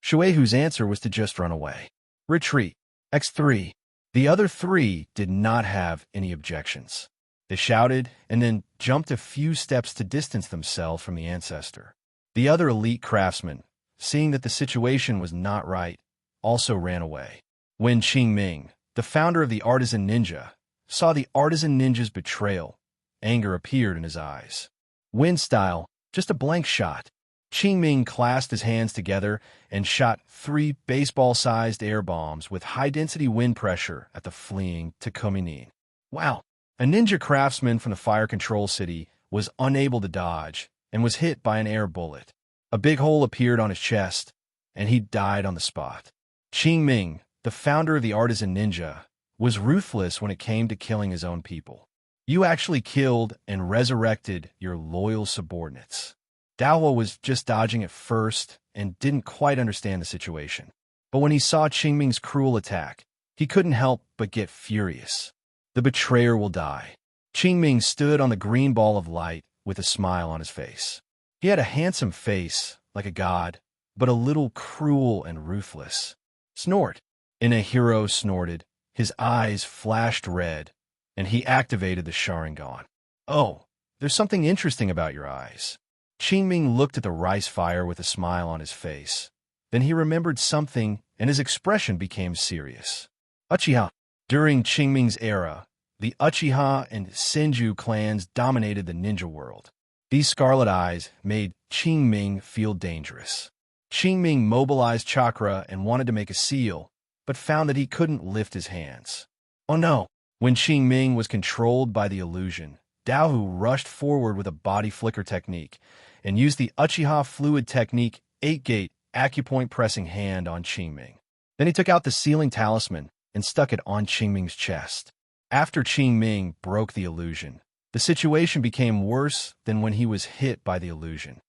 Shuehu's answer was to just run away. Retreat. X3. The other 3 did not have any objections. They shouted and then jumped a few steps to distance themselves from the ancestor. The other elite craftsmen, seeing that the situation was not right, also ran away. When Qing Ming, the founder of the artisan ninja, saw the artisan ninja's betrayal, anger appeared in his eyes. Wind style, just a blank shot. Qing Ming clasped his hands together and shot 3 baseball-sized air bombs with high-density wind pressure at the fleeing Takuminin. Wow! A ninja craftsman from the fire control city was unable to dodge and was hit by an air bullet. A big hole appeared on his chest, and he died on the spot. Qing Ming, the founder of the artisan ninja, was ruthless when it came to killing his own people. You actually killed and resurrected your loyal subordinates. Daohua was just dodging at first and didn't quite understand the situation. But when he saw Qingming's cruel attack, he couldn't help but get furious. The betrayer will die. Qingming stood on the green ball of light with a smile on his face. He had a handsome face, like a god, but a little cruel and ruthless. Snort. Inahiro snorted. His eyes flashed red, and he activated the Sharingan. Oh, there's something interesting about your eyes. Qingming looked at the rice fire with a smile on his face. Then he remembered something, and his expression became serious. Uchiha. During Qingming's era, the Uchiha and Senju clans dominated the ninja world. These scarlet eyes made Qingming feel dangerous. Qingming mobilized chakra and wanted to make a seal, but found that he couldn't lift his hands. Oh no! When Qingming was controlled by the illusion, Daohu rushed forward with a body flicker technique and used the Uchiha fluid technique 8-gate acupoint pressing hand on Qingming. Then he took out the sealing talisman and stuck it on Qingming's chest. After Qingming broke the illusion, the situation became worse than when he was hit by the illusion.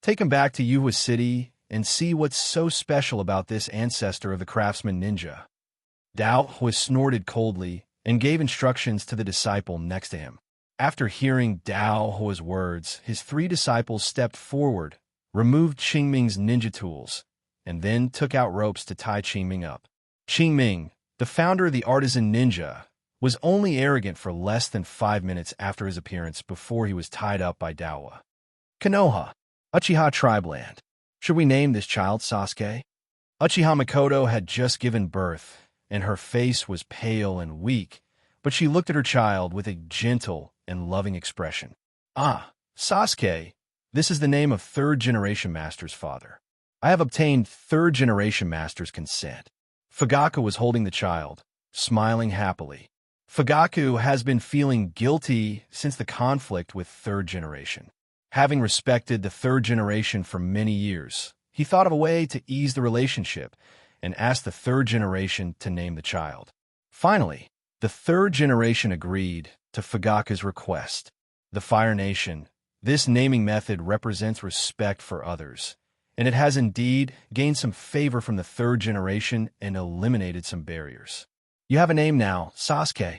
Take him back to Yuhua City and see what's so special about this ancestor of the craftsman ninja. Daohu snorted coldly and gave instructions to the disciple next to him. After hearing Daohu's words, his 3 disciples stepped forward, removed Qingming's ninja tools, and then took out ropes to tie Qingming up. Qingming, the founder of the artisan ninja, was only arrogant for less than 5 minutes after his appearance before he was tied up by Daohu. Konoha, Uchiha Tribeland. Should we name this child Sasuke? Uchiha Makoto had just given birth, and her face was pale and weak, but she looked at her child with a gentle and loving expression. Ah, Sasuke, this is the name of 3rd-generation Master's father. I have obtained 3rd-generation Master's consent. Fugaku was holding the child, smiling happily. Fugaku has been feeling guilty since the conflict with 3rd generation. Having respected the 3rd generation for many years, he thought of a way to ease the relationship and asked the 3rd generation to name the child. Finally, the 3rd generation agreed to Fugaku's request. The Fire Nation. This naming method represents respect for others, and it has indeed gained some favor from the 3rd generation and eliminated some barriers. You have a name now, Sasuke.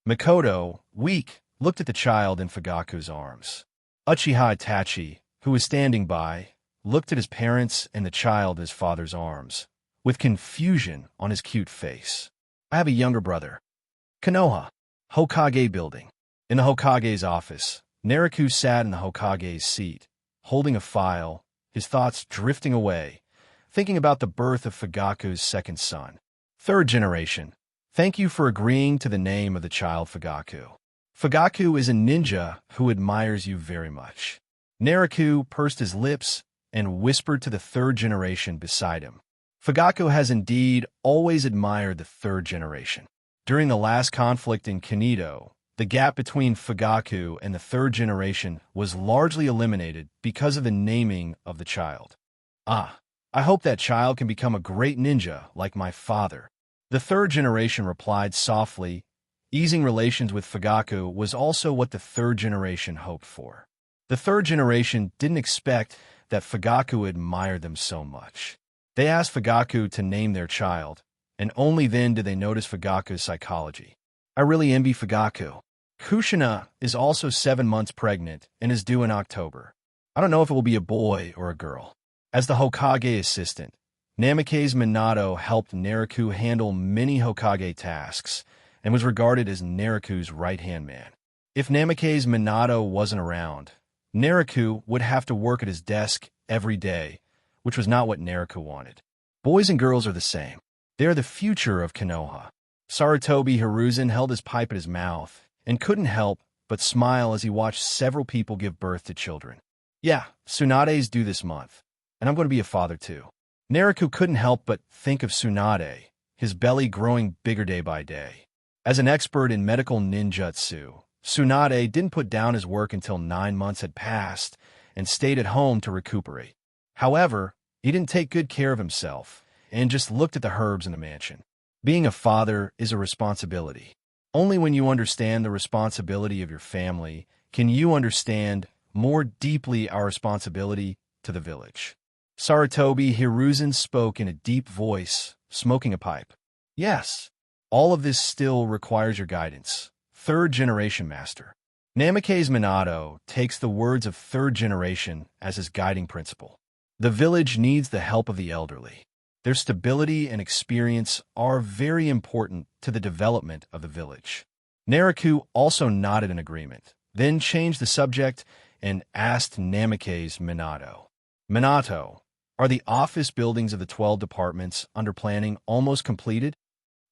Makoto, weak, looked at the child in Fugaku's arms. Uchiha Itachi, who was standing by, looked at his parents and the child in his father's arms, with confusion on his cute face. I have a younger brother. Konoha, Hokage building. In the Hokage's office, Naruto sat in the Hokage's seat, holding a file, his thoughts drifting away, thinking about the birth of Fugaku's 2nd son. 3rd generation. Thank you for agreeing to the name of the child Fugaku. Fugaku is a ninja who admires you very much. Naruto pursed his lips and whispered to the 3rd generation beside him. Fugaku has indeed always admired the 3rd generation. During the last conflict in Kaneto, the gap between Fugaku and the 3rd generation was largely eliminated because of the naming of the child. Ah, I hope that child can become a great ninja like my father. The 3rd generation replied softly. Easing relations with Fugaku was also what the 3rd generation hoped for. The 3rd generation didn't expect that Fugaku admired them so much. They asked Fugaku to name their child, and only then did they notice Fugaku's psychology. I really envy Fugaku. Kushina is also 7 months pregnant and is due in October. I don't know if it will be a boy or a girl. As the Hokage assistant, Namikaze Minato helped Naruto handle many Hokage tasks and was regarded as Naruto's right-hand man. If Namikaze Minato wasn't around, Naruto would have to work at his desk every day, which was not what Naruto wanted. Boys and girls are the same. They are the future of Konoha. Sarutobi Hiruzen held his pipe at his mouth and couldn't help but smile as he watched several people give birth to children. Yeah, Tsunade's due this month, and I'm going to be a father too. Naruto couldn't help but think of Tsunade, his belly growing bigger day by day. As an expert in medical ninjutsu, Tsunade didn't put down his work until 9 months had passed and stayed at home to recuperate. However, he didn't take good care of himself and just looked at the herbs in the mansion. Being a father is a responsibility. Only when you understand the responsibility of your family can you understand more deeply our responsibility to the village. Sarutobi Hiruzen spoke in a deep voice, smoking a pipe. Yes, all of this still requires your guidance. third-generation master. Namikaze Minato takes the words of third generation as his guiding principle. The village needs the help of the elderly. Their stability and experience are very important to the development of the village. Naraku also nodded in agreement, then changed the subject and asked Namikaze Minato. Minato, are the office buildings of the 12 departments under planning almost completed?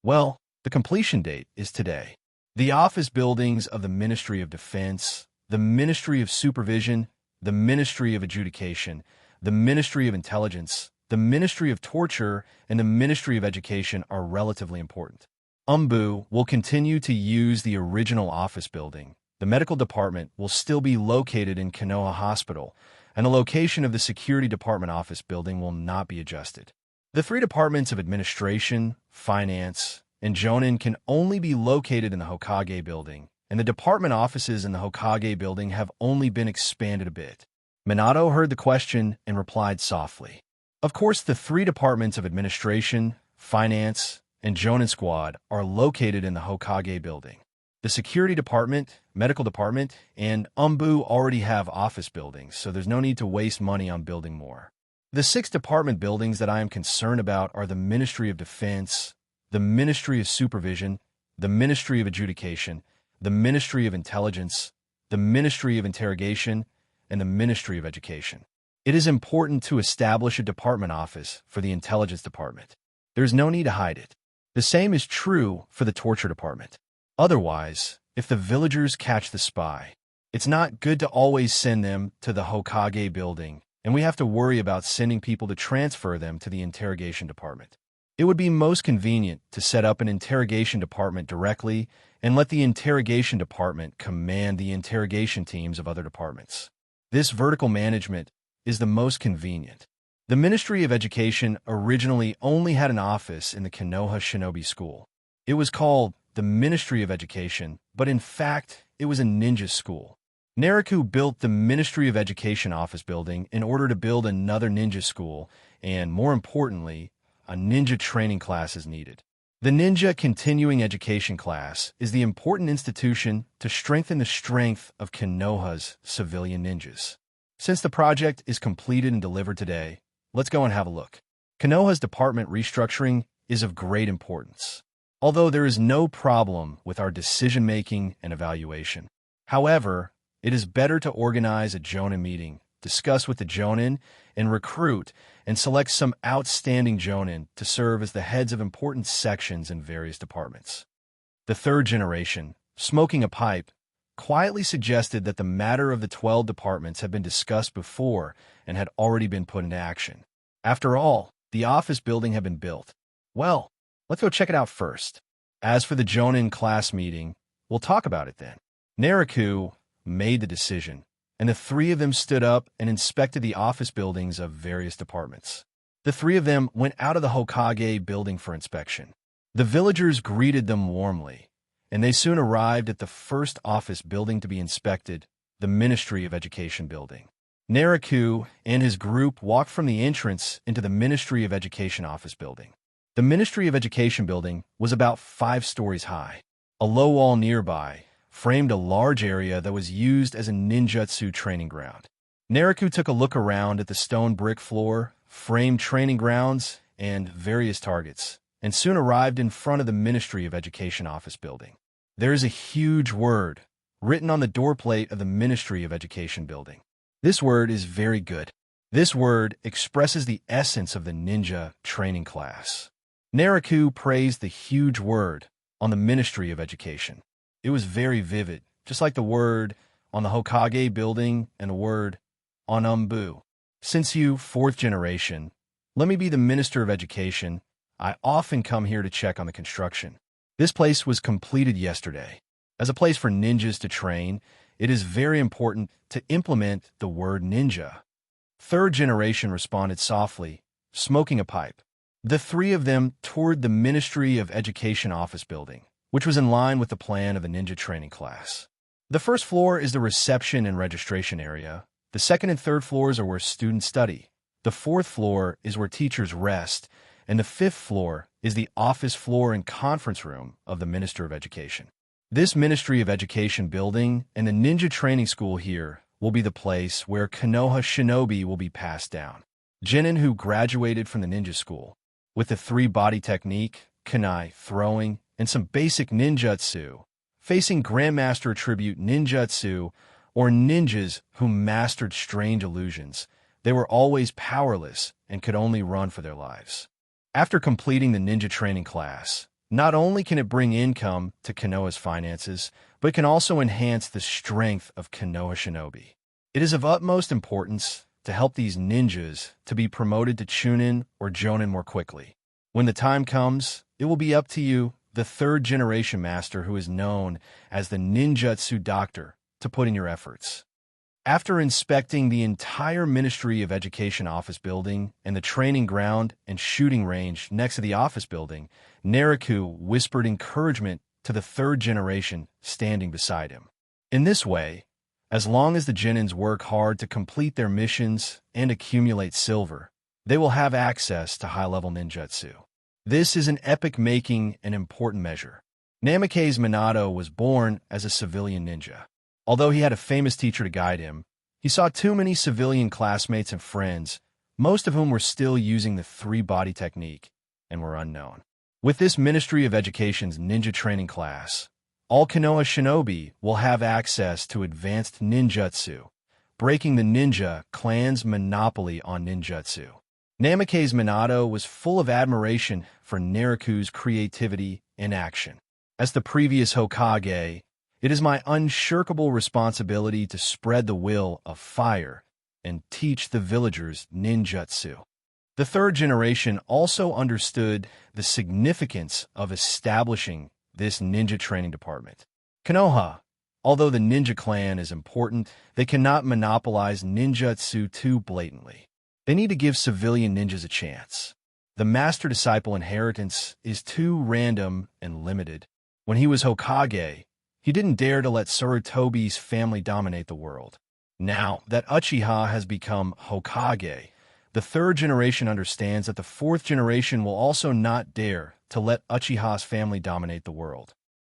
Well, the completion date is today. The office buildings of the Ministry of Defense, the Ministry of Supervision, the Ministry of Adjudication, the Ministry of Intelligence, the Ministry of Torture, and the Ministry of Education are relatively important. Umbu will continue to use the original office building. The medical department will still be located in Konoha Hospital, and the location of the Security Department office building will not be adjusted. The three departments of Administration, Finance, and Jonin can only be located in the Hokage building, and the department offices in the Hokage building have only been expanded a bit. Minato heard the question and replied softly. Of course, the three departments of Administration, Finance, and Jonin Squad are located in the Hokage building. The Security Department, Medical Department, and Umbu already have office buildings, so there's no need to waste money on building more. The 6 department buildings that I am concerned about are the Ministry of Defense, the Ministry of Supervision, the Ministry of Adjudication, the Ministry of Intelligence, the Ministry of Interrogation, and the Ministry of Education. It is important to establish a department office for the Intelligence Department. There is no need to hide it. The same is true for the Torture Department. Otherwise, if the villagers catch the spy, it's not good to always send them to the Hokage building, and we have to worry about sending people to transfer them to the Interrogation Department. It would be most convenient to set up an Interrogation Department directly and let the Interrogation Department command the interrogation teams of other departments. This vertical management is the most convenient. The Ministry of Education originally only had an office in the Konoha Shinobi School. It was called the Ministry of Education, but in fact, it was a ninja school. Naraku built the Ministry of Education office building in order to build another ninja school, and more importantly, a ninja training class is needed. The Ninja Continuing Education class is the important institution to strengthen the strength of Konoha's civilian ninjas. Since the project is completed and delivered today, let's go and have a look. Konoha's department restructuring is of great importance, although there is no problem with our decision-making and evaluation. However, it is better to organize a Jonin meeting, discuss with the Jonin, and recruit and select some outstanding Jonin to serve as the heads of important sections in various departments. The third generation, smoking a pipe, quietly suggested that the matter of the 12 departments had been discussed before and had already been put into action. After all, the office building had been built. Well, let's go check it out first. As for the Jonin class meeting, we'll talk about it then. Naraku made the decision, and the three of them stood up and inspected the office buildings of various departments. The three of them went out of the Hokage building for inspection. The villagers greeted them warmly, and they soon arrived at the first office building to be inspected, the Ministry of Education building. Naraku and his group walked from the entrance into the Ministry of Education office building. The Ministry of Education building was about 5 stories high. A low wall nearby framed a large area that was used as a ninjutsu training ground. Naraku took a look around at the stone brick floor, framed training grounds, and various targets, and soon arrived in front of the Ministry of Education office building. There is a huge word written on the doorplate of the Ministry of Education building. This word is very good. This word expresses the essence of the ninja training class. Naraku praised the huge word on the Ministry of Education. It was very vivid, just like the word on the Hokage building and the word on Umbu. Since you, 4th generation, let me be the Minister of Education, I often come here to check on the construction. This place was completed yesterday. As a place for ninjas to train, it is very important to implement the word ninja. 3rd generation responded softly, smoking a pipe. The three of them toured the Ministry of Education office building, which was in line with the plan of the ninja training class. The first floor is the reception and registration area. The second and third floors are where students study. The fourth floor is where teachers rest, and the fifth floor is the office floor and conference room of the Minister of Education. This Ministry of Education building and the ninja training school here will be the place where Konoha shinobi will be passed down. Genin, who graduated from the ninja school, with the three-body technique, kunai, throwing, and some basic ninjutsu, facing Grandmaster attribute ninjutsu, or ninjas who mastered strange illusions. They were always powerless and could only run for their lives. After completing the ninja training class, not only can it bring income to Konoha's finances, but it can also enhance the strength of Konoha shinobi. It is of utmost importance to help these ninjas to be promoted to Chunin or Jonin more quickly. When the time comes, it will be up to you, the third-generation master who is known as the ninjutsu doctor, to put in your efforts. After inspecting the entire Ministry of Education office building and the training ground and shooting range next to the office building, Naruto whispered encouragement to the third generation standing beside him. In this way, as long as the Genins work hard to complete their missions and accumulate silver, they will have access to high-level ninjutsu. This is an epic-making and important measure. Namikaze Minato was born as a civilian ninja. Although he had a famous teacher to guide him, he saw too many civilian classmates and friends, most of whom were still using the three-body technique and were unknown. With this Ministry of Education's ninja training class, all Konoha shinobi will have access to advanced ninjutsu, breaking the ninja clan's monopoly on ninjutsu. Namikaze Minato was full of admiration for Naruto's creativity and action. As the previous Hokage, it is my unshakable responsibility to spread the will of fire and teach the villagers ninjutsu. The third generation also understood the significance of establishing this ninja training department. Konoha, although the ninja clan is important, they cannot monopolize ninjutsu too blatantly. They need to give civilian ninjas a chance. The master-disciple inheritance is too random and limited. When he was Hokage, he didn't dare to let Sarutobi's family dominate the world. Now that Uchiha has become Hokage, the third generation understands that the fourth generation will also not dare to let Uchiha's family dominate the world.